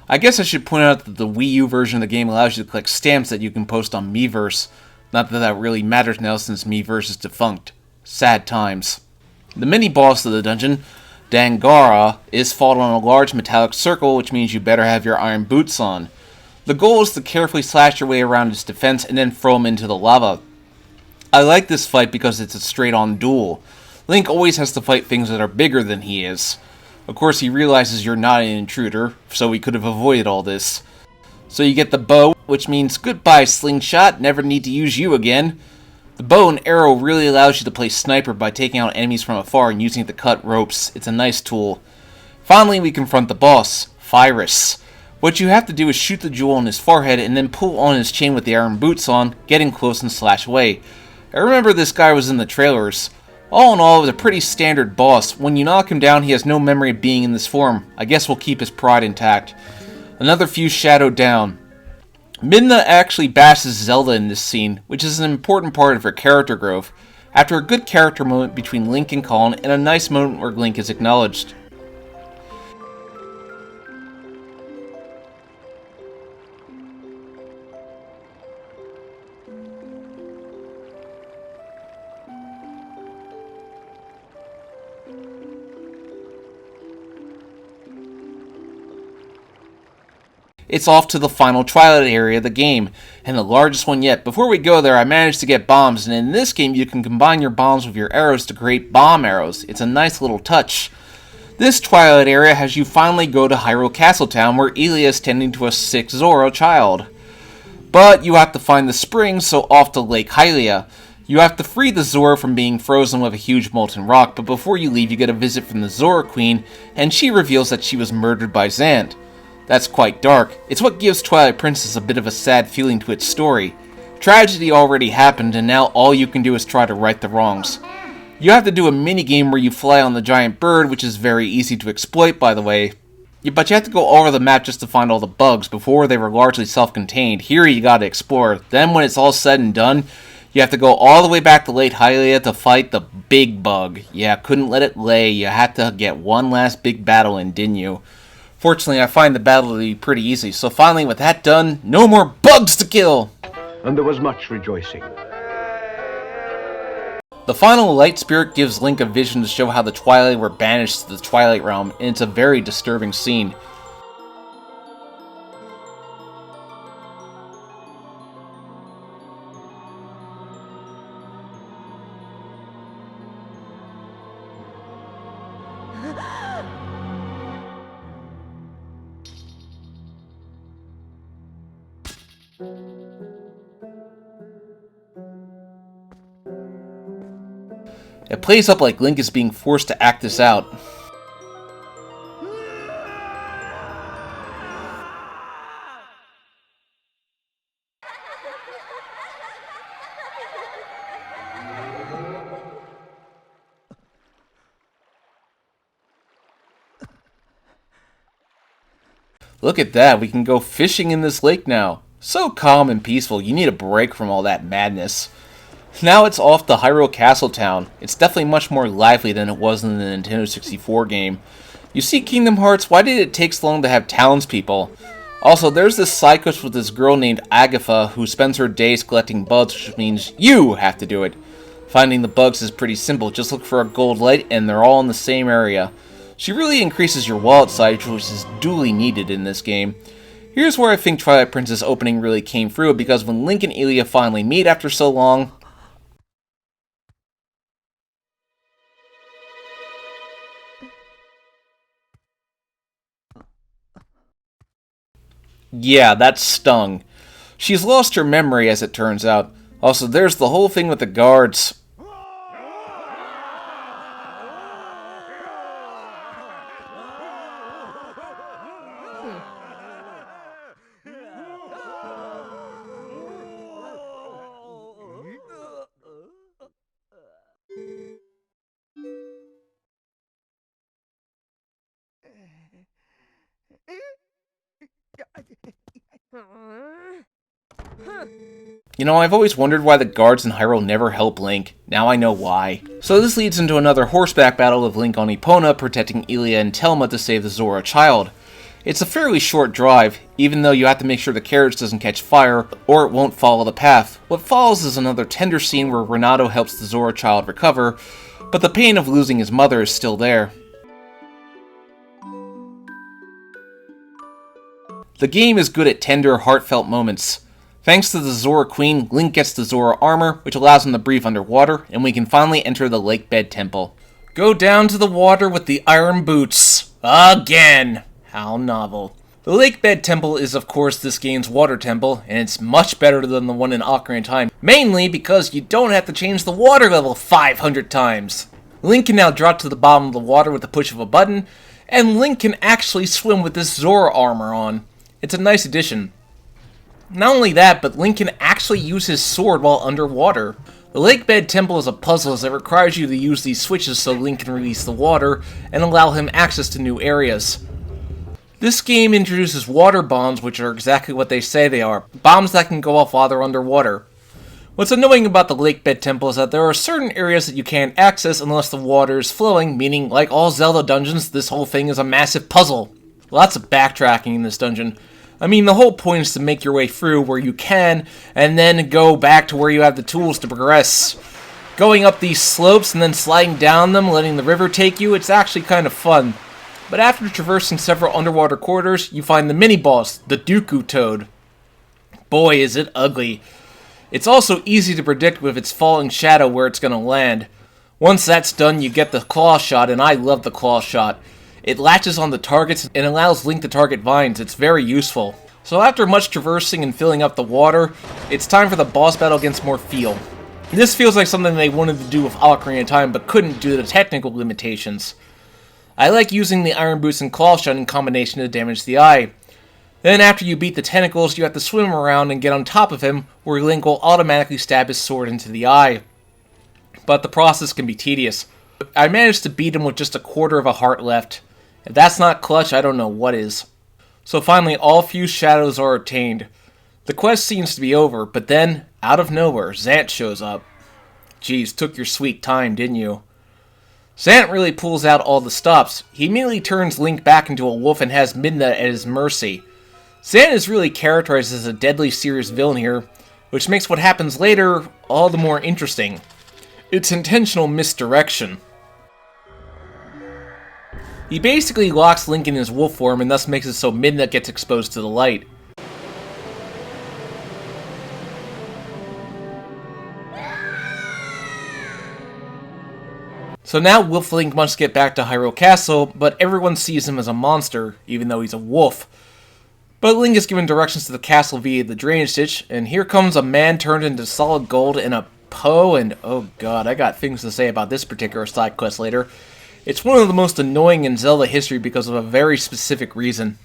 I guess I should point out that the Wii U version of the game allows you to collect stamps that you can post on Miiverse. Not that that really matters now since Miiverse is defunct. Sad times. The mini-boss of the dungeon, Dangara, is fought on a large metallic circle, which means you better have your iron boots on. The goal is to carefully slash your way around its defense and then throw him into the lava. I like this fight because it's a straight-on duel. Link always has to fight things that are bigger than he is. Of course, he realizes you're not an intruder, so he could have avoided all this. So you get the bow, which means goodbye slingshot, never need to use you again. The bow and arrow really allows you to play sniper by taking out enemies from afar and using it to cut ropes. It's a nice tool. Finally, we confront the boss, Pyrus. What you have to do is shoot the jewel on his forehead and then pull on his chain with the iron boots on, get him close and slash away. I remember this guy was in the trailers. All in all, it was a pretty standard boss. When you knock him down, he has no memory of being in this form. I guess we'll keep his pride intact. Another few shadowed down. Midna actually bashes Zelda in this scene, which is an important part of her character growth, after a good character moment between Link and Colin and a nice moment where Link is acknowledged. It's off to the final Twilight area of the game, and the largest one yet. Before we go there, I managed to get bombs, and in this game you can combine your bombs with your arrows to create bomb arrows. It's a nice little touch. This Twilight area has you finally go to Hyrule Castletown, where Elia is tending to a sick Zora child. But you have to find the spring, so off to Lake Hylia. You have to free the Zora from being frozen with a huge molten rock, but before you leave you get a visit from the Zora Queen, and she reveals that she was murdered by Zant. That's quite dark. It's what gives Twilight Princess a bit of a sad feeling to its story. Tragedy already happened, and now all you can do is try to right the wrongs. You have to do a minigame where you fly on the giant bird, which is very easy to exploit, by the way. But you have to go all over the map just to find all the bugs. Before, they were largely self-contained. Here, you gotta explore. Then, when it's all said and done, you have to go all the way back to Lake Hylia to fight the big bug. Yeah, couldn't let it lay. You had to get one last big battle in, didn't you? Fortunately, I find the battle to be pretty easy, so finally with that done, no more bugs to kill! And there was much rejoicing. The final Light Spirit gives Link a vision to show how the Twilight were banished to the Twilight Realm, and it's a very disturbing scene. It plays up like Link is being forced to act this out. Look at that, we can go fishing in this lake now. So calm and peaceful, you need a break from all that madness. Now it's off to Hyrule Castle Town. It's definitely much more lively than it was in the Nintendo 64 game. You see, Kingdom Hearts, why did it take so long to have townspeople? Also, there's this side quest with this girl named Agatha who spends her days collecting bugs, which means you have to do it. Finding the bugs is pretty simple, just look for a gold light and they're all in the same area. She really increases your wallet size, which is duly needed in this game. Here's where I think Twilight Princess opening really came through, because when Link and Ilia finally meet after so long... Yeah, that stung. She's lost her memory, as it turns out. Also, there's the whole thing with the guards. You know, I've always wondered why the guards in Hyrule never help Link. Now I know why. So this leads into another horseback battle of Link on Epona protecting Ilia and Telma to save the Zora child. It's a fairly short drive, even though you have to make sure the carriage doesn't catch fire, or it won't follow the path. What follows is another tender scene where Renato helps the Zora child recover, but the pain of losing his mother is still there. The game is good at tender, heartfelt moments. Thanks to the Zora Queen, Link gets the Zora armor, which allows him to breathe underwater, and we can finally enter the Lake Bed Temple. Go down to the water with the iron boots. Again! How novel. The Lake Bed Temple is of course this game's water temple, and it's much better than the one in Ocarina of Time, mainly because you don't have to change the water level 500 times. Link can now drop to the bottom of the water with the push of a button, and Link can actually swim with this Zora armor on. It's a nice addition. Not only that, but Link can actually use his sword while underwater. The Lake Bed Temple is a puzzle as it requires you to use these switches so Link can release the water and allow him access to new areas. This game introduces water bombs, which are exactly what they say they are. Bombs that can go off while they're underwater. What's annoying about the Lake Bed Temple is that there are certain areas that you can't access unless the water is flowing, meaning, like all Zelda dungeons, this whole thing is a massive puzzle. Lots of backtracking in this dungeon. I mean, the whole point is to make your way through where you can, and then go back to where you have the tools to progress. Going up these slopes and then sliding down them, letting the river take you, it's actually kind of fun. But after traversing several underwater corridors, you find the mini-boss, the Dooku Toad. Boy, is it ugly. It's also easy to predict with its falling shadow where it's going to land. Once that's done, you get the claw shot, and I love the claw shot. It latches on the targets and allows Link to target vines. It's very useful. So after much traversing and filling up the water, it's time for the boss battle against Morpheal. This feels like something they wanted to do with Ocarina of Time but couldn't due to the technical limitations. I like using the Iron Boots and Claw Shot in combination to damage the eye. Then after you beat the tentacles, you have to swim around and get on top of him, where Link will automatically stab his sword into the eye. But the process can be tedious. I managed to beat him with just a quarter of a heart left. If that's not clutch, I don't know what is. So finally, all fused shadows are obtained. The quest seems to be over, but then, out of nowhere, Zant shows up. Geez, took your sweet time, didn't you? Zant really pulls out all the stops. He immediately turns Link back into a wolf and has Midna at his mercy. Zant is really characterized as a deadly serious villain here, which makes what happens later all the more interesting. It's intentional misdirection. He basically locks Link in his wolf form and thus makes it so Midna gets exposed to the light. So now Wolf Link must get back to Hyrule Castle, but everyone sees him as a monster, even though he's a wolf. But Link is given directions to the castle via the drainage ditch, and here comes a man turned into solid gold and a Poe, and oh god, I got things to say about this particular side quest later. It's one of the most annoying in Zelda history because of a very specific reason.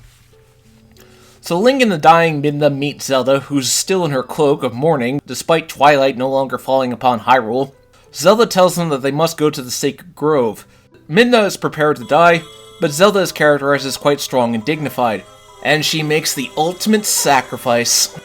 So Link and the dying Midna meet Zelda, who's still in her cloak of mourning, despite Twilight no longer falling upon Hyrule. Zelda tells them that they must go to the Sacred Grove. Midna is prepared to die, but Zelda is characterized as quite strong and dignified, and she makes the ultimate sacrifice.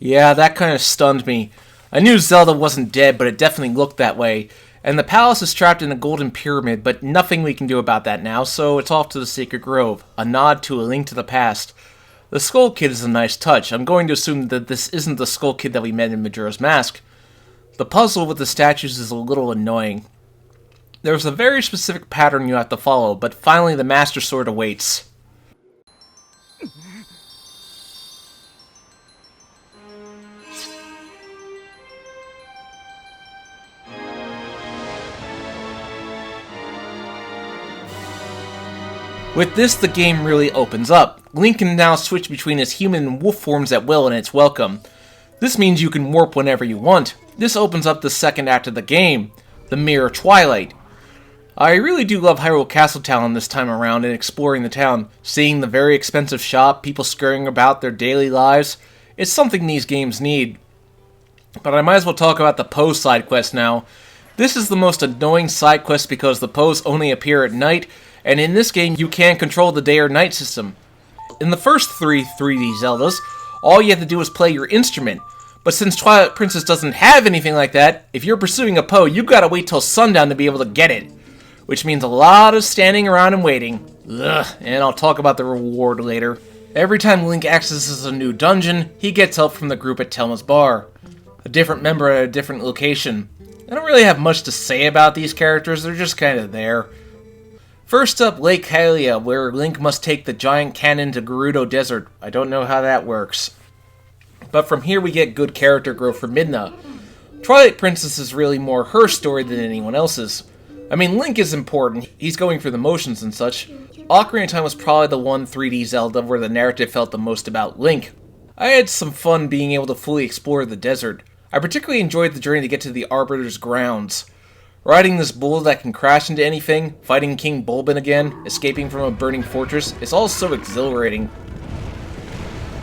Yeah, that kind of stunned me. I knew Zelda wasn't dead, but it definitely looked that way. And the palace is trapped in a golden pyramid, but nothing we can do about that now, so it's off to the Sacred Grove, a nod to A Link to the Past. The Skull Kid is a nice touch. I'm going to assume that this isn't the Skull Kid that we met in Majora's Mask. The puzzle with the statues is a little annoying. There's a very specific pattern you have to follow, but finally the Master Sword awaits. With this, the game really opens up. Link can now switch between his human and wolf forms at will, and it's welcome. This means you can warp whenever you want. This opens up the second act of the game, the Mirror Twilight. I really do love Hyrule Castletown this time around and exploring the town, seeing the very expensive shop, people scurrying about their daily lives. It's something these games need. But I might as well talk about the Poe side quest now. This is the most annoying side quest because the Poes only appear at night, and in this game, you can't control the day or night system. In the first three 3D Zeldas, all you have to do is play your instrument. But since Twilight Princess doesn't have anything like that, if you're pursuing a Poe, you gotta wait till sundown to be able to get it. Which means a lot of standing around and waiting. Ugh, and I'll talk about the reward later. Every time Link accesses a new dungeon, he gets help from the group at Telma's Bar. A different member at a different location. I don't really have much to say about these characters, they're just kinda there. First up, Lake Hylia, where Link must take the giant cannon to Gerudo Desert. I don't know how that works. But from here we get good character growth for Midna. Twilight Princess is really more her story than anyone else's. I mean, Link is important, he's going through the motions and such. Ocarina of Time was probably the one 3D Zelda where the narrative felt the most about Link. I had some fun being able to fully explore the desert. I particularly enjoyed the journey to get to the Arbiter's grounds. Riding this bull that can crash into anything, fighting King Bulbin again, escaping from a burning fortress, it's all so exhilarating.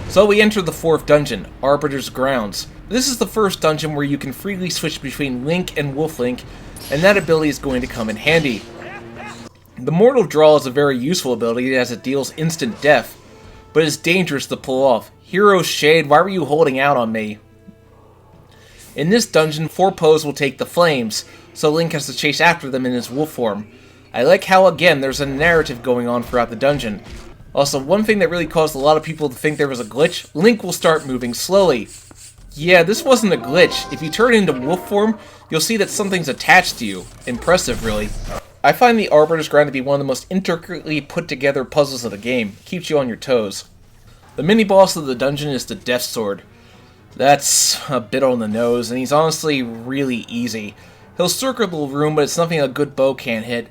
So we enter the fourth dungeon, Arbiter's Grounds. This is the first dungeon where you can freely switch between Link and Wolf Link, and that ability is going to come in handy. The Mortal Draw is a very useful ability as it deals instant death, but it's dangerous to pull off. Hero Shade, why were you holding out on me? In this dungeon, 4 Poes will take the flames, so Link has to chase after them in his wolf form. I like how, again, there's a narrative going on throughout the dungeon. Also, one thing that really caused a lot of people to think there was a glitch, Link will start moving slowly. Yeah, this wasn't a glitch. If you turn into wolf form, you'll see that something's attached to you. Impressive, really. I find the Arbiter's Ground to be one of the most intricately put together puzzles of the game. Keeps you on your toes. The mini-boss of the dungeon is the Death Sword. That's a bit on the nose, and he's honestly really easy. He'll circle the room, but it's nothing a good bow can't hit.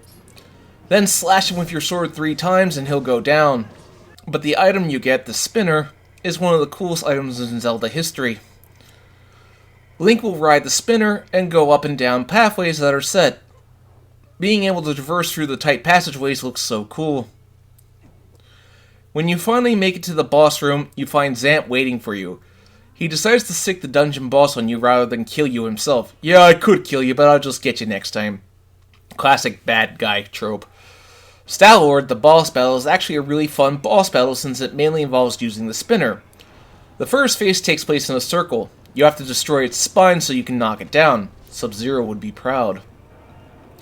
Then slash him with your sword 3 times and he'll go down. But the item you get, the spinner, is one of the coolest items in Zelda history. Link will ride the spinner and go up and down pathways that are set. Being able to traverse through the tight passageways looks so cool. When you finally make it to the boss room, you find Zamp waiting for you. He decides to sick the dungeon boss on you rather than kill you himself. Yeah, I could kill you, but I'll just get you next time. Classic bad guy trope. Star-Lord, the boss battle, is actually a really fun boss battle since it mainly involves using the spinner. The first phase takes place in a circle. You have to destroy its spine so you can knock it down. Sub-Zero would be proud.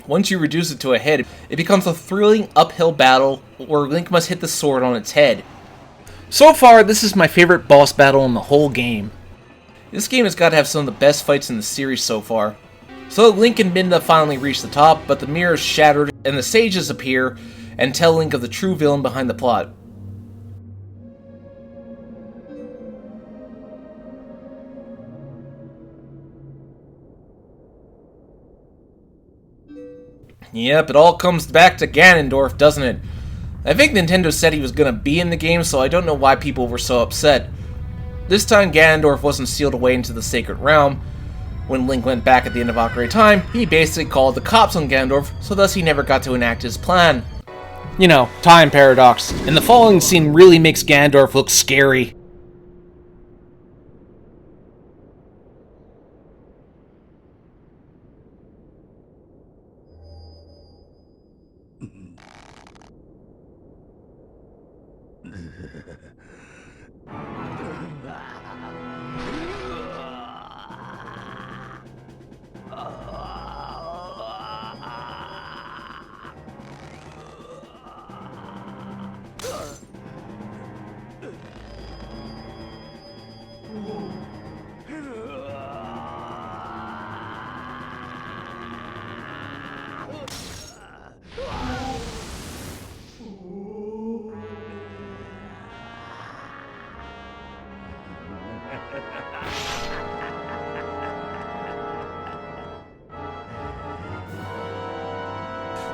Once you reduce it to a head, it becomes a thrilling uphill battle where Link must hit the sword on its head. So far, this is my favorite boss battle in the whole game. This game has got to have some of the best fights in the series so far. So Link and Midna finally reach the top, but the mirror is shattered and the sages appear, and tell Link of the true villain behind the plot. Yep, it all comes back to Ganondorf, doesn't it? I think Nintendo said he was gonna be in the game, so I don't know why people were so upset. This time, Ganondorf wasn't sealed away into the Sacred Realm. When Link went back at the end of Ocarina of Time, he basically called the cops on Ganondorf, so thus he never got to enact his plan. You know, time paradox. And the following scene really makes Ganondorf look scary.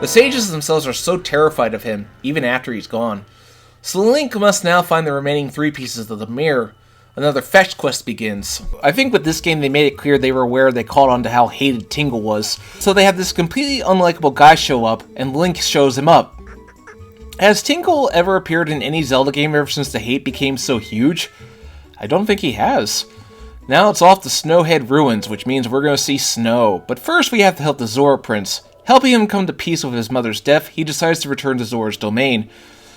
The sages themselves are so terrified of him, even after he's gone. So Link must now find the remaining 3 pieces of the mirror. Another fetch quest begins. I think with this game they made it clear they were aware they caught on to how hated Tingle was. So they have this completely unlikable guy show up, and Link shows him up. Has Tingle ever appeared in any Zelda game ever since the hate became so huge? I don't think he has. Now it's off to Snowhead Ruins, which means we're going to see snow. But first we have to help the Zora Prince. Helping him come to peace with his mother's death, he decides to return to Zora's domain.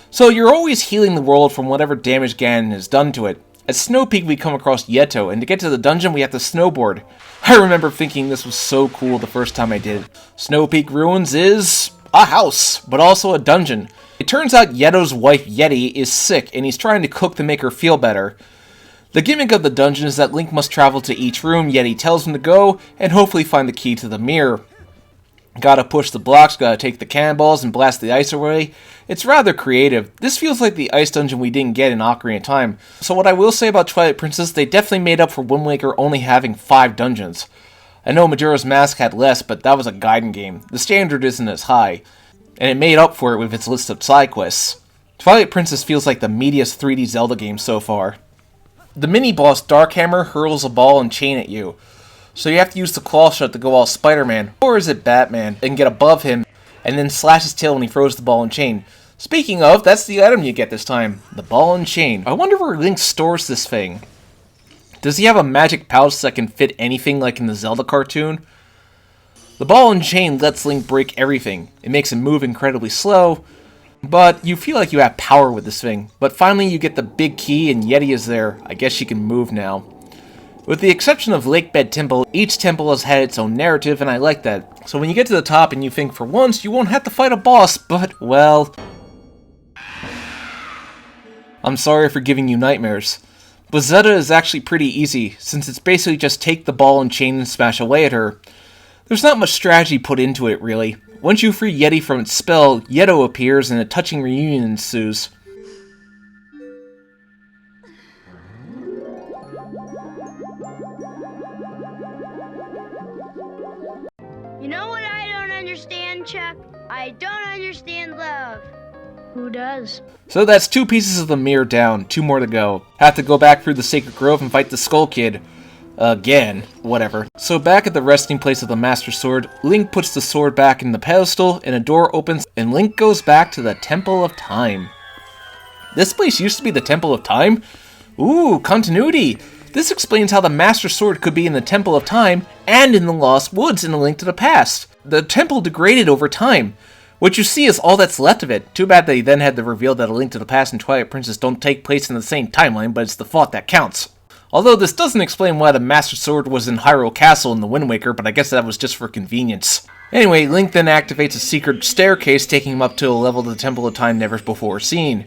So you're always healing the world from whatever damage Ganon has done to it. At Snow Peak we come across Yeto, and to get to the dungeon we have to snowboard. I remember thinking this was so cool the first time I did it. Snow Peak Ruins is a house, but also a dungeon. It turns out Yeto's wife Yeti is sick, and he's trying to cook to make her feel better. The gimmick of the dungeon is that Link must travel to each room Yeti tells him to go, and hopefully find the key to the mirror. Gotta push the blocks, gotta take the cannonballs and blast the ice away. It's rather creative. This feels like the ice dungeon we didn't get in Ocarina of Time. So what I will say about Twilight Princess, they definitely made up for Wind Waker only having 5 dungeons. I know Majora's Mask had less, but that was a Gaiden game. The standard isn't as high. And it made up for it with its list of side quests. Twilight Princess feels like the meatiest 3D Zelda game so far. The mini-boss Darkhammer hurls a ball and chain at you. So you have to use the claw shot to go all Spider-Man, or is it Batman, and get above him, and then slash his tail when he throws the ball and chain. Speaking of, that's the item you get this time, the ball and chain. I wonder where Link stores this thing. Does he have a magic pouch that can fit anything like in the Zelda cartoon? The ball and chain lets Link break everything. It makes him move incredibly slow, but you feel like you have power with this thing. But finally you get the big key and Yeti is there. I guess she can move now. With the exception of Lakebed Temple, each temple has had its own narrative, and I like that. So when you get to the top and you think for once you won't have to fight a boss, but, well... I'm sorry for giving you nightmares. But Zelda is actually pretty easy, since it's basically just take the ball and chain and smash away at her. There's not much strategy put into it, really. Once you free Yeti from its spell, Yeto appears and a touching reunion ensues. You know what I don't understand, Chuck? I don't understand love. Who does? So that's 2 pieces of the mirror down, 2 more to go. Have to go back through the Sacred Grove and fight the Skull Kid. Again. Whatever. So back at the resting place of the Master Sword, Link puts the sword back in the pedestal, and a door opens, and Link goes back to the Temple of Time. This place used to be the Temple of Time? Ooh, continuity! This explains how the Master Sword could be in the Temple of Time and in the Lost Woods in A Link to the Past. The temple degraded over time. What you see is all that's left of it. Too bad they then had to reveal that A Link to the Past and Twilight Princess don't take place in the same timeline, but it's the thought that counts. Although this doesn't explain why the Master Sword was in Hyrule Castle in the Wind Waker, but I guess that was just for convenience. Anyway, Link then activates a secret staircase taking him up to a level of the Temple of Time never before seen.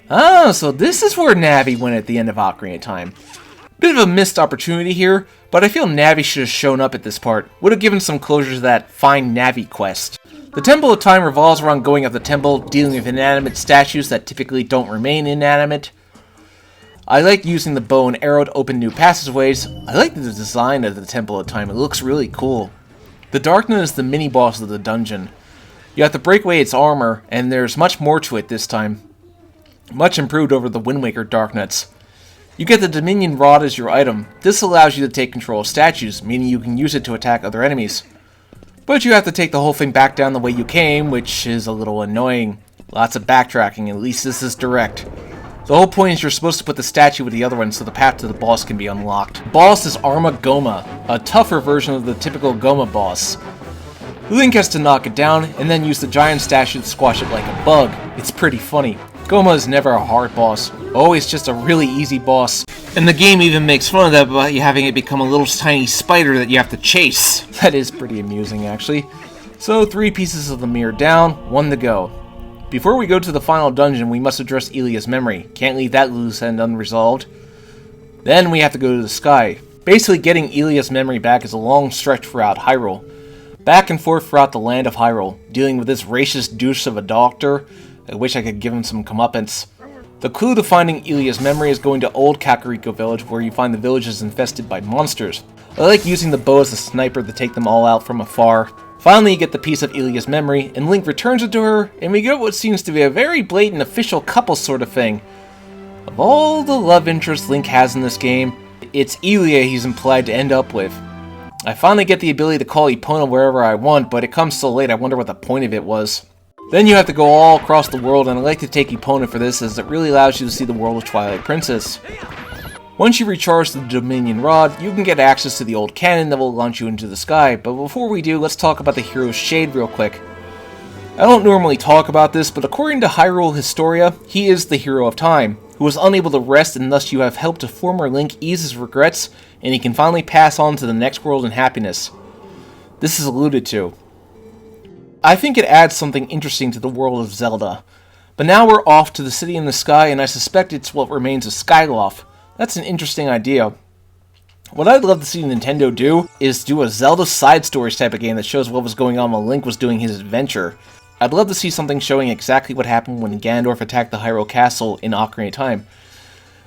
Ah, so this is where Navi went at the end of Ocarina of Time. Bit of a missed opportunity here, but I feel Navi should have shown up at this part. Would have given some closure to that Find Navi quest. The Temple of Time revolves around going up the temple, dealing with inanimate statues that typically don't remain inanimate. I like using the bow and arrow to open new passageways. I like the design of the Temple of Time, it looks really cool. The Darkness is the mini-boss of the dungeon. You have to break away its armor, and there's much more to it this time. Much improved over the Wind Waker Darknuts. You get the Dominion Rod as your item. This allows you to take control of statues, meaning you can use it to attack other enemies. But you have to take the whole thing back down the way you came, which is a little annoying. Lots of backtracking, at least this is direct. The whole point is you're supposed to put the statue with the other one so the path to the boss can be unlocked. The boss is Arma Goma, a tougher version of the typical Goma boss. Link has to knock it down, and then use the giant statue to squash it like a bug. It's pretty funny. Goma is never a hard boss, always just a really easy boss. And the game even makes fun of that by having it become a little tiny spider that you have to chase. That is pretty amusing, actually. So 3 pieces of the mirror down, 1 to go. Before we go to the final dungeon, we must address Elia's memory. Can't leave that loose end unresolved. Then we have to go to the sky. Basically, getting Elia's memory back is a long stretch throughout Hyrule. Back and forth throughout the land of Hyrule, dealing with this racist douche of a doctor. I wish I could give him some comeuppance. The clue to finding Elia's memory is going to Old Kakariko Village, where you find the village is infested by monsters. I like using the bow as a sniper to take them all out from afar. Finally, you get the piece of Elia's memory, and Link returns it to her, and we get what seems to be a very blatant official couple sort of thing. Of all the love interests Link has in this game, it's Elia he's implied to end up with. I finally get the ability to call Epona wherever I want, but it comes so late I wonder what the point of it was. Then you have to go all across the world, and I like to take Epona for this as it really allows you to see the world of Twilight Princess. Once you recharge the Dominion Rod, you can get access to the old cannon that will launch you into the sky, but before we do, let's talk about the hero's shade real quick. I don't normally talk about this, but according to Hyrule Historia, he is the hero of time, who was unable to rest, and thus you have helped a former Link ease his regrets, and he can finally pass on to the next world in happiness. This is alluded to. I think it adds something interesting to the world of Zelda. But now we're off to the city in the sky, and I suspect it's what remains of Skyloft. That's an interesting idea. What I'd love to see Nintendo do is do a Zelda side stories type of game that shows what was going on while Link was doing his adventure. I'd love to see something showing exactly what happened when Ganondorf attacked the Hyrule Castle in Ocarina of Time.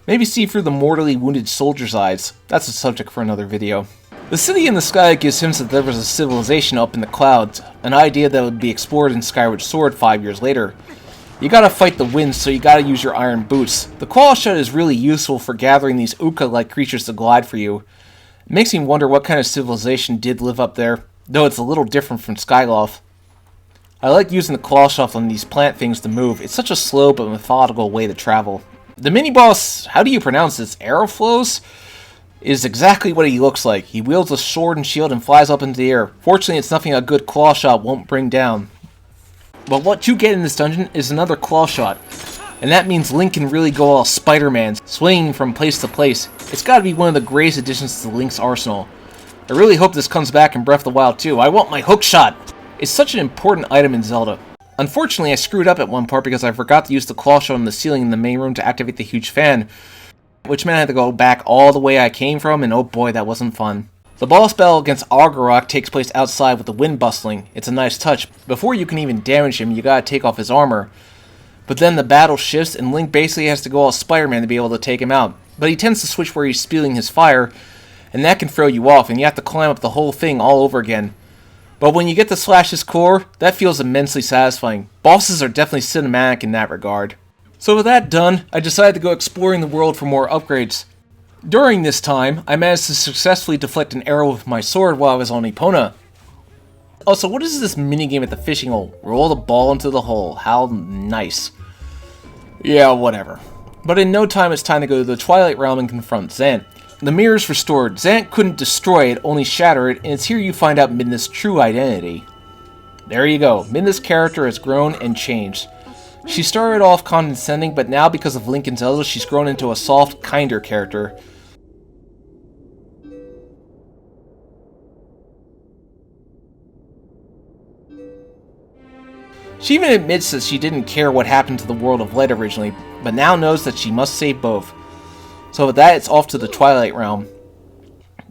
Maybe see through the mortally wounded soldier's eyes. That's a subject for another video. The city in the sky gives hints that there was a civilization up in the clouds, an idea that would be explored in Skyward Sword 5 years later. You gotta fight the winds, so you gotta use your iron boots. The claw shot is really useful for gathering these Uka-like creatures to glide for you. It makes me wonder what kind of civilization did live up there, though it's a little different from Skyloft. I like using the claw shot on these plant things to move. It's such a slow but methodical way to travel. The mini-boss, how do you pronounce this, Aeroflows? Is exactly what he looks like. He wields a sword and shield and flies up into the air. Fortunately, it's nothing a good claw shot won't bring down. But what you get in this dungeon is another claw shot, and that means Link can really go all Spider-Man, swinging from place to place. It's gotta be one of the greatest additions to Link's arsenal. I really hope this comes back in Breath of the Wild too. I want my hook shot! It's such an important item in Zelda. Unfortunately, I screwed up at one part because I forgot to use the claw shot on the ceiling in the main room to activate the huge fan, which meant I had to go back all the way I came from, and oh boy, that wasn't fun. The boss battle against Argarok takes place outside with the wind bustling. It's a nice touch. Before you can even damage him, you gotta take off his armor. But then the battle shifts, and Link basically has to go all Spider-Man to be able to take him out. But he tends to switch where he's spewing his fire, and that can throw you off, and you have to climb up the whole thing all over again. But when you get to slash his core, that feels immensely satisfying. Bosses are definitely cinematic in that regard. So with that done, I decided to go exploring the world for more upgrades. During this time, I managed to successfully deflect an arrow with my sword while I was on Epona. Also, what is this minigame at the fishing hole? Roll the ball into the hole. How nice. Yeah, whatever. But in no time, it's time to go to the Twilight Realm and confront Zant. The mirror is restored. Zant couldn't destroy it, only shatter it, and it's here you find out Midna's true identity. There you go. Midna's character has grown and changed. She started off condescending, but now because of Link and Zelda, she's grown into a soft, kinder character. She even admits that she didn't care what happened to the world of light originally, but now knows that she must save both. So with that, it's off to the Twilight Realm.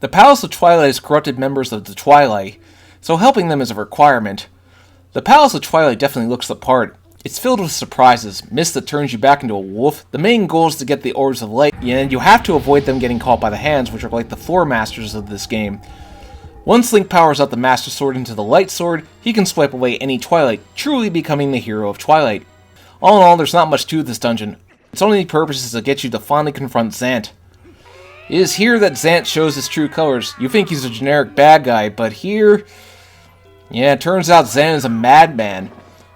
The Palace of Twilight has corrupted members of the Twilight, so helping them is a requirement. The Palace of Twilight definitely looks the part. It's filled with surprises, mist that turns you back into a wolf. The main goal is to get the Orbs of Light, and you have to avoid them getting caught by the hands, which are like the floor masters of this game. Once Link powers out the Master Sword into the Light Sword, he can swipe away any Twilight, truly becoming the hero of Twilight. All in all, there's not much to this dungeon. Its only purpose is to get you to finally confront Zant. It is here that Zant shows his true colors. You think he's a generic bad guy, but here... yeah, it turns out Zant is a madman.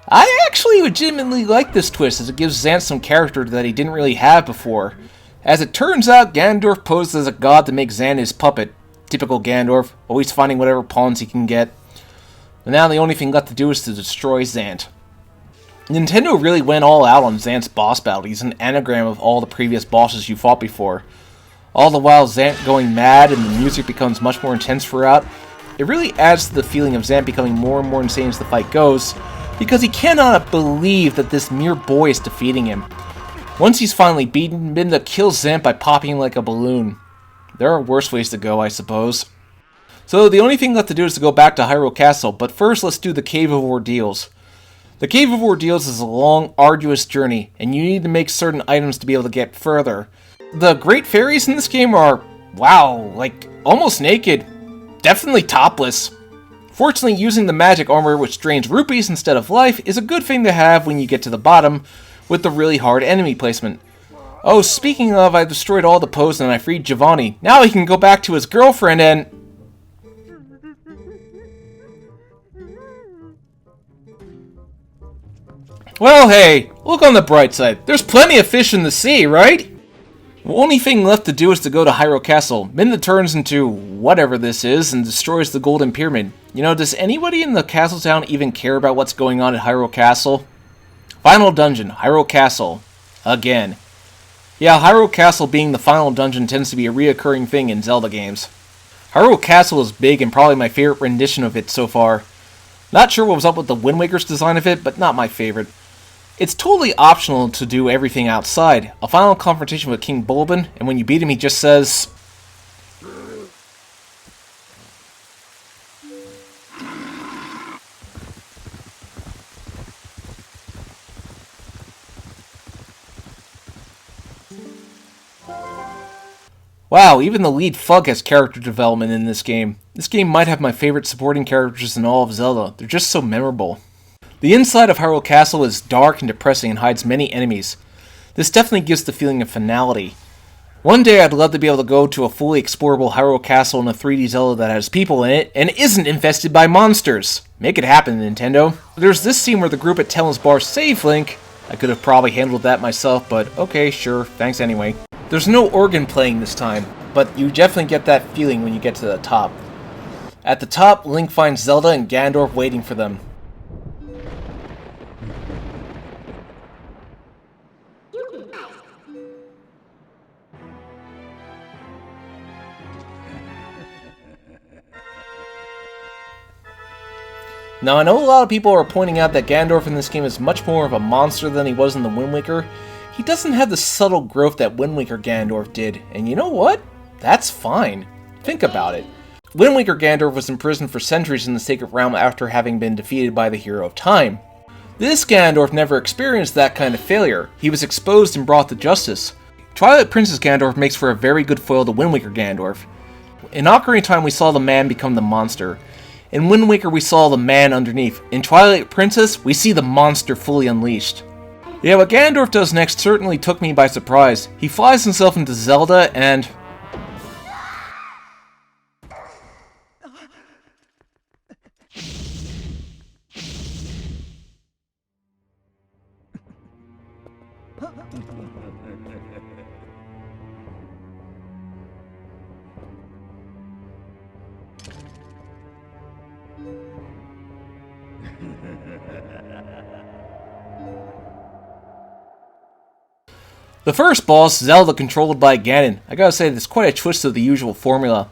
I actually legitimately like this twist, as it gives Zant some character that he didn't really have before. As it turns out, Ganondorf posed as a god to make Zant his puppet. Typical Ganondorf, always finding whatever pawns he can get. And now the only thing left to do is to destroy Zant. Nintendo really went all out on Zant's boss battle. He's an anagram of all the previous bosses you fought before. All the while Zant going mad and the music becomes much more intense throughout. It really adds to the feeling of Zant becoming more and more insane as the fight goes, because he cannot believe that this mere boy is defeating him. Once he's finally beaten, Midna kills Zant by popping like a balloon. There are worse ways to go, I suppose. So the only thing left to do is to go back to Hyrule Castle, but first let's do the Cave of Ordeals. The Cave of Ordeals is a long, arduous journey, and you need to make certain items to be able to get further. The Great Fairies in this game are, wow, like, almost naked. Definitely topless. Fortunately, using the magic armor, which drains rupees instead of life, is a good thing to have when you get to the bottom, with the really hard enemy placement. Oh, speaking of, I destroyed all the posts and I freed Giovanni. Now he can go back to his girlfriend and... well, hey, look on the bright side. There's plenty of fish in the sea, right? The only thing left to do is to go to Hyrule Castle. Midna turns into whatever this is and destroys the Golden Pyramid. You know, does anybody in the castle town even care about what's going on at Hyrule Castle? Final dungeon, Hyrule Castle. Again. Yeah, Hyrule Castle being the final dungeon tends to be a reoccurring thing in Zelda games. Hyrule Castle is big and probably my favorite rendition of it so far. Not sure what was up with the Wind Waker's design of it, but not my favorite. It's totally optional to do everything outside. A final confrontation with King Bulbin, and when you beat him he just says... wow, even the lead Fug has character development in this game. This game might have my favorite supporting characters in all of Zelda. They're just so memorable. The inside of Hyrule Castle is dark and depressing and hides many enemies. This definitely gives the feeling of finality. One day I'd love to be able to go to a fully explorable Hyrule Castle in a 3D Zelda that has people in it and isn't infested by monsters. Make it happen, Nintendo. There's this scene where the group at Tellen's Bar save Link. I could have probably handled that myself, but okay, sure, thanks anyway. There's no organ playing this time, but you definitely get that feeling when you get to the top. At the top, Link finds Zelda and Ganondorf waiting for them. Now, I know a lot of people are pointing out that Ganondorf in this game is much more of a monster than he was in the Wind Waker. He doesn't have the subtle growth that Wind Waker Ganondorf did, and you know what? That's fine. Think about it. Wind Waker Ganondorf was imprisoned for centuries in the Sacred Realm after having been defeated by the Hero of Time. This Ganondorf never experienced that kind of failure. He was exposed and brought to justice. Twilight Princess Ganondorf makes for a very good foil to Wind Waker Ganondorf. In Ocarina of Time, we saw the man become the monster. In Wind Waker, we saw the man underneath. In Twilight Princess, we see the monster fully unleashed. Yeah, what Ganondorf does next certainly took me by surprise. He flies himself into Zelda and... the first boss, Zelda controlled by Ganon. I gotta say, there's quite a twist to the usual formula.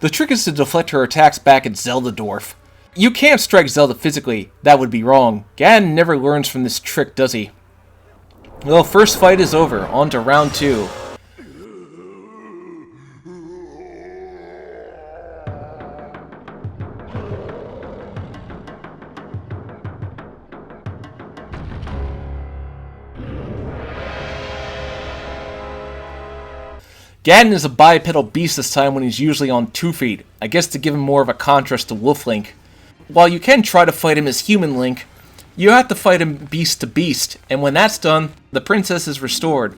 The trick is to deflect her attacks back at Zeldadorf. You can't strike Zelda physically, that would be wrong. Ganon never learns from this trick, does he? Well, first fight is over, on to round 2. Ganon is a bipedal beast this time when he's usually on 2 feet, I guess to give him more of a contrast to Wolf Link. While you can try to fight him as Human Link, you have to fight him beast to beast, and when that's done, the princess is restored.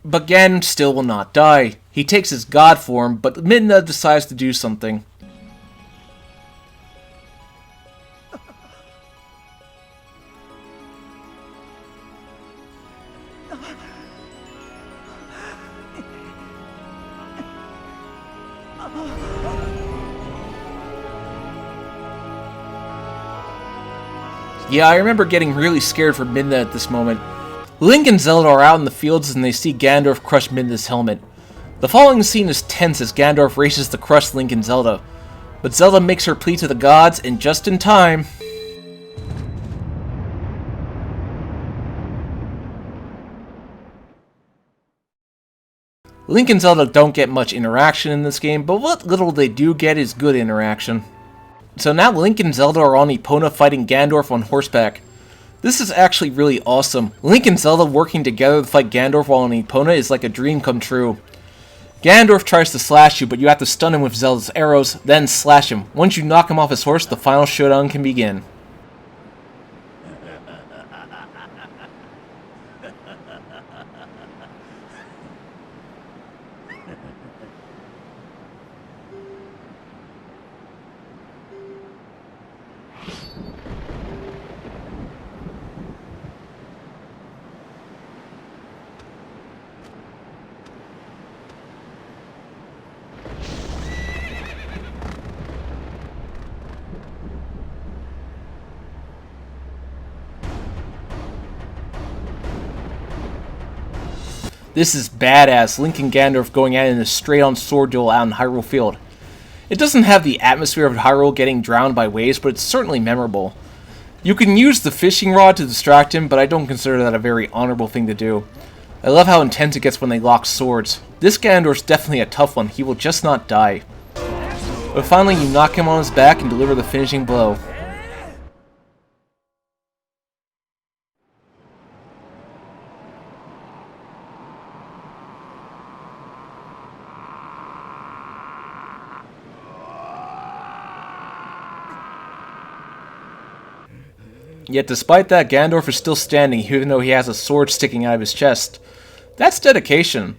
But Ganon still will not die. He takes his god form, but Midna decides to do something. Yeah, I remember getting really scared for Midna at this moment. Link and Zelda are out in the fields and they see Ganondorf crush Midna's helmet. The following scene is tense as Ganondorf races to crush Link and Zelda, but Zelda makes her plea to the gods, and just in time... Link and Zelda don't get much interaction in this game, but what little they do get is good interaction. So now Link and Zelda are on Epona fighting Ganondorf on horseback. This is actually really awesome. Link and Zelda working together to fight Ganondorf while on Epona is like a dream come true. Ganondorf tries to slash you, but you have to stun him with Zelda's arrows, then slash him. Once you knock him off his horse, the final showdown can begin. This is badass, Link and Ganondorf going at it in a straight-on sword duel out in Hyrule Field. It doesn't have the atmosphere of Hyrule getting drowned by waves, but it's certainly memorable. You can use the fishing rod to distract him, but I don't consider that a very honorable thing to do. I love how intense it gets when they lock swords. This Ganondorf's definitely a tough one, he will just not die. But finally you knock him on his back and deliver the finishing blow. Yet despite that, Ganondorf is still standing even though he has a sword sticking out of his chest. That's dedication.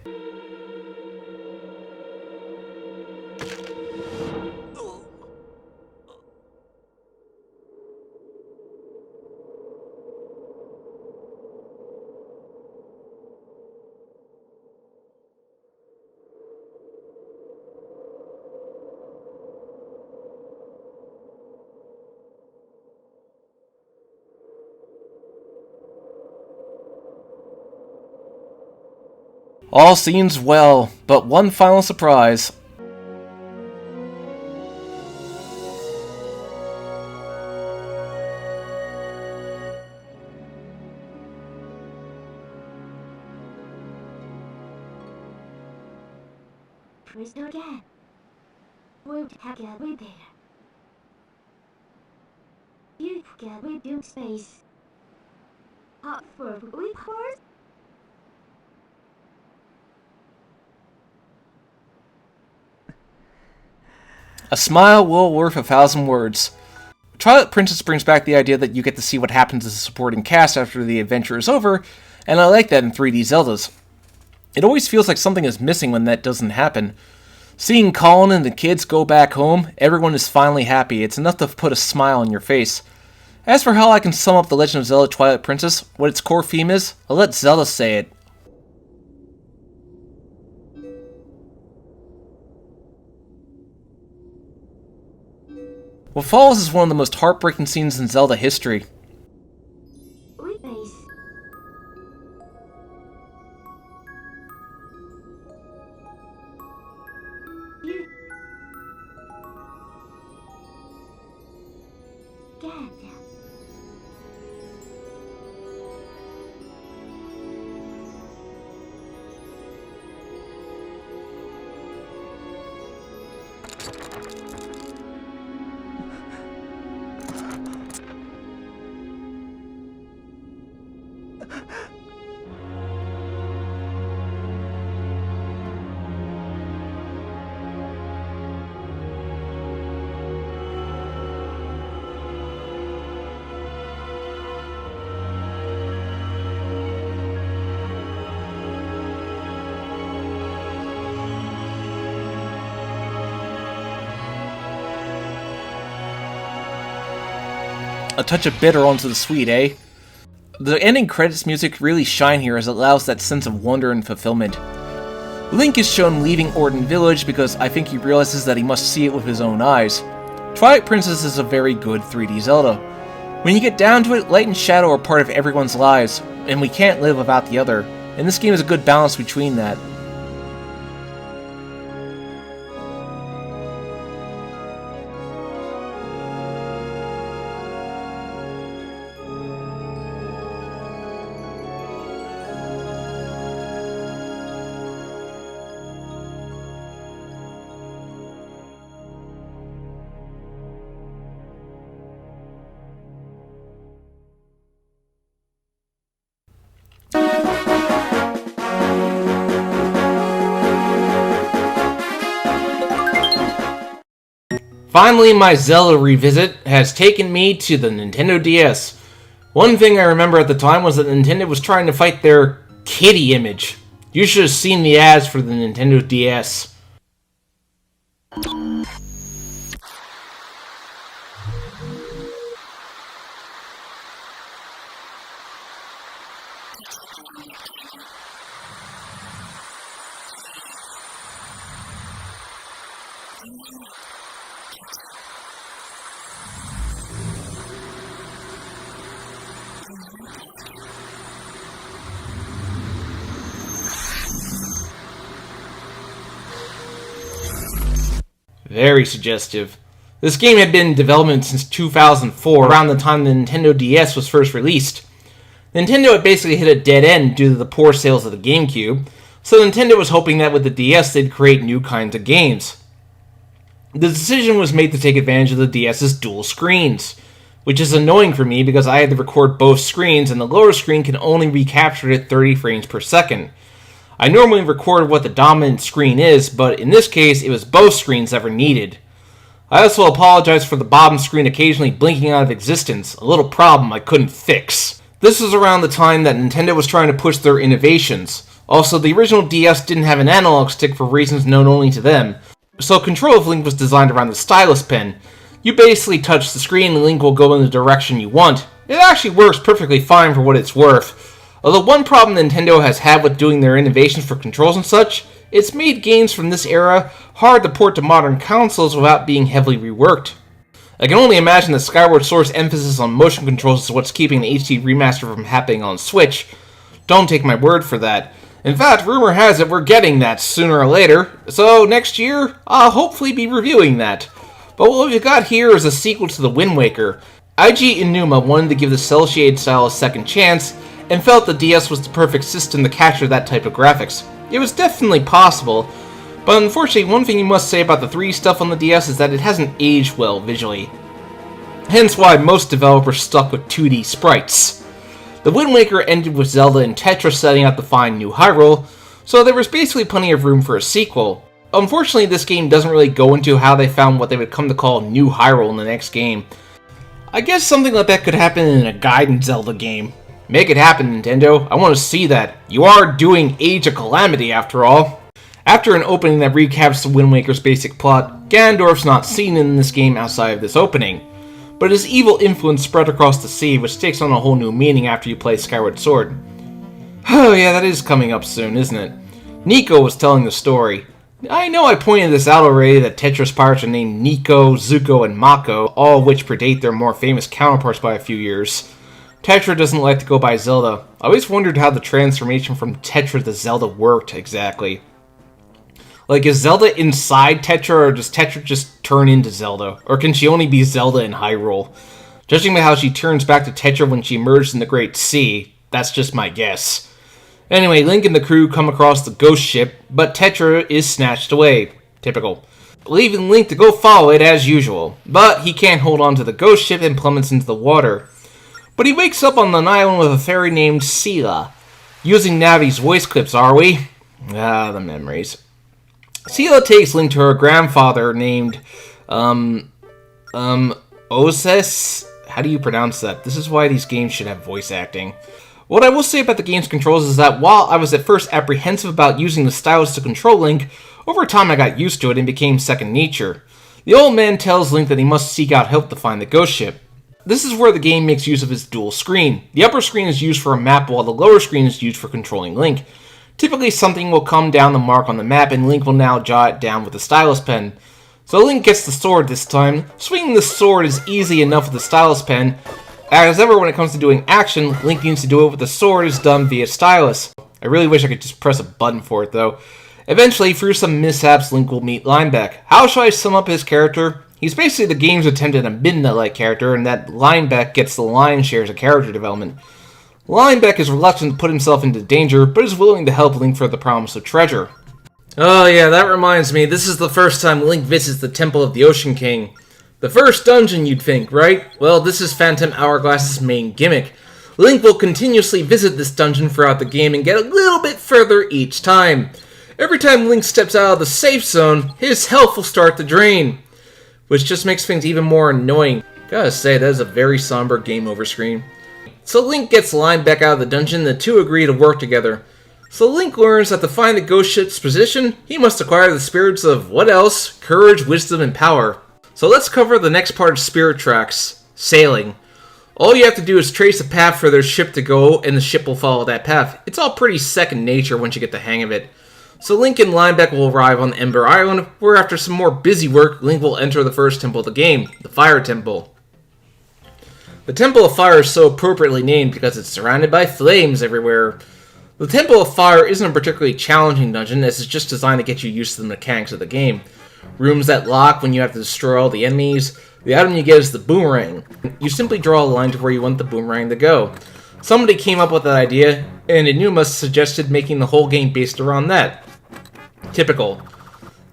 All seems well, but one final surprise. Crystal again. We'll have a way there. You forget we do space. Hot for we horse? A smile well worth 1,000 words. Twilight Princess brings back the idea that you get to see what happens to the supporting cast after the adventure is over, and I like that in 3D Zeldas. It always feels like something is missing when that doesn't happen. Seeing Colin and the kids go back home, everyone is finally happy. It's enough to put a smile on your face. As for how I can sum up The Legend of Zelda Twilight Princess, what its core theme is, I'll let Zelda say it. What follows is one of the most heartbreaking scenes in Zelda history. A touch of bitter onto the sweet, eh? The ending credits music really shine here as it allows that sense of wonder and fulfillment. Link is shown leaving Orton Village because I think he realizes that he must see it with his own eyes. Twilight Princess is a very good 3D Zelda. When you get down to it, light and shadow are part of everyone's lives, and we can't live without the other, and this game is a good balance between that. Finally, my Zelda revisit has taken me to the Nintendo DS. One thing I remember at the time was that Nintendo was trying to fight their kitty image. You should have seen the ads for the Nintendo DS. Very suggestive. This game had been in development since 2004, around the time the Nintendo DS was first released. Nintendo had basically hit a dead end due to the poor sales of the GameCube, so Nintendo was hoping that with the DS they'd create new kinds of games. The decision was made to take advantage of the DS's dual screens, which is annoying for me because I had to record both screens and the lower screen can only be captured at 30 frames per second. I normally record what the dominant screen is, but in this case, it was both screens that were needed. I also apologize for the bottom screen occasionally blinking out of existence, a little problem I couldn't fix. This was around the time that Nintendo was trying to push their innovations. Also, the original DS didn't have an analog stick for reasons known only to them, so control of Link was designed around the stylus pen. You basically touch the screen and Link will go in the direction you want. It actually works perfectly fine for what it's worth. Although one problem Nintendo has had with doing their innovations for controls and such, it's made games from this era hard to port to modern consoles without being heavily reworked. I can only imagine that Skyward Sword's emphasis on motion controls is what's keeping the HD remaster from happening on Switch. Don't take my word for that. In fact, rumor has it we're getting that sooner or later, so next year, I'll hopefully be reviewing that. But what we've got here is a sequel to the Wind Waker. IG Inuma wanted to give the cel-shaded style a second chance, and felt the DS was the perfect system to capture that type of graphics. It was definitely possible, but unfortunately one thing you must say about the 3D stuff on the DS is that it hasn't aged well visually. Hence why most developers stuck with 2D sprites. The Wind Waker ended with Zelda and Tetra setting out to find New Hyrule, so there was basically plenty of room for a sequel. Unfortunately, this game doesn't really go into how they found what they would come to call New Hyrule in the next game. I guess something like that could happen in a Gaiden Zelda game. Make it happen, Nintendo. I want to see that. You are doing Age of Calamity, after all. After an opening that recaps the Wind Waker's basic plot, Ganondorf's not seen in this game outside of this opening. But his evil influence spread across the sea, which takes on a whole new meaning after you play Skyward Sword. Oh yeah, that is coming up soon, isn't it? Nico was telling the story. I know I pointed this out already that Tetra's pirates are named Nico, Zuko, and Mako, all of which predate their more famous counterparts by a few years. Tetra doesn't like to go by Zelda. I always wondered how the transformation from Tetra to Zelda worked exactly. Like, is Zelda inside Tetra, or does Tetra just turn into Zelda? Or can she only be Zelda in Hyrule? Judging by how she turns back to Tetra when she emerged in the Great Sea, that's just my guess. Anyway, Link and the crew come across the ghost ship, but Tetra is snatched away. Typical. Leaving Link to go follow it as usual. But he can't hold on to the ghost ship and plummets into the water. But he wakes up on an island with a fairy named Sela. Using Navi's voice clips, are we? Ah, the memories. Sela takes Link to her grandfather named, Oses? How do you pronounce that? This is why these games should have voice acting. What I will say about the game's controls is that while I was at first apprehensive about using the stylus to control Link, over time I got used to it and became second nature. The old man tells Link that he must seek out help to find the ghost ship. This is where the game makes use of its dual screen. The upper screen is used for a map while the lower screen is used for controlling Link. Typically something will come down the mark on the map and Link will now jot it down with a stylus pen. So Link gets the sword this time. Swinging the sword is easy enough with the stylus pen. As ever, when it comes to doing action, Link needs to do it with the sword is done via stylus. I really wish I could just press a button for it though. Eventually, through some mishaps, Link will meet Linebeck. How shall I sum up his character? He's basically the game's attempt at a Midna-like character, and that Linebeck gets the lion's share as a character development. Linebeck is reluctant to put himself into danger, but is willing to help Link for the promise of treasure. Oh yeah, that reminds me, this is the first time Link visits the Temple of the Ocean King. The first dungeon, you'd think, right? Well, this is Phantom Hourglass's main gimmick. Link will continuously visit this dungeon throughout the game and get a little bit further each time. Every time Link steps out of the safe zone, his health will start to drain, which just makes things even more annoying. Gotta say, that is a very somber game over screen. So Link gets Linebeck out of the dungeon, the two agree to work together. So Link learns that to find the ghost ship's position, he must acquire the spirits of, what else? Courage, wisdom, and power. So let's cover the next part of Spirit Tracks, sailing. All you have to do is trace a path for their ship to go, and the ship will follow that path. It's all pretty second nature once you get the hang of it. So Link and Linebeck will arrive on Ember Island, where after some more busy work, Link will enter the first temple of the game, the Fire Temple. The Temple of Fire is so appropriately named because it's surrounded by flames everywhere. The Temple of Fire isn't a particularly challenging dungeon, as it's just designed to get you used to the mechanics of the game. Rooms that lock when you have to destroy all the enemies. The item you get is the boomerang. You simply draw a line to where you want the boomerang to go. Somebody came up with that idea, and Enuma suggested making the whole game based around that. Typical.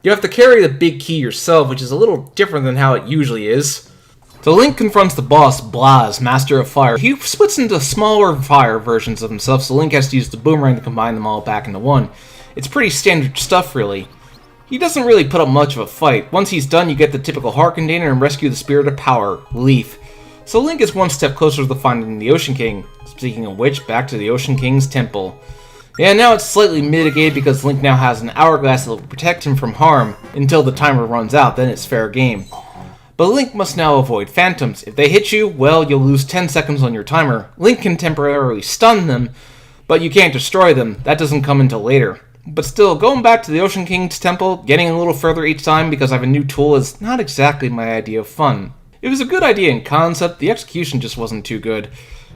You have to carry the big key yourself, which is a little different than how it usually is. So Link confronts the boss, Blaz, Master of Fire. He splits into smaller fire versions of himself, so Link has to use the boomerang to combine them all back into one. It's pretty standard stuff, really. He doesn't really put up much of a fight. Once he's done, you get the typical heart container and rescue the Spirit of Power, Leaf. So Link is one step closer to finding the Ocean King. Speaking of which, back to the Ocean King's temple. Yeah, now it's slightly mitigated because Link now has an hourglass that will protect him from harm until the timer runs out, then it's fair game. But Link must now avoid phantoms. If they hit you, well, you'll lose 10 seconds on your timer. Link can temporarily stun them, but you can't destroy them. That doesn't come until later. But still, going back to the Ocean King's temple, getting a little further each time because I have a new tool is not exactly my idea of fun. It was a good idea in concept, the execution just wasn't too good.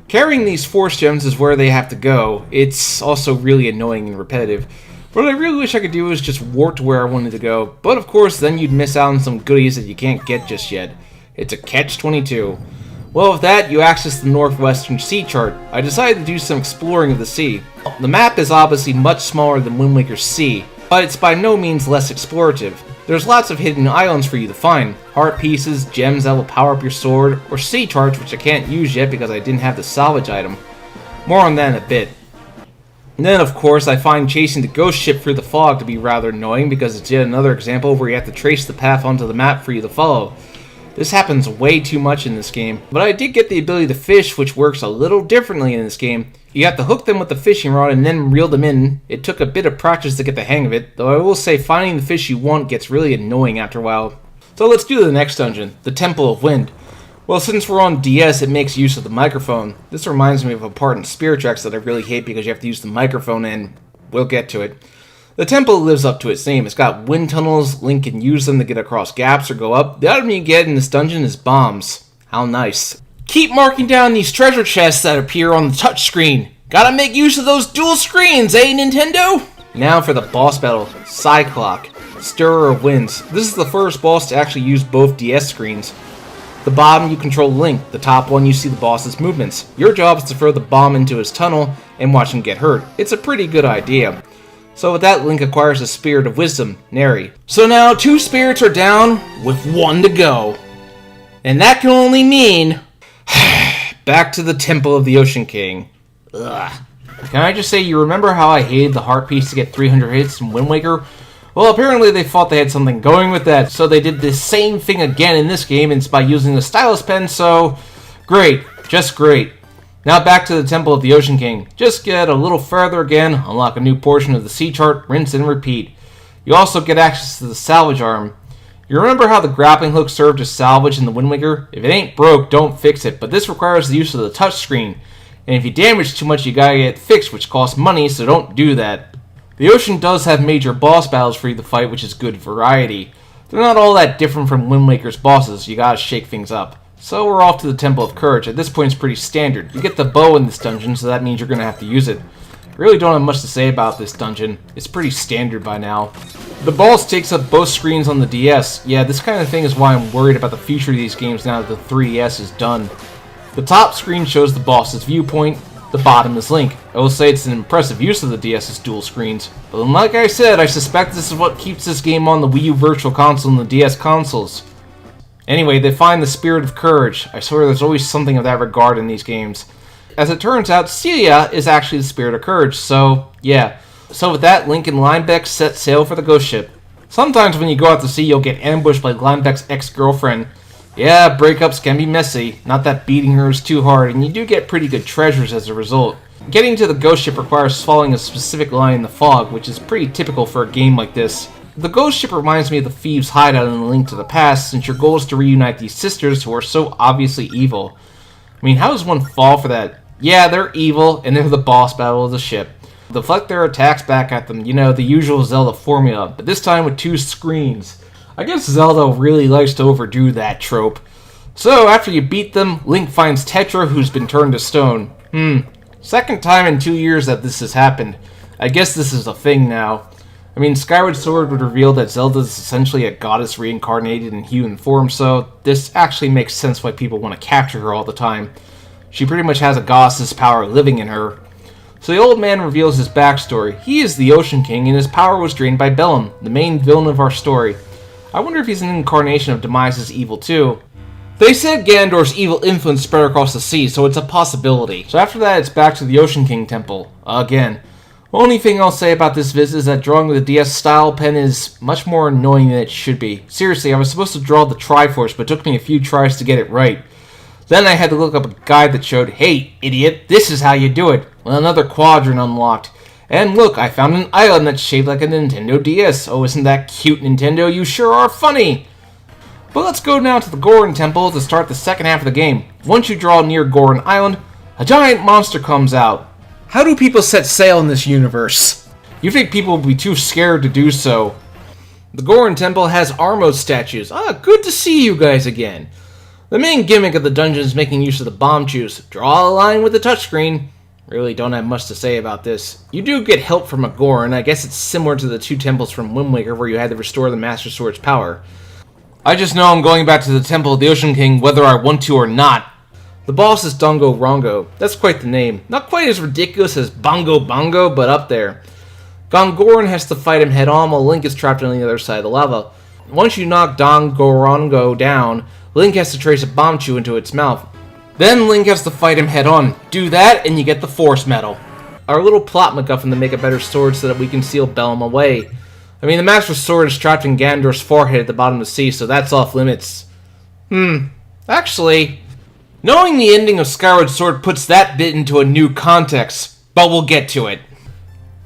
Carrying these Force Gems is where they have to go. It's also really annoying and repetitive. What I really wish I could do is just warp to where I wanted to go, but of course then you'd miss out on some goodies that you can't get just yet. It's a catch-22. Well, with that, you access the Northwestern Sea chart. I decided to do some exploring of the sea. The map is obviously much smaller than Wind Waker's Sea, but it's by no means less explorative. There's lots of hidden islands for you to find. Heart pieces, gems that will power up your sword, or sea charts which I can't use yet because I didn't have the salvage item. More on that in a bit. And then, of course, I find chasing the ghost ship through the fog to be rather annoying because it's yet another example where you have to trace the path onto the map for you to follow. This happens way too much in this game, but I did get the ability to fish, which works a little differently in this game. You have to hook them with the fishing rod and then reel them in. It took a bit of practice to get the hang of it, though I will say finding the fish you want gets really annoying after a while. So let's do the next dungeon, the Temple of Wind. Well, since we're on DS, it makes use of the microphone. This reminds me of a part in Spirit Tracks that I really hate because you have to use the microphone, and we'll get to it. The temple lives up to its name. It's got wind tunnels. Link can use them to get across gaps or go up. The item you get in this dungeon is bombs. How nice. Keep marking down these treasure chests that appear on the touchscreen. Gotta make use of those dual screens, eh, Nintendo? Now for the boss battle, Cyclock, Stirrer of Winds. This is the first boss to actually use both DS screens. The bottom you control Link, the top one you see the boss's movements. Your job is to throw the bomb into his tunnel and watch him get hurt. It's a pretty good idea. So with that, Link acquires the Spirit of Wisdom, Neri. So now 2 spirits are down with 1 to go. And that can only mean back to the Temple of the Ocean King. Ugh. Can I just say, you remember how I hated the heart piece to get 300 hits in Wind Waker? Well, apparently they thought they had something going with that, so they did the same thing again in this game, and it's by using the stylus pen, so great, just great. Now back to the Temple of the Ocean King. Just get a little further again, unlock a new portion of the sea chart, rinse and repeat. You also get access to the salvage arm. You remember how the grappling hook served as salvage in the Wind Waker? If it ain't broke, don't fix it, but this requires the use of the touchscreen. And if you damage too much, you gotta get it fixed, which costs money, so don't do that. The ocean does have major boss battles for you to fight, which is good variety. They're not all that different from Wind Waker's bosses, you gotta shake things up. So we're off to the Temple of Courage. At this point it's pretty standard. You get the bow in this dungeon, so that means you're gonna have to use it. I really don't have much to say about this dungeon. It's pretty standard by now. The boss takes up both screens on the DS. Yeah, this kind of thing is why I'm worried about the future of these games now that the 3DS is done. The top screen shows the boss's viewpoint, the bottom is Link. I will say it's an impressive use of the DS's dual screens. But like I said, I suspect this is what keeps this game on the Wii U Virtual Console and the DS consoles. Anyway, they find the Spirit of Courage. I swear there's always something of that regard in these games. As it turns out, Celia is actually the Spirit of Courage, so yeah. So with that, Link and Linebeck set sail for the ghost ship. Sometimes when you go out to sea, you'll get ambushed by Linebeck's ex-girlfriend. Yeah, breakups can be messy, not that beating her is too hard, and you do get pretty good treasures as a result. Getting to the ghost ship requires following a specific line in the fog, which is pretty typical for a game like this. The ghost ship reminds me of the Thieves' Hideout in A Link to the Past, since your goal is to reunite these sisters who are so obviously evil. I mean, how does one fall for that? Yeah, they're evil, and they're the boss battle of the ship. Deflect their attacks back at them, you know, the usual Zelda formula, but this time with 2 screens. I guess Zelda really likes to overdo that trope. So, after you beat them, Link finds Tetra, who's been turned to stone. Second time in 2 years that this has happened. I guess this is a thing now. I mean, Skyward Sword would reveal that Zelda is essentially a goddess reincarnated in human form, so this actually makes sense why people want to capture her all the time. She pretty much has a goddess's power living in her. So the old man reveals his backstory. He is the Ocean King, and his power was drained by Bellum, the main villain of our story. I wonder if he's an incarnation of Demise's evil too. They said Ganondorf's evil influence spread across the sea, so it's a possibility. So after that, it's back to the Ocean King Temple. Again. Only thing I'll say about this visit is that drawing with the DS style pen is much more annoying than it should be. Seriously, I was supposed to draw the Triforce, but it took me a few tries to get it right. Then I had to look up a guide that showed, hey, idiot, this is how you do it. Well, another quadrant unlocked. And look, I found an island that's shaped like a Nintendo DS. Oh, isn't that cute, Nintendo? You sure are funny! But let's go now to the Goron Temple to start the second half of the game. Once you draw near Goron Island, a giant monster comes out. How do people set sail in this universe? You think people would be too scared to do so. The Goron Temple has Armos statues. Good to see you guys again. The main gimmick of the dungeon is making use of the bomb juice. Draw a line with the touchscreen. Really don't have much to say about this. You do get help from a Goron. I guess it's similar to the 2 temples from Wind Waker where you had to restore the Master Sword's power. I just know I'm going back to the Temple of the Ocean King whether I want to or not. The boss is Dongo Rongo. That's quite the name. Not quite as ridiculous as Bongo Bongo, but up there. Gongoron has to fight him head on while Link is trapped on the other side of the lava. Once you knock Dongo Rongo down, Link has to trace a bomb chew into its mouth. Then Link has to fight him head on. Do that and you get the Force Medal. Our little plot MacGuffin to make a better sword so that we can seal Bellum away. I mean, the Master Sword is trapped in Ganondorf's forehead at the bottom of the sea, so that's off limits. Actually, knowing the ending of Skyward Sword puts that bit into a new context, but we'll get to it.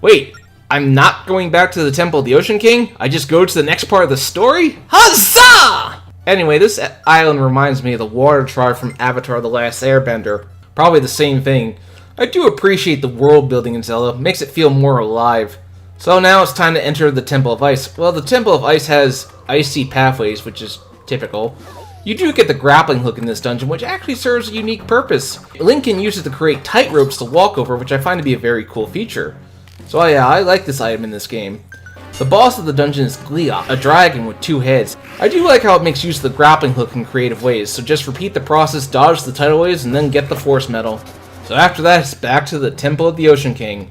Wait, I'm not going back to the Temple of the Ocean King? I just go to the next part of the story? Huzzah! Anyway, this island reminds me of the Water Tribe from Avatar: The Last Airbender. Probably the same thing. I do appreciate the world building in Zelda, makes it feel more alive. So now it's time to enter the Temple of Ice. Well, the Temple of Ice has icy pathways, which is typical. You do get the grappling hook in this dungeon, which actually serves a unique purpose. Link can use it to create tight ropes to walk over, which I find to be a very cool feature. So yeah, I like this item in this game. The boss of the dungeon is Gleeok, a dragon with 2 heads. I do like how it makes use of the grappling hook in creative ways, so just repeat the process, dodge the tidal waves, and then get the Force Medal. So after that, it's back to the Temple of the Ocean King.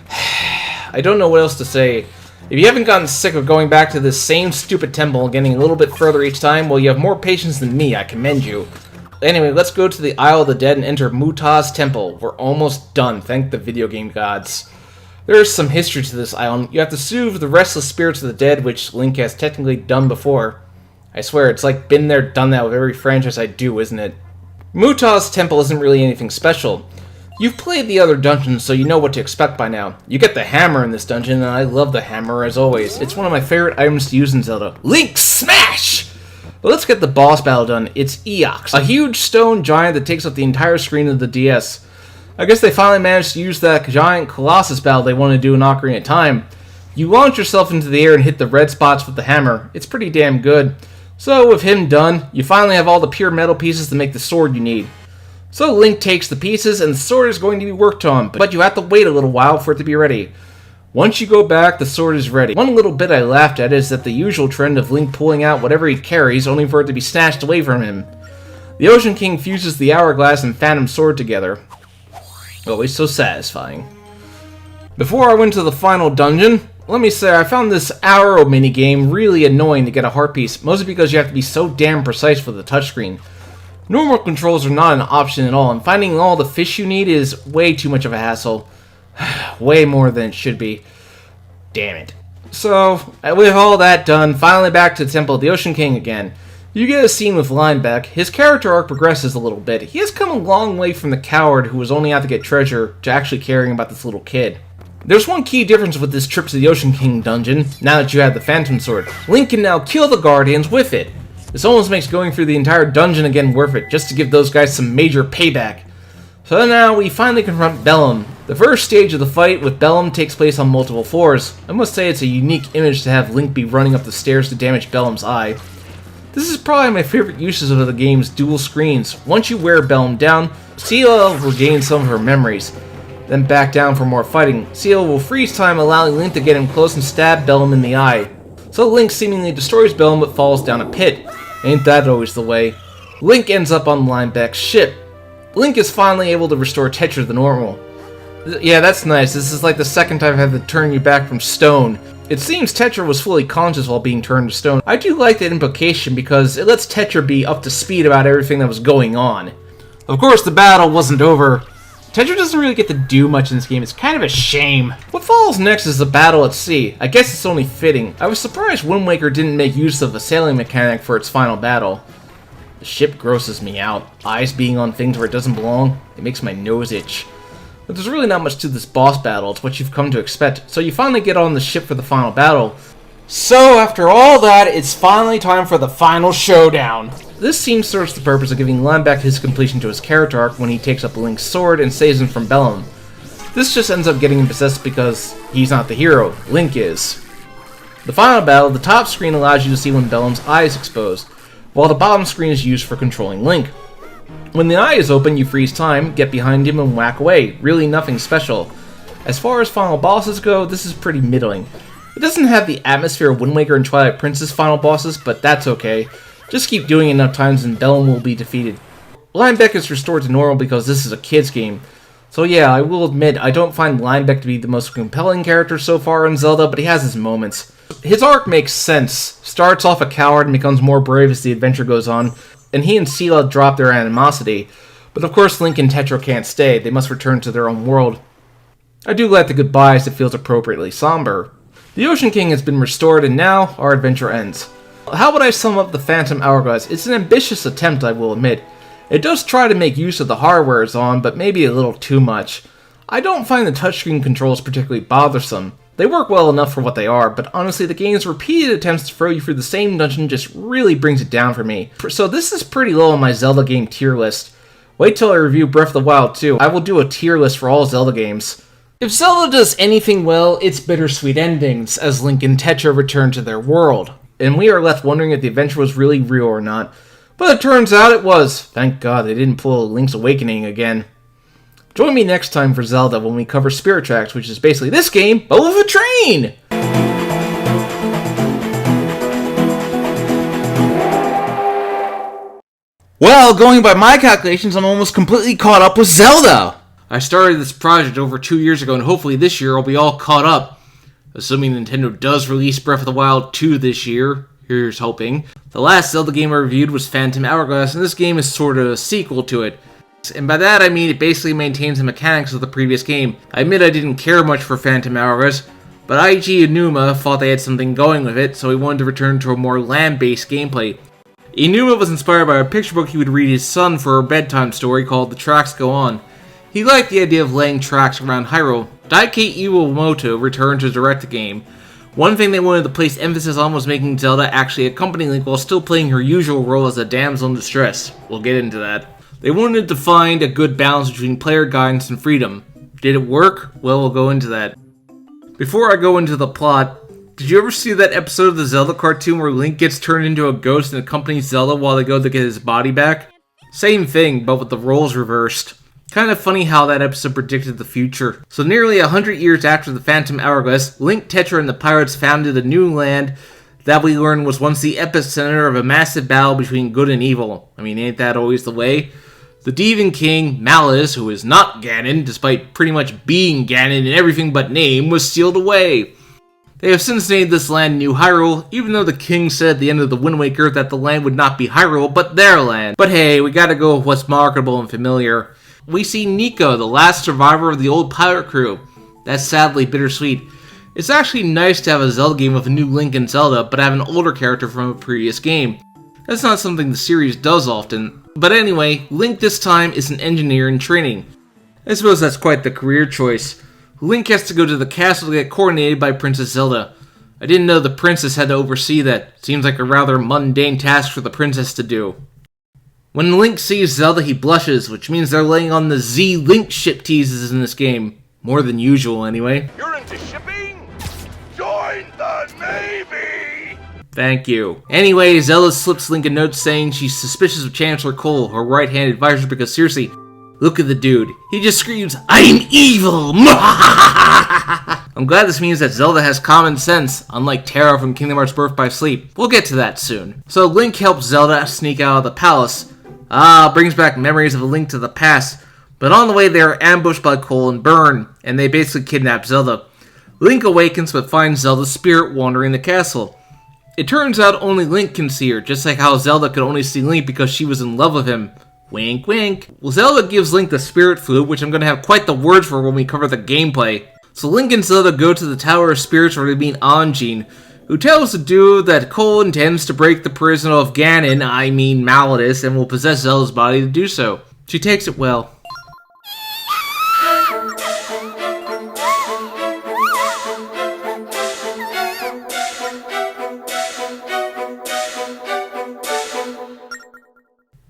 I don't know what else to say. If you haven't gotten sick of going back to this same stupid temple and getting a little bit further each time, well, you have more patience than me, I commend you. Anyway, let's go to the Isle of the Dead and enter Muta's Temple. We're almost done, thank the video game gods. There is some history to this island. You have to soothe the restless spirits of the dead, which Link has technically done before. I swear, it's like been there, done that with every franchise I do, isn't it? Muta's Temple isn't really anything special. You've played the other dungeons, so you know what to expect by now. You get the hammer in this dungeon, and I love the hammer as always. It's one of my favorite items to use in Zelda. Link Smash! But let's get the boss battle done. It's Eox, a huge stone giant that takes up the entire screen of the DS. I guess they finally managed to use that giant Colossus battle they wanted to do in Ocarina of Time. You launch yourself into the air and hit the red spots with the hammer. It's pretty damn good. So with him done, you finally have all the pure metal pieces to make the sword you need. So Link takes the pieces and the sword is going to be worked on, but you have to wait a little while for it to be ready. Once you go back, the sword is ready. One little bit I laughed at is that the usual trend of Link pulling out whatever he carries only for it to be snatched away from him. The Ocean King fuses the Hourglass and Phantom Sword together. Always so satisfying. Before I went to the final dungeon, let me say I found this arrow minigame really annoying to get a heart piece, mostly because you have to be so damn precise with the touchscreen. Normal controls are not an option at all, and finding all the fish you need is way too much of a hassle. Way more than it should be. Damn it. So, with all that done, finally back to the Temple of the Ocean King again. You get a scene with Linebeck. His character arc progresses a little bit. He has come a long way from the coward who was only out to get treasure to actually caring about this little kid. There's one key difference with this trip to the Ocean King dungeon, now that you have the Phantom Sword. Link can now kill the Guardians with it. This almost makes going through the entire dungeon again worth it, just to give those guys some major payback. So now we finally confront Bellum. The first stage of the fight with Bellum takes place on multiple floors. I must say it's a unique image to have Link be running up the stairs to damage Bellum's eye. This is probably my favorite uses of the game's dual screens. Once you wear Bellum down, Ciela will regain some of her memories. Then back down for more fighting. Ciela will freeze time, allowing Link to get him close and stab Bellum in the eye. So Link seemingly destroys Bellum but falls down a pit. Ain't that always the way? Link ends up on Linebeck's ship. Link is finally able to restore Tetra to normal. Yeah, that's nice. This is like the second time I've had to turn you back from stone. It seems Tetra was fully conscious while being turned to stone. I do like that implication because it lets Tetra be up to speed about everything that was going on. Of course, the battle wasn't over. Tetra doesn't really get to do much in this game. It's kind of a shame. What follows next is the battle at sea. I guess it's only fitting. I was surprised Wind Waker didn't make use of a sailing mechanic for its final battle. The ship grosses me out. Eyes being on things where it doesn't belong, it makes my nose itch. But there's really not much to this boss battle. It's what you've come to expect. So you finally get on the ship for the final battle. So after all that, it's finally time for the final showdown. This scene serves the purpose of giving Linebeck his completion to his character arc when he takes up Link's sword and saves him from Bellum. This just ends up getting him possessed because he's not the hero, Link is. The final battle, the top screen allows you to see when Bellum's eye is exposed, while the bottom screen is used for controlling Link. When the eye is open, you freeze time, get behind him, and whack away. Really nothing special. As far as final bosses go, this is pretty middling. It doesn't have the atmosphere of Wind Waker and Twilight Princess final bosses, but that's okay. Just keep doing it enough times and Bellum will be defeated. Linebeck is restored to normal because this is a kid's game. So yeah, I will admit, I don't find Linebeck to be the most compelling character so far in Zelda, but he has his moments. His arc makes sense. Starts off a coward and becomes more brave as the adventure goes on, and he and Ciela drop their animosity. But of course Link and Tetra can't stay, they must return to their own world. I do like the goodbyes, it feels appropriately somber. The Ocean King has been restored and now our adventure ends. How would I sum up the Phantom Hourglass? It's an ambitious attempt, I will admit. It does try to make use of the hardware it's on, but maybe a little too much. I don't find the touchscreen controls particularly bothersome. They work well enough for what they are, but honestly the game's repeated attempts to throw you through the same dungeon just really brings it down for me. So this is pretty low on my Zelda game tier list. Wait till I review Breath of the Wild 2. I will do a tier list for all Zelda games. If Zelda does anything well, it's bittersweet endings, as Link and Tetra return to their world. And we are left wondering if the adventure was really real or not. But it turns out it was. Thank God they didn't pull Link's Awakening again. Join me next time for Zelda when we cover Spirit Tracks, which is basically this game, but with a train! Well, going by my calculations, I'm almost completely caught up with Zelda! I started this project over 2 years ago, and hopefully this year I'll be all caught up. Assuming Nintendo does release Breath of the Wild 2 this year, Here's hoping. The last Zelda game I reviewed was Phantom Hourglass, and this game is sort of a sequel to it. And by that I mean it basically maintains the mechanics of the previous game. I admit I didn't care much for Phantom Hourglass, but IG Inuma thought they had something going with it, so he wanted to return to a more land-based gameplay. Inuma was inspired by a picture book he would read his son for a bedtime story called The Tracks Go On. He liked the idea of laying tracks around Hyrule. Daisuke Iwamoto returned to direct the game. One thing they wanted to place emphasis on was making Zelda actually accompany Link while still playing her usual role as a damsel in distress. We'll get into that. They wanted to find a good balance between player guidance and freedom. Did it work? Well, we'll go into that. Before I go into the plot, did you ever see that episode of the Zelda cartoon where Link gets turned into a ghost and accompanies Zelda while they go to get his body back? Same thing, but with the roles reversed. Kind of funny how that episode predicted the future. So nearly 100 years after the Phantom Hourglass, Link, Tetra, and the pirates founded a new land that we learned was once the epicenter of a massive battle between good and evil. I mean, ain't that always the way? The Demon King, Malus, who is not Ganon, despite pretty much being Ganon in everything but name, was sealed away. They have since named this land New Hyrule, even though the king said at the end of the Wind Waker that the land would not be Hyrule, but their land. But hey, we gotta go with what's marketable and familiar. We see Nico, the last survivor of the old pirate crew. That's sadly bittersweet. It's actually nice to have a Zelda game with a new Link and Zelda, but have an older character from a previous game. That's not something the series does often. But anyway, Link this time is an engineer in training. I suppose that's quite the career choice. Link has to go to the castle to get coordinated by Princess Zelda. I didn't know the princess had to oversee that. Seems like a rather mundane task for the princess to do. When Link sees Zelda, he blushes, which means they're laying on the Z-Link ship teases in this game. More than usual, anyway. You're into shipping? Join the Navy! Thank you. Anyway, Zelda slips Link a note saying she's suspicious of Chancellor Cole, her right-hand advisor, because seriously, look at the dude. He just screams, "I'm evil!" I'm glad this means that Zelda has common sense, unlike Terra from Kingdom Hearts Birth by Sleep. We'll get to that soon. So Link helps Zelda sneak out of the palace. Brings back memories of a Link to the past. But on the way they are ambushed by Cole and Byrne, and they basically kidnap Zelda. Link awakens but finds Zelda's spirit wandering the castle. It turns out only Link can see her, just like how Zelda could only see Link because she was in love with him. Wink wink. Well, Zelda gives Link the spirit flute, which I'm going to have quite the words for when we cover the gameplay. So Link and Zelda go to the Tower of Spirits where they meet Anjean, who tells the dude that Cole intends to break the prison of Ganon, I mean Malladus, and will possess Zelda's body to do so. She takes it well.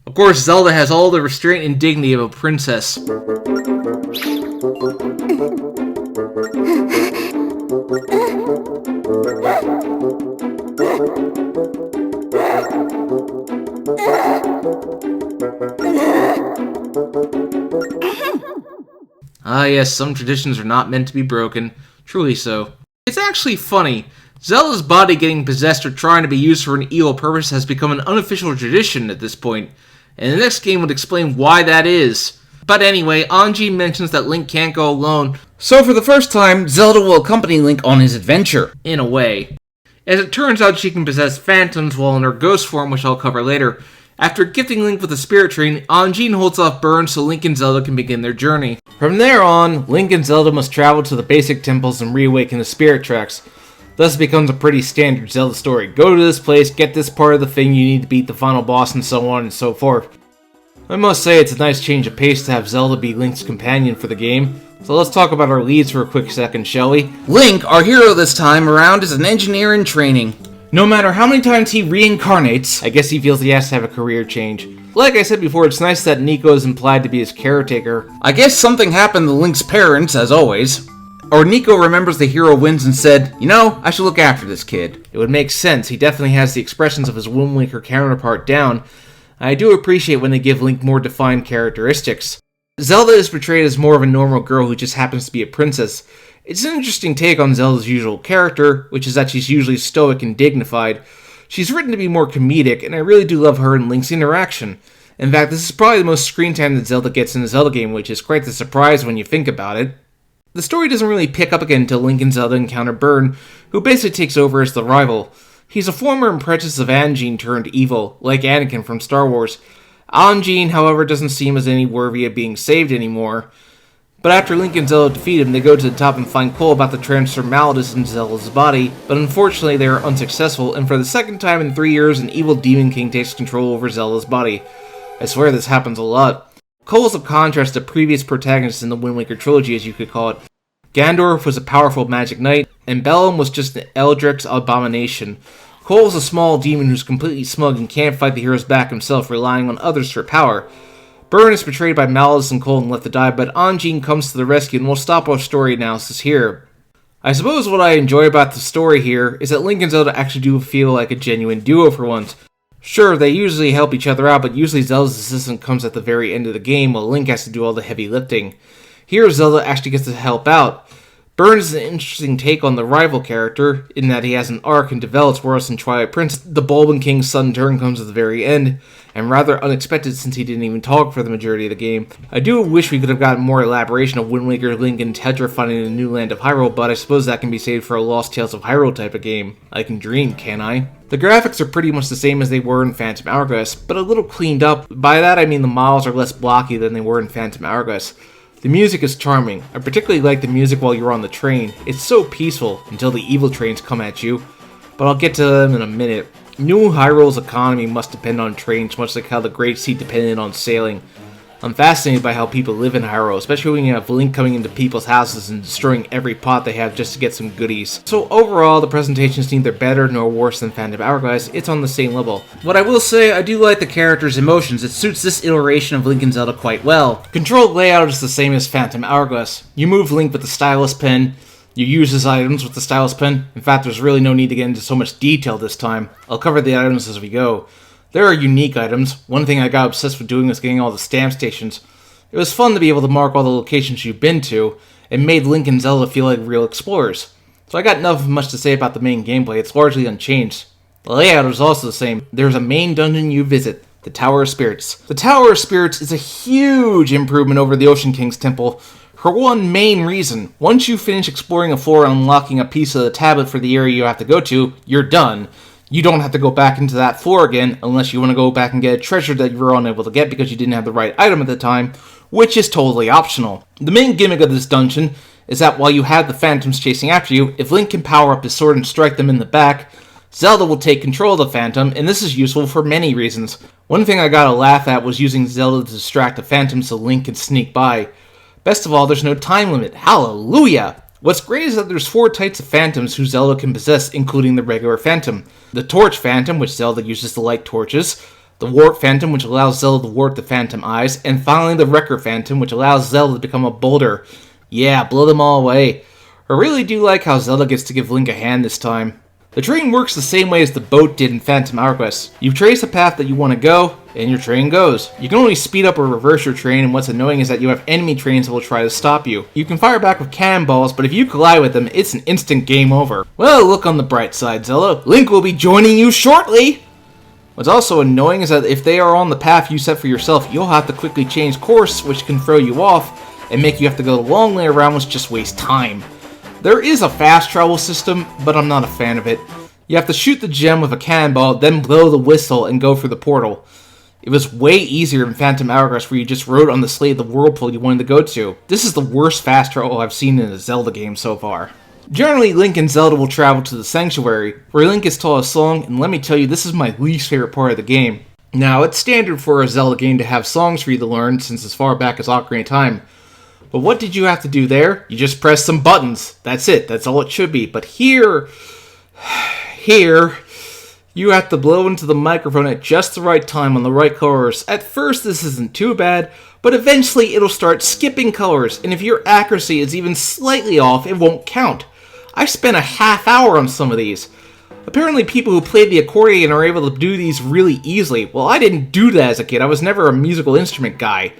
Of course, Zelda has all the restraint and dignity of a princess. Yes, some traditions are not meant to be broken. Truly so. It's actually funny. Zelda's body getting possessed or trying to be used for an evil purpose has become an unofficial tradition at this point, and the next game would explain why that is. But anyway, Anjean mentions that Link can't go alone, so for the first time, Zelda will accompany Link on his adventure, in a way. As it turns out, she can possess phantoms while in her ghost form, which I'll cover later. After gifting Link with a spirit train, Anjean holds off Byrne so Link and Zelda can begin their journey. From there on, Link and Zelda must travel to the basic temples and reawaken the spirit tracks. Thus it becomes a pretty standard Zelda story. Go to this place, get this part of the thing you need to beat the final boss, and so on and so forth. I must say it's a nice change of pace to have Zelda be Link's companion for the game. So let's talk about our leads for a quick second, shall we? Link, our hero this time around, is an engineer in training. No matter how many times he reincarnates, I guess he feels he has to have a career change. Like I said before, it's nice that Nico is implied to be his caretaker. I guess something happened to Link's parents, as always. Or Nico remembers the hero wins and said, you know, I should look after this kid. It would make sense, he definitely has the expressions of his Wind Waker counterpart down. I do appreciate when they give Link more defined characteristics. Zelda is portrayed as more of a normal girl who just happens to be a princess. It's an interesting take on Zelda's usual character, which is that she's usually stoic and dignified. She's written to be more comedic, and I really do love her and Link's interaction. In fact, this is probably the most screen time that Zelda gets in a Zelda game, which is quite the surprise when you think about it. The story doesn't really pick up again until Link and Zelda encounter Byrne, who basically takes over as the rival. He's a former apprentice of Angean turned evil, like Anakin from Star Wars. Angean, however, doesn't seem as any worthy of being saved anymore. But after Link and Zelda defeat him, they go to the top and find Cole about to transfer Malladus into Zelda's body, but unfortunately they are unsuccessful, and for the second time in 3 years, an evil Demon King takes control over Zelda's body. I swear this happens a lot. Cole's a contrast to previous protagonists in the Wind Waker trilogy, as you could call it. Gandorf was a powerful magic knight, and Bellum was just an Eldritch abomination. Cole is a small demon who's completely smug and can't fight the heroes back himself, relying on others for power. Byrne is betrayed by Malladus and Cole and left to die, but Angean comes to the rescue, and we'll stop our story analysis here. I suppose what I enjoy about the story here is that Link and Zelda actually do feel like a genuine duo for once. Sure, they usually help each other out, but usually Zelda's assistant comes at the very end of the game while Link has to do all the heavy lifting. Here, Zelda actually gets to help out. Byrne is an interesting take on the rival character, in that he has an arc and develops, whereas in Twilight Princess, the Bulbin King's sudden turn comes at the very end, and rather unexpected since he didn't even talk for the majority of the game. I do wish we could have gotten more elaboration of Wind Waker, Link, and Tetra finding the new land of Hyrule, but I suppose that can be saved for a Lost Tales of Hyrule type of game. I can dream, can't I? The graphics are pretty much the same as they were in Phantom Hourglass, but a little cleaned up. By that I mean the models are less blocky than they were in Phantom Hourglass. The music is charming. I particularly like the music while you're on the train. It's so peaceful until the evil trains come at you, but I'll get to them in a minute. New Hyrule's economy must depend on trains, much like how the Great Sea depended on sailing. I'm fascinated by how people live in Hyrule, especially when you have Link coming into people's houses and destroying every pot they have just to get some goodies. So overall, the presentation is neither better nor worse than Phantom Hourglass, it's on the same level. What I will say, I do like the character's emotions, it suits this iteration of Link and Zelda quite well. Control layout is the same as Phantom Hourglass. You move Link with the stylus pen, you use his items with the stylus pen. In fact, there's really no need to get into so much detail this time. I'll cover the items as we go. There are unique items. One thing I got obsessed with doing was getting all the stamp stations. It was fun to be able to mark all the locations you've been to, and made Link and Zelda feel like real explorers. So I got nothing much to say about the main gameplay, it's largely unchanged. The layout is also the same. There's a main dungeon you visit, the Tower of Spirits. The Tower of Spirits is a huge improvement over the Ocean King's Temple, for one main reason. Once you finish exploring a floor and unlocking a piece of the tablet for the area you have to go to, you're done. You don't have to go back into that floor again unless you want to go back and get a treasure that you were unable to get because you didn't have the right item at the time, which is totally optional. The main gimmick of this dungeon is that while you have the phantoms chasing after you, if Link can power up his sword and strike them in the back, Zelda will take control of the phantom, and this is useful for many reasons. One thing I gotta laugh at was using Zelda to distract the phantom so Link can sneak by. Best of all, there's no time limit. Hallelujah! What's great is that there's 4 types of phantoms who Zelda can possess, including the regular phantom. The Torch Phantom, which Zelda uses to light torches, the Warp Phantom, which allows Zelda to warp the Phantom Eyes, and finally the Wrecker Phantom, which allows Zelda to become a boulder. Yeah, blow them all away. I really do like how Zelda gets to give Link a hand this time. The train works the same way as the boat did in Phantom Hourglass. You trace a path that you want to go, and your train goes. You can only speed up or reverse your train, and what's annoying is that you have enemy trains that will try to stop you. You can fire back with cannonballs, but if you collide with them, it's an instant game over. Well, look on the bright side, Zelda. Link will be joining you shortly! What's also annoying is that if they are on the path you set for yourself, you'll have to quickly change course, which can throw you off, and make you have to go the long way around, which just wastes time. There is a fast travel system, but I'm not a fan of it. You have to shoot the gem with a cannonball, then blow the whistle and go through the portal. It was way easier in Phantom Hourglass where you just rode on the sleigh of the whirlpool you wanted to go to. This is the worst fast travel I've seen in a Zelda game so far. Generally, Link and Zelda will travel to the Sanctuary, where Link is taught a song, and let me tell you, this is my least favorite part of the game. Now, it's standard for a Zelda game to have songs for you to learn since as far back as Ocarina of Time. But what did you have to do there? You just press some buttons. That's it. That's all it should be. But here, you have to blow into the microphone at just the right time on the right colors. At first, this isn't too bad, but eventually it'll start skipping colors, and if your accuracy is even slightly off, it won't count. I spent a half hour on some of these. Apparently people who played the accordion are able to do these really easily. Well, I didn't do that as a kid. I was never a musical instrument guy.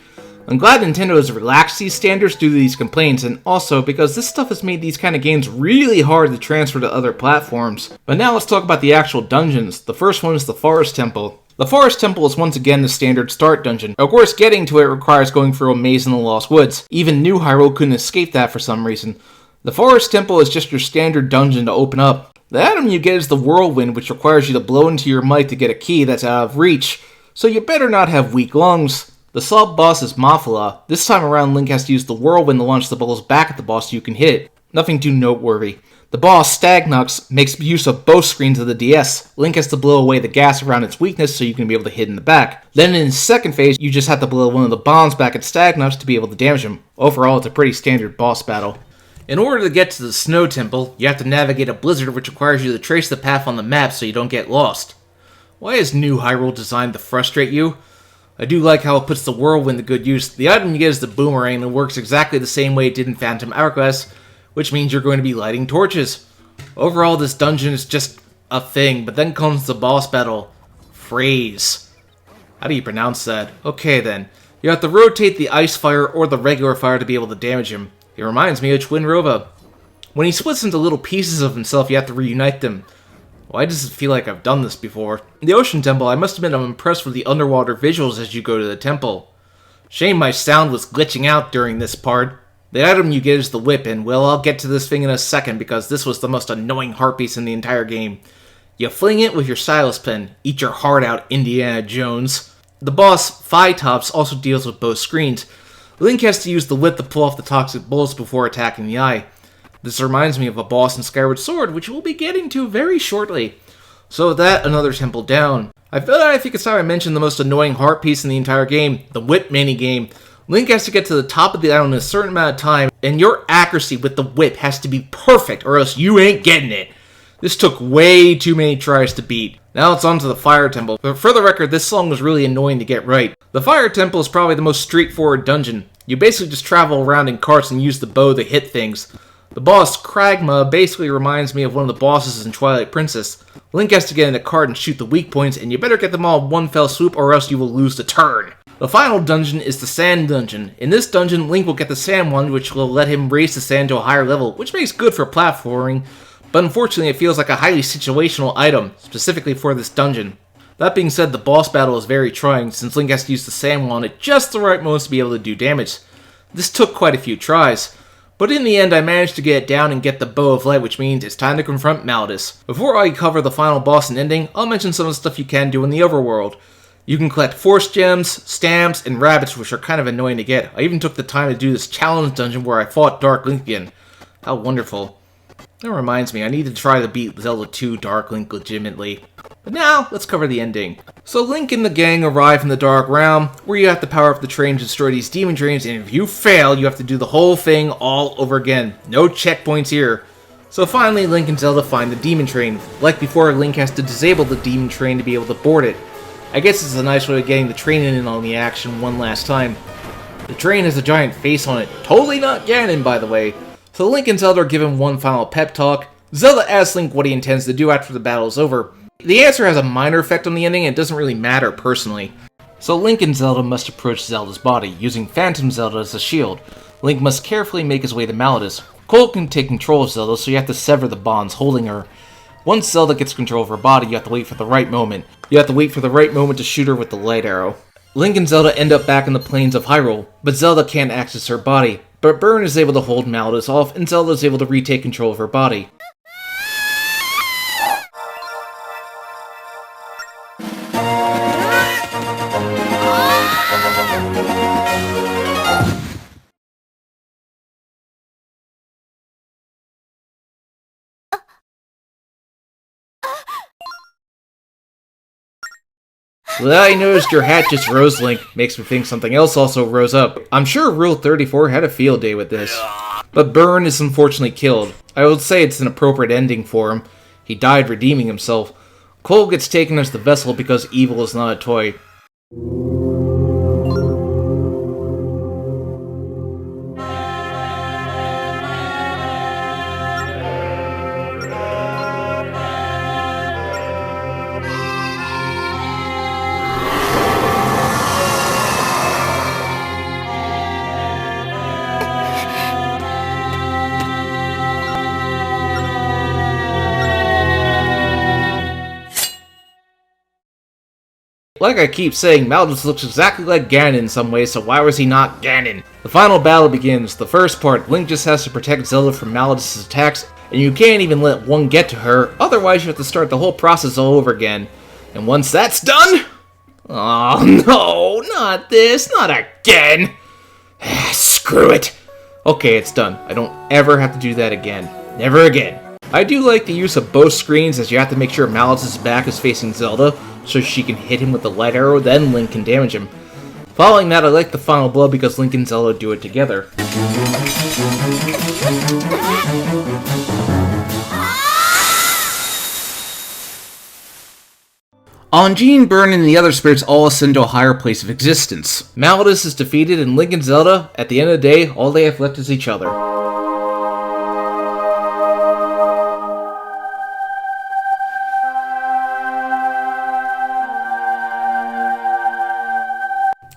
I'm glad Nintendo has relaxed these standards due to these complaints, and also because this stuff has made these kind of games really hard to transfer to other platforms. But now let's talk about the actual dungeons. The first one is the Forest Temple. The Forest Temple is once again the standard start dungeon. Of course, getting to it requires going through a maze in the Lost Woods. Even New Hyrule couldn't escape that for some reason. The Forest Temple is just your standard dungeon to open up. The item you get is the Whirlwind, which requires you to blow into your mic to get a key that's out of reach, so you better not have weak lungs. The sub-boss is Mafala. This time around, Link has to use the Whirlwind to launch the bubbles back at the boss so you can hit it. Nothing too noteworthy. The boss, Stagnox, makes use of both screens of the DS. Link has to blow away the gas around its weakness so you can be able to hit in the back. Then in his second phase, you just have to blow one of the bombs back at Stagnox to be able to damage him. Overall, it's a pretty standard boss battle. In order to get to the Snow Temple, you have to navigate a blizzard which requires you to trace the path on the map so you don't get lost. Why is New Hyrule designed to frustrate you? I do like how it puts the Whirlwind to good use. The item you get is the Boomerang, and it works exactly the same way it did in Phantom Hourglass, which means you're going to be lighting torches. Overall, this dungeon is just a thing, but then comes the boss battle. Phrase. How do you pronounce that? Okay then. You have to rotate the ice fire or the regular fire to be able to damage him. It reminds me of Twinrova. When he splits into little pieces of himself, you have to reunite them. Why does it feel like I've done this before? In the Ocean Temple, I must admit I'm impressed with the underwater visuals as you go to the temple. Shame my sound was glitching out during this part. The item you get is the whip, and well, I'll get to this thing in a second because this was the most annoying heart piece in the entire game. You fling it with your stylus pen. Eat your heart out, Indiana Jones. The boss, Phytops, also deals with both screens. Link has to use the whip to pull off the toxic bullets before attacking the eye. This reminds me of a boss in Skyward Sword, which we'll be getting to very shortly. So with that, another temple down. I think it's time I mentioned the most annoying heart piece in the entire game, the whip minigame. Link has to get to the top of the island in a certain amount of time, and your accuracy with the whip has to be perfect, or else you ain't getting it. This took way too many tries to beat. Now it's on to the Fire Temple, but for the record, this song was really annoying to get right. The Fire Temple is probably the most straightforward dungeon. You basically just travel around in carts and use the bow to hit things. The boss, Kragma, basically reminds me of one of the bosses in Twilight Princess. Link has to get in a cart and shoot the weak points, and you better get them all in one fell swoop or else you will lose the turn. The final dungeon is the Sand Dungeon. In this dungeon, Link will get the Sand Wand, which will let him raise the sand to a higher level, which makes good for platforming, but unfortunately it feels like a highly situational item, specifically for this dungeon. That being said, the boss battle is very trying, since Link has to use the Sand Wand at just the right moments to be able to do damage. This took quite a few tries. But in the end, I managed to get it down and get the Bow of Light, which means it's time to confront Malladus. Before I cover the final boss and ending, I'll mention some of the stuff you can do in the overworld. You can collect Force Gems, Stamps, and Rabbits, which are kind of annoying to get. I even took the time to do this challenge dungeon where I fought Dark Link again. How wonderful. That reminds me, I need to try to beat Zelda II Dark Link legitimately. But now, let's cover the ending. So Link and the gang arrive in the Dark Realm, where you have to power up the train to destroy these demon trains, and if you fail, you have to do the whole thing all over again. No checkpoints here. So finally, Link and Zelda find the demon train. Like before, Link has to disable the demon train to be able to board it. I guess it's a nice way of getting the train in on the action one last time. The train has a giant face on it. Totally not Ganon, by the way. So Link and Zelda are given one final pep talk. Zelda asks Link what he intends to do after the battle is over. The answer has a minor effect on the ending and it doesn't really matter personally. So Link and Zelda must approach Zelda's body, using Phantom Zelda as a shield. Link must carefully make his way to Malladus. Cole can take control of Zelda, so you have to sever the bonds holding her. Once Zelda gets control of her body, you have to wait for the right moment. You have to wait for the right moment to shoot her with the light arrow. Link and Zelda end up back in the plains of Hyrule, but Zelda can't access her body. But Byrne is able to hold Malladus off, and Zelda is able to retake control of her body. Well, I noticed your hat just rose, Link. Makes me think something else also rose up. I'm sure Rule 34 had a field day with this. But Byrne is unfortunately killed. I would say it's an appropriate ending for him. He died redeeming himself. Cole gets taken as the vessel because evil is not a toy. Like I keep saying, Malladus looks exactly like Ganon in some ways, so why was he not Ganon? The final battle begins. The first part, Link just has to protect Zelda from Malladus' attacks, and and you can't even let one get to her, otherwise you have to start the whole process all over again. And once that's done... Oh no, not this, not again! Screw it! Okay, it's done. I don't ever have to do that again. Never again. I do like the use of both screens, as you have to make sure Malice's back is facing Zelda, so she can hit him with the light arrow, then Link can damage him. Following that, I like the final blow because Link and Zelda do it together. Anjean, Byrne, and the other spirits all ascend to a higher place of existence. Malladus is defeated, and Link and Zelda, at the end of the day, all they have left is each other.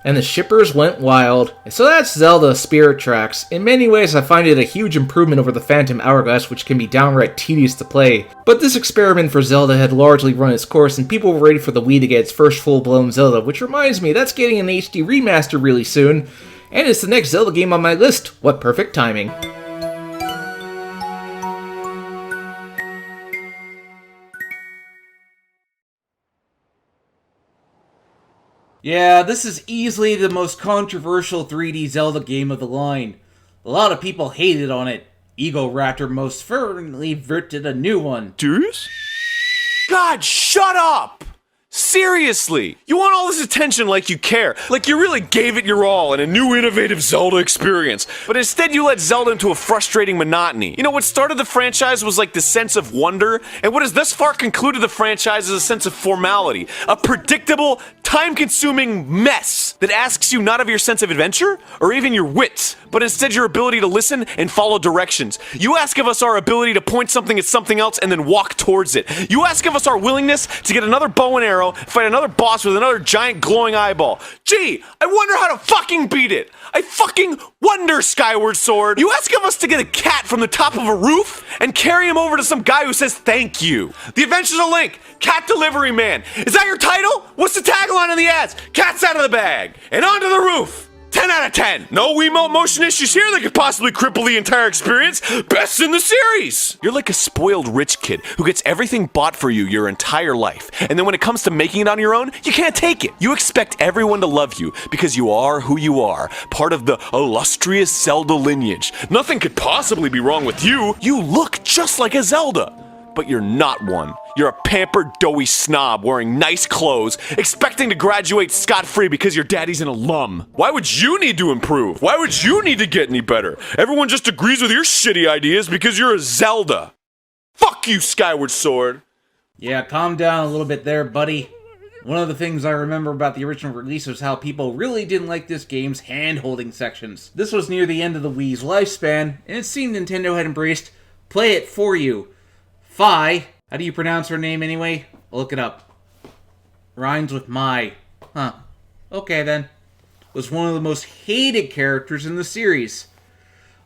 And the shippers went wild. So that's Zelda Spirit Tracks. In many ways, I find it a huge improvement over the Phantom Hourglass, which can be downright tedious to play. But this experiment for Zelda had largely run its course, and people were ready for the Wii to get its first full-blown Zelda, which reminds me, that's getting an HD remaster really soon, and it's the next Zelda game on my list. What perfect timing. Yeah, this is easily the most controversial 3D Zelda game of the line. A lot of people hated on it. Ego Raptor most fervently verted a new one. Deuce? God, shut up! Seriously! You want all this attention like you care, like you really gave it your all in a new innovative Zelda experience, but instead you led Zelda into a frustrating monotony. You know, what started the franchise was like the sense of wonder, and what has thus far concluded the franchise is a sense of formality. A predictable, time-consuming mess that asks you not of your sense of adventure, or even your wit, but instead your ability to listen and follow directions. You ask of us our ability to point something at something else and then walk towards it. You ask of us our willingness to get another bow and arrow, fight another boss with another giant glowing eyeball. Gee, I wonder how to fucking beat it. I fucking wonder, Skyward Sword. You ask of us to get a cat from the top of a roof and carry him over to some guy who says thank you. The Adventures of Link, Cat Delivery Man. Is that your title? What's the tagline on the ads? Cat's out of the bag and onto the roof. 10 out of 10. No Wiimote motion issues here that could possibly cripple the entire experience. Best in the series. You're like a spoiled rich kid who gets everything bought for you your entire life. And then when it comes to making it on your own, you can't take it. You expect everyone to love you because you are who you are, part of the illustrious Zelda lineage. Nothing could possibly be wrong with you. You look just like a Zelda. But you're not one. You're a pampered, doughy snob wearing nice clothes, expecting to graduate scot-free because your daddy's an alum. Why would you need to improve? Why would you need to get any better? Everyone just agrees with your shitty ideas because you're a Zelda. Fuck you, Skyward Sword. Yeah, calm down a little bit there, buddy. One of the things I remember about the original release was how people really didn't like this game's hand-holding sections. This was near the end of the Wii's lifespan, and it seemed Nintendo had embraced play it for you. Fi, how do you pronounce her name anyway? I'll look it up. Rhymes with my. Huh. Okay then. Was one of the most hated characters in the series.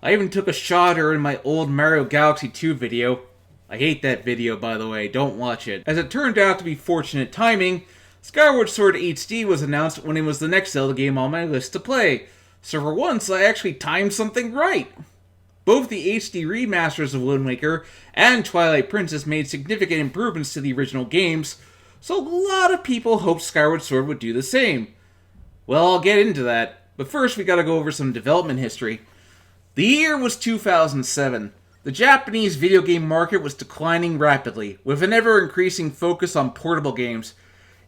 I even took a shot at her in my old Mario Galaxy 2 video. I hate that video, by the way. Don't watch it. As it turned out to be fortunate timing, Skyward Sword HD was announced when it was the next Zelda game on my list to play. So for once, I actually timed something right. Both the HD remasters of Wind Waker and Twilight Princess made significant improvements to the original games, so a lot of people hoped Skyward Sword would do the same. Well, I'll get into that, but first we gotta go over some development history. The year was 2007. The Japanese video game market was declining rapidly, with an ever-increasing focus on portable games.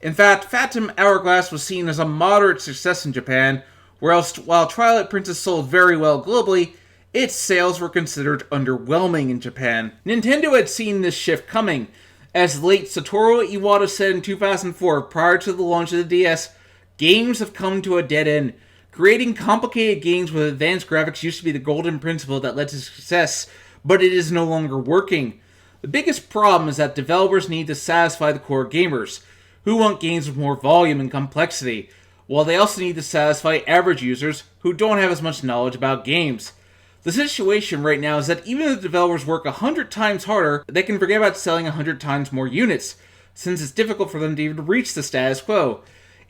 In fact, Phantom Hourglass was seen as a moderate success in Japan, whereas while Twilight Princess sold very well globally, its sales were considered underwhelming in Japan. Nintendo had seen this shift coming. As late Satoru Iwata said in 2004, prior to the launch of the DS, games have come to a dead end. Creating complicated games with advanced graphics used to be the golden principle that led to success, but it is no longer working. The biggest problem is that developers need to satisfy the core gamers, who want games with more volume and complexity, while they also need to satisfy average users who don't have as much knowledge about games. The situation right now is that even if the developers work 100 times harder, they can forget about selling 100 times more units, since it's difficult for them to even reach the status quo.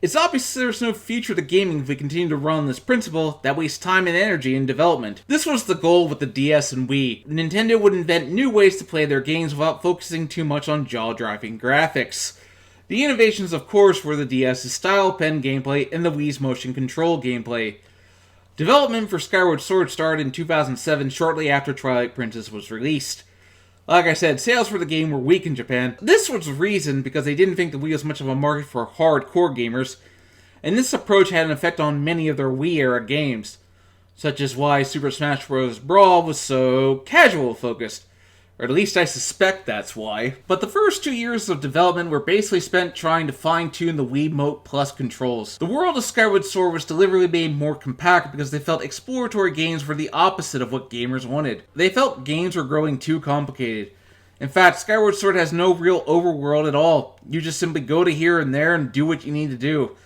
It's obvious there's no future to gaming if we continue to run on this principle that wastes time and energy in development. This was the goal with the DS and Wii. Nintendo would invent new ways to play their games without focusing too much on jaw-dropping graphics. The innovations, of course, were the DS's style pen gameplay and the Wii's motion control gameplay. Development for Skyward Sword started in 2007, shortly after Twilight Princess was released. Like I said, sales for the game were weak in Japan. This was the reason because they didn't think the Wii was much of a market for hardcore gamers, and this approach had an effect on many of their Wii-era games, such as why Super Smash Bros. Brawl was so casual-focused. Or at least I suspect that's why. But the first 2 years of development were basically spent trying to fine-tune the Wiimote Plus controls. The world of Skyward Sword was deliberately made more compact because they felt exploratory games were the opposite of what gamers wanted. They felt games were growing too complicated. In fact, Skyward Sword has no real overworld at all. You just simply go to here and there and do what you need to do.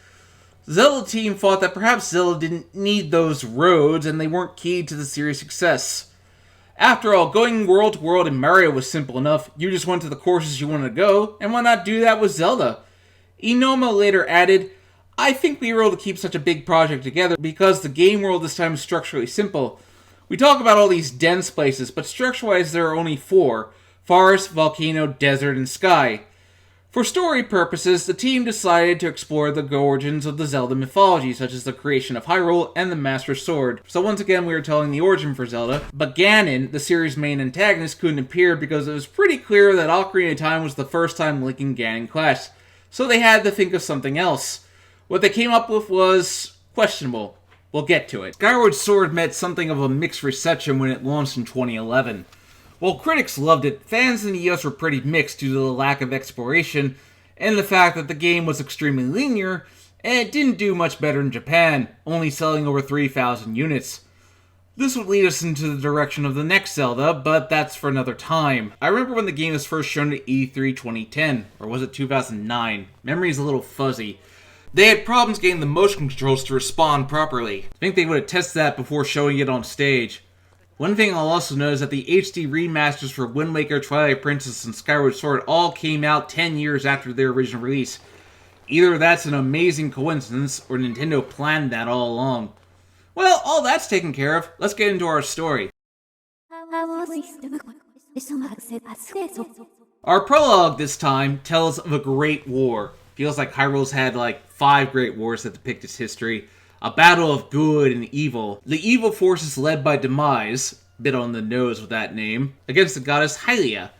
The Zelda team thought that perhaps Zelda didn't need those roads and they weren't key to the series' success. After all, going world to world in Mario was simple enough. You just went to the courses you wanted to go, and why not do that with Zelda? Inoma later added, "I think we were able to keep such a big project together because the game world this time is structurally simple. We talk about all these dense places, but structure-wise there are only 4. Forest, volcano, desert, and sky. For story purposes, the team decided to explore the origins of the Zelda mythology, such as the creation of Hyrule and the Master Sword. So once again, we are telling the origin for Zelda, but Ganon, the series' main antagonist, couldn't appear because it was pretty clear that Ocarina of Time was the first time Link and Ganon clashed. So they had to think of something else. What they came up with was questionable. We'll get to it. Skyward Sword met something of a mixed reception when it launched in 2011. While critics loved it, fans in the US were pretty mixed due to the lack of exploration and the fact that the game was extremely linear and it didn't do much better in Japan, only selling over 3,000 units. This would lead us into the direction of the next Zelda, but that's for another time. I remember when the game was first shown at E3 2010, or was it 2009? Memory's a little fuzzy. They had problems getting the motion controls to respond properly. I think they would have tested that before showing it on stage. One thing I'll also note is that the HD remasters for Wind Waker, Twilight Princess, and Skyward Sword all came out 10 years after their original release. Either that's an amazing coincidence, or Nintendo planned that all along. Well, all that's taken care of. Let's get into our story. Our prologue this time tells of a great war. Feels like Hyrule's had like 5 great wars that depict its history. A battle of good and evil. The evil forces led by Demise, bit on the nose with that name, against the goddess Hylia,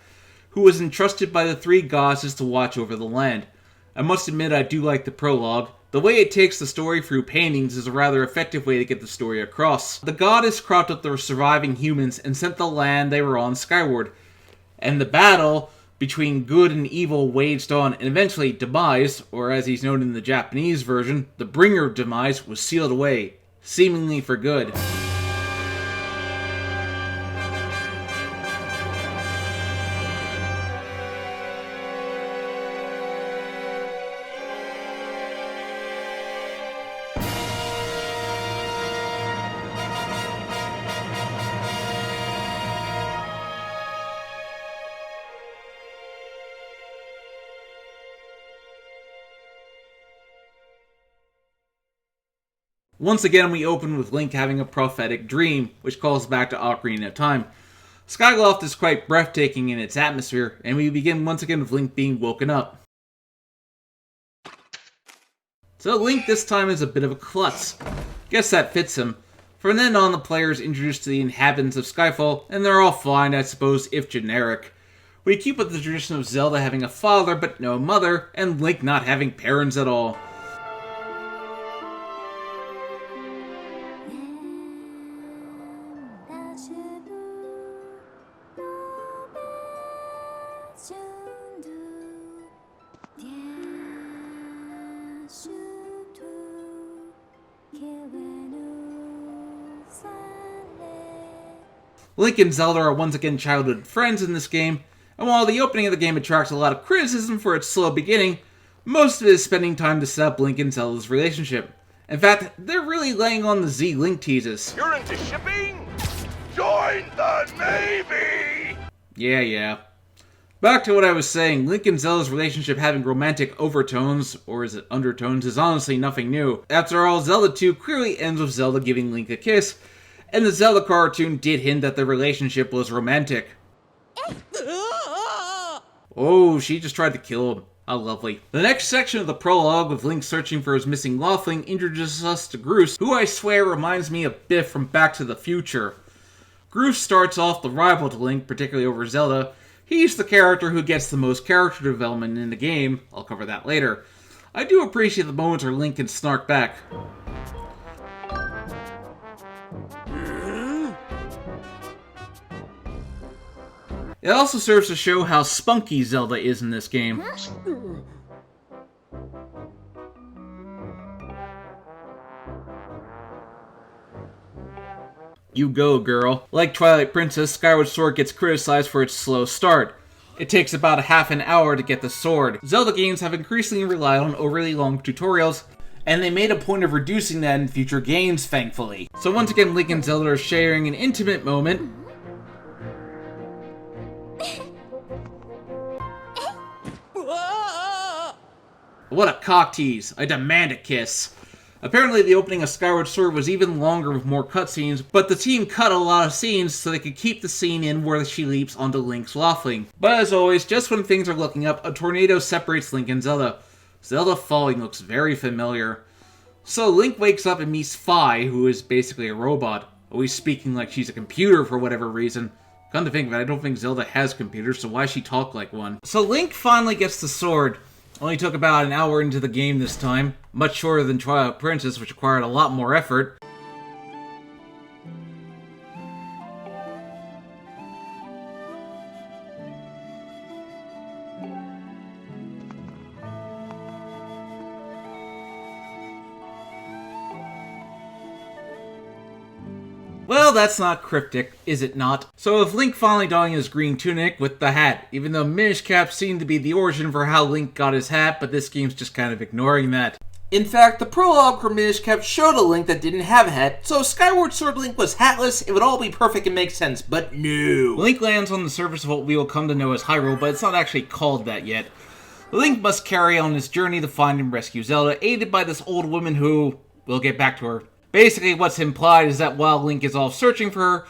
who was entrusted by the 3 goddesses to watch over the land. I must admit I do like the prologue. The way it takes the story through paintings is a rather effective way to get the story across. The goddess cropped up the surviving humans and sent the land they were on skyward. And the battle between good and evil waged on, and eventually Demise, or as he's known in the Japanese version, the bringer of Demise, was sealed away, seemingly for good. Once again, we open with Link having a prophetic dream, which calls back to Ocarina of Time. Skyloft is quite breathtaking in its atmosphere, and we begin once again with Link being woken up. So Link this time is a bit of a klutz. Guess that fits him. From then on, the player is introduced to the inhabitants of Skyfall, and they're all fine, I suppose, if generic. We keep with the tradition of Zelda having a father but no mother, and Link not having parents at all. Link and Zelda are once again childhood friends in this game, and while the opening of the game attracts a lot of criticism for its slow beginning, most of it is spending time to set up Link and Zelda's relationship. In fact, they're really laying on the Z-Link teases. You're into shipping? Join the Navy! Yeah. Back to what I was saying, Link and Zelda's relationship having romantic overtones, or is it undertones, is honestly nothing new. After all, Zelda 2 clearly ends with Zelda giving Link a kiss, and the Zelda cartoon did hint that their relationship was romantic. Oh, she just tried to kill him. How lovely. The next section of the prologue, with Link searching for his missing Lothling, introduces us to Groose, who I swear reminds me of Biff from Back to the Future. Groose starts off the rival to Link, particularly over Zelda. He's the character who gets the most character development in the game. I'll cover that later. I do appreciate the moments where Link can snark back. It also serves to show how spunky Zelda is in this game. You go, girl. Like Twilight Princess, Skyward Sword gets criticized for its slow start. It takes about a half an hour to get the sword. Zelda games have increasingly relied on overly long tutorials, and they made a point of reducing that in future games, thankfully. So once again, Link and Zelda are sharing an intimate moment. What a cock tease. I demand a kiss. Apparently the opening of Skyward Sword was even longer with more cutscenes, but the team cut a lot of scenes so they could keep the scene in where she leaps onto Link's Lothling. But as always, just when things are looking up, a tornado separates Link and Zelda. Zelda falling looks very familiar. So Link wakes up and meets Fi, who is basically a robot, always speaking like she's a computer for whatever reason. Come to think of it, I don't think Zelda has computers, so why she talk like one? So Link finally gets the sword. Only took about an hour into the game this time, much shorter than Twilight Princess, which required a lot more effort. Well, that's not cryptic, is it not? So with Link finally donning his green tunic with the hat, even though Minish Cap seemed to be the origin for how Link got his hat, but this game's just kind of ignoring that. In fact, the prologue for Minish Cap showed a Link that didn't have a hat, so if Skyward Sword Link was hatless, it would all be perfect and make sense, but no. Link lands on the surface of what we will come to know as Hyrule, but it's not actually called that yet. Link must carry on his journey to find and rescue Zelda, aided by this old woman who... we'll get back to her. Basically, what's implied is that while Link is off searching for her,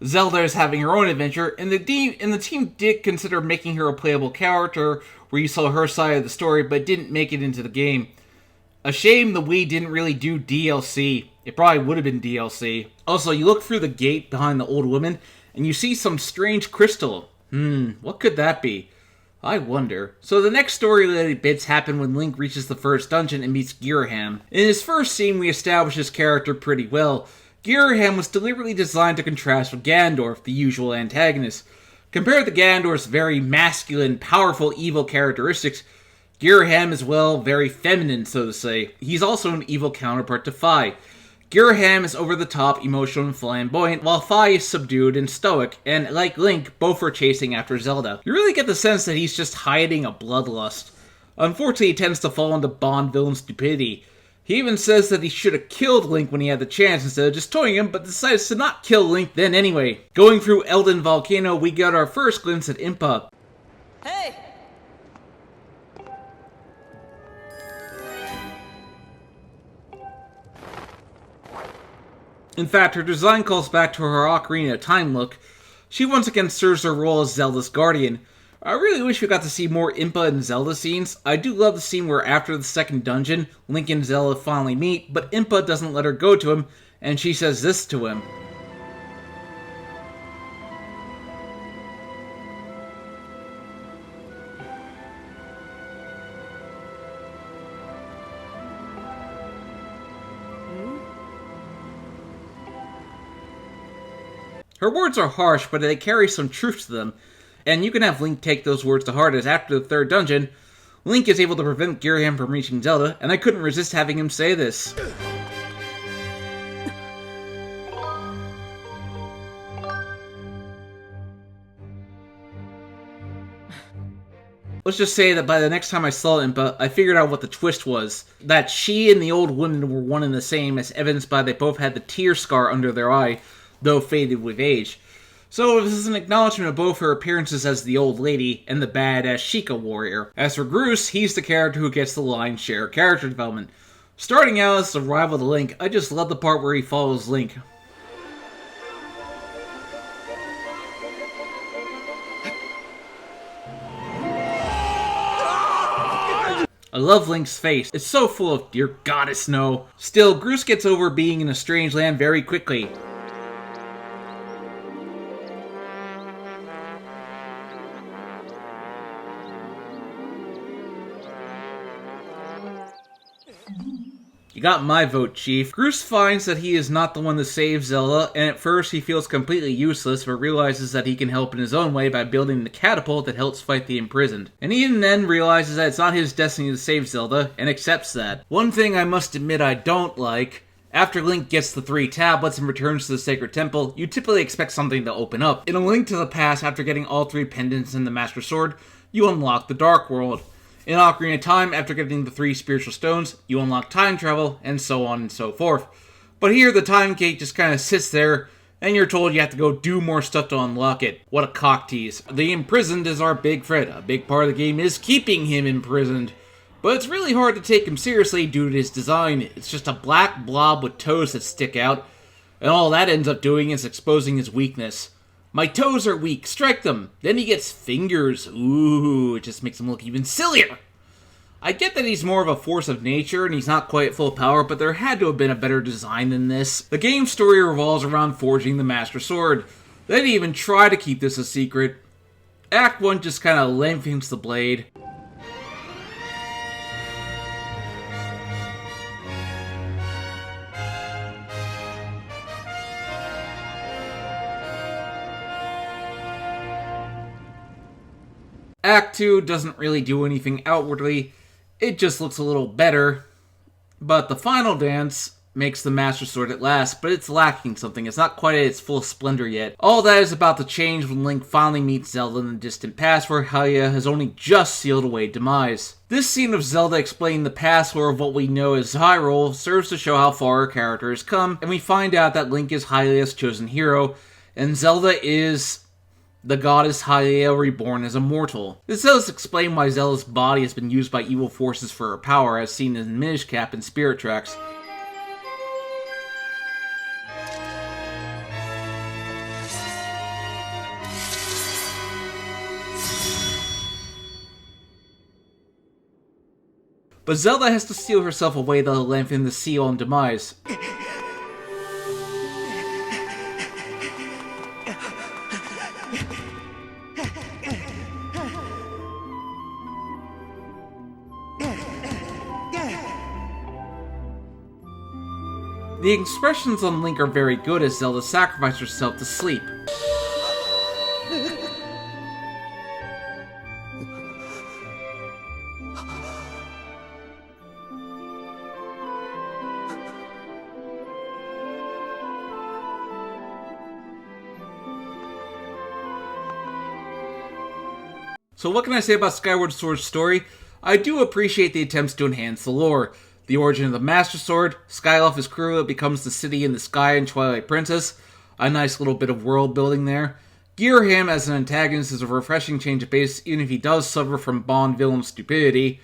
Zelda is having her own adventure, and the team did consider making her a playable character, where you saw her side of the story, but didn't make it into the game. A shame the Wii didn't really do DLC. It probably would have been DLC. Also, you look through the gate behind the old woman, and you see some strange crystal. What could that be? I wonder. So the next story-related bits happen when Link reaches the first dungeon and meets Girahim. In his first scene, we establish his character pretty well. Girahim was deliberately designed to contrast with Ganondorf, the usual antagonist. Compared to Ganondorf's very masculine, powerful, evil characteristics, Girahim is, well, very feminine, so to say. He's also an evil counterpart to Fi. Girahim is over-the-top, emotional, and flamboyant, while Fi is subdued and stoic, and like Link, both are chasing after Zelda. You really get the sense that he's just hiding a bloodlust. Unfortunately, he tends to fall into Bond villain stupidity. He even says that he should have killed Link when he had the chance instead of just toying him, but decides to not kill Link then anyway. Going through Elden Volcano, we got our first glimpse at Impa. Hey! In fact, her design calls back to her Ocarina of Time look. She once again serves her role as Zelda's guardian. I really wish we got to see more Impa and Zelda scenes. I do love the scene where after the second dungeon, Link and Zelda finally meet, but Impa doesn't let her go to him, and she says this to him. Her words are harsh, but they carry some truth to them, and you can have Link take those words to heart, as after the third dungeon, Link is able to prevent Girahim from reaching Zelda, and I couldn't resist having him say this. Let's just say that by the next time I saw Impa, I figured out what the twist was. That she and the old woman were one and the same, as evidenced by they both had the tear scar under their eye, though faded with age. So this is an acknowledgement of both her appearances as the old lady and the badass Sheikah warrior. As for Groose, he's the character who gets the lion's share of character development. Starting out as the rival to Link, I just love the part where he follows Link. I love Link's face. It's so full of "Dear Goddess, no." Still, Groose gets over being in a strange land very quickly. You got my vote, Chief. Groose finds that he is not the one to save Zelda, and at first he feels completely useless, but realizes that he can help in his own way by building the catapult that helps fight the imprisoned. And he even then realizes that it's not his destiny to save Zelda, and accepts that. One thing I must admit I don't like: after Link gets the 3 tablets and returns to the Sacred Temple, you typically expect something to open up. In A Link to the Past, after getting all 3 pendants and the Master Sword, you unlock the Dark World. In Ocarina of Time, after getting the 3 spiritual stones, you unlock time travel, and so on and so forth. But here, the time gate just kind of sits there, and you're told you have to go do more stuff to unlock it. What a cock tease. The imprisoned is our big threat. A big part of the game is keeping him imprisoned. But it's really hard to take him seriously due to his design. It's just a black blob with toes that stick out, and all that ends up doing is exposing his weakness. My toes are weak, strike them. Then he gets fingers. Ooh, it just makes him look even sillier. I get that he's more of a force of nature and he's not quite full power, but there had to have been a better design than this. The game's story revolves around forging the Master Sword. They didn't even try to keep this a secret. Act 1 just kinda lengthens the blade. Act 2 doesn't really do anything outwardly, it just looks a little better. But the final dance makes the Master Sword at last, but it's lacking something. It's not quite at its full splendor yet. All that is about to change when Link finally meets Zelda in the distant past, where Hylia has only just sealed away demise. This scene of Zelda explaining the past lore of what we know as Hyrule serves to show how far our character has come, and we find out that Link is Hylia's chosen hero, and Zelda is the goddess Hylia reborn as a mortal. This does explain why Zelda's body has been used by evil forces for her power, as seen in Minish Cap and Spirit Tracks. But Zelda has to seal herself away to lengthen the seal on demise. The expressions on Link are very good as Zelda sacrifices herself to sleep. So what can I say about Skyward Sword's story? I do appreciate the attempts to enhance the lore. The origin of the Master Sword, Skyloft is crew that becomes the city in the sky in Twilight Princess, a nice little bit of world building there. Ghirahim as an antagonist is a refreshing change of pace, even if he does suffer from Bond villain stupidity.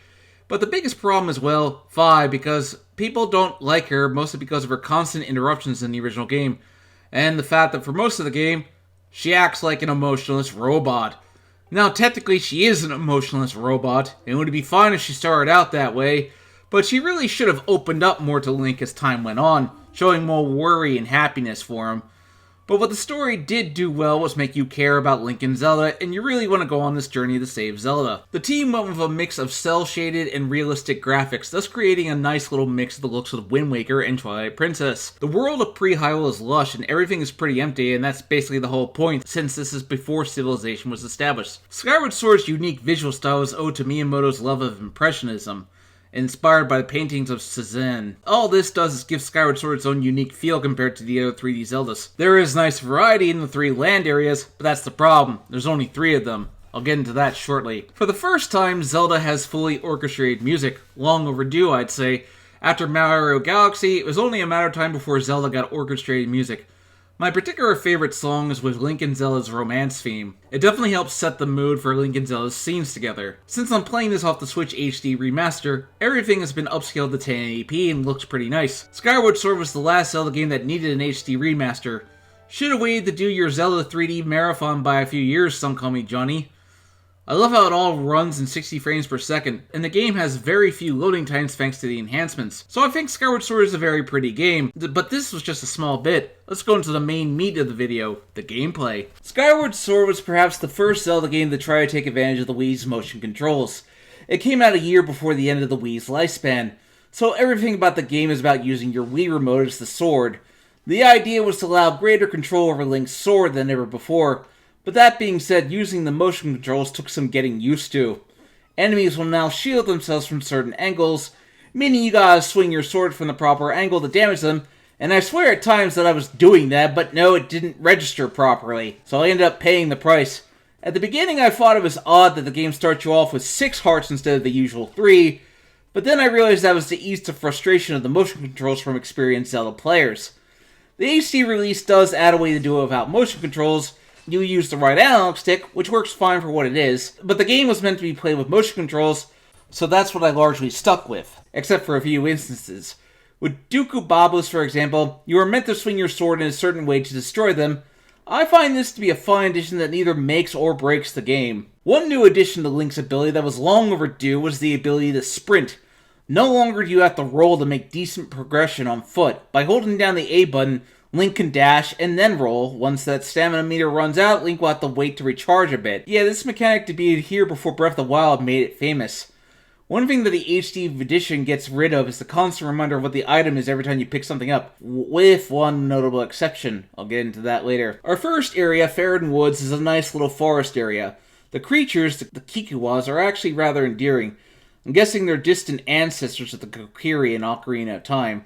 But the biggest problem is, well, Vi, because people don't like her, mostly because of her constant interruptions in the original game, and the fact that for most of the game, she acts like an emotionless robot. Now, technically, she is an emotionless robot, and it would be fine if she started out that way, but she really should have opened up more to Link as time went on, showing more worry and happiness for him. But what the story did do well was make you care about Link and Zelda, and you really want to go on this journey to save Zelda. The team went with a mix of cel-shaded and realistic graphics, thus creating a nice little mix of the looks of Wind Waker and Twilight Princess. The world of pre-Hyrule is lush, and everything is pretty empty, and that's basically the whole point, since this is before civilization was established. Skyward Sword's unique visual style is owed to Miyamoto's love of Impressionism, inspired by the paintings of Cezanne. All this does is give Skyward Sword its own unique feel compared to the other 3D Zeldas. There is nice variety in the 3 land areas, but that's the problem. There's only 3 of them. I'll get into that shortly. For the first time, Zelda has fully orchestrated music. Long overdue, I'd say. After Mario Galaxy, it was only a matter of time before Zelda got orchestrated music. My particular favorite song is with Link and Zelda's romance theme. It definitely helps set the mood for Link and Zelda's scenes together. Since I'm playing this off the Switch HD remaster, everything has been upscaled to 1080p and looks pretty nice. Skyward Sword was the last Zelda game that needed an HD remaster. Should've waited to do your Zelda 3D marathon by a few years, some call me Johnny. I love how it all runs in 60 frames per second, and the game has very few loading times thanks to the enhancements. So I think Skyward Sword is a very pretty game, but this was just a small bit. Let's go into the main meat of the video, the gameplay. Skyward Sword was perhaps the first Zelda game to try to take advantage of the Wii's motion controls. It came out a year before the end of the Wii's lifespan, so everything about the game is about using your Wii remote as the sword. The idea was to allow greater control over Link's sword than ever before. But that being said, using the motion controls took some getting used to. Enemies will now shield themselves from certain angles, meaning you gotta swing your sword from the proper angle to damage them, and I swear at times that I was doing that, but no, it didn't register properly, so I ended up paying the price. At the beginning I thought it was odd that the game starts you off with 6 hearts instead of the usual 3, but then I realized that was to ease the frustration of the motion controls from experienced Zelda players. The HD release does add a way to do it without motion controls. You use the right analog stick, which works fine for what it is, but the game was meant to be played with motion controls, so that's what I largely stuck with, except for a few instances. With Dooku Babus, for example, you are meant to swing your sword in a certain way to destroy them. I find this to be a fine addition that neither makes or breaks the game. One new addition to Link's ability that was long overdue was the ability to sprint. No longer do you have to roll to make decent progression on foot. By holding down the A button, Link can dash and then roll. Once that stamina meter runs out, Link will have to wait to recharge a bit. Yeah, this mechanic to be here before Breath of the Wild made it famous. One thing that the HD edition gets rid of is the constant reminder of what the item is every time you pick something up, with one notable exception. I'll get into that later. Our first area, Farad'n Woods, is a nice little forest area. The creatures, the Kikuwas, are actually rather endearing. I'm guessing they're distant ancestors of the Kokiri in Ocarina of Time,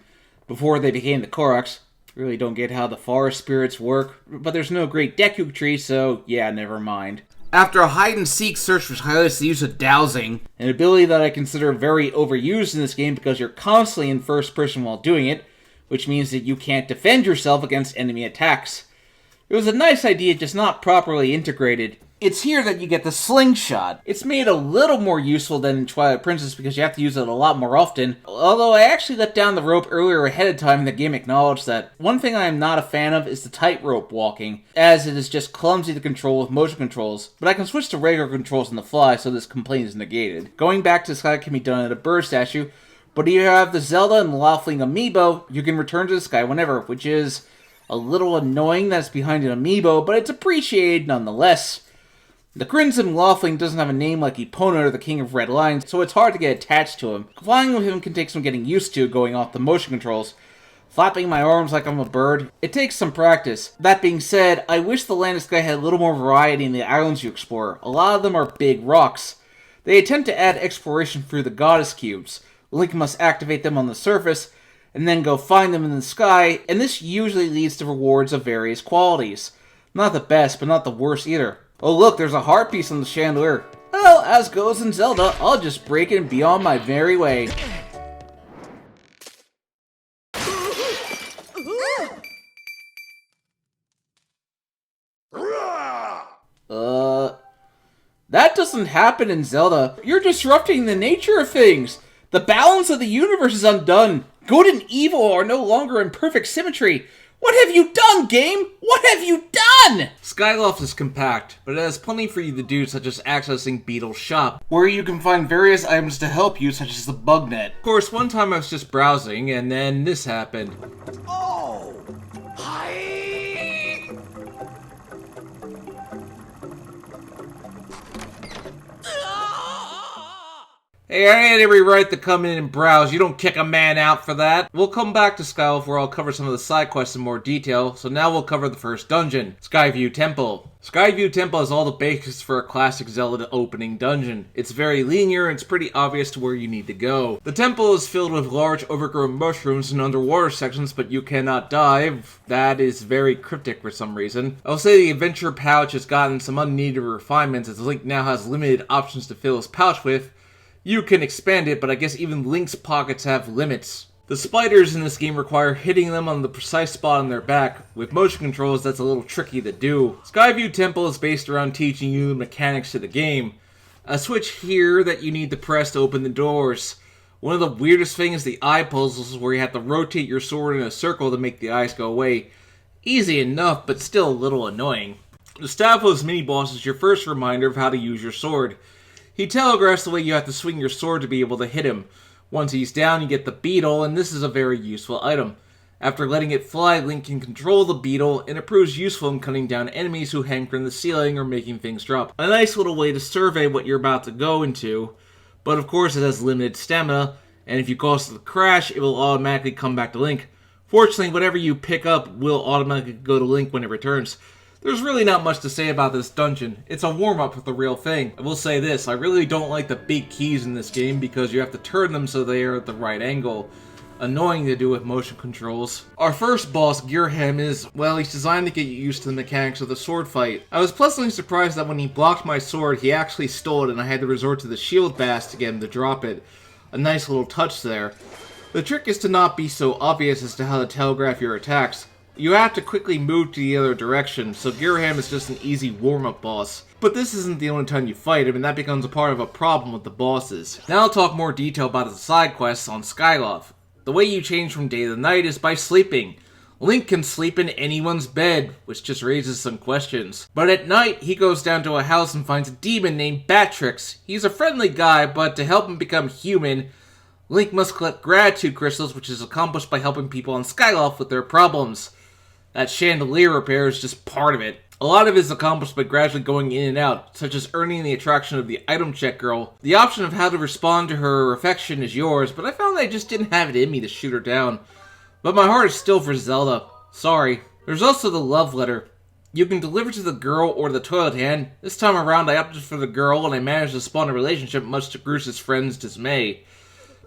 before they became the Koroks. Really don't get how the forest spirits work, but there's no great Deku tree, so yeah, never mind. After a hide-and-seek search which highlights the use of dowsing, an ability that I consider very overused in this game because you're constantly in first person while doing it, which means that you can't defend yourself against enemy attacks. It was a nice idea, just not properly integrated. It's here that you get the slingshot. It's made a little more useful than in Twilight Princess because you have to use it a lot more often, although I actually let down the rope earlier ahead of time and the game acknowledged that. One thing I am not a fan of is the tightrope walking, as it is just clumsy to control with motion controls, but I can switch to regular controls on the fly so this complaint is negated. Going back to the sky can be done at a bird statue, but if you have the Zelda and Laufling amiibo, you can return to the sky whenever, which is a little annoying that it's behind an amiibo, but it's appreciated nonetheless. The Crimson Laufling doesn't have a name like Epona or the King of Red Lions, so it's hard to get attached to him. Flying with him can take some getting used to going off the motion controls. Flapping my arms like I'm a bird, it takes some practice. That being said, I wish the Land of Sky had a little more variety in the islands you explore. A lot of them are big rocks. They attempt to add exploration through the Goddess Cubes. Link must activate them on the surface, and then go find them in the sky, and this usually leads to rewards of various qualities. Not the best, but not the worst either. Oh look, there's a heart piece on the chandelier. Well, as goes in Zelda, I'll just break it and be on my merry way. That doesn't happen in Zelda. You're disrupting the nature of things. The balance of the universe is undone. Good and evil are no longer in perfect symmetry. What have you done, game? What have you done? Skyloft is compact, but it has plenty for you to do, such as accessing Beetle's shop, where you can find various items to help you, such as the bug net. Of course, one time I was just browsing, and then this happened. Oh! Hi! Hey, I ain't every right to come in and browse. You don't kick a man out for that. We'll come back to Skyloft where I'll cover some of the side quests in more detail, so now we'll cover the first dungeon, Skyview Temple. Skyview Temple has all the basics for a classic Zelda opening dungeon. It's very linear and it's pretty obvious to where you need to go. The temple is filled with large overgrown mushrooms and underwater sections, but you cannot dive. That is very cryptic for some reason. I'll say the adventure pouch has gotten some unneeded refinements as Link now has limited options to fill his pouch with. You can expand it, but I guess even Link's pockets have limits. The spiders in this game require hitting them on the precise spot on their back. With motion controls, that's a little tricky to do. Skyview Temple is based around teaching you the mechanics to the game. A switch here that you need to press to open the doors. One of the weirdest things is the eye puzzles where you have to rotate your sword in a circle to make the eyes go away. Easy enough, but still a little annoying. The Stavros mini-boss is your first reminder of how to use your sword. He telegraphs the way you have to swing your sword to be able to hit him. Once he's down, you get the beetle, and this is a very useful item. After letting it fly, Link can control the beetle, and it proves useful in cutting down enemies who hang from the ceiling or making things drop. A nice little way to survey what you're about to go into, but of course it has limited stamina, and if you cause the crash, it will automatically come back to Link. Fortunately, whatever you pick up will automatically go to Link when it returns. There's really not much to say about this dungeon. It's a warm-up for the real thing. I will say this, I really don't like the big keys in this game because you have to turn them so they are at the right angle. Annoying to do with motion controls. Our first boss, Girham, is, well, he's designed to get you used to the mechanics of the sword fight. I was pleasantly surprised that when he blocked my sword, he actually stole it and I had to resort to the shield bash to get him to drop it. A nice little touch there. The trick is to not be so obvious as to how to telegraph your attacks. You have to quickly move to the other direction, so Girham is just an easy warm-up boss. But this isn't the only time you fight him, and that becomes a part of a problem with the bosses. Now I'll talk more detail about his side quests on Skyloft. The way you change from day to night is by sleeping. Link can sleep in anyone's bed, which just raises some questions. But at night, he goes down to a house and finds a demon named Batrix. He's a friendly guy, but to help him become human, Link must collect gratitude crystals, which is accomplished by helping people on Skyloft with their problems. That chandelier repair is just part of it. A lot of it is accomplished by gradually going in and out, such as earning the attraction of the item check girl. The option of how to respond to her affection is yours, but I found I just didn't have it in me to shoot her down. But my heart is still for Zelda. Sorry. There's also the love letter. You can deliver to the girl or the toilet hand. This time around I opted for the girl and I managed to spawn a relationship much to Groos's friend's dismay.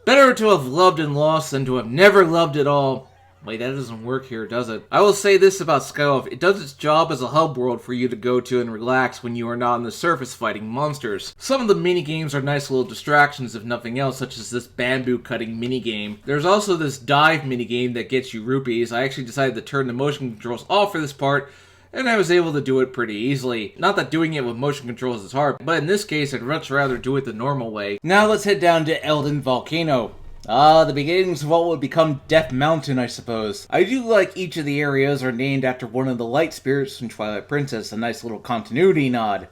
Better to have loved and lost than to have never loved at all. Wait, that doesn't work here, does it? I will say this about Skyloft. It does its job as a hub world for you to go to and relax when you are not on the surface fighting monsters. Some of the mini-games are nice little distractions if nothing else, such as this bamboo cutting mini-game. There's also this dive mini-game that gets you rupees. I actually decided to turn the motion controls off for this part, and I was able to do it pretty easily. Not that doing it with motion controls is hard, but in this case I'd much rather do it the normal way. Now let's head down to Eldin Volcano. The beginnings of what would become Death Mountain, I suppose. I do like each of the areas are named after one of the light spirits from Twilight Princess, a nice little continuity nod.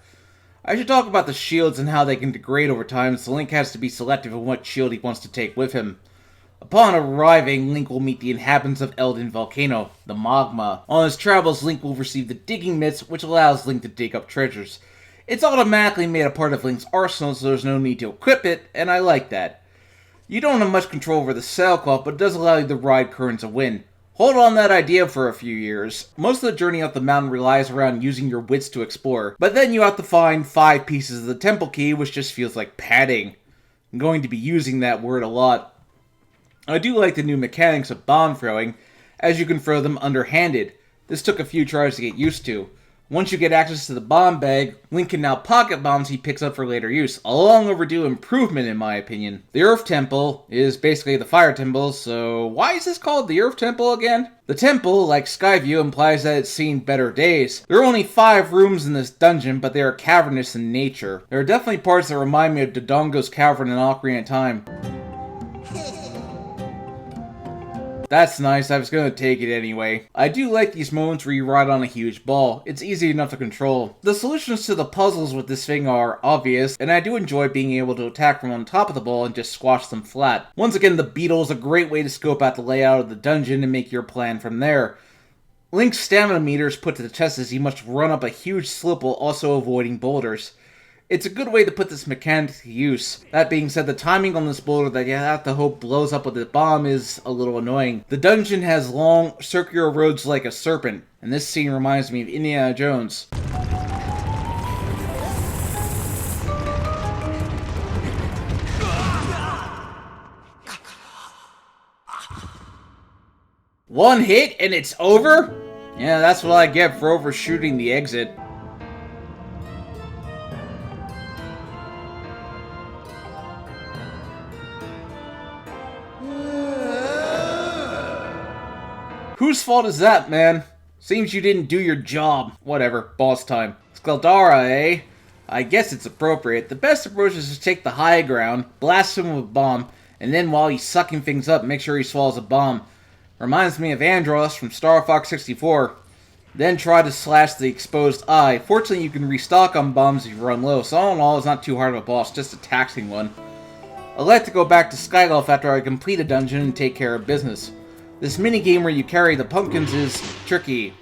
I should talk about the shields and how they can degrade over time, so Link has to be selective on what shield he wants to take with him. Upon arriving, Link will meet the inhabitants of Eldin Volcano, the Magma. On his travels, Link will receive the digging mitts, which allows Link to dig up treasures. It's automatically made a part of Link's arsenal, so there's no need to equip it, and I like that. You don't have much control over the sailcloth, but it does allow you to ride currents of wind. Hold on that idea for a few years. Most of the journey up the mountain relies around using your wits to explore, but then you have to find 5 pieces of the temple key, which just feels like padding. I'm going to be using that word a lot. I do like the new mechanics of bomb throwing, as you can throw them underhanded. This took a few tries to get used to. Once you get access to the bomb bag, Link can now pocket bombs he picks up for later use. A long overdue improvement in my opinion. The Earth Temple is basically the Fire Temple, so why is this called the Earth Temple again? The temple, like Skyview, implies that it's seen better days. There are only 5 rooms in this dungeon, but they are cavernous in nature. There are definitely parts that remind me of Dodongo's Cavern in Ocarina of Time. That's nice, I was gonna take it anyway. I do like these moments where you ride on a huge ball. It's easy enough to control. The solutions to the puzzles with this thing are obvious, and I do enjoy being able to attack from on top of the ball and just squash them flat. Once again, the beetle is a great way to scope out the layout of the dungeon and make your plan from there. Link's stamina meter is put to the test as he must run up a huge slope while also avoiding boulders. It's a good way to put this mechanic to use. That being said, the timing on this boulder that you have to hope blows up with the bomb is a little annoying. The dungeon has long, circular roads like a serpent, and this scene reminds me of Indiana Jones. One hit and it's over? Yeah, that's what I get for overshooting the exit. Whose fault is that, man? Seems you didn't do your job. Whatever, boss time. Skaldara, eh? I guess it's appropriate. The best approach is to take the high ground, blast him with a bomb, and then while he's sucking things up, make sure he swallows a bomb. Reminds me of Andros from Star Fox 64. Then try to slash the exposed eye. Fortunately, you can restock on bombs if you run low, so all in all, it's not too hard of a boss, just a taxing one. I'd like to go back to Skyloft after I complete a dungeon and take care of business. This minigame where you carry the pumpkins is tricky.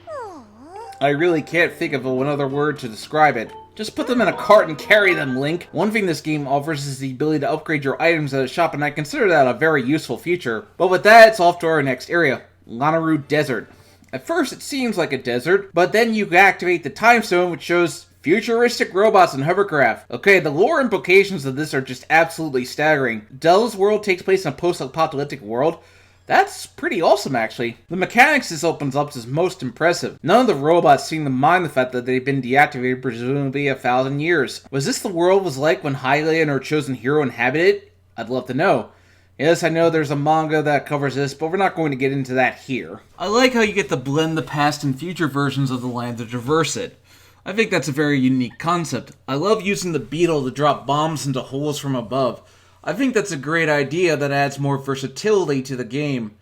I really can't think of another word to describe it. Just put them in a cart and carry them, Link. One thing this game offers is the ability to upgrade your items at a shop, and I consider that a very useful feature. But with that, it's off to our next area, Lanayru Desert. At first, it seems like a desert, but then you activate the time stone, which shows futuristic robots and hovercraft. Okay, the lore implications of this are just absolutely staggering. Zelda's world takes place in a post-apocalyptic world. That's pretty awesome, actually. The mechanics this opens up is most impressive. None of the robots seem to mind the fact that they've been deactivated presumably 1,000 years. Was this the world was like when Hylia and her chosen hero inhabited it? I'd love to know. Yes, I know there's a manga that covers this, but we're not going to get into that here. I like how you get to blend the past and future versions of the land to traverse it. I think that's a very unique concept. I love using the beetle to drop bombs into holes from above. I think that's a great idea that adds more versatility to the game.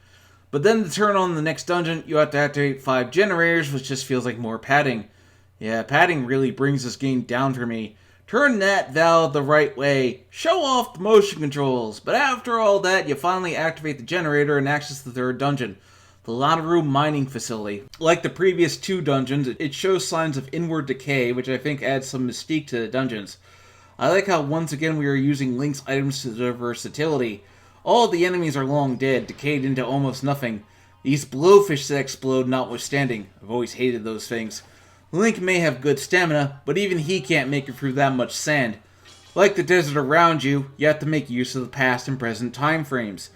But then to turn on the next dungeon, you have to activate 5 generators, which just feels like more padding. Yeah, padding really brings this game down for me. Turn that valve the right way. Show off the motion controls. But after all that, you finally activate the generator and access the 3rd dungeon, the Lanayru mining facility. Like the previous 2 dungeons, it shows signs of inward decay, which I think adds some mystique to the dungeons. I like how once again we are using Link's items to their versatility. All of the enemies are long dead, decayed into almost nothing. These blowfish that explode notwithstanding. I've always hated those things. Link may have good stamina, but even he can't make it through that much sand. Like the desert around you, you have to make use of the past and present time frames.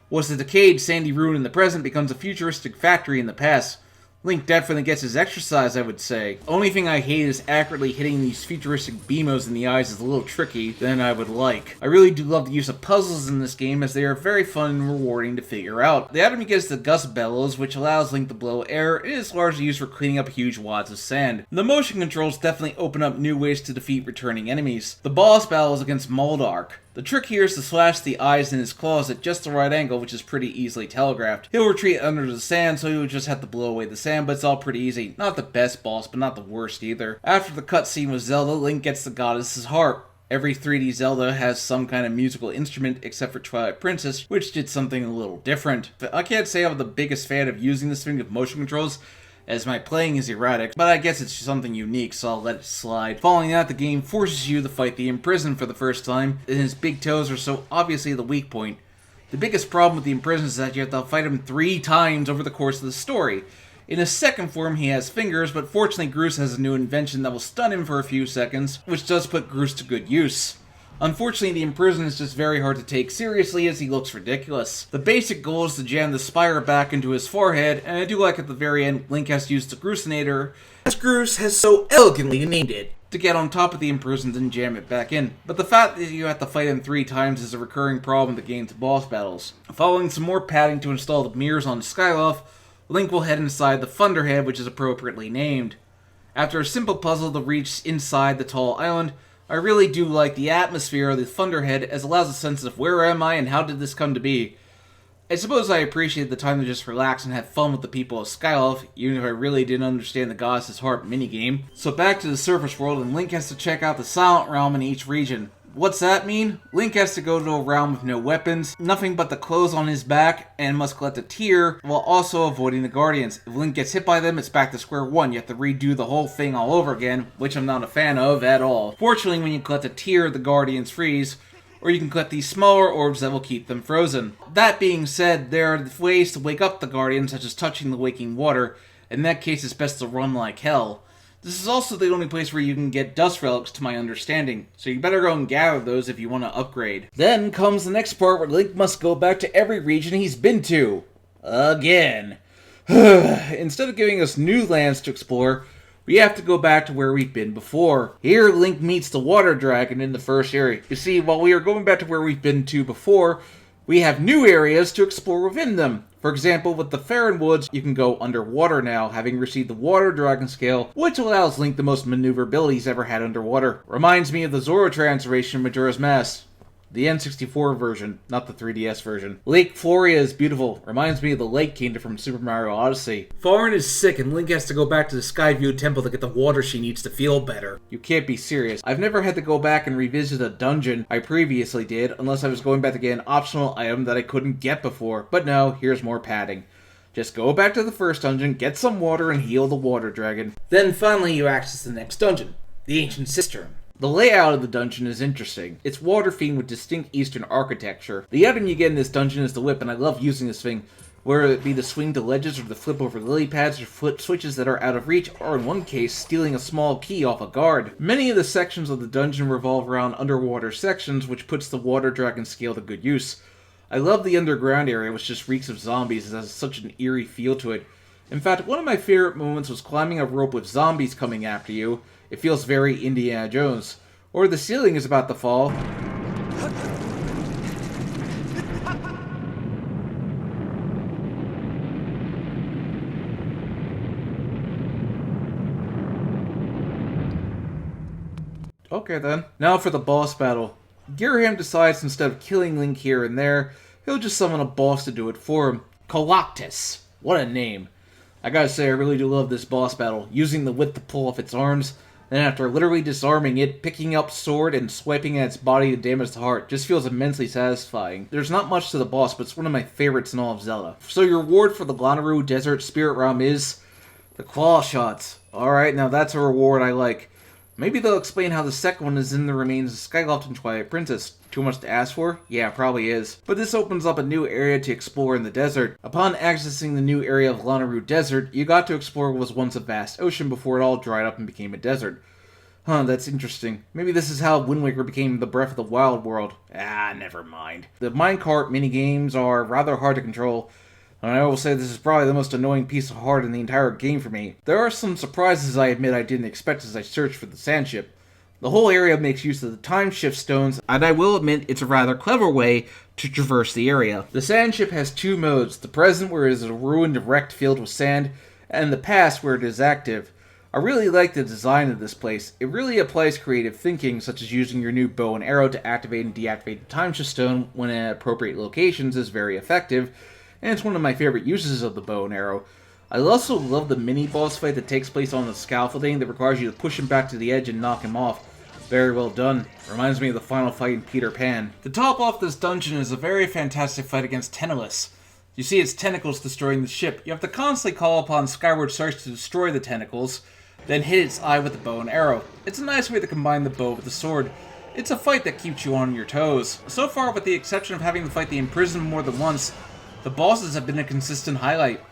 What's a decayed sandy ruin in the present becomes a futuristic factory in the past. Link definitely gets his exercise, I would say. Only thing I hate is accurately hitting these futuristic beamos in the eyes is a little tricky than I would like. I really do love the use of puzzles in this game as they are very fun and rewarding to figure out. The item you get is the Gust Bellows, which allows Link to blow air. It is largely used for cleaning up huge wads of sand. The motion controls definitely open up new ways to defeat returning enemies. The boss battle is against Moldark. The trick here is to slash the eyes in his claws at just the right angle, which is pretty easily telegraphed. He'll retreat under the sand, so you'll just have to blow away the sand, but it's all pretty easy. Not the best boss, but not the worst either. After the cutscene with Zelda, Link gets the goddess's harp. Every 3D Zelda has some kind of musical instrument, except for Twilight Princess, which did something a little different. I can't say I'm the biggest fan of using this thing with motion controls, as my playing is erratic, but I guess it's something unique, so I'll let it slide. Following that, the game forces you to fight the Imprisoned for the first time, and his big toes are so obviously the weak point. The biggest problem with the Imprisoned is that you have to fight him 3 times over the course of the story. In his second form, he has fingers, but fortunately Groose has a new invention that will stun him for a few seconds, which does put Groose to good use. Unfortunately, the Imprisoned is just very hard to take seriously as he looks ridiculous. The basic goal is to jam the spire back into his forehead, and I do like at the very end Link has to use the Groosinator, as Groose has so elegantly named it, to get on top of the Imprisoned and jam it back in. But the fact that you have to fight him 3 times is a recurring problem in the game's boss battles. Following some more padding to install the mirrors on Skyloft, Link will head inside the Thunderhead, which is appropriately named. After a simple puzzle to reach inside the tall island, I really do like the atmosphere of the Thunderhead, as it allows a sense of where am I and how did this come to be. I suppose I appreciate the time to just relax and have fun with the people of Skyloft, even if I really didn't understand the Goddess's Harp minigame. So back to the surface world, and Link has to check out the Silent Realm in each region. What's that mean? Link has to go to a realm with no weapons, nothing but the clothes on his back, and must collect a tear while also avoiding the Guardians. If Link gets hit by them, it's back to square one. You have to redo the whole thing all over again, which I'm not a fan of at all. Fortunately, when you collect a tear, the Guardians freeze, or you can collect these smaller orbs that will keep them frozen. That being said, there are ways to wake up the Guardians, such as touching the waking water. In that case, it's best to run like hell. This is also the only place where you can get dust relics to my understanding, so you better go and gather those if you want to upgrade. Then comes the next part where Link must go back to every region he's been to. Again. Instead of giving us new lands to explore, we have to go back to where we've been before. Here, Link meets the Water Dragon in the first area. You see, while we are going back to where we've been to before, We have new areas to explore within them. For example, with the Faron Woods, you can go underwater now, having received the Water Dragon Scale, which allows Link the most maneuverability he's ever had underwater. Reminds me of the Zora transformation of Majora's Mask. The N64 version, not the 3DS version. Lake Floria is beautiful. Reminds me of the Lake Kingdom from Super Mario Odyssey. Faron is sick and Link has to go back to the Skyview Temple to get the water she needs to feel better. You can't be serious. I've never had to go back and revisit a dungeon I previously did, unless I was going back to get an optional item that I couldn't get before. But no, here's more padding. Just go back to the first dungeon, get some water, and heal the water dragon. Then finally you access the next dungeon, the Ancient Cistern. The layout of the dungeon is interesting. It's water-themed with distinct Eastern architecture. The item you get in this dungeon is the whip, and I love using this thing, whether it be the swing to ledges or the flip over lily pads or flip switches that are out of reach, or in one case, stealing a small key off a guard. Many of the sections of the dungeon revolve around underwater sections, which puts the Water Dragon Scale to good use. I love the underground area, which just reeks of zombies. It has such an eerie feel to it. In fact, one of my favorite moments was climbing a rope with zombies coming after you. It feels very Indiana Jones. Or the ceiling is about to fall. Okay then. Now for the boss battle. Girahim decides instead of killing Link here and there, he'll just summon a boss to do it for him. Coloctus. What a name. I gotta say, I really do love this boss battle. Using the whip to pull off its arms, then after literally disarming it, picking up sword and swiping at its body to damage the heart just feels immensely satisfying. There's not much to the boss, but it's one of my favorites in all of Zelda. So your reward for the Glanaru Desert Spirit Realm is the claw shots. Alright, now that's a reward I like. Maybe they'll explain how the second one is in the remains of Skyloft and Twilight Princess. Too much to ask for? Yeah, probably is. But this opens up a new area to explore in the desert. Upon accessing the new area of Glanaru Desert, you got to explore what was once a vast ocean before it all dried up and became a desert. Huh, that's interesting. Maybe this is how Wind Waker became the Breath of the Wild world. Ah, never mind. The minecart minigames are rather hard to control, and I will say this is probably the most annoying piece of hard in the entire game for me. There are some surprises I admit I didn't expect as I searched for the sand ship. The whole area makes use of the time shift stones, and I will admit it's a rather clever way to traverse the area. The sand ship has two modes, the present where it is a ruined wrecked field with sand, and the past where it is active. I really like the design of this place. It really applies creative thinking, such as using your new bow and arrow to activate and deactivate the time shift stone when at appropriate locations is very effective, and it's one of my favorite uses of the bow and arrow. I also love the mini-boss fight that takes place on the scaffolding that requires you to push him back to the edge and knock him off. Very well done. Reminds me of the final fight in Peter Pan. To top off this dungeon is a very fantastic fight against Tentacles. You see its tentacles destroying the ship. You have to constantly call upon Skyward Sword to destroy the tentacles, then hit its eye with the bow and arrow. It's a nice way to combine the bow with the sword. It's a fight that keeps you on your toes. So far, with the exception of having to fight the Imprisoned more than once, the bosses have been a consistent highlight.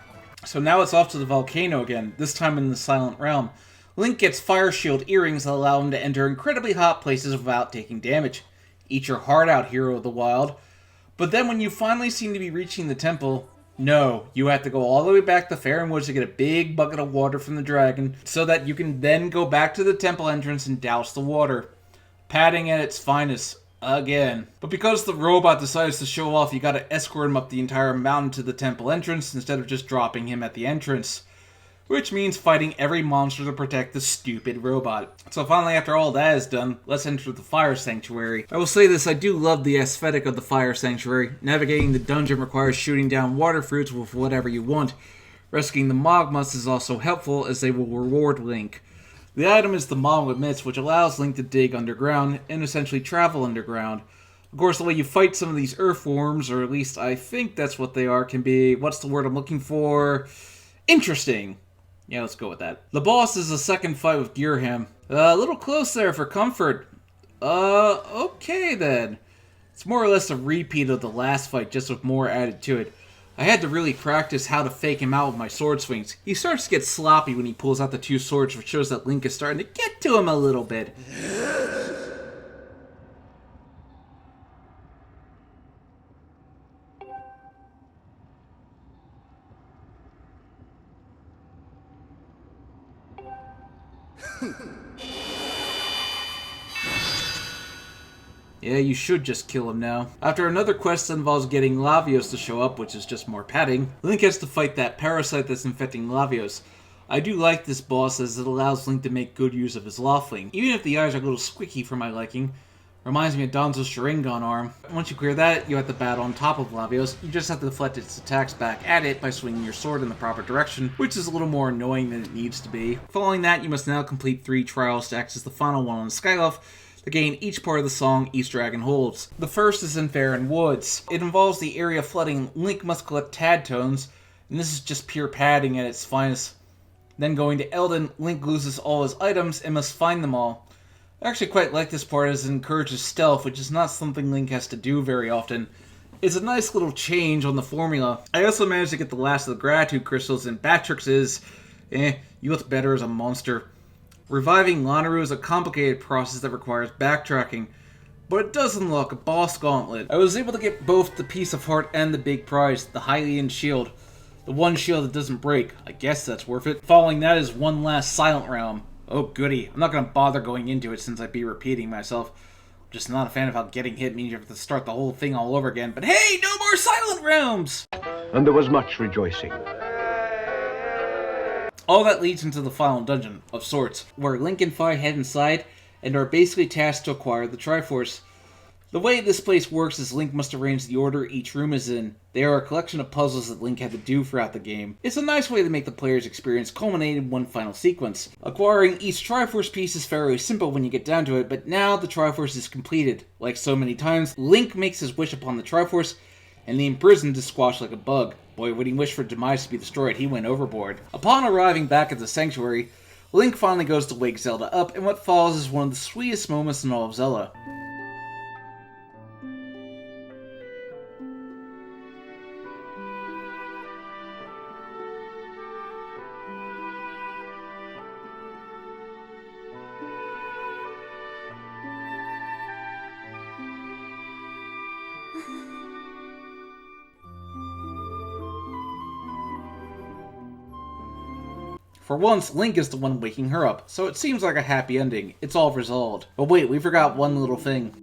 So now it's off to the volcano again, this time in the Silent Realm. Link gets Fire Shield earrings that allow him to enter incredibly hot places without taking damage. Eat your heart out, Hero of the Wild. But then when you finally seem to be reaching the temple, no, you have to go all the way back to Faron Woods to get a big bucket of water from the dragon, so that you can then go back to the temple entrance and douse the water. Padding at its finest. Again. But because the robot decides to show off, you gotta escort him up the entire mountain to the temple entrance instead of just dropping him at the entrance. Which means fighting every monster to protect the stupid robot. So finally, after all that is done, let's enter the Fire Sanctuary. I will say this, I do love the aesthetic of the Fire Sanctuary. Navigating the dungeon requires shooting down water fruits with whatever you want. Rescuing the Mogmas is also helpful, as they will reward Link. The item is the Mogma Mitts, which allows Link to dig underground and essentially travel underground. Of course, the way you fight some of these earthworms, or at least I think that's what they are, can be, what's the word I'm looking for? Interesting. Yeah, let's go with that. The boss is the second fight with Girahim. A little close there for comfort. Okay then. It's more or less a repeat of the last fight, just with more added to it. I had to really practice how to fake him out with my sword swings. He starts to get sloppy when he pulls out the two swords, which shows that Link is starting to get to him a little bit. Yeah, you should just kill him now. After another quest that involves getting Lavios to show up, which is just more padding, Link has to fight that parasite that's infecting Lavios. I do like this boss as it allows Link to make good use of his Loftling, even if the eyes are a little squicky for my liking. Reminds me of Donzo's Sharingan arm. Once you clear that, you have to battle on top of Lavios. You just have to deflect its attacks back at it by swinging your sword in the proper direction, which is a little more annoying than it needs to be. Following that, you must now complete 3 trials to access the final one on Skyloft, to gain each part of the song each dragon holds. The first is in Faron Woods. It involves the area flooding. Link must collect Tad Tones, and this is just pure padding at its finest. Then going to Eldin, Link loses all his items and must find them all. I actually quite like this part as it encourages stealth, which is not something Link has to do very often. It's a nice little change on the formula. I also managed to get the last of the Gratitude Crystals, and Batrix is, you look better as a monster. Reviving Lanayru is a complicated process that requires backtracking, but it does unlock a boss gauntlet. I was able to get both the Piece of Heart and the big prize, the Hylian Shield. The one shield that doesn't break. I guess that's worth it. Following that is one last Silent Realm. Oh goody, I'm not going to bother going into it since I'd be repeating myself. I'm just not a fan of how getting hit means you have to start the whole thing all over again, but hey, no more Silent Realms! And there was much rejoicing. All that leads into the final dungeon, of sorts, where Link and Fi head inside and are basically tasked to acquire the Triforce. The way this place works is Link must arrange the order each room is in. They are a collection of puzzles that Link had to do throughout the game. It's a nice way to make the player's experience culminate in one final sequence. Acquiring each Triforce piece is fairly simple when you get down to it, but now the Triforce is completed. Like so many times, Link makes his wish upon the Triforce, and the imprisoned is squashed like a bug. Boy, when he wished for Demise to be destroyed, he went overboard. Upon arriving back at the Sanctuary, Link finally goes to wake Zelda up, and what follows is one of the sweetest moments in all of Zelda. For once, Link is the one waking her up, so it seems like a happy ending. It's all resolved. But wait, we forgot one little thing.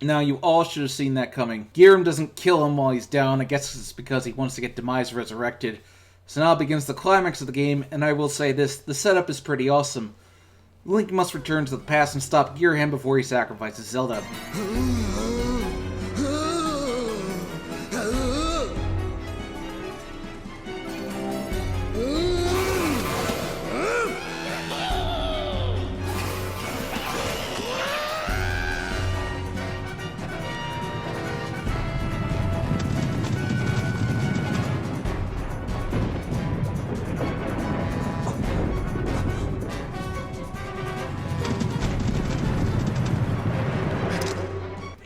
Now, you all should have seen that coming. Giram doesn't kill him while he's down. I guess it's because he wants to get Demise resurrected. So now begins the climax of the game, and I will say this, the setup is pretty awesome. Link must return to the past and stop Girahim before he sacrifices Zelda.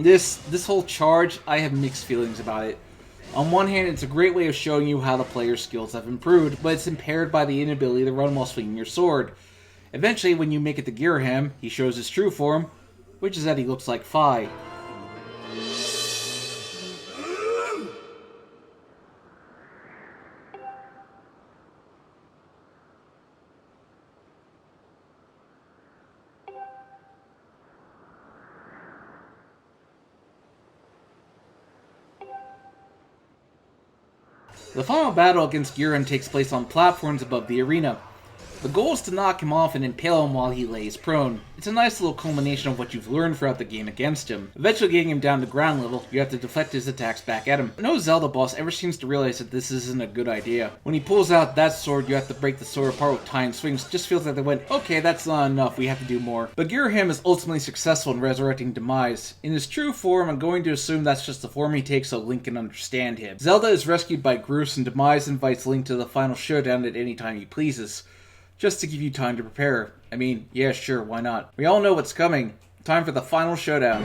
This whole charge, I have mixed feelings about it. On one hand, it's a great way of showing you how the player's skills have improved, but it's impaired by the inability to run while swinging your sword. Eventually, when you make it to Girahim, he shows his true form, which is that he looks like Fi. The final battle against Girahim takes place on platforms above the arena. The goal is to knock him off and impale him while he lays prone. It's a nice little culmination of what you've learned throughout the game against him. Eventually getting him down to ground level, you have to deflect his attacks back at him. No Zelda boss ever seems to realize that this isn't a good idea. When he pulls out that sword, you have to break the sword apart with timed swings. Just feels like they went, okay, that's not enough, we have to do more. But Girahim is ultimately successful in resurrecting Demise. In his true form, I'm going to assume that's just the form he takes so Link can understand him. Zelda is rescued by Groose, and Demise invites Link to the final showdown at any time he pleases. Just to give you time to prepare. I mean, yeah, sure, why not? We all know what's coming. Time for the final showdown.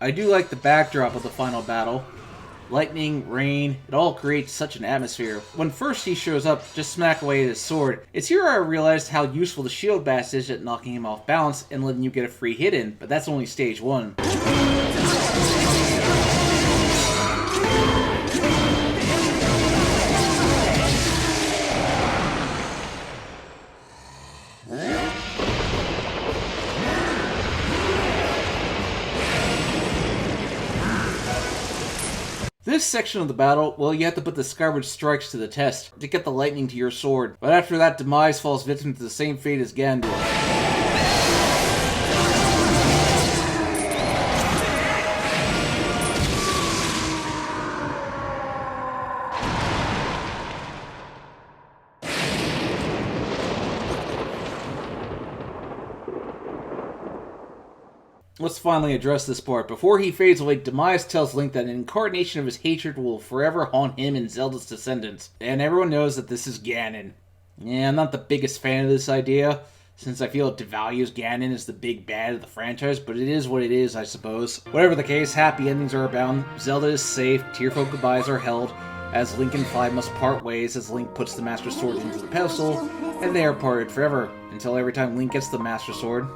I do like the backdrop of the final battle. Lightning, rain, it all creates such an atmosphere. When first he shows up, just smack away his sword. It's here I realized how useful the shield bash is at knocking him off balance and letting you get a free hit in, but that's only stage 1. This section of the battle, well, you have to put the Skyward Strikes to the test to get the lightning to your sword. But after that, Demise falls victim to the same fate as Ganon. Let's finally address this part. Before he fades away, Demise tells Link that an incarnation of his hatred will forever haunt him and Zelda's descendants. And everyone knows that this is Ganon. Yeah, I'm not the biggest fan of this idea, since I feel it devalues Ganon as the big bad of the franchise, but it is what it is, I suppose. Whatever the case, happy endings are abound, Zelda is safe, tearful goodbyes are held, as Link and Clyde must part ways as Link puts the Master Sword into the pedestal, and they are parted forever, until every time Link gets the Master Sword.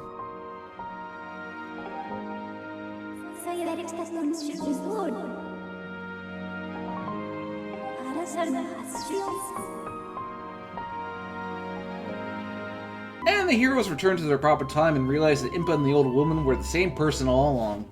And the heroes return to their proper time and realize that Impa and the old woman were the same person all along.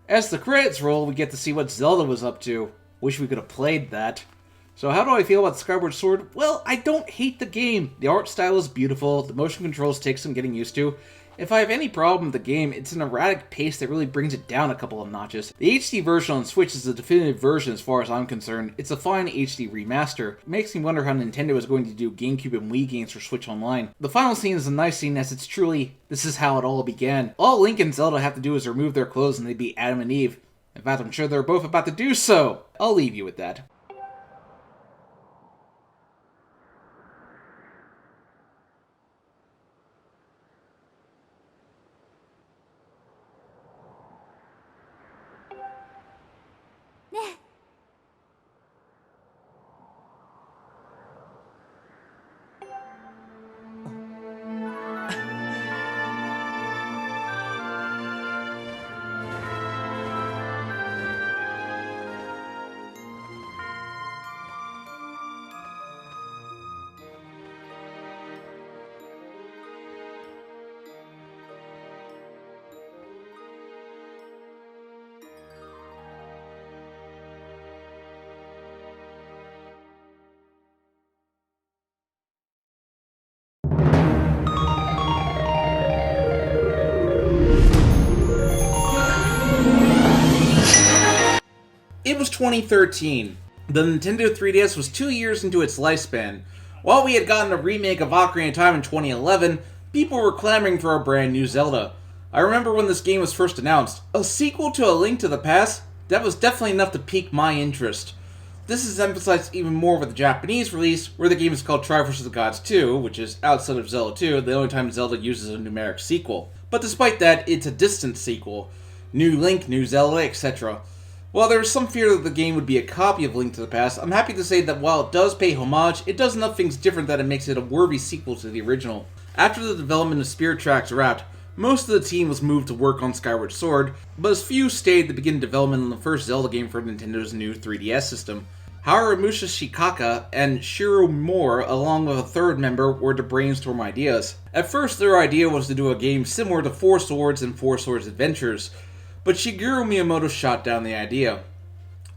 As the credits roll, we get to see what Zelda was up to. Wish we could have played that. So how do I feel about Skyward Sword? Well, I don't hate the game. The art style is beautiful, the motion controls take some getting used to. If I have any problem with the game, it's an erratic pace that really brings it down a couple of notches. The HD version on Switch is the definitive version as far as I'm concerned. It's a fine HD remaster. It makes me wonder how Nintendo is going to do GameCube and Wii games for Switch Online. The final scene is a nice scene as it's truly, this is how it all began. All Link and Zelda have to do is remove their clothes and they'd be Adam and Eve. In fact, I'm sure they're both about to do so. I'll leave you with that. It was 2013. The Nintendo 3DS was 2 years into its lifespan. While we had gotten a remake of Ocarina of Time in 2011, people were clamoring for a brand new Zelda. I remember when this game was first announced. A sequel to A Link to the Past? That was definitely enough to pique my interest. This is emphasized even more with the Japanese release, where the game is called Triforce of the Gods 2, which is, outside of Zelda 2, the only time Zelda uses a numeric sequel. But despite that, it's a distant sequel. New Link, new Zelda, etc. While there was some fear that the game would be a copy of Link to the Past, I'm happy to say that while it does pay homage, it does enough things different that it makes it a worthy sequel to the original. After the development of Spirit Tracks wrapped, most of the team was moved to work on Skyward Sword, but as few stayed to begin development on the first Zelda game for Nintendo's new 3DS system. Haramusha Shikaka and Shiro Moore, along with a third member, were to brainstorm ideas. At first, their idea was to do a game similar to Four Swords and Four Swords Adventures, but Shigeru Miyamoto shot down the idea.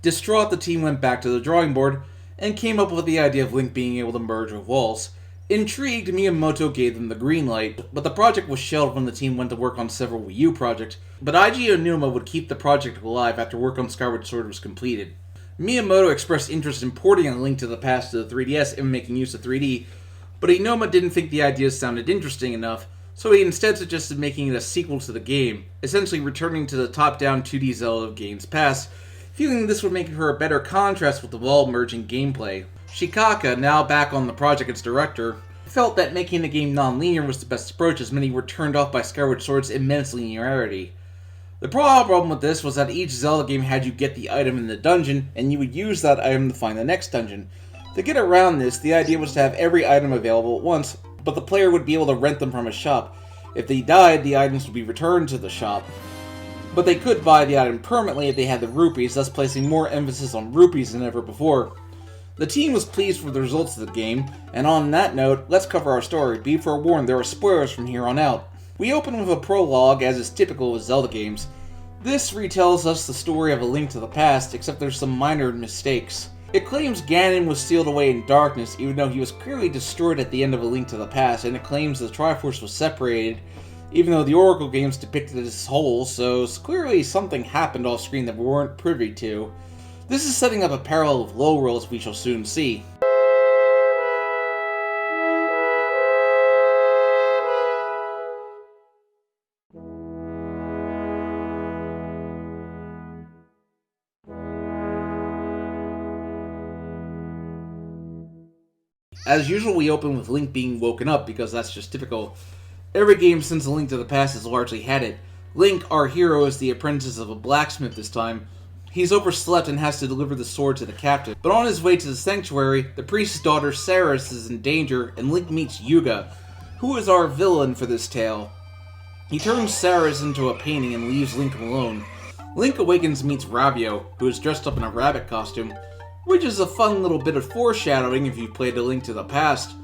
Distraught, the team went back to the drawing board and came up with the idea of Link being able to merge with walls. Intrigued, Miyamoto gave them the green light, but the project was shelved when the team went to work on several Wii U projects, but Eiji Onuma would keep the project alive after work on Skyward Sword was completed. Miyamoto expressed interest in porting A Link to the Past to the 3DS and making use of 3D, but Onuma didn't think the ideas sounded interesting enough, so he instead suggested making it a sequel to the game, essentially returning to the top-down 2D Zelda of games past, feeling this would make it for a better contrast with the wall-merging gameplay. Shikaka, now back on the project as director, felt that making the game non-linear was the best approach, as many were turned off by Skyward Sword's immense linearity. The problem with this was that each Zelda game had you get the item in the dungeon, and you would use that item to find the next dungeon. To get around this, the idea was to have every item available at once, but the player would be able to rent them from a shop. If they died, the items would be returned to the shop. But they could buy the item permanently if they had the rupees, thus placing more emphasis on rupees than ever before. The team was pleased with the results of the game, and on that note, let's cover our story. Be forewarned, there are spoilers from here on out. We open with a prologue, as is typical with Zelda games. This retells us the story of A Link to the Past, except there's some minor mistakes. It claims Ganon was sealed away in darkness, even though he was clearly destroyed at the end of A Link to the Past, and it claims the Triforce was separated, even though the Oracle games depicted it as whole, so clearly something happened off screen that we weren't privy to. This is setting up a parallel of Lowrel, as we shall soon see. As usual, we open with Link being woken up, because that's just typical. Every game since A Link to the Past has largely had it. Link, our hero, is the apprentice of a blacksmith this time. He's overslept and has to deliver the sword to the captain. But on his way to the sanctuary, the priest's daughter Saris is in danger, and Link meets Yuga, who is our villain for this tale. He turns Saris into a painting and leaves Link alone. Link awakens and meets Ravio, who is dressed up in a rabbit costume, which is a fun little bit of foreshadowing if you've played A Link to the Past,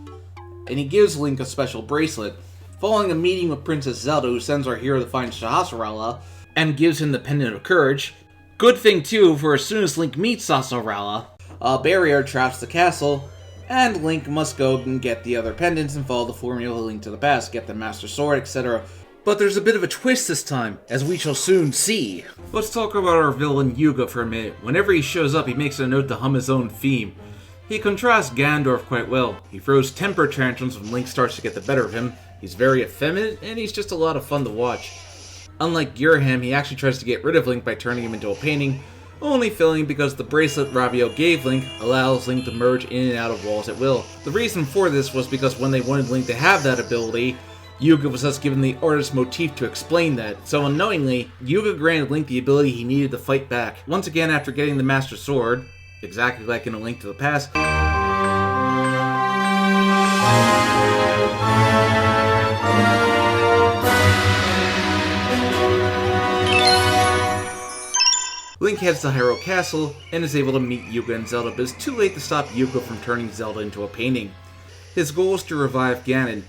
and he gives Link a special bracelet. Following a meeting with Princess Zelda, who sends our hero to find Sahasrahla, and gives him the Pendant of Courage. Good thing too, for as soon as Link meets Sahasrahla, a barrier traps the castle, and Link must go and get the other pendants and follow the formula of A Link to the Past, get the Master Sword, etc. But there's a bit of a twist this time, as we shall soon see. Let's talk about our villain Yuga for a minute. Whenever he shows up, he makes a note to hum his own theme. He contrasts Ganondorf quite well. He throws temper tantrums when Link starts to get the better of him. He's very effeminate, and he's just a lot of fun to watch. Unlike Girahim, he actually tries to get rid of Link by turning him into a painting, only failing because the bracelet Ravio gave Link allows Link to merge in and out of walls at will. The reason for this was because when they wanted Link to have that ability, Yuga was thus given the artist's motif to explain that, so unknowingly, Yuga granted Link the ability he needed to fight back. Once again, after getting the Master Sword, exactly like in A Link to the Past, Link heads to Hyrule Castle and is able to meet Yuga and Zelda, but it's too late to stop Yuga from turning Zelda into a painting. His goal is to revive Ganon.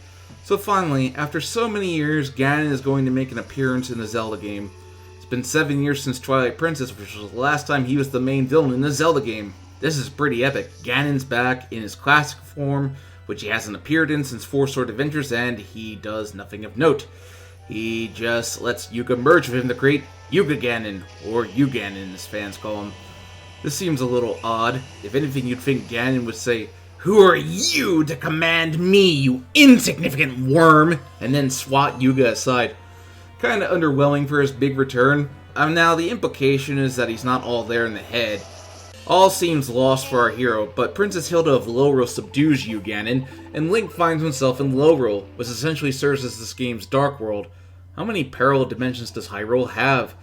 So finally, after so many years, Ganon is going to make an appearance in the Zelda game. It's been 7 years since Twilight Princess, which was the last time he was the main villain in the Zelda game. This is pretty epic. Ganon's back in his classic form, which he hasn't appeared in since Four Sword Adventures, and he does nothing of note. He just lets Yuga merge with him to create Yuga Ganon, or Uganon as fans call him. This seems a little odd. If anything, you'd think Ganon would say, "Who are you to command me, you insignificant worm?" and then swat Yuga aside. Kinda underwhelming for his big return. Now, the implication is that he's not all there in the head. All seems lost for our hero, but Princess Hilda of Lowrel subdues Uganon, and Link finds himself in Lowrel, which essentially serves as this game's Dark World. How many parallel dimensions does Hyrule have?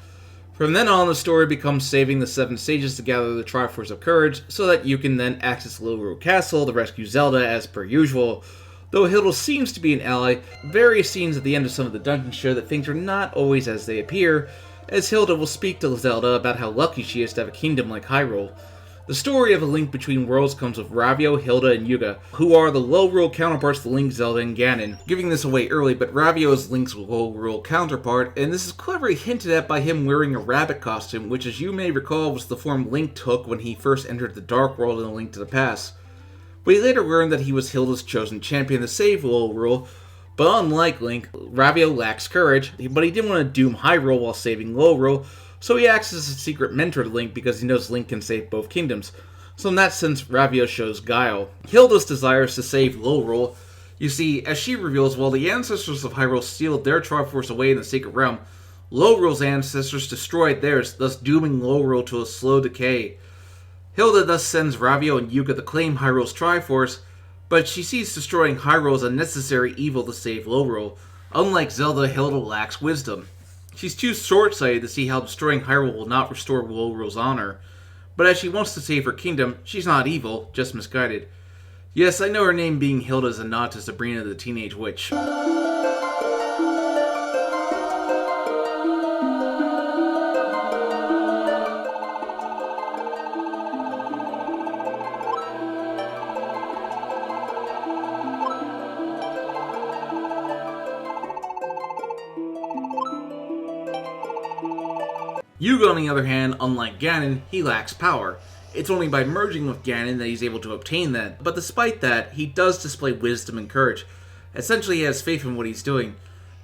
From then on, the story becomes saving the 7 stages to gather the Triforce of Courage, so that you can then access Lowrel Castle to rescue Zelda as per usual. Though Hilda seems to be an ally, various scenes at the end of some of the dungeons show that things are not always as they appear, as Hilda will speak to Zelda about how lucky she is to have a kingdom like Hyrule. The story of A Link Between Worlds comes with Ravio, Hilda, and Yuga, who are the Lowrel counterparts to Link, Zelda, and Ganon. Giving this away early, but Ravio is Link's Lowrel counterpart, and this is cleverly hinted at by him wearing a rabbit costume, which, as you may recall, was the form Link took when he first entered the Dark World in A Link to the Past. We later learned that he was Hilda's chosen champion to save Lorule, but unlike Link, Ravio lacks courage, but he didn't want to doom Hyrule while saving Lorule, so he acts as a secret mentor to Link because he knows Link can save both kingdoms. So in that sense, Ravio shows guile. Hilda's desire is to save Lorule. You see, as she reveals, while the ancestors of Hyrule sealed their Triforce away in the Sacred Realm, Lorule's ancestors destroyed theirs, thus dooming Lorule to a slow decay. Hilda thus sends Ravio and Yuga to claim Hyrule's Triforce, but she sees destroying Hyrule as a necessary evil to save Lorule. Unlike Zelda, Hilda lacks wisdom. She's too short-sighted to see how destroying Hyrule will not restore Lorule's honor. But as she wants to save her kingdom, she's not evil, just misguided. Yes, I know her name being Hilda is a nod to Sabrina the Teenage Witch. Yuga, on the other hand, unlike Ganon, he lacks power. It's only by merging with Ganon that he's able to obtain that, but despite that, he does display wisdom and courage. Essentially, he has faith in what he's doing.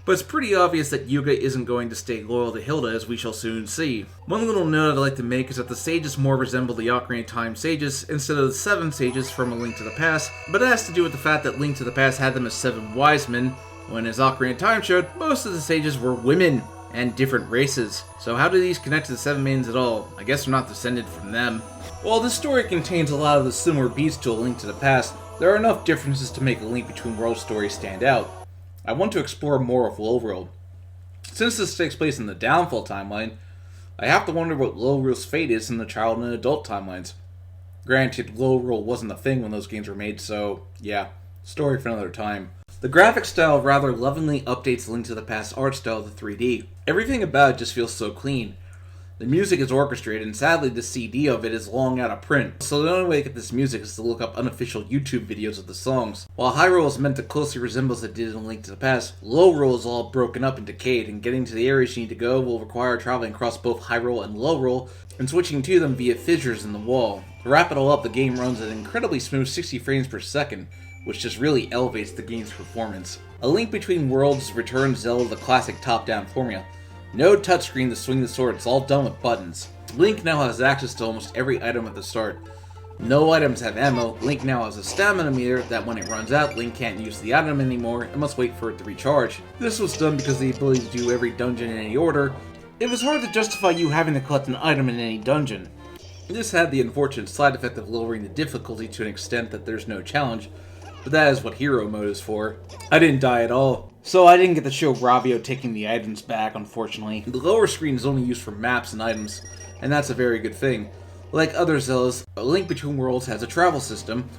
But it's pretty obvious that Yuga isn't going to stay loyal to Hilda, as we shall soon see. One little note I'd like to make is that the sages more resemble the Ocarina of Time sages instead of the 7 sages from A Link to the Past, but it has to do with the fact that Link to the Past had them as 7 wise men, when as Ocarina of Time showed, most of the sages were women and different races. So how do these connect to the 7 maidens at all? I guess we're not descended from them. While this story contains a lot of the similar beats to A Link to the Past, there are enough differences to make A Link Between Worlds story stand out. I want to explore more of Lorule. Since this takes place in the Downfall timeline, I have to wonder what Lorule's fate is in the child and adult timelines. Granted, Lorule wasn't a thing when those games were made, so yeah, story for another time. The graphic style rather lovingly updates Link to the Past art style to 3D. Everything about it just feels so clean. The music is orchestrated, and sadly the CD of it is long out of print, so the only way to get this music is to look up unofficial YouTube videos of the songs. While Hyrule is meant to closely resemble as it did in Link to the Past, Lorule is all broken up and decayed, and getting to the areas you need to go will require traveling across both Hyrule and Lorule, and switching to them via fissures in the wall. To wrap it all up, the game runs at an incredibly smooth 60 frames per second, which just really elevates the game's performance. A Link Between Worlds returns Zelda the classic top-down formula. No touchscreen to swing the sword, it's all done with buttons. Link now has access to almost every item at the start. No items have ammo. Link now has a stamina meter that when it runs out, Link can't use the item anymore and must wait for it to recharge. This was done because of the ability to do every dungeon in any order. It was hard to justify you having to collect an item in any dungeon. This had the unfortunate side effect of lowering the difficulty to an extent that there's no challenge, but that is what hero mode is for. I didn't die at all, so I didn't get to show Ravio taking the items back, unfortunately. The lower screen is only used for maps and items, and that's a very good thing. Like other Zeldas, A Link Between Worlds has a travel system,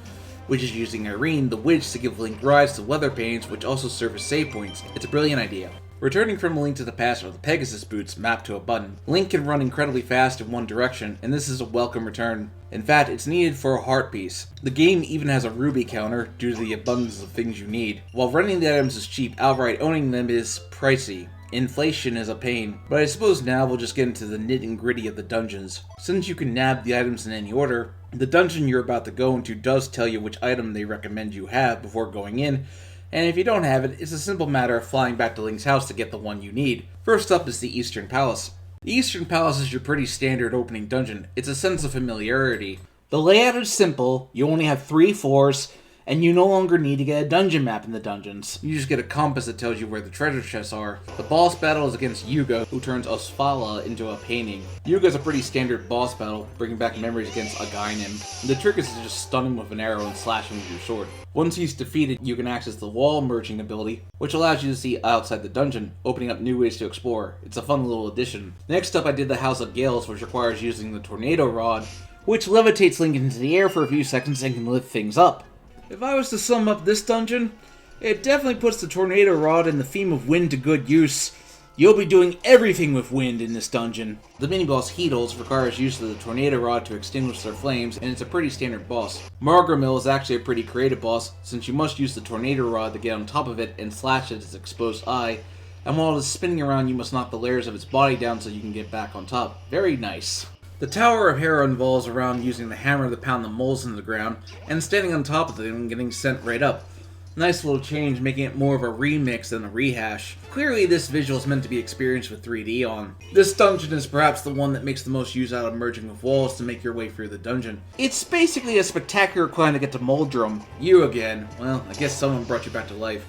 which is using Irene, the witch, to give Link rides to weather panes, which also serve as save points. It's a brilliant idea. Returning from A Link to the Past are the Pegasus boots mapped to a button. Link can run incredibly fast in one direction, and this is a welcome return. In fact, it's needed for a heart piece. The game even has a ruby counter due to the abundance of things you need. While renting the items is cheap, outright owning them is pricey. Inflation is a pain, but I suppose now we'll just get into the nit and gritty of the dungeons. Since you can nab the items in any order, the dungeon you're about to go into does tell you which item they recommend you have before going in, and if you don't have it, it's a simple matter of flying back to Link's house to get the one you need. First up is the Eastern Palace. The Eastern Palace is your pretty standard opening dungeon. It's a sense of familiarity. The layout is simple, you only have 3 floors, and you no longer need to get a dungeon map in the dungeons. You just get a compass that tells you where the treasure chests are. The boss battle is against Yuga, who turns Osfala into a painting. Yuga's a pretty standard boss battle, bringing back memories against Ganon. The trick is to just stun him with an arrow and slash him with your sword. Once he's defeated, you can access the wall merging ability, which allows you to see outside the dungeon, opening up new ways to explore. It's a fun little addition. Next up, I did the House of Gales, which requires using the Tornado Rod, which levitates Link into the air for a few seconds and can lift things up. If I was to sum up this dungeon, it definitely puts the Tornado Rod and the theme of wind to good use. You'll be doing everything with wind in this dungeon. The mini-boss Heatles requires use of the Tornado Rod to extinguish their flames, and it's a pretty standard boss. Margramil is actually a pretty creative boss, since you must use the Tornado Rod to get on top of it and slash at its exposed eye, and while it is spinning around you must knock the layers of its body down so you can get back on top. Very nice. The Tower of Hera involves around using the hammer to pound the moles into the ground, and standing on top of them and getting sent right up. Nice little change, making it more of a remix than a rehash. Clearly this visual is meant to be experienced with 3D on. This dungeon is perhaps the one that makes the most use out of merging with walls to make your way through the dungeon. It's basically a spectacular climb to get to Muldrum. You again. Well, I guess someone brought you back to life.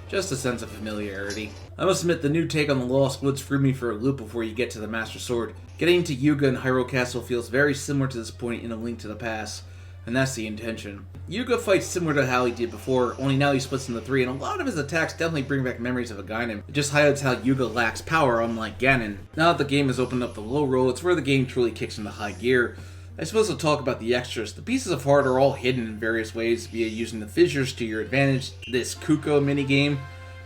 Just a sense of familiarity. I must admit, the new take on the Lost Woods threw me for a loop before you get to the Master Sword. Getting to Yuga and Hyrule Castle feels very similar to this point in A Link to the Past, and that's the intention. Yuga fights similar to how he did before, only now he splits into three, and a lot of his attacks definitely bring back memories of a Ganon. It just highlights how Yuga lacks power, unlike Ganon. Now that the game has opened up the low roll, it's where the game truly kicks into high gear. I suppose I'll talk about the extras. The pieces of heart are all hidden in various ways via using the fissures to your advantage. This Kuko minigame,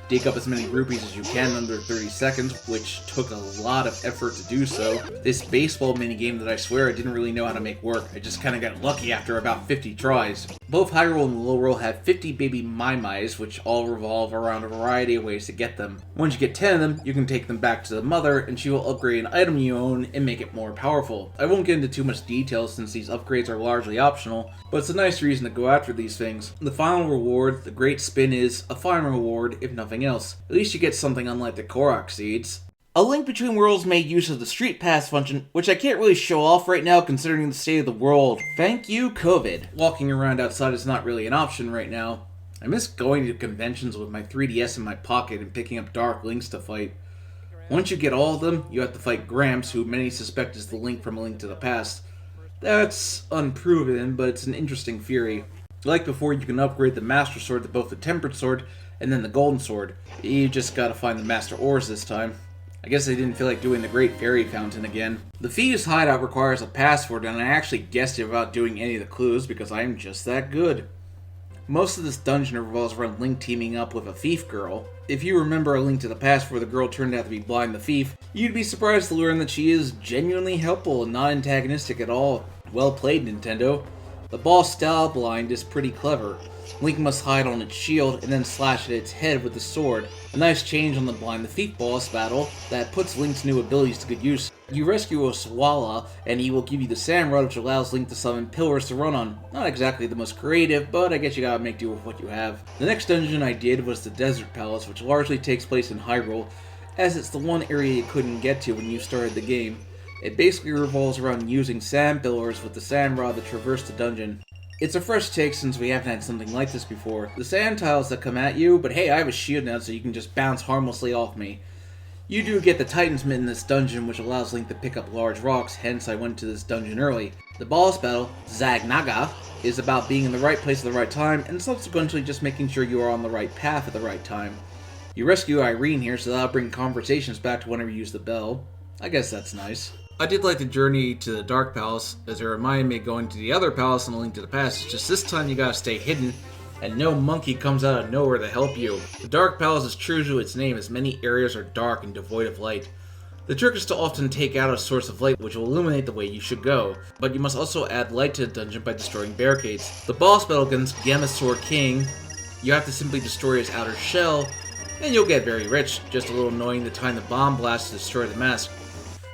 dig up as many rupees as you can under 30 seconds, which took a lot of effort to do so. This baseball minigame that I swear I didn't really know how to make work. I just kinda got lucky after about 50 tries. Both High Roll and Low Roll have 50 baby Mai-Mais, which all revolve around a variety of ways to get them. Once you get 10 of them, you can take them back to the mother, and she will upgrade an item you own and make it more powerful. I won't get into too much detail since these upgrades are largely optional, but it's a nice reason to go after these things. The final reward, the Great Spin, is a final reward, if nothing else. At least you get something unlike the Korok Seeds. A Link Between Worlds made use of the Street Pass function, which I can't really show off right now considering the state of the world. Thank you, COVID. Walking around outside is not really an option right now. I miss going to conventions with my 3DS in my pocket and picking up Dark Links to fight. Once you get all of them, you have to fight Gramps, who many suspect is the Link from A Link to the Past. That's unproven, but it's an interesting theory. Like before, you can upgrade the Master Sword to both the Tempered Sword and then the Golden Sword. You just gotta find the Master Ores this time. I guess I didn't feel like doing the Great Fairy Fountain again. The Thieves' Hideout requires a password, and I actually guessed it without doing any of the clues because I am just that good. Most of this dungeon revolves around Link teaming up with a thief girl. If you remember A Link to the Past where the girl turned out to be Blind the Thief, you'd be surprised to learn that she is genuinely helpful and not antagonistic at all. Well played, Nintendo. The boss style Blind is pretty clever. Link must hide on its shield and then slash at its head with the sword. A nice change on the Blind the Thief boss battle that puts Link's new abilities to good use. You rescue Oswala, and he will give you the Sand Rod, which allows Link to summon pillars to run on. Not exactly the most creative, but I guess you gotta make do with what you have. The next dungeon I did was the Desert Palace, which largely takes place in Hyrule, as it's the one area you couldn't get to when you started the game. It basically revolves around using sand pillars with the Sand Rod to traverse the dungeon. It's a fresh take since we haven't had something like this before. The sand tiles that come at you, but hey, I have a shield now so you can just bounce harmlessly off me. You do get the Titan's Mitt in this dungeon, which allows Link to pick up large rocks, hence I went to this dungeon early. The boss battle, Zagnaga, is about being in the right place at the right time, and subsequently just making sure you are on the right path at the right time. You rescue Irene here, so that'll bring conversations back to whenever you use the bell. I guess that's nice. I did like the journey to the Dark Palace, as it reminded me of going to the other palace in A Link to the Past. It's just this time you gotta stay hidden, and no monkey comes out of nowhere to help you. The Dark Palace is true to its name, as many areas are dark and devoid of light. The trick is to often take out a source of light which will illuminate the way you should go, but you must also add light to the dungeon by destroying barricades. The boss battle against Gamma-Sword King, you have to simply destroy his outer shell, and you'll get very rich, just a little annoying to time the bomb blast to destroy the mask.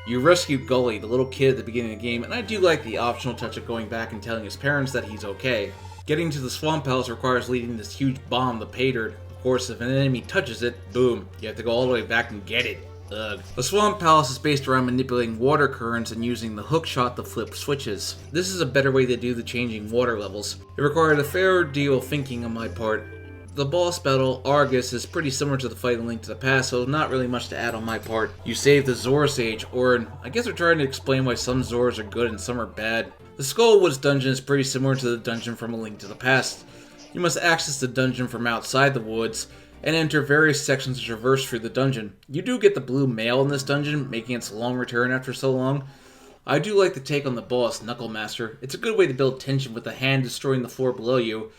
You rescue Gully, the little kid at the beginning of the game, and I do like the optional touch of going back and telling his parents that he's okay. Getting to the Swamp Palace requires leading this huge bomb to Paydirt. Of course, if an enemy touches it, boom, you have to go all the way back and get it. Ugh. The Swamp Palace is based around manipulating water currents and using the hook shot to flip switches. This is a better way to do the changing water levels. It required a fair deal of thinking on my part. The boss battle, Argus, is pretty similar to the fight in Link to the Past, so not really much to add on my part. You save the Zora Sage, or I guess they're trying to explain why some Zoras are good and some are bad. The Skullwoods dungeon is pretty similar to the dungeon from A Link to the Past. You must access the dungeon from outside the woods, and enter various sections to traverse through the dungeon. You do get the blue mail in this dungeon, making its long return after so long. I do like the take on the boss, Knuckle Master. It's a good way to build tension with the hand destroying the floor below you.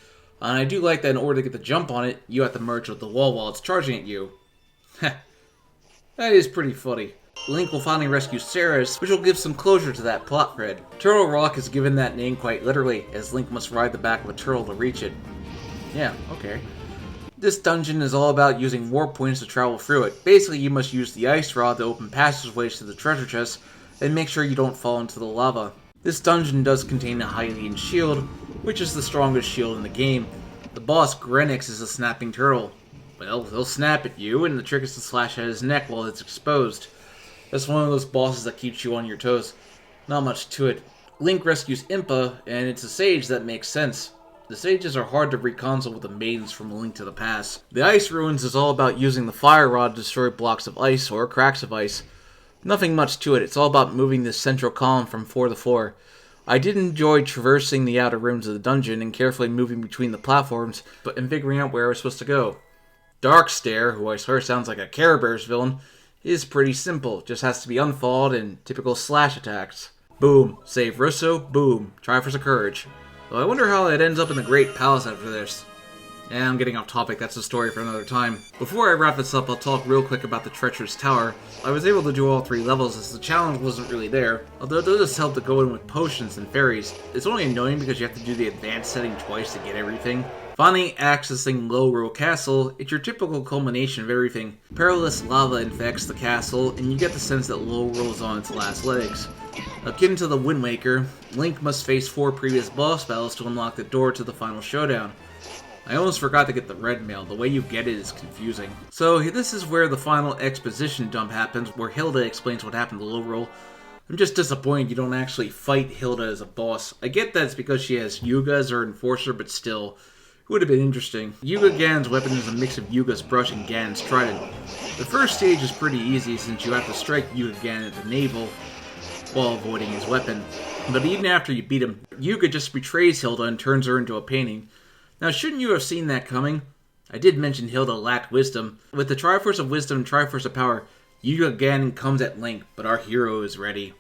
And I do like that in order to get the jump on it, you have to merge with the wall while it's charging at you. Heh. That is pretty funny. Link will finally rescue Ceres, which will give some closure to that plot thread. Turtle Rock is given that name quite literally, as Link must ride the back of a turtle to reach it. Yeah, okay. This dungeon is all about using warp points to travel through it. Basically, you must use the ice rod to open passageways to the treasure chest, and make sure you don't fall into the lava. This dungeon does contain a Hylian shield, which is the strongest shield in the game. The boss, Grenix, is a snapping turtle. Well, he'll snap at you, and the trick is to slash at his neck while it's exposed. That's one of those bosses that keeps you on your toes. Not much to it. Link rescues Impa, and it's a sage that makes sense. The sages are hard to reconcile with the maidens from A Link to the Past. The Ice Ruins is all about using the fire rod to destroy blocks of ice or cracks of ice. Nothing much to it, it's all about moving this central column from floor to floor. I did enjoy traversing the outer rooms of the dungeon and carefully moving between the platforms, and figuring out where I was supposed to go. Darkstare, who I swear sounds like a Care Bears villain, is pretty simple, just has to be unfollowed and typical slash attacks. Boom, save Russo, boom, Triforce of Courage. Though I wonder how it ends up in the Great Palace after this. Yeah, I'm getting off topic, that's a story for another time. Before I wrap this up, I'll talk real quick about the Treacherous Tower. I was able to do all 3 levels as the challenge wasn't really there, although it does help to go in with potions and fairies. It's only annoying because you have to do the advanced setting twice to get everything. Finally, accessing Low Row Castle, it's your typical culmination of everything. Perilous lava infects the castle, and you get the sense that Low Row is on its last legs. Akin to the Wind Waker, Link must face 4 previous boss battles to unlock the door to the final showdown. I almost forgot to get the red mail, the way you get it is confusing. So this is where the final exposition dump happens, where Hilda explains what happened to Low Roll. I'm just disappointed you don't actually fight Hilda as a boss. I get that it's because she has Yuga as her enforcer, but still, it would have been interesting. Yuga Ganon's weapon is a mix of Yuga's brush and Ganon's trident. The first stage is pretty easy since you have to strike Yuga Ganon at the navel while avoiding his weapon. But even after you beat him, Yuga just betrays Hilda and turns her into a painting. Now, shouldn't you have seen that coming? I did mention Hilda lacked wisdom. With the Triforce of Wisdom and Triforce of Power, Yuga Ganon comes at Link, but our hero is ready.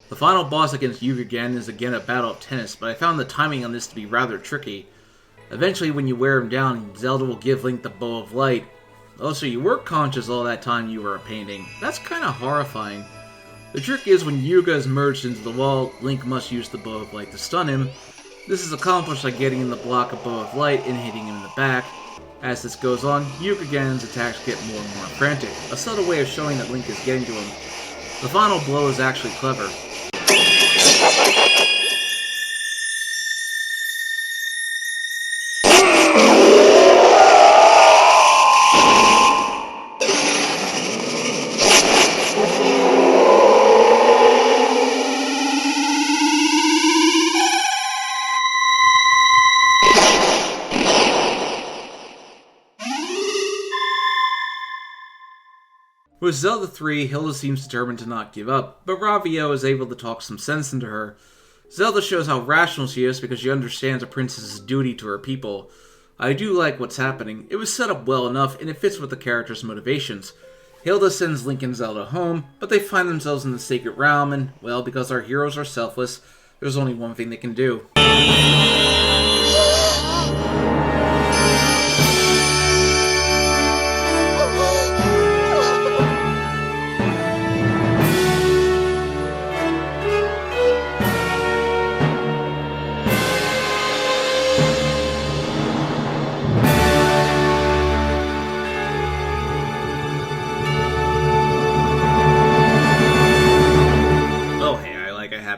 The final boss against Yuga Ganon is again a battle of tennis, but I found the timing on this to be rather tricky. Eventually, when you wear him down, Zelda will give Link the Bow of Light. Also, you were conscious all that time you were a painting. That's kinda horrifying. The trick is when Yuga is merged into the wall, Link must use the Bow of Light to stun him. This is accomplished by getting in the block of Bow of Light and hitting him in the back. As this goes on, Yuga Ganon's attacks get more and more frantic, a subtle way of showing that Link is getting to him. The final blow is actually clever. With Zelda 3, Hilda seems determined to not give up, but Ravio is able to talk some sense into her. Zelda shows how rational she is because she understands a princess's duty to her people. I do like what's happening. It was set up well enough, and it fits with the character's motivations. Hilda sends Link and Zelda home, but they find themselves in the Sacred Realm, and, well, because our heroes are selfless, there's only one thing they can do.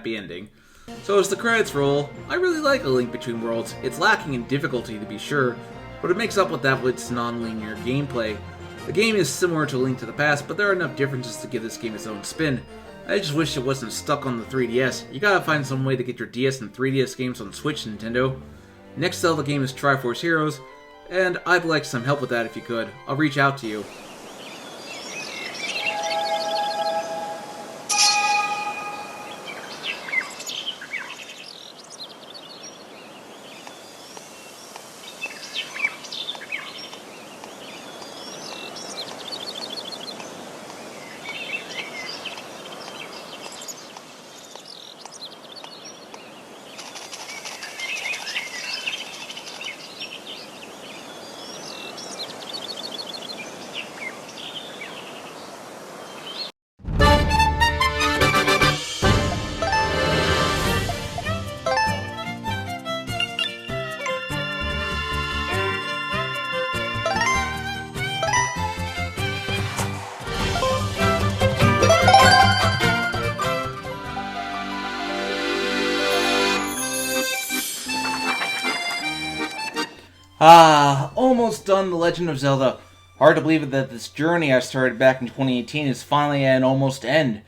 Ending. So as the credits roll, I really like A Link Between Worlds. It's lacking in difficulty to be sure, but it makes up with that with its non-linear gameplay. The game is similar to A Link to the Past, but there are enough differences to give this game its own spin. I just wish it wasn't stuck on the 3DS. You gotta find some way to get your DS and 3DS games on Switch, Nintendo. Next Zelda game is Triforce Heroes, and I'd like some help with that if you could. I'll reach out to you. Almost done The Legend of Zelda. Hard to believe that this journey I started back in 2018 is finally at an almost end.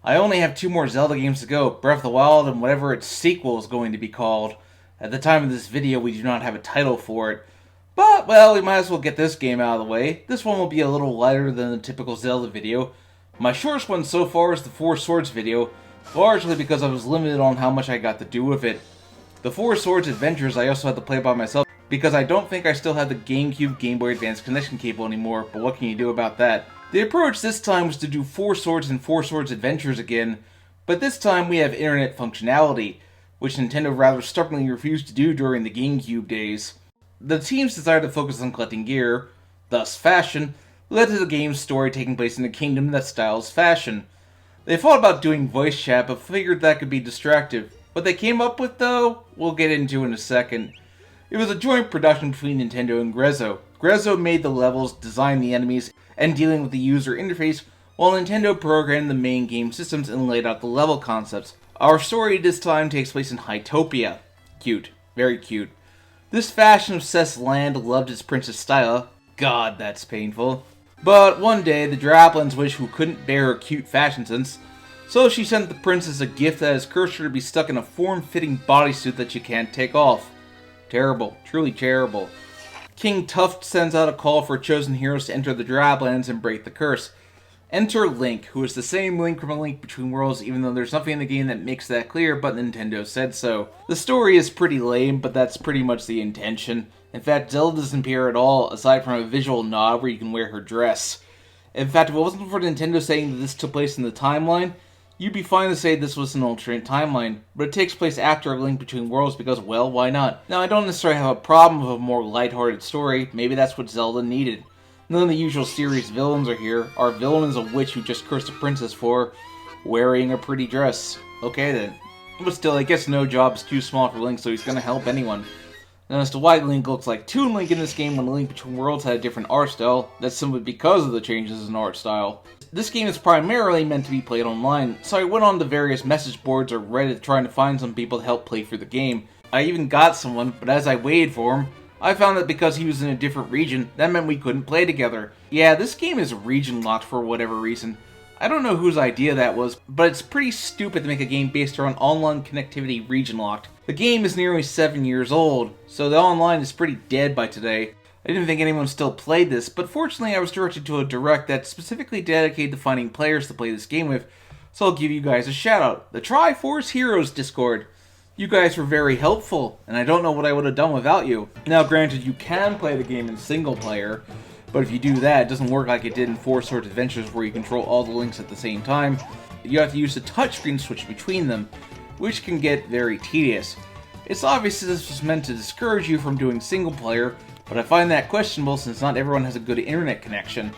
I only have 2 more Zelda games to go, Breath of the Wild and whatever its sequel is going to be called. At the time of this video, we do not have a title for it. But, well, we might as well get this game out of the way. This one will be a little lighter than the typical Zelda video. My shortest one so far is the 4 Swords video, largely because I was limited on how much I got to do with it. The 4 Swords Adventures I also had to play by myself, because I don't think I still have the GameCube Game Boy Advance connection cable anymore, but what can you do about that? The approach this time was to do 4 Swords and 4 Swords Adventures again, but this time we have internet functionality, which Nintendo rather stubbornly refused to do during the GameCube days. The team's desire to focus on collecting gear, thus fashion, led to the game's story taking place in a kingdom that styles fashion. They thought about doing voice chat, but figured that could be distractive. What they came up with, though, we'll get into in a second. It was a joint production between Nintendo and Grezzo. Grezzo made the levels, designed the enemies, and dealing with the user interface, while Nintendo programmed the main game systems and laid out the level concepts. Our story this time takes place in Hytopia. Cute. Very cute. This fashion-obsessed land loved its princess style. God, that's painful. But one day, the Draplins wish who couldn't bear her cute fashion sense, so she sent the princess a gift that has cursed her to be stuck in a form-fitting bodysuit that she can't take off. Terrible. Truly terrible. King Tuft sends out a call for chosen heroes to enter the Drablands and break the curse. Enter Link, who is the same Link from A Link Between Worlds, even though there's nothing in the game that makes that clear, but Nintendo said so. The story is pretty lame, but that's pretty much the intention. In fact, Zelda doesn't appear at all, aside from a visual nod where you can wear her dress. In fact, if it wasn't for Nintendo saying that this took place in the timeline, you'd be fine to say this was an alternate timeline, but it takes place after A Link Between Worlds because, well, why not? Now, I don't necessarily have a problem with a more lighthearted story. Maybe that's what Zelda needed. None of the usual series villains are here. Our villain is a witch who just cursed a princess for wearing a pretty dress. Okay then. But still, I guess no job is too small for Link, so he's gonna help anyone. Now, as to why Link looks like Toon Link in this game when A Link Between Worlds had a different art style, that's simply because of the changes in art style. This game is primarily meant to be played online, so I went on to various message boards or Reddit trying to find some people to help play through the game. I even got someone, but as I waited for him, I found that because he was in a different region, that meant we couldn't play together. Yeah, this game is region locked for whatever reason. I don't know whose idea that was, but it's pretty stupid to make a game based around online connectivity region locked. The game is nearly 7 years old, so the online is pretty dead by today. I didn't think anyone still played this, but fortunately I was directed to a direct that's specifically dedicated to finding players to play this game with, so I'll give you guys a shout out. The Triforce Heroes Discord. You guys were very helpful, and I don't know what I would have done without you. Now granted, you can play the game in single player, but if you do that, it doesn't work like it did in 4 Swords Adventures where you control all the links at the same time. You have to use the touchscreen switch between them, which can get very tedious. It's obvious this was meant to discourage you from doing single player, but I find that questionable since not everyone has a good internet connection.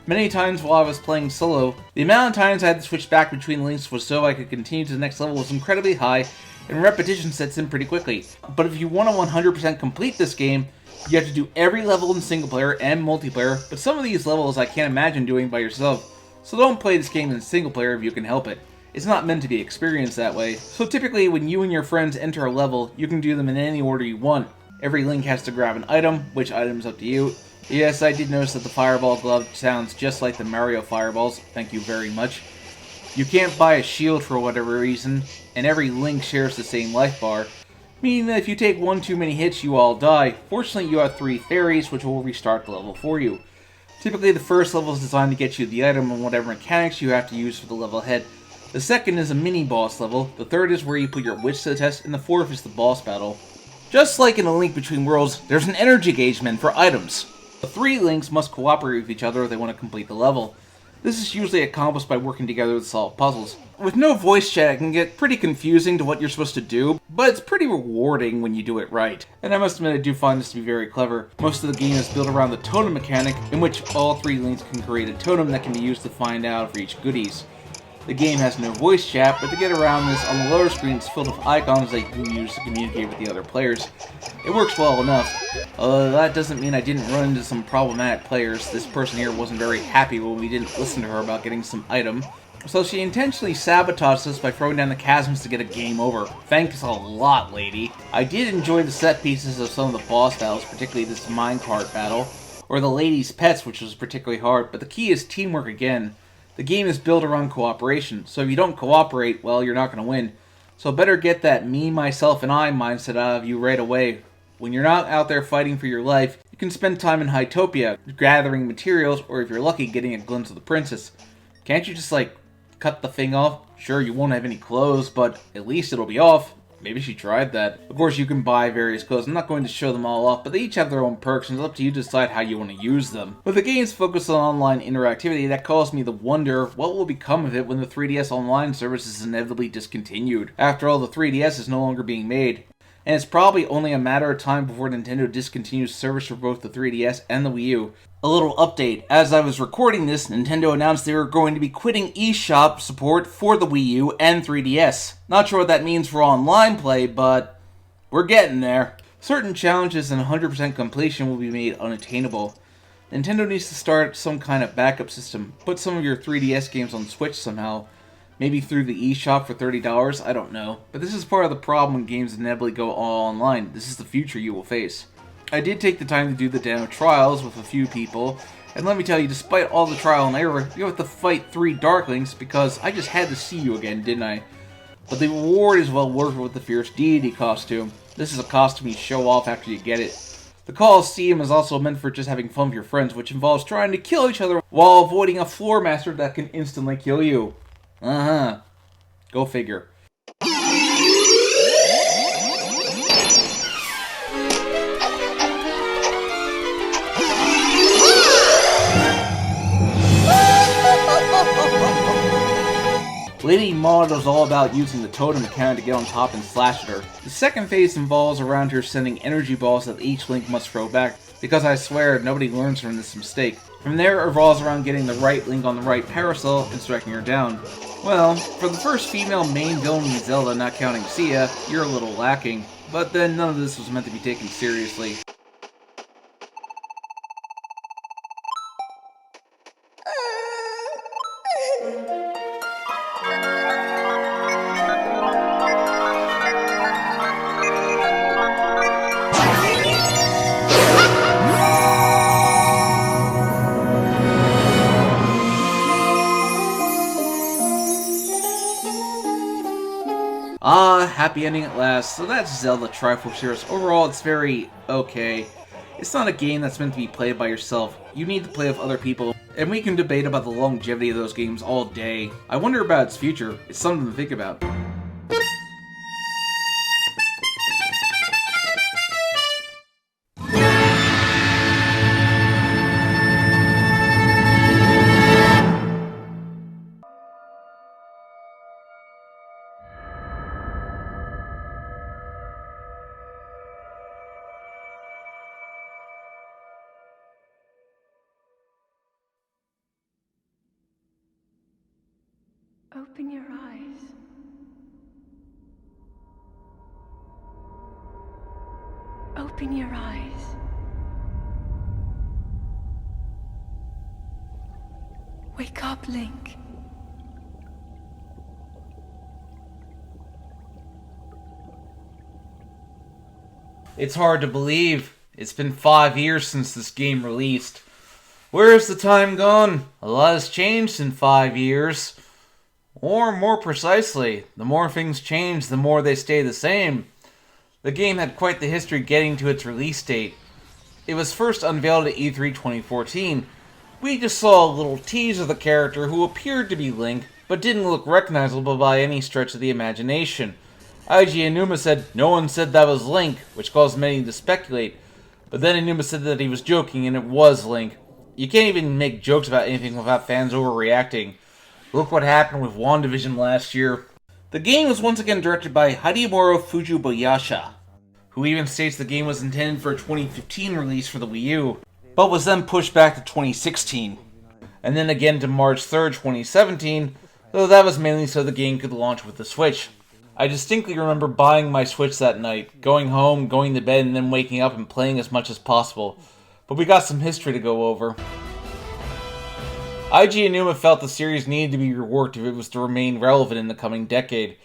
Many times while I was playing solo, the amount of times I had to switch back between links was so I could continue to the next level was incredibly high, and repetition sets in pretty quickly. But if you want to 100% complete this game, you have to do every level in single player and multiplayer, but some of these levels I can't imagine doing by yourself, so don't play this game in single player if you can help it. It's not meant to be experienced that way. So typically when you and your friends enter a level, you can do them in any order you want. Every link has to grab an item, which item is up to you. Yes, I did notice that the Fireball Glove sounds just like the Mario Fireballs, thank you very much. You can't buy a shield for whatever reason, and every link shares the same life bar, meaning that if you take one too many hits, you all die. Fortunately, you have 3 fairies, which will restart the level for you. Typically, the first level is designed to get you the item and whatever mechanics you have to use for the level ahead. The second is a mini-boss level, the third is where you put your wits to the test, and the fourth is the boss battle. Just like in A Link Between Worlds, there's an energy gauge meant for items. The 3 links must cooperate with each other if they want to complete the level. This is usually accomplished by working together to solve puzzles. With no voice chat, it can get pretty confusing to what you're supposed to do, but it's pretty rewarding when you do it right. And I must admit I do find this to be very clever. Most of the game is built around the totem mechanic, in which all 3 links can create a totem that can be used to find out for each goodies. The game has no voice chat, but to get around this, on the lower screen it's filled with icons that you can use to communicate with the other players. It works well enough. That doesn't mean I didn't run into some problematic players. This person here wasn't very happy when we didn't listen to her about getting some item. So she intentionally sabotaged us by throwing down the chasms to get a game over. Thanks a lot, lady. I did enjoy the set pieces of some of the boss battles, particularly this minecart battle, or the lady's pets, which was particularly hard, but the key is teamwork again. The game is built around cooperation, so if you don't cooperate, well, you're not going to win. So better get that me, myself, and I mindset out of you right away. When you're not out there fighting for your life, you can spend time in Hytopia, gathering materials, or if you're lucky, getting a glimpse of the princess. Can't you just, cut the thing off? Sure, you won't have any clothes, but at least it'll be off. Maybe she tried that. Of course, you can buy various clothes. I'm not going to show them all off, but they each have their own perks, and it's up to you to decide how you want to use them. With the game's focus on online interactivity, that caused me to wonder what will become of it when the 3DS Online service is inevitably discontinued. After all, the 3DS is no longer being made. And it's probably only a matter of time before Nintendo discontinues service for both the 3DS and the Wii U. A little update. As I was recording this, Nintendo announced they were going to be quitting eShop support for the Wii U and 3DS. Not sure what that means for online play, but we're getting there. Certain challenges and 100% completion will be made unattainable. Nintendo needs to start some kind of backup system. Put some of your 3DS games on Switch somehow. Maybe through the eShop for $30, I don't know. But this is part of the problem when games inevitably go all online. This is the future you will face. I did take the time to do the demo trials with a few people, and let me tell you, despite all the trial and error, you have to fight 3 Darklings because I just had to see you again, didn't I? But the reward is well worth it with the Fierce Deity costume. This is a costume you show off after you get it. The Coliseum is also meant for just having fun with your friends, which involves trying to kill each other while avoiding a floor master that can instantly kill you. Go figure. Lady Maud is all about using the totem mechanic to get on top and slash at her. The second phase involves around her sending energy balls that each Link must throw back, because I swear nobody learns from this mistake. From there, it revolves around getting the right Link on the right parasol and striking her down. Well, for the first female main villain in Zelda, not counting Sia, you're a little lacking. But then none of this was meant to be taken seriously. Happy ending at last. So that's Zelda Triforce Heroes. Overall, it's very okay. It's not a game that's meant to be played by yourself. You need to play with other people, and we can debate about the longevity of those games all day. I wonder about its future. It's something to think about. Open your eyes. Open your eyes. Wake up, Link. It's hard to believe. It's been 5 years since this game released. Where's the time gone? A lot has changed in 5 years. Or more precisely, the more things change, the more they stay the same. The game had quite the history getting to its release date. It was first unveiled at E3 2014. We just saw a little tease of the character who appeared to be Link, but didn't look recognizable by any stretch of the imagination. IG Aonuma said no one said that was Link, which caused many to speculate. But then Aonuma said that he was joking and it was Link. You can't even make jokes about anything without fans overreacting. Look what happened with WandaVision last year. The game was once again directed by Hidemaro Fujibayasha, who even states the game was intended for a 2015 release for the Wii U, but was then pushed back to 2016, and then again to March 3rd, 2017, though that was mainly so the game could launch with the Switch. I distinctly remember buying my Switch that night, going home, going to bed, and then waking up and playing as much as possible. But we got some history to go over. IG Aonuma felt the series needed to be reworked if it was to remain relevant in the coming decade.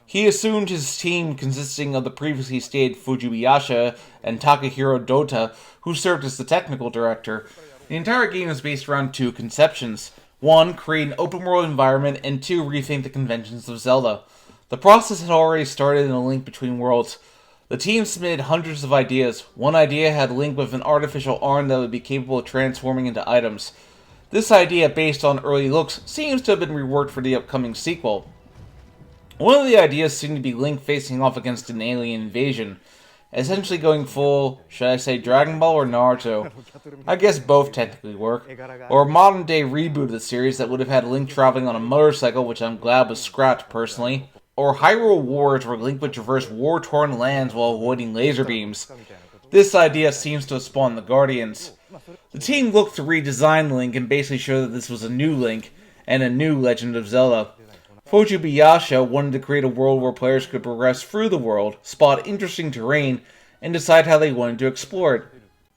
He assumed his team, consisting of the previously stated Fujibayasha and Takahiro Dota, who served as the technical director. The entire game is based around two conceptions. 1. Create an open-world environment, and 2. Rethink the conventions of Zelda. The process had already started in A Link Between Worlds. The team submitted hundreds of ideas. One idea had Link with an artificial arm that would be capable of transforming into items. This idea, based on early looks, seems to have been reworked for the upcoming sequel. One of the ideas seemed to be Link facing off against an alien invasion, essentially going full, should I say Dragon Ball or Naruto? I guess both technically work. Or a modern day reboot of the series that would have had Link traveling on a motorcycle, which I'm glad was scrapped personally. Or Hyrule Wars, where Link would traverse war-torn lands while avoiding laser beams. This idea seems to have spawned the Guardians. The team looked to redesign Link and basically show that this was a new Link, and a new Legend of Zelda. Fujibayasha wanted to create a world where players could progress through the world, spot interesting terrain, and decide how they wanted to explore it.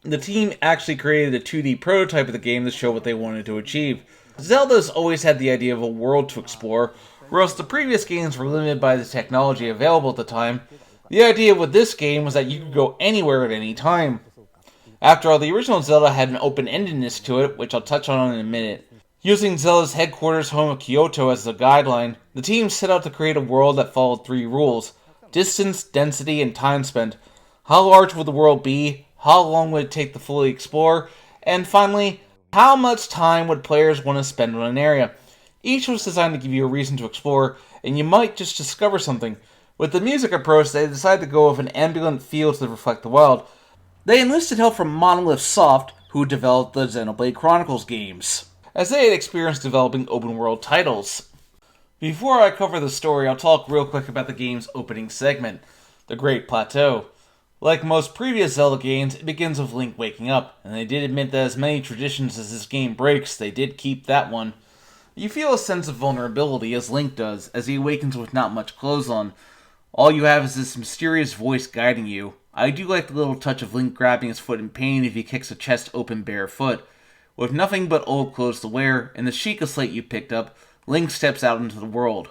The team actually created a 2D prototype of the game to show what they wanted to achieve. Zelda's always had the idea of a world to explore, whereas the previous games were limited by the technology available at the time. The idea with this game was that you could go anywhere at any time. After all, the original Zelda had an open-endedness to it, which I'll touch on in a minute. Using Zelda's headquarters home of Kyoto as a guideline, the team set out to create a world that followed 3 rules: distance, density, and time spent. How large would the world be? How long would it take to fully explore? And finally, how much time would players want to spend on an area? Each was designed to give you a reason to explore, and you might just discover something. With the music approach, they decided to go with an ambient feel to reflect the world. They enlisted help from Monolith Soft, who developed the Xenoblade Chronicles games, as they had experience developing open-world titles. Before I cover the story, I'll talk real quick about the game's opening segment, the Great Plateau. Like most previous Zelda games, it begins with Link waking up, and they did admit that as many traditions as this game breaks, they did keep that one. You feel a sense of vulnerability, as Link does, as he awakens with not much clothes on. All you have is this mysterious voice guiding you. I do like the little touch of Link grabbing his foot in pain if he kicks a chest open barefoot. With nothing but old clothes to wear, and the Sheikah slate you picked up, Link steps out into the world.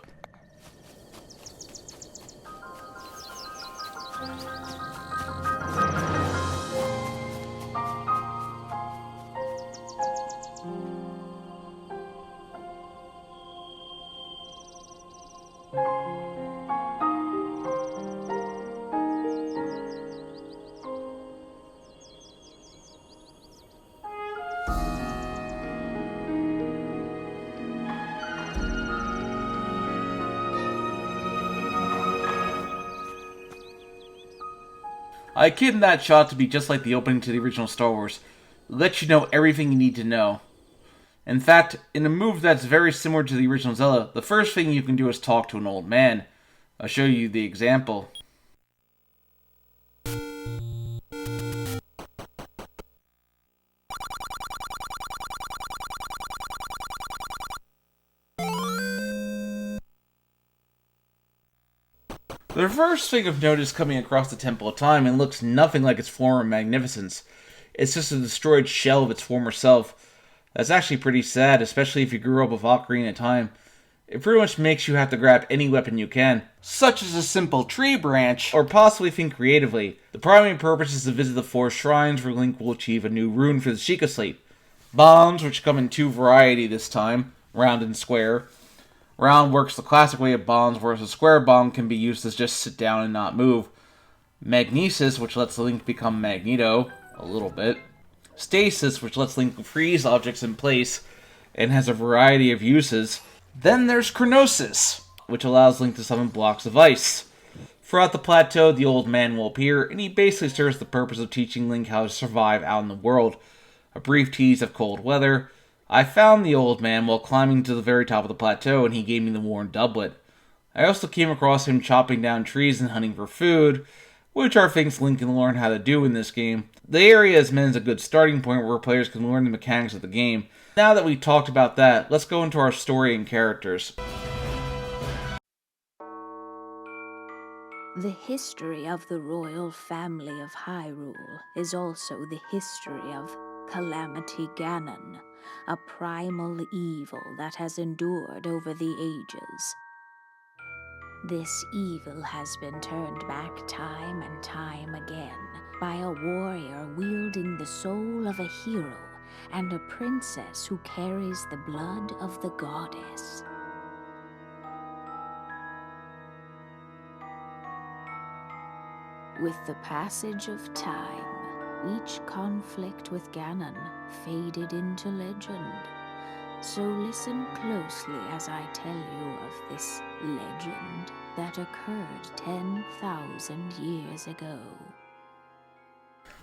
I kid that shot to be just like the opening to the original Star Wars. It lets you know everything you need to know. In fact, in a move that's very similar to the original Zelda, the first thing you can do is talk to an old man. I'll show you the example. The first thing of note is coming across the Temple of Time and looks nothing like its former magnificence. It's just a destroyed shell of its former self. That's actually pretty sad, especially if you grew up with Ocarina of Time. It pretty much makes you have to grab any weapon you can, such as a simple tree branch, or possibly think creatively. The primary purpose is to visit the 4 shrines where Link will achieve a new rune for the Sheikah slate. Bombs, which come in 2 variety this time, round and square. Round works the classic way of bombs, whereas a square bomb can be used to just sit down and not move. Magnesis, which lets Link become Magneto, a little bit. Stasis, which lets Link freeze objects in place, and has a variety of uses. Then there's Chronosis, which allows Link to summon blocks of ice. Throughout the plateau, the old man will appear, and he basically serves the purpose of teaching Link how to survive out in the world. A brief tease of cold weather. I found the old man while climbing to the very top of the plateau, and he gave me the worn doublet. I also came across him chopping down trees and hunting for food, which are things Link can learn how to do in this game. The area is meant as a good starting point where players can learn the mechanics of the game. Now that we've talked about that, let's go into our story and characters. The history of the royal family of Hyrule is also the history of Calamity Ganon, a primal evil that has endured over the ages. This evil has been turned back time and time again by a warrior wielding the soul of a hero and a princess who carries the blood of the goddess. With the passage of time, each conflict with Ganon faded into legend. So listen closely as I tell you of this legend that occurred 10,000 years ago.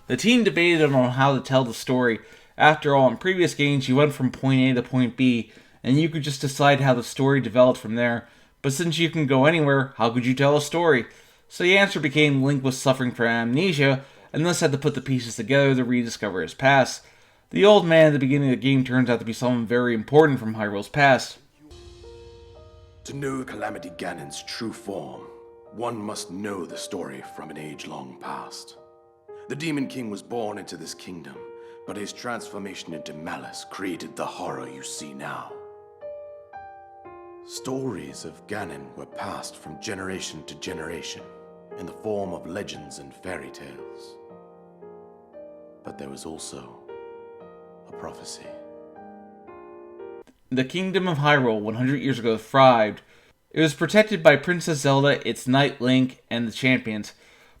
The team debated on how to tell the story. After all, in previous games you went from point A to point B, and you could just decide how the story developed from there. But since you can go anywhere, how could you tell a story? So the answer became Link was suffering from amnesia, and thus had to put the pieces together to rediscover his past. The old man at the beginning of the game turns out to be someone very important from Hyrule's past. To know Calamity Ganon's true form, one must know the story from an age-long past. The Demon King was born into this kingdom, but his transformation into malice created the horror you see now. Stories of Ganon were passed from generation to generation in the form of legends and fairy tales. But there was also a prophecy. The Kingdom of Hyrule 100 years ago thrived. It was protected by Princess Zelda, its Knight Link, and the champions.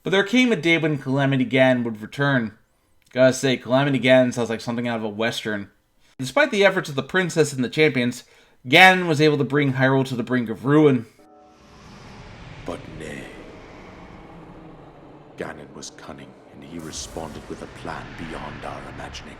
But there came a day when Calamity Ganon would return. Gotta say, Calamity Ganon sounds like something out of a western. Despite the efforts of the princess and the champions, Ganon was able to bring Hyrule to the brink of ruin. But nay. Ganon was cunning, and he responded with a plan beyond our imagining.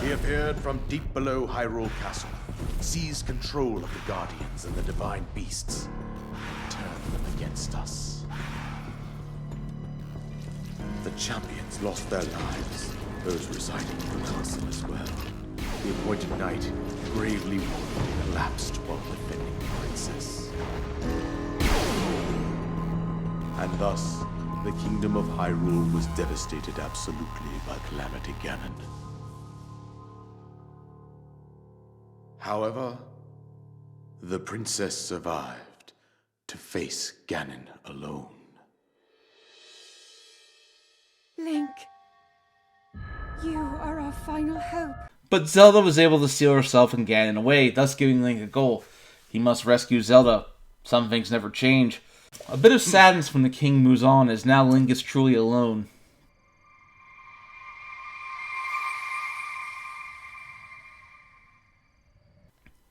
He appeared from deep below Hyrule Castle, seized control of the Guardians and the Divine Beasts, and turned them against us. The champions lost their lives, those residing in the castle as well. The appointed knight, gravely wounded, collapsed while defending the princess. And thus, the kingdom of Hyrule was devastated absolutely by Calamity Ganon. However, the princess survived to face Ganon alone. Link, you are our final hope. But Zelda was able to steal herself and Ganon away, thus giving Link a goal. He must rescue Zelda. Some things never change. A bit of sadness when the king moves on, as now Link is truly alone.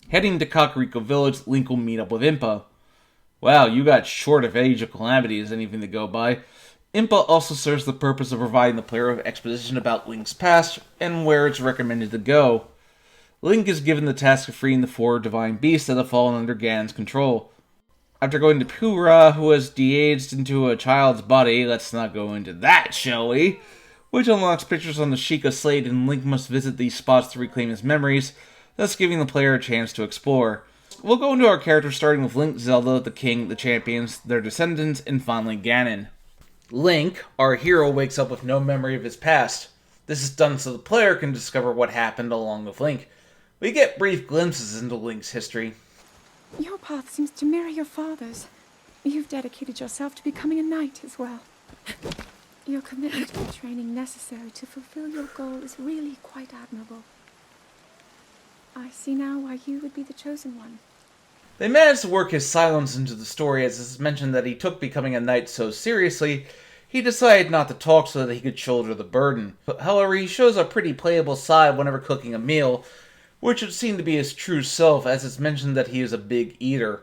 Heading to Kakariko Village, Link will meet up with Impa. Wow, you got short of Age of Calamity as anything to go by. Impa also serves the purpose of providing the player with exposition about Link's past and where it's recommended to go. Link is given the task of freeing the 4 divine beasts that have fallen under Ganon's control. After going to Pura, who has de-aged into a child's body, let's not go into that, shall we? Which unlocks pictures on the Sheikah Slate, and Link must visit these spots to reclaim his memories, thus giving the player a chance to explore. We'll go into our characters starting with Link, Zelda, the King, the champions, their descendants, and finally Ganon. Link, our hero, wakes up with no memory of his past. This is done so the player can discover what happened along with Link. We get brief glimpses into Link's history. Your path seems to mirror your father's. You've dedicated yourself to becoming a knight as well. Your commitment to the training necessary to fulfill your goal is really quite admirable. I see now why you would be the chosen one. They managed to work his silence into the story, as it's mentioned that he took becoming a knight so seriously, he decided not to talk so that he could shoulder the burden. However, he shows a pretty playable side whenever cooking a meal, which would seem to be his true self, as it's mentioned that he is a big eater.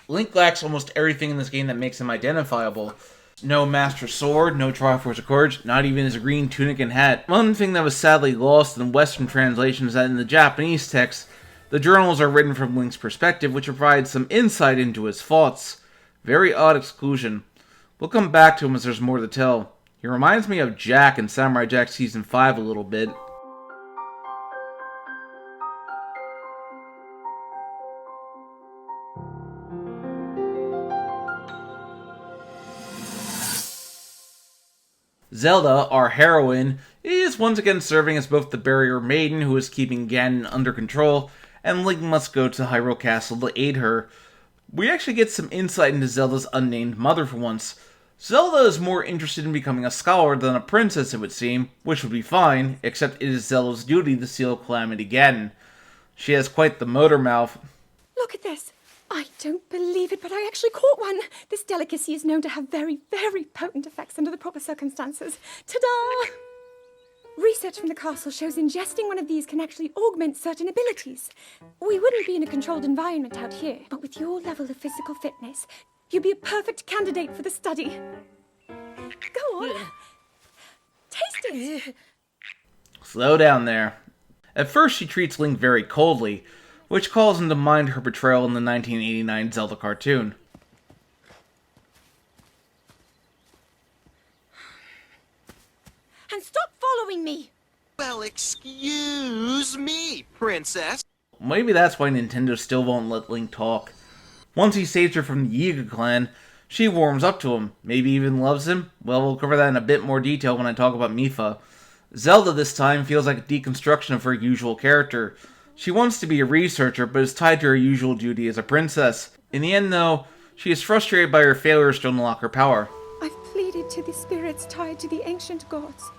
Link lacks almost everything in this game that makes him identifiable. No Master Sword, no Triforce Heroes, not even his green tunic and hat. One thing that was sadly lost in Western translation is that in the Japanese text, the journals are written from Link's perspective, which provides some insight into his thoughts. Very odd exclusion. We'll come back to him as there's more to tell. He reminds me of Jack in Samurai Jack Season 5 a little bit. Zelda, our heroine, is once again serving as both the barrier maiden who is keeping Ganon under control, and Link must go to Hyrule Castle to aid her. We actually get some insight into Zelda's unnamed mother for once. Zelda is more interested in becoming a scholar than a princess, it would seem, which would be fine, except it is Zelda's duty to seal Calamity Ganon. She has quite the motor mouth. Look at this. I don't believe it, but I actually caught one. This delicacy is known to have very, very potent effects under the proper circumstances. Ta-da! Research from the castle shows ingesting one of these can actually augment certain abilities. We wouldn't be in a controlled environment out here, but with your level of physical fitness, you'd be a perfect candidate for the study. Go on. Taste it. Slow down there. At first, she treats Link very coldly, which calls into mind her portrayal in the 1989 Zelda cartoon. And stop following me! Well, excuse me, princess. Maybe that's why Nintendo still won't let Link talk. Once he saves her from the Yiga clan, she warms up to him, maybe even loves him. Well, we'll cover that in a bit more detail when I talk about Mipha. Zelda this time feels like a deconstruction of her usual character. She wants to be a researcher, but is tied to her usual duty as a princess. In the end, though, she is frustrated by her failures to unlock her power. I've pleaded to the spirits tied to the ancient gods.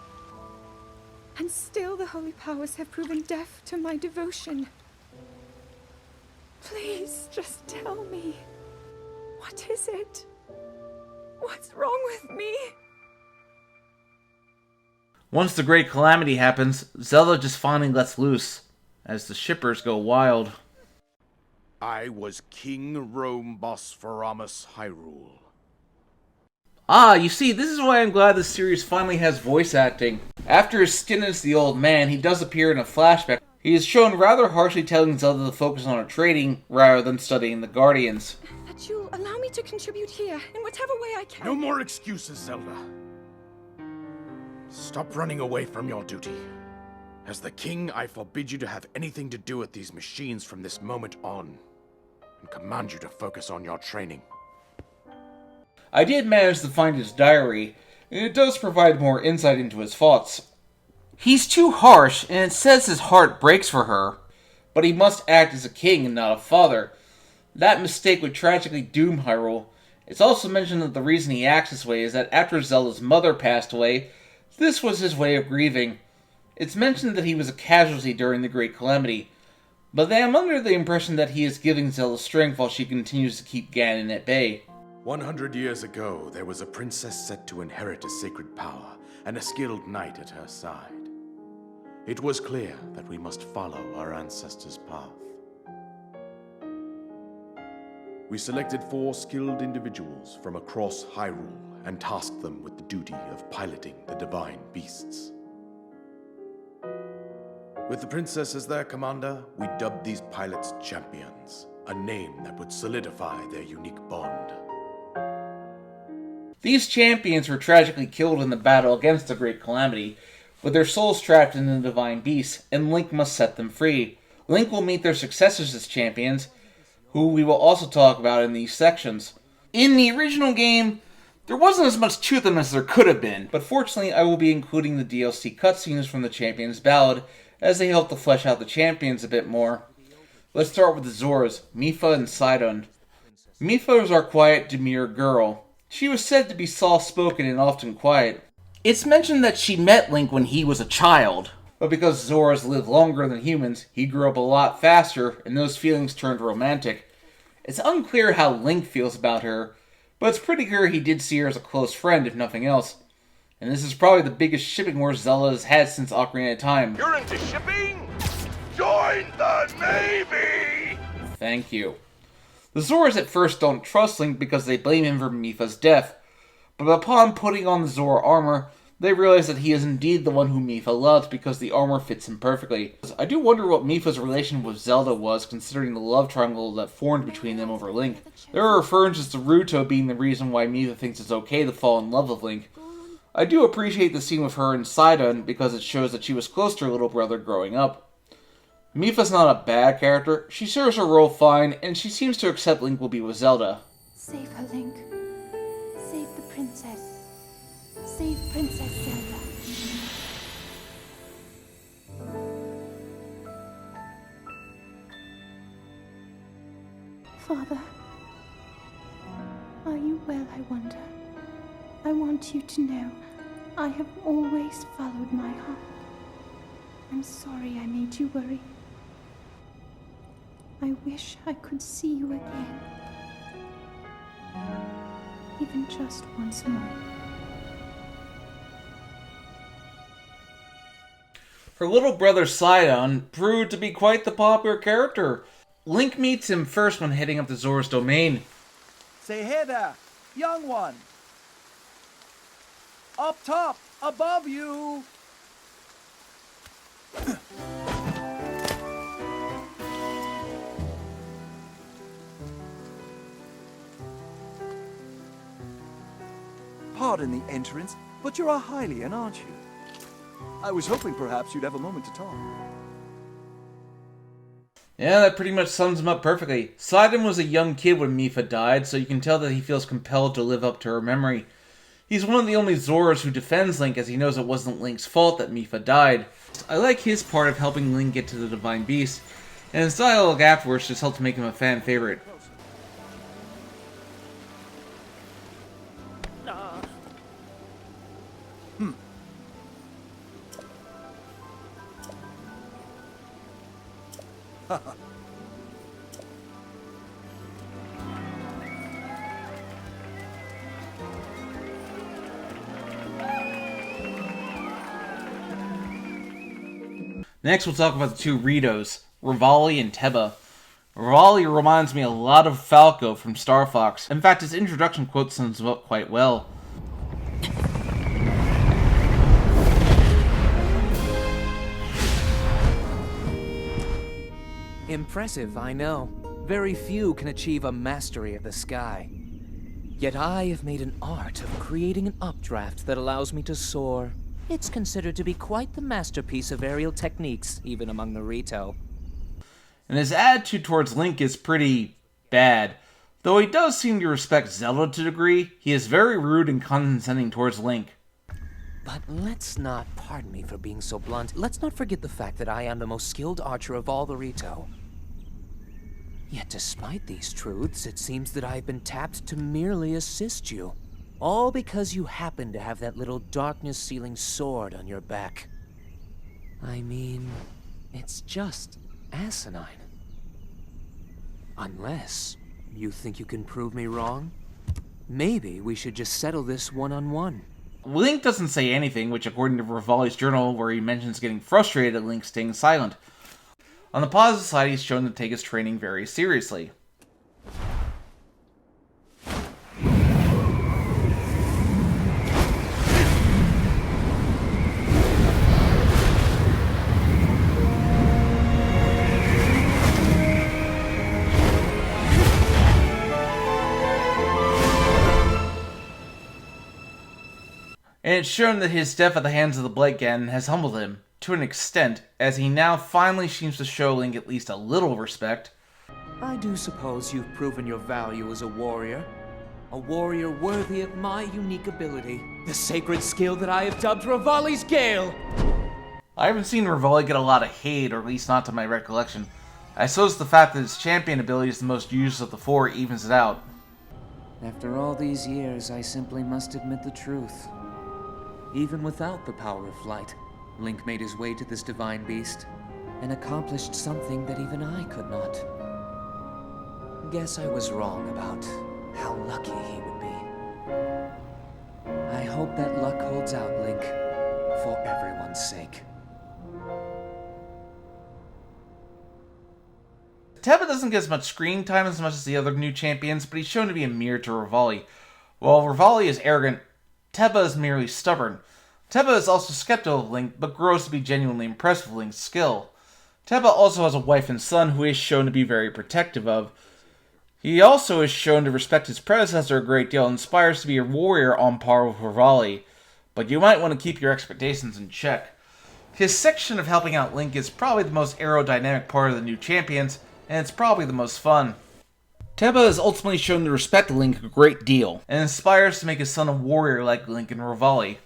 And still the holy powers have proven deaf to my devotion. Please, just tell me. What is it? What's wrong with me? Once the Great Calamity happens, Zelda just finally lets loose, as the shippers go wild. I was King Rome Bosphoramus Hyrule. Ah, you see, this is why I'm glad this series finally has voice acting. After his stint as the old man, he does appear in a flashback. He is shown rather harshly telling Zelda to focus on her training, rather than studying the Guardians. That you'll allow me to contribute here, in whatever way I can. No more excuses, Zelda. Stop running away from your duty. As the king, I forbid you to have anything to do with these machines from this moment on, and command you to focus on your training. I did manage to find his diary, and it does provide more insight into his thoughts. He's too harsh, and it says his heart breaks for her, but he must act as a king and not a father. That mistake would tragically doom Hyrule. It's also mentioned that the reason he acts this way is that after Zelda's mother passed away, this was his way of grieving. It's mentioned that he was a casualty during the Great Calamity, but I am under the impression that he is giving Zelda strength while she continues to keep Ganon at bay. 100 years ago, there was a princess set to inherit a sacred power, and a skilled knight at her side. It was clear that we must follow our ancestors' path. We selected 4 skilled individuals from across Hyrule and tasked them with the duty of piloting the divine beasts. With the princess as their commander, we dubbed these pilots champions, a name that would solidify their unique bond. These champions were tragically killed in the battle against the Great Calamity, with their souls trapped in the divine beasts, and Link must set them free. Link will meet their successors as champions, who we will also talk about in these sections. In the original game, there wasn't as much to them as there could have been, but fortunately I will be including the DLC cutscenes from the Champions Ballad, as they help to flesh out the champions a bit more. Let's start with the Zoras, Mipha and Sidon. Mipha is our quiet, demure girl. She was said to be soft-spoken and often quiet. It's mentioned that she met Link when he was a child, but because Zoras live longer than humans, he grew up a lot faster, and those feelings turned romantic. It's unclear how Link feels about her, but it's pretty clear he did see her as a close friend, if nothing else. And this is probably the biggest shipping war Zelda has had since Ocarina of Time. You're into shipping? Join the Navy! Thank you. The Zoras at first don't trust Link because they blame him for Mipha's death, but upon putting on the Zora armor, they realize that he is indeed the one whom Mipha loves because the armor fits him perfectly. I do wonder what Mipha's relation with Zelda was, considering the love triangle that formed between them over Link. There are references to Ruto being the reason why Mipha thinks it's okay to fall in love with Link. I do appreciate the scene with her and Sidon because it shows that she was close to her little brother growing up. Mipha's not a bad character, she serves her role fine, and she seems to accept Link will be with Zelda. Save her, Link. Save the princess. Save Princess Zelda. Father, are you well, I wonder? I want you to know I have always followed my heart. I'm sorry I made you worry. I wish I could see you again. Even just once more. Her little brother Sidon proved to be quite the popular character. Link meets him first when heading up to Zora's domain. Say hey there, young one. Up top, above you. Pardon the entrance, but you're a Hylian, aren't you? I was hoping perhaps you'd have a moment to talk. Yeah, that pretty much sums him up perfectly. Sidon was a young kid when Mipha died, so you can tell that he feels compelled to live up to her memory. He's one of the only Zoras who defends Link, as he knows it wasn't Link's fault that Mipha died. I like his part of helping Link get to the Divine Beast, and his dialogue afterwards just helped make him a fan favorite. Next, we'll talk about the two Ritos, Revali and Teba. Revali reminds me a lot of Falco from Star Fox. In fact, his introduction quote sums him up quite well. Impressive, I know. Very few can achieve a mastery of the sky. Yet I have made an art of creating an updraft that allows me to soar. It's considered to be quite the masterpiece of aerial techniques, even among the Rito. And his attitude towards Link is pretty bad. Though he does seem to respect Zelda to a degree, he is very rude and condescending towards Link. But let's not, pardon me for being so blunt, let's not forget the fact that I am the most skilled archer of all the Rito. Yet despite these truths, it seems that I've been tapped to merely assist you. All because you happen to have that little darkness-sealing sword on your back. I mean, it's just asinine. Unless you think you can prove me wrong, maybe we should just settle this one-on-one. Link doesn't say anything, which according to Revali's journal, where he mentions getting frustrated at Link staying silent. On the positive side, he's shown to take his training very seriously. And it's shown that his death at the hands of the Blight Ganon has humbled him, to an extent, as he now finally seems to show Link at least a little respect. I do suppose you've proven your value as a warrior. A warrior worthy of my unique ability. The sacred skill that I have dubbed Revali's Gale! I haven't seen Revali get a lot of hate, or at least not to my recollection. I suppose the fact that his champion ability is the most used of the four evens it out. After all these years, I simply must admit the truth. Even without the power of flight, Link made his way to this divine beast, and accomplished something that even I could not. Guess I was wrong about how lucky he would be. I hope that luck holds out, Link, for everyone's sake. Teba doesn't get as much screen time as much as the other new champions, but he's shown to be a mirror to Revali. While Revali is arrogant, Teba is merely stubborn. Teba is also skeptical of Link, but grows to be genuinely impressed with Link's skill. Teba also has a wife and son who he is shown to be very protective of. He also is shown to respect his predecessor a great deal and aspires to be a warrior on par with Revali, but you might want to keep your expectations in check. His section of helping out Link is probably the most aerodynamic part of the new champions, and it's probably the most fun. Teba is ultimately shown to respect Link a great deal, and aspires to make his son a warrior like Link and Revali.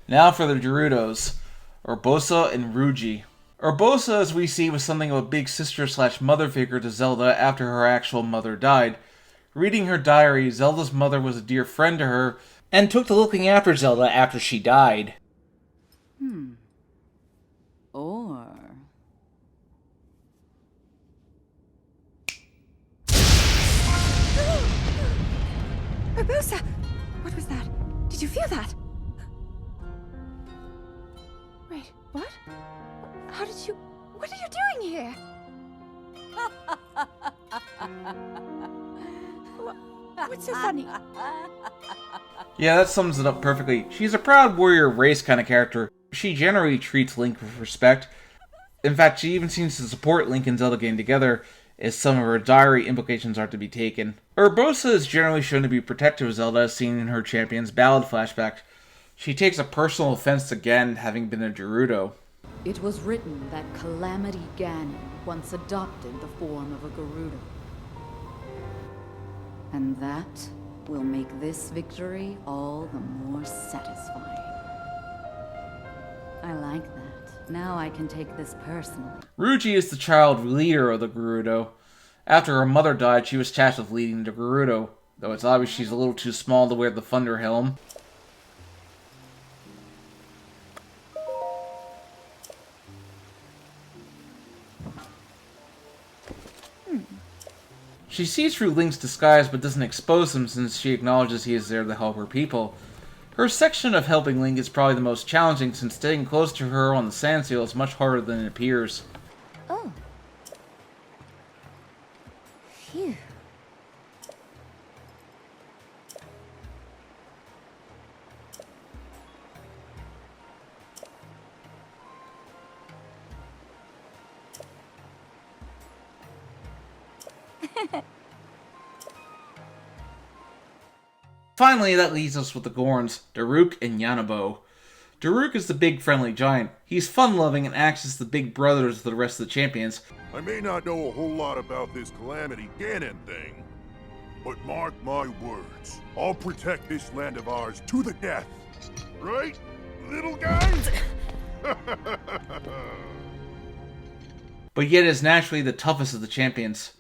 Now for the Gerudos, Urbosa and Ruji. Urbosa, as we see, was something of a big sister/mother figure to Zelda after her actual mother died. Reading her diary, Zelda's mother was a dear friend to her, and took to looking after Zelda after she died. Or... Urbosa! What was that? Did you feel that? Wait, what? How did you... What are you doing here? What's so funny? Yeah, that sums it up perfectly. She's a proud warrior race kind of character. She generally treats Link with respect. In fact, she even seems to support Link and Zelda getting together, as some of her diary implications are to be taken. Urbosa is generally shown to be protective of Zelda, as seen in her champion's ballad flashback. She takes a personal offense to Ganon having been a Gerudo. It was written that Calamity Ganon once adopted the form of a Gerudo. And that will make this victory all the more satisfying. I like that. Now I can take this personally. Ruji is the child leader of the Gerudo. After her mother died, she was tasked with leading the Gerudo, though it's obvious she's a little too small to wear the Thunder Helm. She sees through Link's disguise but doesn't expose him since she acknowledges he is there to help her people. Her section of helping Link is probably the most challenging since staying close to her on the sand seal is much harder than it appears. Oh. Phew. Finally, that leaves us with the Gorns, Daruk and Yanabo. Daruk is the big friendly giant. He's fun-loving and acts as the big brother to the rest of the champions. I may not know a whole lot about this Calamity Ganon thing, but mark my words, I'll protect this land of ours to the death. Right, little guy? But yet is naturally the toughest of the champions.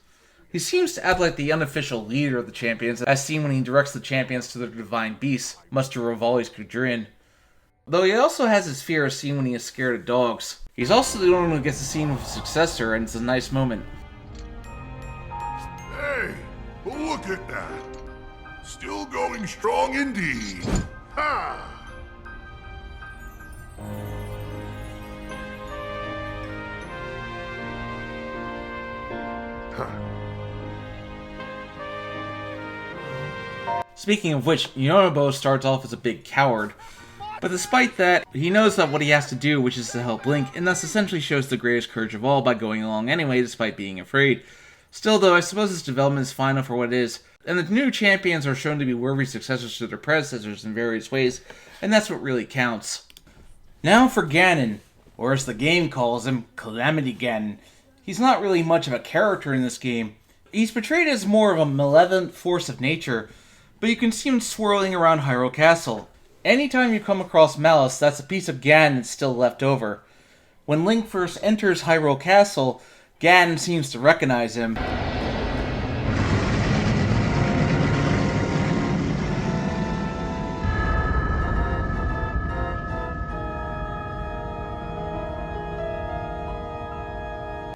He seems to act like the unofficial leader of the champions, as seen when he directs the champions to their divine beasts, much to Revali's chagrin. Though he also has his fear as seen when he is scared of dogs. He's also the only one who gets to see him with his successor, and it's a nice moment. Hey, look at that. Still going strong indeed. Ha! Speaking of which, Yonobo starts off as a big coward. But despite that, he knows that what he has to do, which is to help Link, and thus essentially shows the greatest courage of all by going along anyway despite being afraid. Still though, I suppose his development is final for what it is, and the new champions are shown to be worthy successors to their predecessors in various ways, and that's what really counts. Now for Ganon, or as the game calls him, Calamity Ganon. He's not really much of a character in this game. He's portrayed as more of a malevolent force of nature, but you can see him swirling around Hyrule Castle. Anytime you come across malice, that's a piece of Ganon still left over. When Link first enters Hyrule Castle, Ganon seems to recognize him.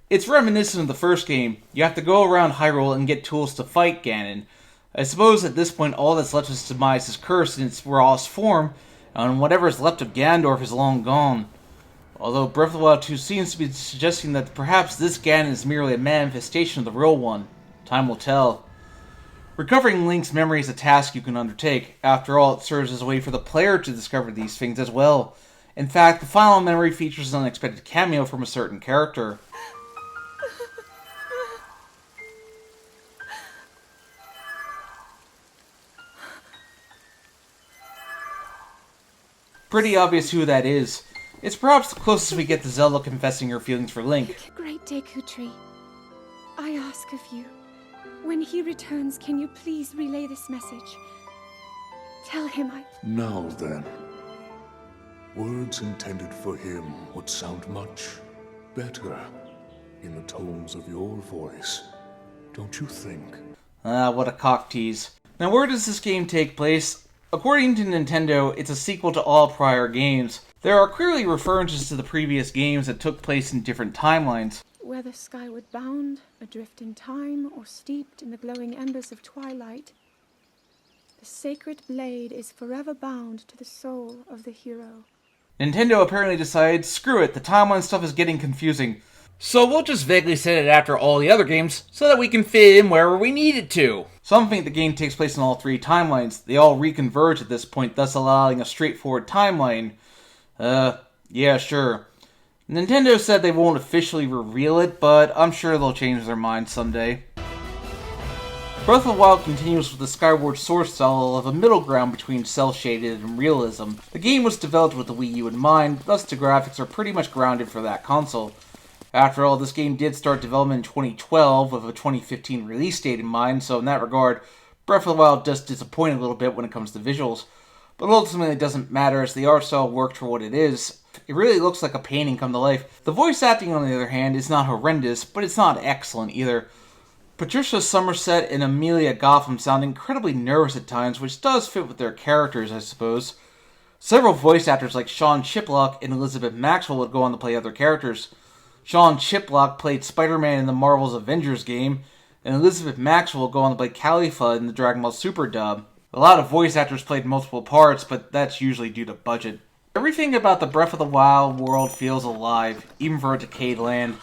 It's reminiscent of the first game. You have to go around Hyrule and get tools to fight Ganon. I suppose at this point all that's left is to demise his curse in its rawest form, and whatever is left of Ganondorf is long gone. Although Breath of the Wild 2 seems to be suggesting that perhaps this Ganon is merely a manifestation of the real one. Time will tell. Recovering Link's memory is a task you can undertake. After all, it serves as a way for the player to discover these things as well. In fact, the final memory features an unexpected cameo from a certain character. Pretty obvious who that is. It's perhaps the closest we get to Zelda confessing her feelings for Link. Great Dekutri, I ask of you, when he returns, can you please relay this message? Tell him I... Now then, words intended for him would sound much better in the tones of your voice, don't you think? Ah, what a cock tease. Now, where does this game take place? According to Nintendo, it's a sequel to all prior games. There are clearly references to the previous games that took place in different timelines. Whether skyward bound, adrift in time, or steeped in the glowing embers of twilight, the sacred blade is forever bound to the soul of the hero. Nintendo apparently decided, screw it, the timeline stuff is getting confusing. So we'll just vaguely set it after all the other games, so that we can fit in wherever we need it to. Some think the game takes place in all three timelines. They all reconverge at this point, thus allowing a straightforward timeline. Yeah, sure. Nintendo said they won't officially reveal it, but I'm sure they'll change their mind someday. Breath of the Wild continues with the Skyward Sword style of a middle ground between cel-shaded and realism. The game was developed with the Wii U in mind, thus the graphics are pretty much grounded for that console. After all, this game did start development in 2012 with a 2015 release date in mind, so in that regard, Breath of the Wild does disappoint a little bit when it comes to visuals. But ultimately it doesn't matter as the art style worked for what it is. It really looks like a painting come to life. The voice acting, on the other hand, is not horrendous, but it's not excellent either. Patricia Somerset and Amelia Gotham sound incredibly nervous at times, which does fit with their characters, I suppose. Several voice actors like Sean Chiplock and Elizabeth Maxwell would go on to play other characters. Sean Chiplock played Spider-Man in the Marvel's Avengers game, and Elizabeth Maxwell will go on to play Califa in the Dragon Ball Super dub. A lot of voice actors played multiple parts, but that's usually due to budget. Everything about the Breath of the Wild world feels alive, even for a decayed land.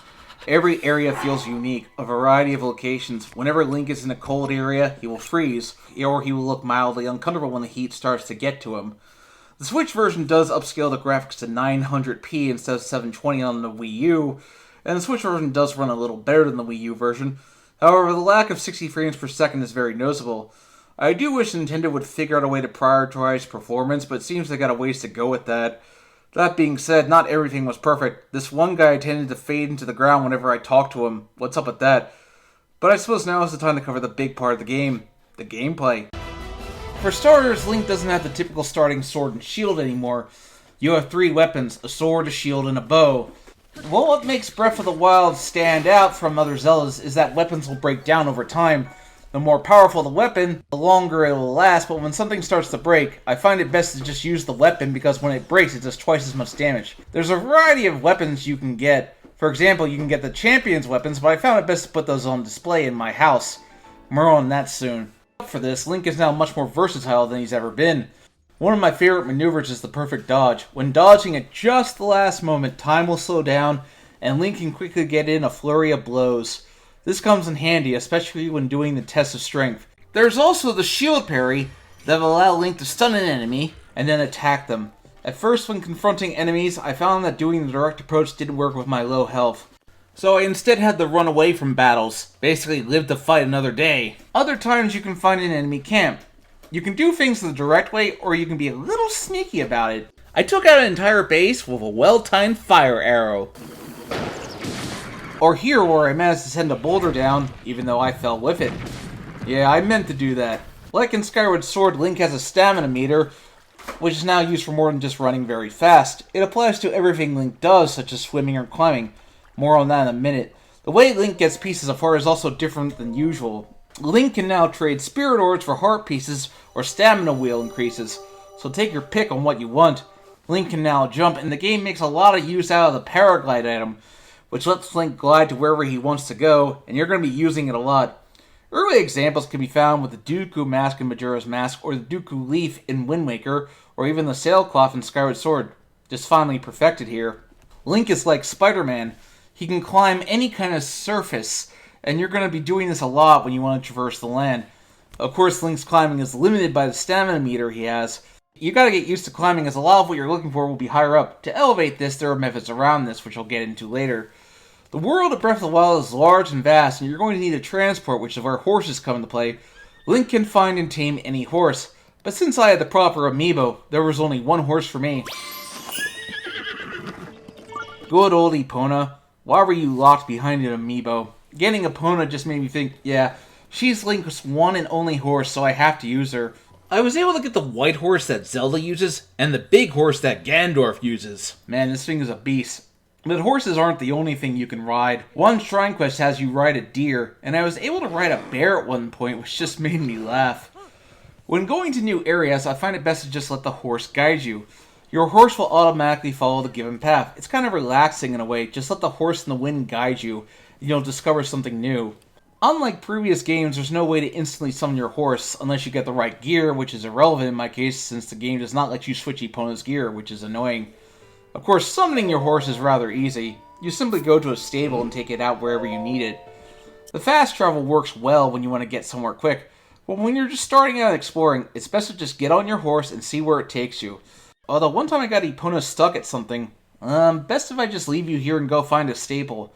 Every area feels unique, a variety of locations. Whenever Link is in a cold area, he will freeze, or he will look mildly uncomfortable when the heat starts to get to him. The Switch version does upscale the graphics to 900p instead of 720 on the Wii U, and the Switch version does run a little better than the Wii U version. However, the lack of 60 frames per second is very noticeable. I do wish Nintendo would figure out a way to prioritize performance, but it seems they got a ways to go with that. That being said, not everything was perfect. This one guy tended to fade into the ground whenever I talked to him. What's up with that? But I suppose now is the time to cover the big part of the game, the gameplay. For starters, Link doesn't have the typical starting sword and shield anymore. You have three weapons, a sword, a shield, and a bow. Well, what makes Breath of the Wild stand out from other Zeldas is that weapons will break down over time. The more powerful the weapon, the longer it will last, but when something starts to break, I find it best to just use the weapon because when it breaks, it does twice as much damage. There's a variety of weapons you can get. For example, you can get the champion's weapons, but I found it best to put those on display in my house. More on that soon. For this, Link is now much more versatile than he's ever been. One of my favorite maneuvers is the perfect dodge. When dodging at just the last moment, time will slow down, and Link can quickly get in a flurry of blows. This comes in handy, especially when doing the test of strength. There's also the shield parry that will allow Link to stun an enemy and then attack them. At first, when confronting enemies, I found that doing the direct approach didn't work with my low health. So I instead had to run away from battles, basically live to fight another day. Other times you can find an enemy camp. You can do things the direct way, or you can be a little sneaky about it. I took out an entire base with a well-timed fire arrow. Or here, where I managed to send a boulder down, even though I fell with it. Yeah, I meant to do that. Like in Skyward Sword, Link has a stamina meter, which is now used for more than just running very fast. It applies to everything Link does, such as swimming or climbing. More on that in a minute. The way Link gets pieces of heart is also different than usual. Link can now trade spirit orbs for heart pieces or stamina wheel increases, so take your pick on what you want. Link can now jump, and the game makes a lot of use out of the paraglide item, which lets Link glide to wherever he wants to go, and you're going to be using it a lot. Early examples can be found with the Dooku mask in Majora's Mask, or the Dooku leaf in Wind Waker, or even the sailcloth in Skyward Sword, just finally perfected here. Link is like Spider-Man. He can climb any kind of surface, and you're going to be doing this a lot when you want to traverse the land. Of course, Link's climbing is limited by the stamina meter he has. You gotta get used to climbing, as a lot of what you're looking for will be higher up. To elevate this, there are methods around this, which I'll get into later. The world of Breath of the Wild is large and vast, and you're going to need a transport, which is where horses come into play. Link can find and tame any horse, but since I had the proper amiibo, there was only one horse for me. Good old Epona. Why were you locked behind an amiibo? Getting Epona just made me think, yeah, she's Link's one and only horse, so I have to use her. I was able to get the white horse that Zelda uses, and the big horse that Ganondorf uses. Man, this thing is a beast. But horses aren't the only thing you can ride. One Shrine Quest has you ride a deer, and I was able to ride a bear at one point, which just made me laugh. When going to new areas, I find it best to just let the horse guide you. Your horse will automatically follow the given path. It's kind of relaxing in a way. Just let the horse and the wind guide you, and you'll discover something new. Unlike previous games, there's no way to instantly summon your horse unless you get the right gear, which is irrelevant in my case since the game does not let you switch Epona's gear, which is annoying. Of course, summoning your horse is rather easy. You simply go to a stable and take it out wherever you need it. The fast travel works well when you want to get somewhere quick, but when you're just starting out exploring, it's best to just get on your horse and see where it takes you. Although one time I got Epona stuck at something, best if I just leave you here and go find a stable.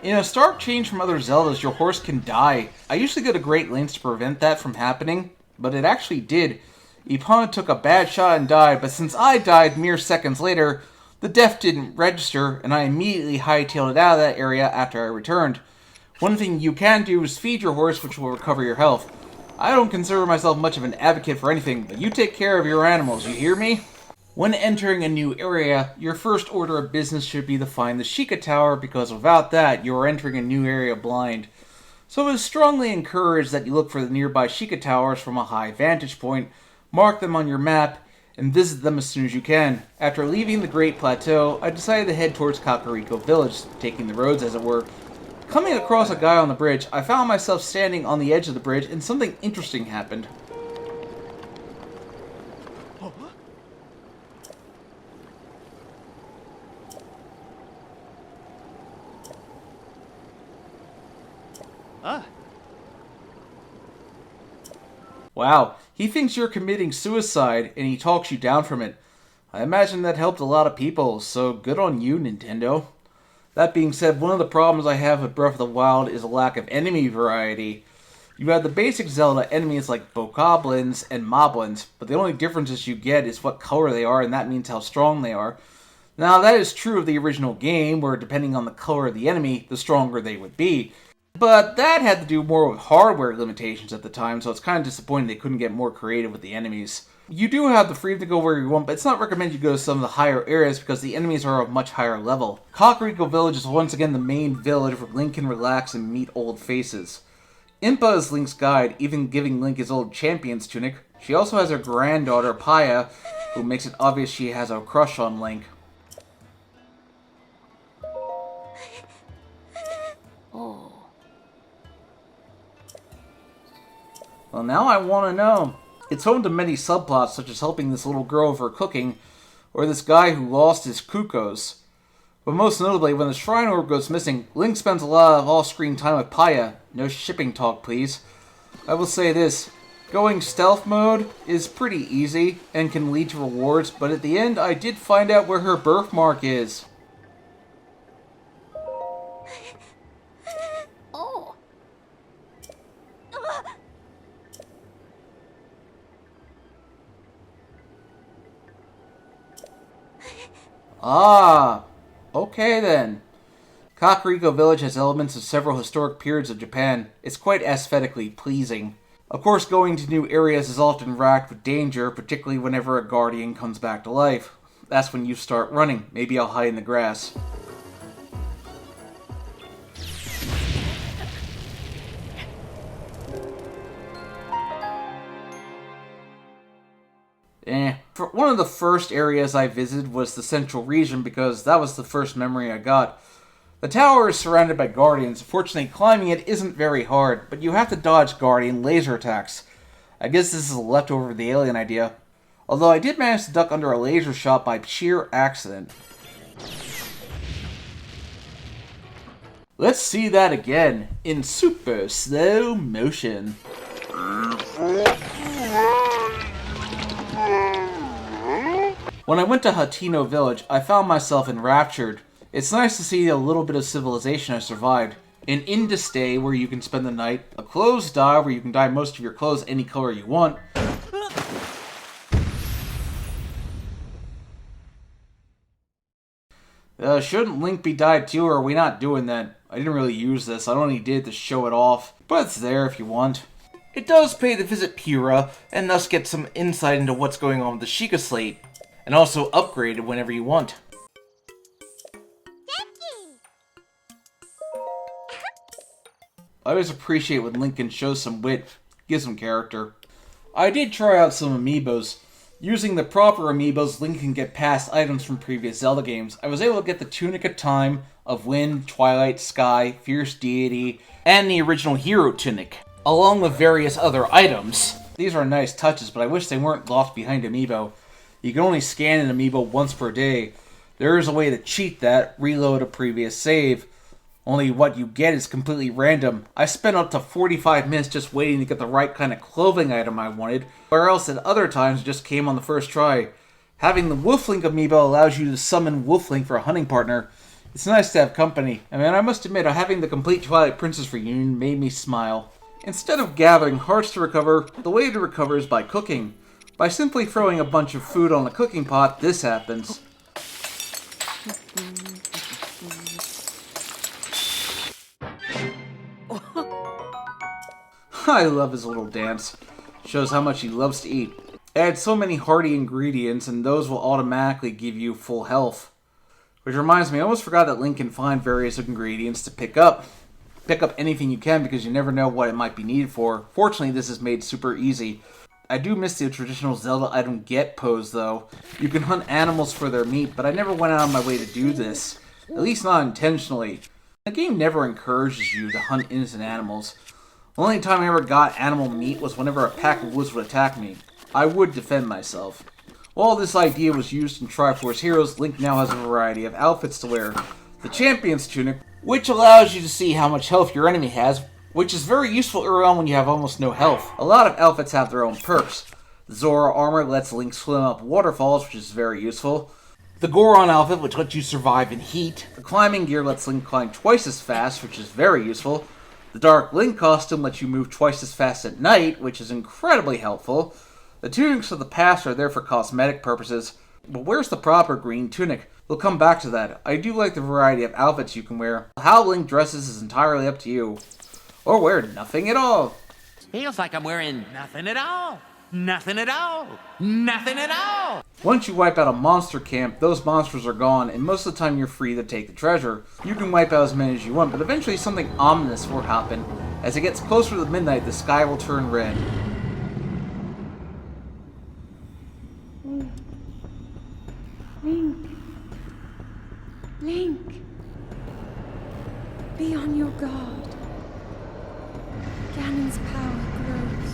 In a stark change from other Zeldas, your horse can die. I usually go to great lengths to prevent that from happening, but it actually did. Epona took a bad shot and died, but since I died mere seconds later, the death didn't register, and I immediately hightailed it out of that area after I returned. One thing you can do is feed your horse, which will recover your health. I don't consider myself much of an advocate for anything, but you take care of your animals, you hear me? When entering a new area, your first order of business should be to find the Sheikah Tower, because without that, you are entering a new area blind. So it is strongly encouraged that you look for the nearby Sheikah Towers from a high vantage point, mark them on your map, and visit them as soon as you can. After leaving the Great Plateau, I decided to head towards Kakariko Village, taking the roads as it were. Coming across a guy on the bridge, I found myself standing on the edge of the bridge, and something interesting happened. Wow, he thinks you're committing suicide, and he talks you down from it. I imagine that helped a lot of people, so good on you, Nintendo. That being said, one of the problems I have with Breath of the Wild is a lack of enemy variety. You have the basic Zelda enemies like bokoblins and moblins, but the only differences you get is what color they are, and that means how strong they are. Now, that is true of the original game, where depending on the color of the enemy, the stronger they would be. But that had to do more with hardware limitations at the time, so it's kind of disappointing they couldn't get more creative with the enemies. You do have the freedom to go where you want, but it's not recommended you go to some of the higher areas because the enemies are of much higher level. Kakariko Village is once again the main village where Link can relax and meet old faces. Impa is Link's guide, even giving Link his old champion's tunic. She also has her granddaughter, Paya, who makes it obvious she has a crush on Link. Oh. Well, now I want to know. It's home to many subplots, such as helping this little girl with her cooking, or this guy who lost his Kukos. But most notably, when the Shrine Orb goes missing, Link spends a lot of off-screen time with Paya. No shipping talk, please. I will say this. Going stealth mode is pretty easy, and can lead to rewards, but at the end, I did find out where her birthmark is. Oh. Ah, okay then. Kakariko Village has elements of several historic periods of Japan. It's quite aesthetically pleasing. Of course, going to new areas is often racked with danger, particularly whenever a guardian comes back to life. That's when you start running. Maybe I'll hide in the grass. One of the first areas I visited was the central region because that was the first memory I got. The tower is surrounded by guardians. Fortunately, climbing it isn't very hard, but you have to dodge guardian laser attacks. I guess this is a leftover of the alien idea. Although I did manage to duck under a laser shot by sheer accident. Let's see that again, in super slow motion. When I went to Hateno Village, I found myself enraptured. It's nice to see a little bit of civilization I survived. An inn to stay where you can spend the night, a clothes dye where you can dye most of your clothes any color you want. Shouldn't Link be dyed too, or are we not doing that? I didn't really use this, I only did it to show it off, but it's there if you want. It does pay to visit Pura, and thus get some insight into what's going on with the Sheikah Slate, and also upgrade it whenever you want. I always appreciate when Link can show some wit, give some character. I did try out some amiibos. Using the proper amiibos, Link can get past items from previous Zelda games. I was able to get the Tunic of Time, of Wind, Twilight, Sky, Fierce Deity, and the original Hero Tunic, along with various other items. These are nice touches, but I wish they weren't locked behind amiibo. You can only scan an amiibo once per day. There is a way to cheat that, reload a previous save. Only what you get is completely random. I spent up to 45 minutes just waiting to get the right kind of clothing item I wanted, or else at other times it just came on the first try. Having the Wolflink amiibo allows you to summon Wolflink for a hunting partner. It's nice to have company. I mean, I must admit, having the complete Twilight Princess reunion made me smile. Instead of gathering hearts to recover, the way to recover is by cooking. By simply throwing a bunch of food on a cooking pot, this happens. I love his little dance. Shows how much he loves to eat. Add so many hearty ingredients and those will automatically give you full health. Which reminds me, I almost forgot that Link can find various ingredients to pick up. Pick up anything you can because you never know what it might be needed for. Fortunately, this is made super easy. I do miss the traditional Zelda item get pose though. You can hunt animals for their meat, but I never went out of my way to do this. At least not intentionally. The game never encourages you to hunt innocent animals. The only time I ever got animal meat was whenever a pack of wolves would attack me. I would defend myself. While this idea was used in Triforce Heroes, Link now has a variety of outfits to wear. The Champion's Tunic, which allows you to see how much health your enemy has, which is very useful early on when you have almost no health. A lot of outfits have their own perks. The Zora armor lets Link swim up waterfalls, which is very useful. The Goron outfit, which lets you survive in heat. The climbing gear lets Link climb twice as fast, which is very useful. The Dark Link costume lets you move twice as fast at night, which is incredibly helpful. The tunics of the past are there for cosmetic purposes, but where's the proper green tunic? We'll come back to that. I do like the variety of outfits you can wear. How Link dresses is entirely up to you. Or wear nothing at all. Feels like I'm wearing nothing at all. Nothing at all. Nothing at all. Once you wipe out a monster camp, those monsters are gone, and most of the time you're free to take the treasure. You can wipe out as many as you want, but eventually something ominous will happen. As it gets closer to midnight, the sky will turn red. Link. Link. Be on your guard. Ganon's power grows.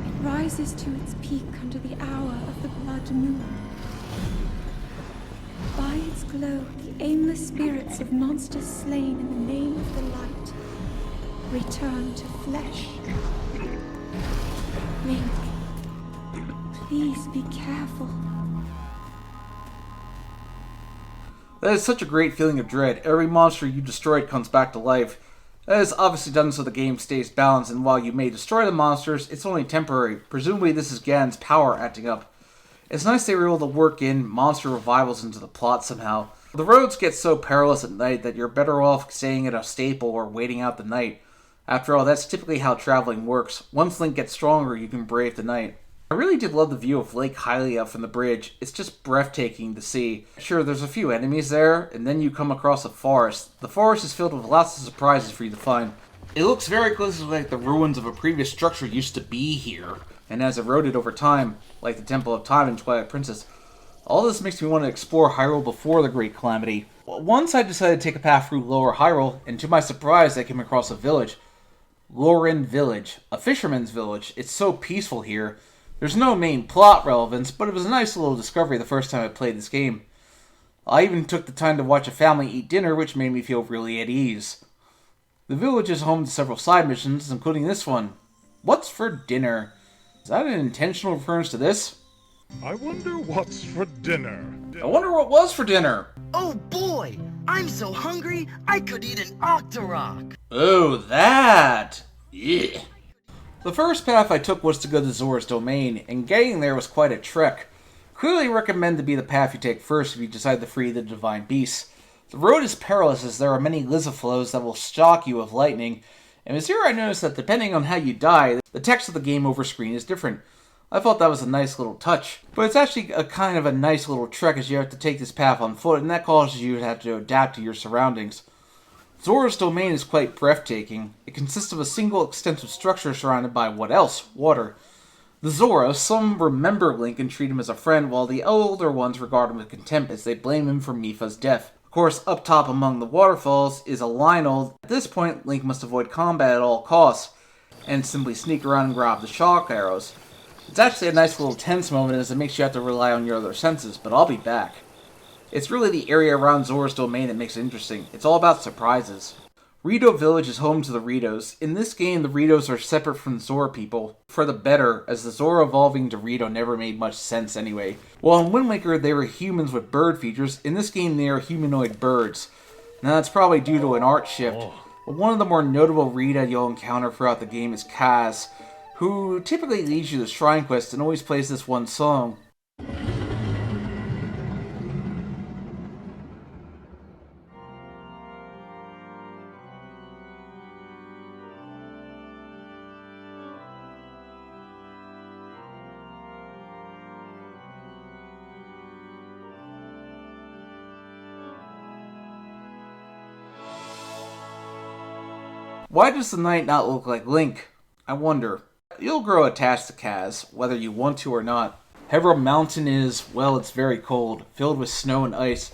It rises to its peak under the hour of the blood moon. By its glow, the aimless spirits of monsters slain in the name of the light return to flesh. Link, please be careful. That is such a great feeling of dread. Every monster you destroyed comes back to life. That is obviously done so the game stays balanced, and while you may destroy the monsters, it's only temporary. Presumably this is Ganon's power acting up. It's nice they were able to work in monster revivals into the plot somehow. The roads get so perilous at night that you're better off staying at a staple or waiting out the night. After all, that's typically how traveling works. Once Link gets stronger, you can brave the night. I really did love the view of Lake Hylia from the bridge. It's just breathtaking to see. Sure, there's a few enemies there, and then you come across a forest. The forest is filled with lots of surprises for you to find. It looks very closely like the ruins of a previous structure used to be here, and has eroded over time, like the Temple of Time in Twilight Princess. All this makes me want to explore Hyrule before the Great Calamity. Once I decided to take a path through Lower Hyrule, and to my surprise I came across a village. Loren Village, a fisherman's village. It's so peaceful here. There's no main plot relevance, but it was a nice little discovery the first time I played this game. I even took the time to watch a family eat dinner, which made me feel really at ease. The village is home to several side missions, including this one. What's for dinner? Is that an intentional reference to this? I wonder what's for dinner. I wonder what was for dinner. Oh boy, I'm so hungry I could eat an Octorok. Oh, that! Yeah. The first path I took was to go to Zora's Domain, and getting there was quite a trek. Clearly recommend to be the path you take first if you decide to free the Divine Beasts. The road is perilous as there are many Lizaflows that will shock you with lightning, and with here I noticed that depending on how you die, the text of the game over screen is different. I thought that was a nice little touch, but it's actually a kind of a nice little trek as you have to take this path on foot, and that causes you to have to adapt to your surroundings. Zora's Domain is quite breathtaking. It consists of a single extensive structure surrounded by what else? Water. The Zora, some remember Link and treat him as a friend, while the older ones regard him with contempt as they blame him for Mipha's death. Of course, up top among the waterfalls is a Lionel. At this point, Link must avoid combat at all costs, and simply sneak around and grab the shock arrows. It's actually a nice little tense moment as it makes you have to rely on your other senses, but I'll be back. It's really the area around Zora's Domain that makes it interesting. It's all about surprises. Rito Village is home to the Ritos. In this game, the Ritos are separate from the Zora people, for the better, as the Zora evolving to Rito never made much sense anyway. While in Wind Waker they were humans with bird features, in this game they are humanoid birds. Now that's probably due to an art shift, but one of the more notable Rita you'll encounter throughout the game is Kaz, who typically leads you to Shrine Quest and always plays this one song. Why does the knight not look like Link? I wonder. You'll grow attached to Kaz, whether you want to or not. Hebra Mountain is, well, it's very cold, filled with snow and ice.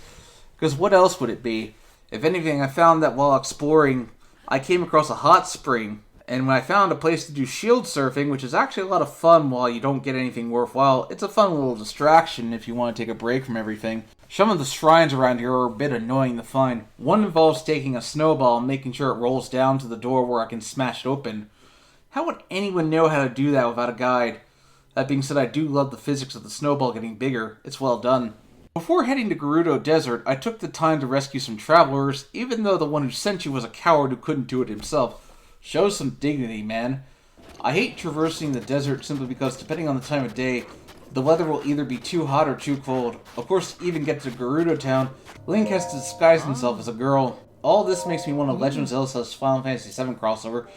Because what else would it be? If anything, I found that while exploring, I came across a hot spring. And when I found a place to do shield surfing, which is actually a lot of fun while you don't get anything worthwhile, it's a fun little distraction if you want to take a break from everything. Some of the shrines around here are a bit annoying to find. One involves taking a snowball and making sure it rolls down to the door where I can smash it open. How would anyone know how to do that without a guide? That being said, I do love the physics of the snowball getting bigger. It's well done. Before heading to Gerudo Desert, I took the time to rescue some travelers, even though the one who sent you was a coward who couldn't do it himself. Show some dignity, man. I hate traversing the desert simply because, depending on the time of day, the weather will either be too hot or too cold. Of course, to even get to Gerudo Town, Link has to disguise himself as a girl. All this makes me want a Legend of Zelda / Final Fantasy VII crossover,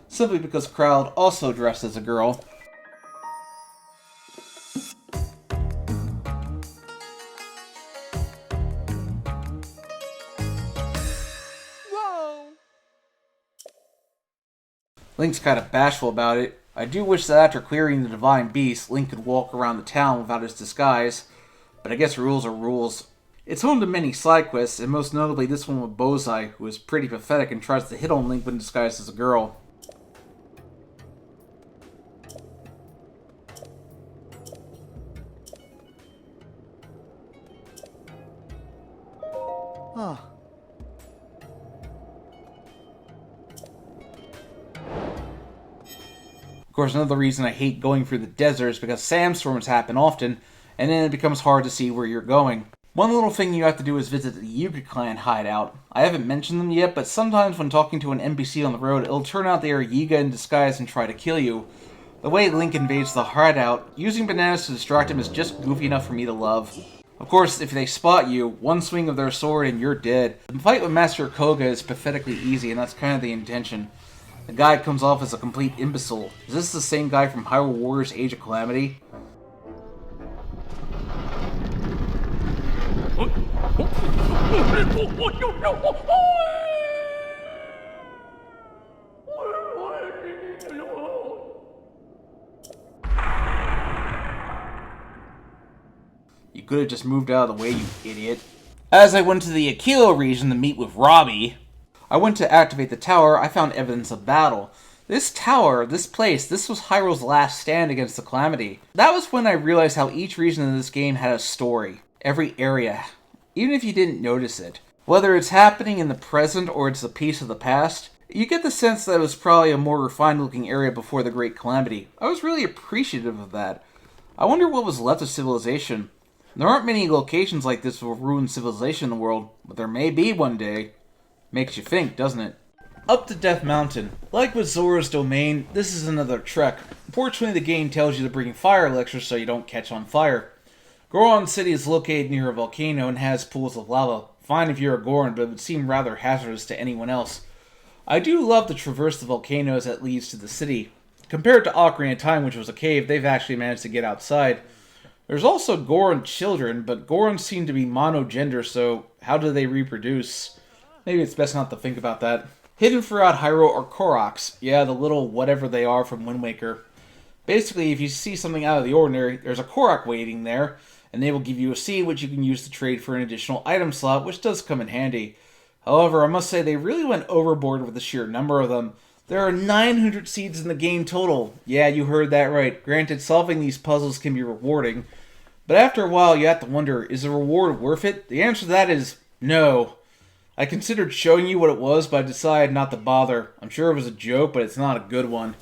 simply because Cloud also dressed as a girl. Link's kind of bashful about it. I do wish that after clearing the Divine Beast, Link could walk around the town without his disguise, but I guess rules are rules. It's home to many side quests, and most notably this one with Bozai, who is pretty pathetic and tries to hit on Link when disguised as a girl. Ah. Of course, another reason I hate going through the desert is because sandstorms happen often, and then it becomes hard to see where you're going. One little thing you have to do is visit the Yuga clan hideout. I haven't mentioned them yet, but sometimes when talking to an NPC on the road, it'll turn out they are Yiga in disguise and try to kill you. The way Link invades the hideout, using bananas to distract him is just goofy enough for me to love. Of course, if they spot you, one swing of their sword and you're dead. The fight with Master Koga is pathetically easy, and that's kind of the intention. The guy comes off as a complete imbecile. Is this the same guy from Hyrule Warriors Age of Calamity? You could have just moved out of the way, you idiot. As I went to the Akilo region to meet with Robbie, I went to activate the tower. I found evidence of battle. This tower, this place, this was Hyrule's last stand against the Calamity. That was when I realized how each region of this game had a story. Every area. Even if you didn't notice it. Whether it's happening in the present or it's a piece of the past, You get the sense that it was probably a more refined looking area before the Great Calamity. I was really appreciative of that. I wonder what was left of civilization. There aren't many locations like this with ruined civilization in the world, but there may be one day. Makes you think, doesn't it? Up to Death Mountain. Like with Zora's Domain, this is another trek. Unfortunately, the game tells you to bring fire elixirs so you don't catch on fire. Goron City is located near a volcano and has pools of lava. Fine if you're a Goron, but it would seem rather hazardous to anyone else. I do love to traverse the volcanoes that leads to the city. Compared to Ocarina of Time, which was a cave, they've actually managed to get outside. There's also Goron children, but Gorons seem to be monogender, so how do they reproduce? Maybe it's best not to think about that. Hidden throughout Hyrule are Koroks. Yeah, the little whatever they are from Wind Waker. Basically, if you see something out of the ordinary, there's a Korok waiting there, and they will give you a seed which you can use to trade for an additional item slot, which does come in handy. However, I must say they really went overboard with the sheer number of them. There are 900 seeds in the game total. Yeah, you heard that right. Granted, solving these puzzles can be rewarding, but after a while you have to wonder, is the reward worth it? The answer to that is no. I considered showing you what it was, but I decided not to bother. I'm sure it was a joke, but it's not a good one.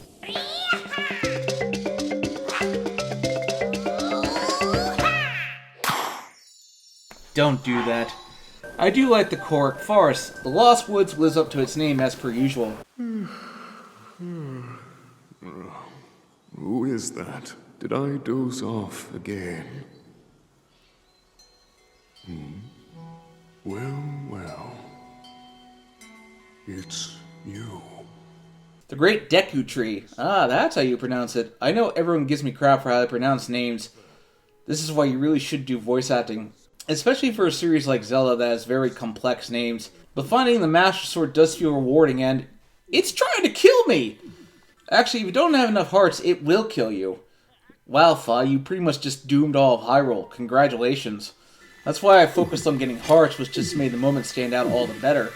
Don't do that. I do like the Korok Forest. The Lost Woods lives up to its name as per usual. Who is that? Did I doze off again? Well. It's you. The Great Deku Tree. Ah, that's how you pronounce it. I know everyone gives me crap for how I pronounce names. This is why you really should do voice acting. Especially for a series like Zelda that has very complex names. But finding the Master Sword does feel rewarding, and it's trying to kill me! Actually, if you don't have enough hearts, it will kill you. Wow, Fa, you pretty much just doomed all of Hyrule. Congratulations. That's why I focused on getting hearts, which just made the moment stand out all the better.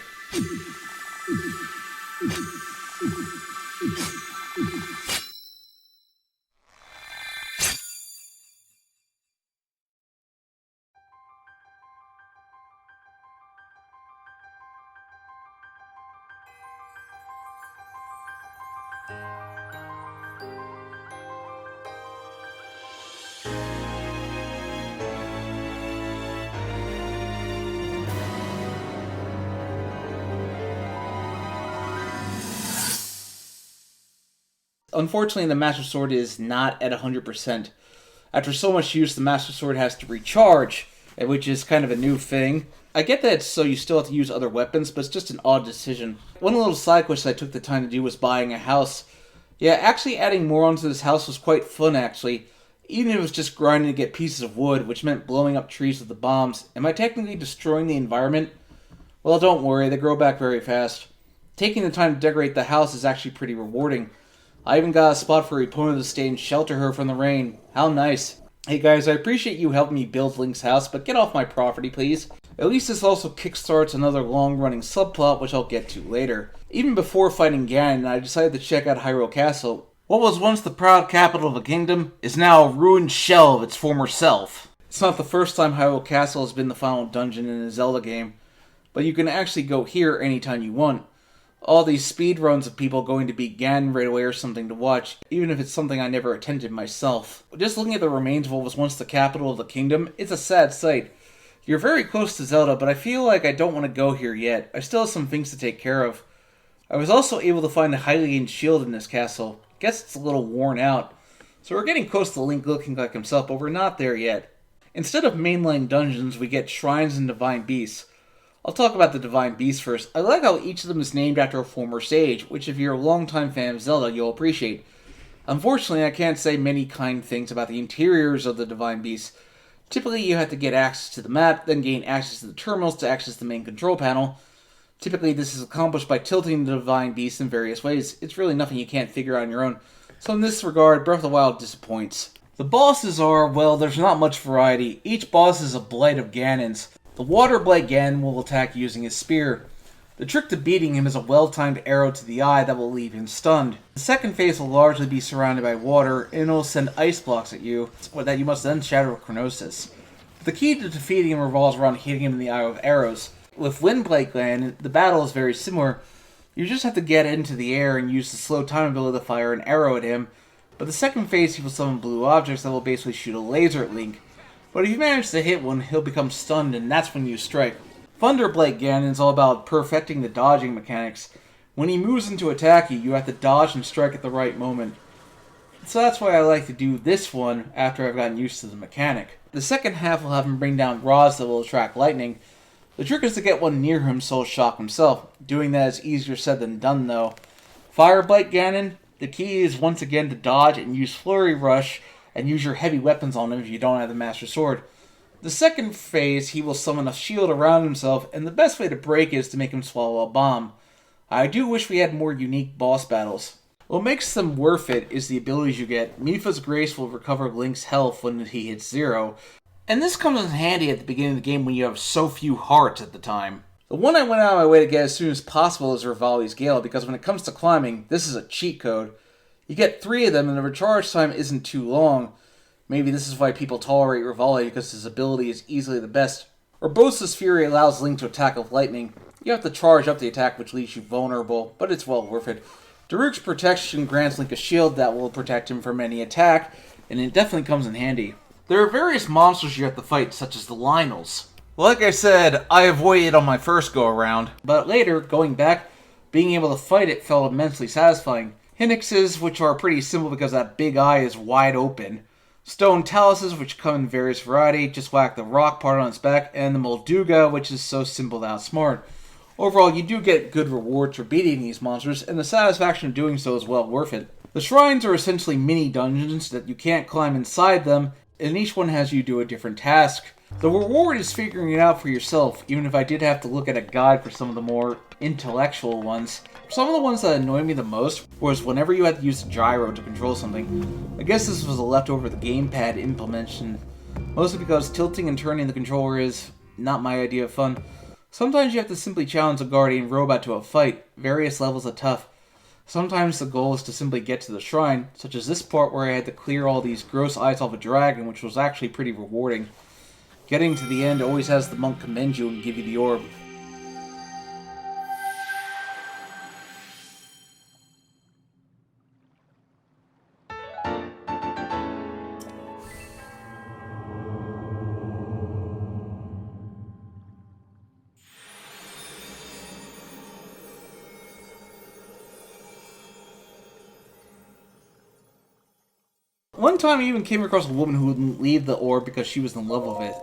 Unfortunately, the Master Sword is not at 100%. After so much use, the Master Sword has to recharge, which is kind of a new thing. I get that it's so you still have to use other weapons, but it's just an odd decision. One little side quest I took the time to do was buying a house. Yeah, actually adding more onto this house was quite fun, actually. Even if it was just grinding to get pieces of wood, which meant blowing up trees with the bombs. Am I technically destroying the environment? Well, don't worry, they grow back very fast. Taking the time to decorate the house is actually pretty rewarding. I even got a spot for Epona to stay and shelter her from the rain. How nice. Hey guys, I appreciate you helping me build Link's house, but get off my property, please. At least this also kickstarts another long-running subplot, which I'll get to later. Even before fighting Ganon, I decided to check out Hyrule Castle. What was once the proud capital of a kingdom is now a ruined shell of its former self. It's not the first time Hyrule Castle has been the final dungeon in a Zelda game, but you can actually go here anytime you want. All these speedruns of people going to beat Ganon right away are something to watch, even if it's something I never attempted myself. Just looking at the remains of what was once the capital of the kingdom, it's a sad sight. You're very close to Zelda, but I feel like I don't want to go here yet. I still have some things to take care of. I was also able to find the Hylian shield in this castle. Guess it's a little worn out. So we're getting close to Link looking like himself, but we're not there yet. Instead of mainline dungeons, we get shrines and divine beasts. I'll talk about the divine beasts first. I like how each of them is named after a former sage, which if you're a longtime fan of Zelda, you'll appreciate. Unfortunately, I can't say many kind things about the interiors of the divine beasts. Typically, you have to get access to the map, then gain access to the terminals to access the main control panel. Typically, this is accomplished by tilting the divine beasts in various ways. It's really nothing you can't figure out on your own. So in this regard, Breath of the Wild disappoints. The bosses are, well, there's not much variety. Each boss is a blight of Ganon's. The Water Blight Ganon will attack using his spear. The trick to beating him is a well-timed arrow to the eye that will leave him stunned. The second phase will largely be surrounded by water, and it will send ice blocks at you, that you must then shatter with Chronosis. The key to defeating him revolves around hitting him in the eye with arrows. With Wind Blight Ganon, the battle is very similar. You just have to get into the air and use the slow time ability to fire an arrow at him, but the second phase he will summon blue objects that will basically shoot a laser at Link. But if you manage to hit one, he'll become stunned and that's when you strike. Thunderblade Ganon is all about perfecting the dodging mechanics. When he moves in to attack you, you have to dodge and strike at the right moment. So that's why I like to do this one after I've gotten used to the mechanic. The second half will have him bring down rods that will attract lightning. The trick is to get one near him so he'll shock himself. Doing that is easier said than done though. Fireblight Ganon, the key is once again to dodge and use Flurry Rush and use your heavy weapons on him if you don't have the Master Sword. The second phase, he will summon a shield around himself, and the best way to break is to make him swallow a bomb. I do wish we had more unique boss battles. What makes them worth it is the abilities you get. Mipha's Grace will recover Link's health when he hits 0, and this comes in handy at the beginning of the game when you have so few hearts at the time. The one I went out of my way to get as soon as possible is Rivali's Gale, because when it comes to climbing, this is a cheat code. You get 3 of them and the recharge time isn't too long. Maybe this is why people tolerate Rivali, because his ability is easily the best. Urbosa's Fury allows Link to attack with lightning. You have to charge up the attack, which leaves you vulnerable, but it's well worth it. Daruk's Protection grants Link a shield that will protect him from any attack, and it definitely comes in handy. There are various monsters you have to fight, such as the Lynels. Like I said, I avoided it on my first go-around, but later, going back, being able to fight it felt immensely satisfying. Hynixes, which are pretty simple because that big eye is wide open. Stone Taluses, which come in various variety, just whack the rock part on its back, and the Molduga, which is so simple to outsmart. Overall, you do get good rewards for beating these monsters, and the satisfaction of doing so is well worth it. The shrines are essentially mini dungeons that you can't climb inside them, and each one has you do a different task. The reward is figuring it out for yourself, even if I did have to look at a guide for some of the more intellectual ones. Some of the ones that annoyed me the most was whenever you had to use the gyro to control something. I guess this was a leftover of the gamepad implementation, mostly because tilting and turning the controller is not my idea of fun. Sometimes you have to simply challenge a guardian robot to a fight, various levels of tough. Sometimes the goal is to simply get to the shrine, such as this part where I had to clear all these gross eyes off a dragon, which was actually pretty rewarding. Getting to the end always has the monk commend you and give you the orb. One time I even came across a woman who wouldn't leave the orb because she was in love with it.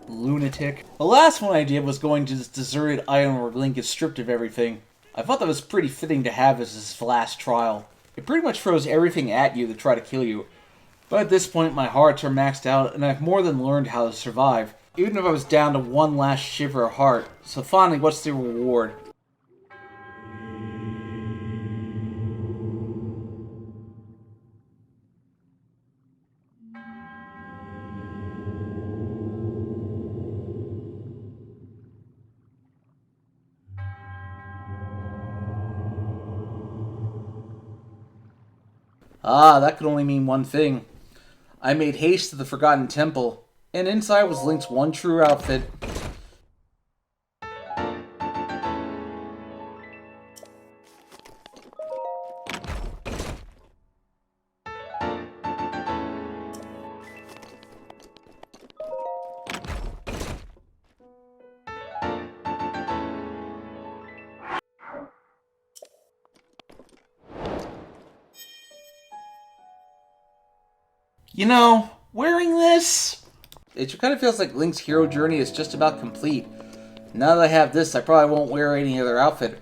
Lunatic. The last one I did was going to this deserted island where Link is stripped of everything. I thought that was pretty fitting to have as his last trial. It pretty much throws everything at you to try to kill you. But at this point my hearts are maxed out and I've more than learned how to survive. Even if I was down to one last shiver of heart. So finally, what's the reward? Ah, that could only mean one thing. I made haste to the Forgotten Temple, and inside was Link's one true outfit. You know, wearing this, it kind of feels like Link's hero journey is just about complete. Now that I have this, I probably won't wear any other outfit.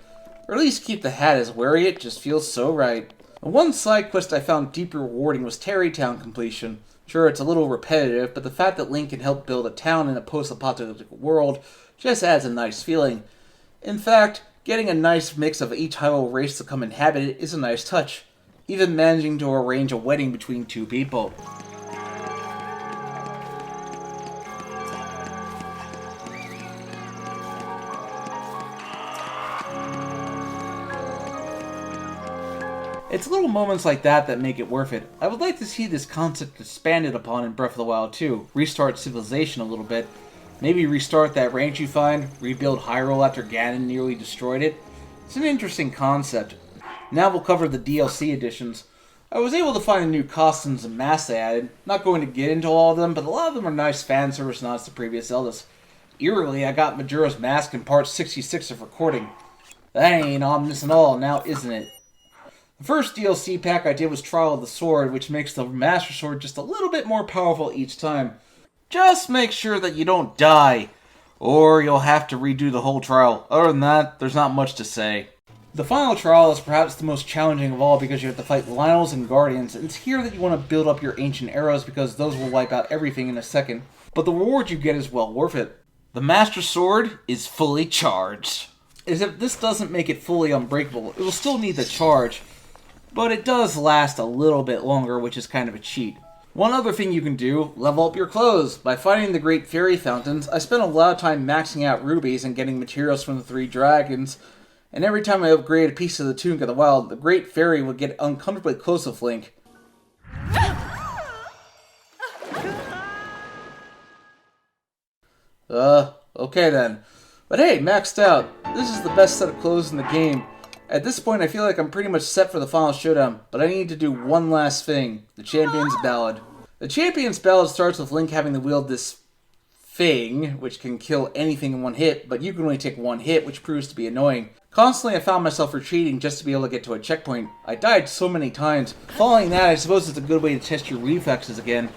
Or at least keep the hat, as wearing it just feels so right. And one side quest I found deeply rewarding was Tarrytown completion. Sure, it's a little repetitive, but the fact that Link can help build a town in a post-apocalyptic world just adds a nice feeling. In fact, getting a nice mix of each Hyrule race to come inhabit it is a nice touch. Even managing to arrange a wedding between 2 people. It's little moments like that make it worth it. I would like to see this concept expanded upon in Breath of the Wild 2. Restart civilization a little bit. Maybe restart that ranch you find, rebuild Hyrule after Ganon nearly destroyed it. It's an interesting concept. Now we'll cover the DLC editions. I was able to find the new costumes and masks they added. Not going to get into all of them, but a lot of them are nice fan service nods to previous Zeldas. Eerily, I got Majora's mask in part 66 of recording. That ain't ominous at all, now isn't it? The first DLC pack I did was Trial of the Sword, which makes the Master Sword just a little bit more powerful each time. Just make sure that you don't die, or you'll have to redo the whole trial. Other than that, there's not much to say. The final trial is perhaps the most challenging of all because you have to fight Lionels and Guardians, and it's here that you want to build up your ancient arrows because those will wipe out everything in a second. But the reward you get is well worth it. The Master Sword is fully charged. As if this doesn't make it fully unbreakable, it will still need the charge, but it does last a little bit longer, which is kind of a cheat. One other thing you can do, level up your clothes. By finding the Great Fairy Fountains, I spent a lot of time maxing out rubies and getting materials from the 3 dragons, and every time I upgraded a piece of the Tunic of the Wild, the Great Fairy would get uncomfortably close with Link. Okay then. But hey, maxed out. This is the best set of clothes in the game. At this point, I feel like I'm pretty much set for the final showdown, but I need to do one last thing. The Champion's Ballad. The Champion's Ballad starts with Link having to wield this thing, which can kill anything in one hit, but you can only take one hit, which proves to be annoying. Constantly, I found myself retreating just to be able to get to a checkpoint. I died so many times. Following that, I suppose it's a good way to test your reflexes again.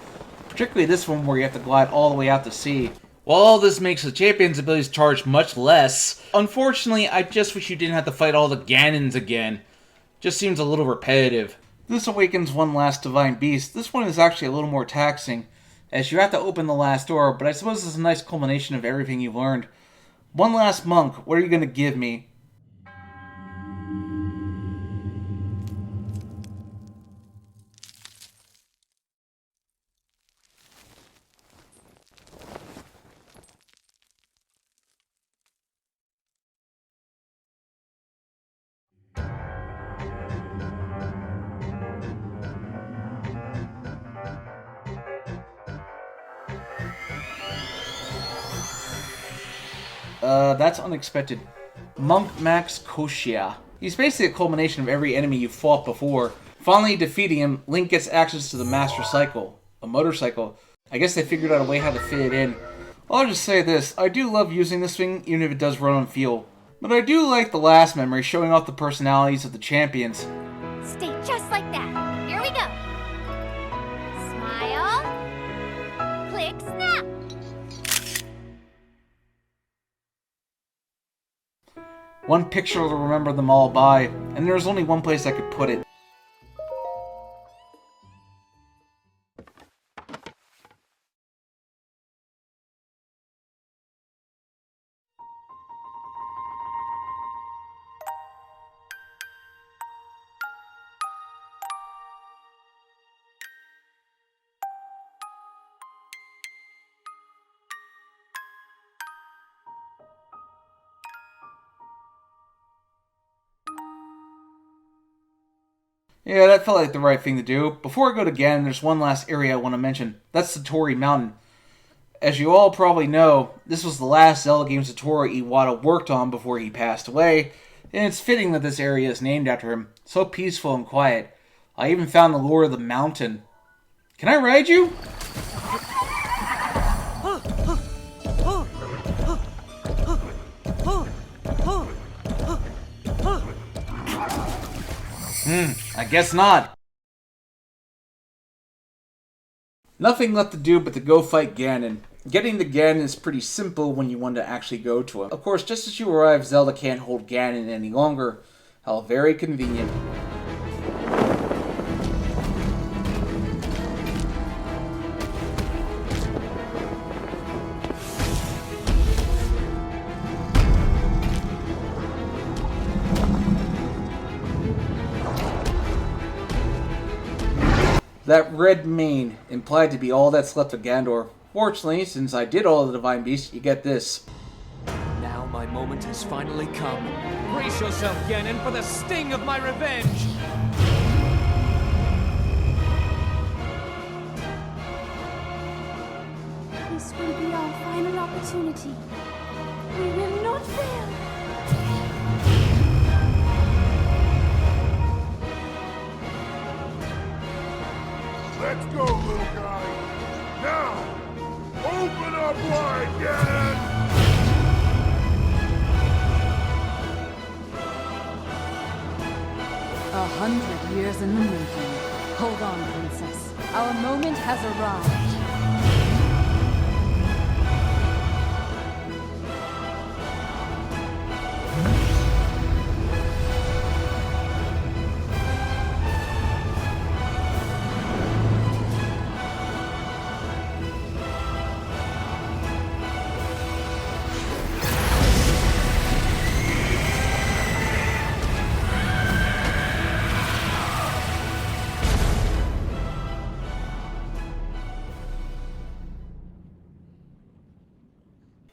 Particularly this one where you have to glide all the way out to sea. While all this makes the Champion's abilities charge much less, unfortunately, I just wish you didn't have to fight all the Ganons again. Just seems a little repetitive. This awakens one last Divine Beast. This one is actually a little more taxing, as you have to open the last door, but I suppose it's a nice culmination of everything you've learned. One last monk, what are you going to give me? That's unexpected. Monk Max Koshia. He's basically a culmination of every enemy you've fought before. Finally defeating him, Link gets access to the Master Cycle, a motorcycle. I guess they figured out a way how to fit it in. I'll just say this, I do love using this thing, even if it does run on fuel. But I do like the last memory, showing off the personalities of the champions. Stay just like that. Here we go. Smile. Click, snap. One picture to remember them all by, and there was only one place I could put it. Yeah, that felt like the right thing to do. Before I go to Ganon, there's one last area I want to mention. That's Satori Mountain. As you all probably know, this was the last Zelda game Satoru Iwata worked on before he passed away, and it's fitting that this area is named after him. So peaceful and quiet. I even found the lore of the mountain. Can I ride you? I guess not. Nothing left to do but to go fight Ganon. Getting to Ganon is pretty simple when you want to actually go to him. Of course, just as you arrive, Zelda can't hold Ganon any longer. How very convenient. That red mane, implied to be all that's left of Gandor. Fortunately, since I did all of the Divine Beasts, you get this. Now my moment has finally come. Brace yourself, Ganon, for the sting of my revenge! This will be our final opportunity. We will not fail. Let's go, little guy. Now, open up wide, Ganon! 100 years in the making. Hold on, Princess. Our moment has arrived.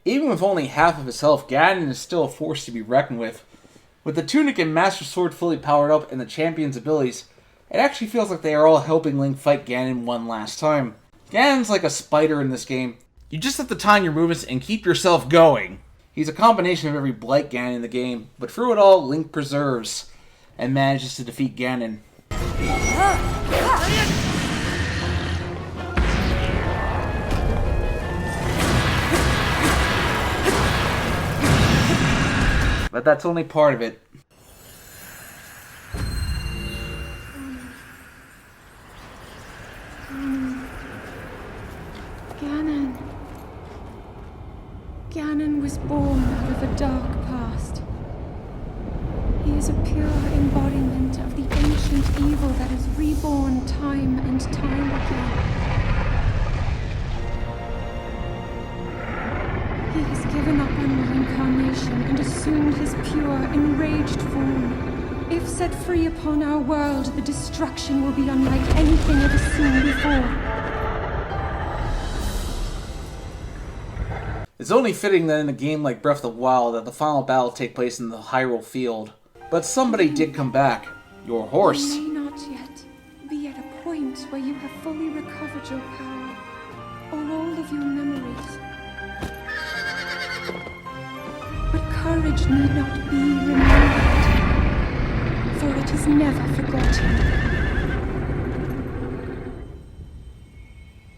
Even with only half of his health, Ganon is still a force to be reckoned with. With the Tunic and Master Sword fully powered up and the champion's abilities, it actually feels like they are all helping Link fight Ganon one last time. Ganon's like a spider in this game. You just have to time your movements and keep yourself going. He's a combination of every Blight Ganon in the game, but through it all, Link perseveres and manages to defeat Ganon. But that's only part of it. Ganon. Ganon was born out of a dark past. He is a pure embodiment of the ancient evil that is reborn time and time again. He has given up on reincarnation and assumed his pure, enraged form. If set free upon our world, the destruction will be unlike anything ever seen before. It's only fitting that in a game like Breath of the Wild that the final battle take place in the Hyrule Field. But somebody did come back. Your horse. You may not yet be at a point where you have fully recovered your power, or all of your memories. But courage need not be remembered, for it is never forgotten.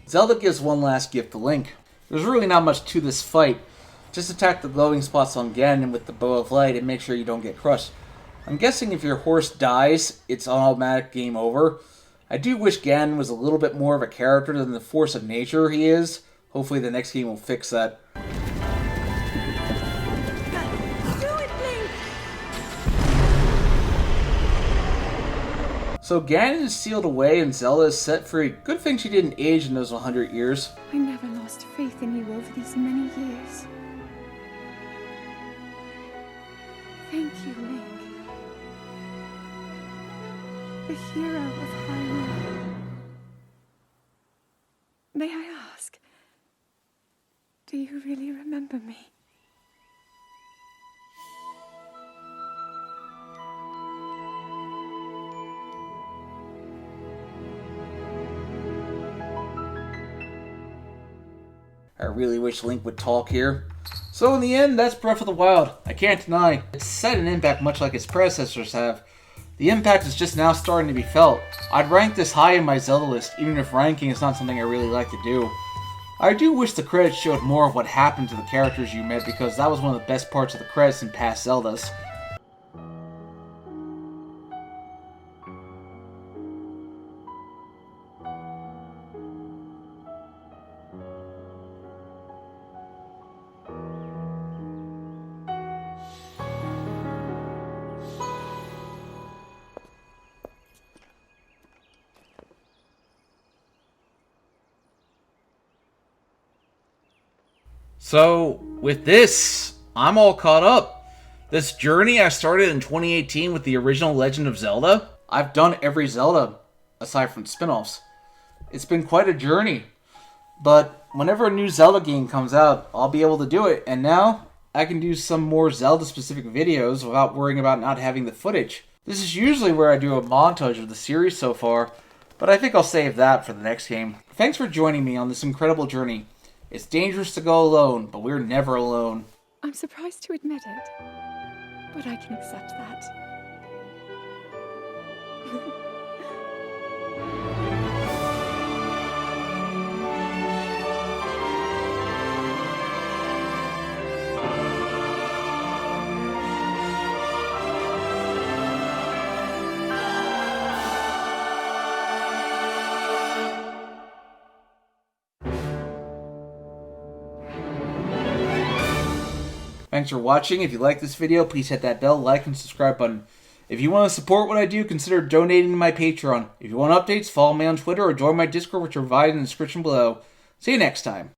Zelda gives one last gift to Link. There's really not much to this fight. Just attack the glowing spots on Ganon with the Bow of Light and make sure you don't get crushed. I'm guessing if your horse dies, it's an automatic game over. I do wish Ganon was a little bit more of a character than the force of nature he is. Hopefully the next game will fix that. So Ganon is sealed away and Zelda is set free. Good thing she didn't age in those 100 years. I never lost faith in you over these many years. Thank you, Link. The hero of Hyrule. May I ask, do you really remember me? I really wish Link would talk here. So in the end, that's Breath of the Wild. I can't deny, it's set an impact much like its predecessors have. The impact is just now starting to be felt. I'd rank this high in my Zelda list, even if ranking is not something I really like to do. I do wish the credits showed more of what happened to the characters you met, because that was one of the best parts of the credits in past Zeldas. So, with this, I'm all caught up. This journey I started in 2018 with the original Legend of Zelda, I've done every Zelda, aside from spin-offs. It's been quite a journey, but whenever a new Zelda game comes out, I'll be able to do it, and now I can do some more Zelda-specific videos without worrying about not having the footage. This is usually where I do a montage of the series so far, but I think I'll save that for the next game. Thanks for joining me on this incredible journey. It's dangerous to go alone, but we're never alone. I'm surprised to admit it, but I can accept that. Thanks for watching. If you like this video, please hit that bell, like, and subscribe button. If you want to support what I do, consider donating to my Patreon. If you want updates, follow me on Twitter or join my Discord, which are provided in the description below. See you next time.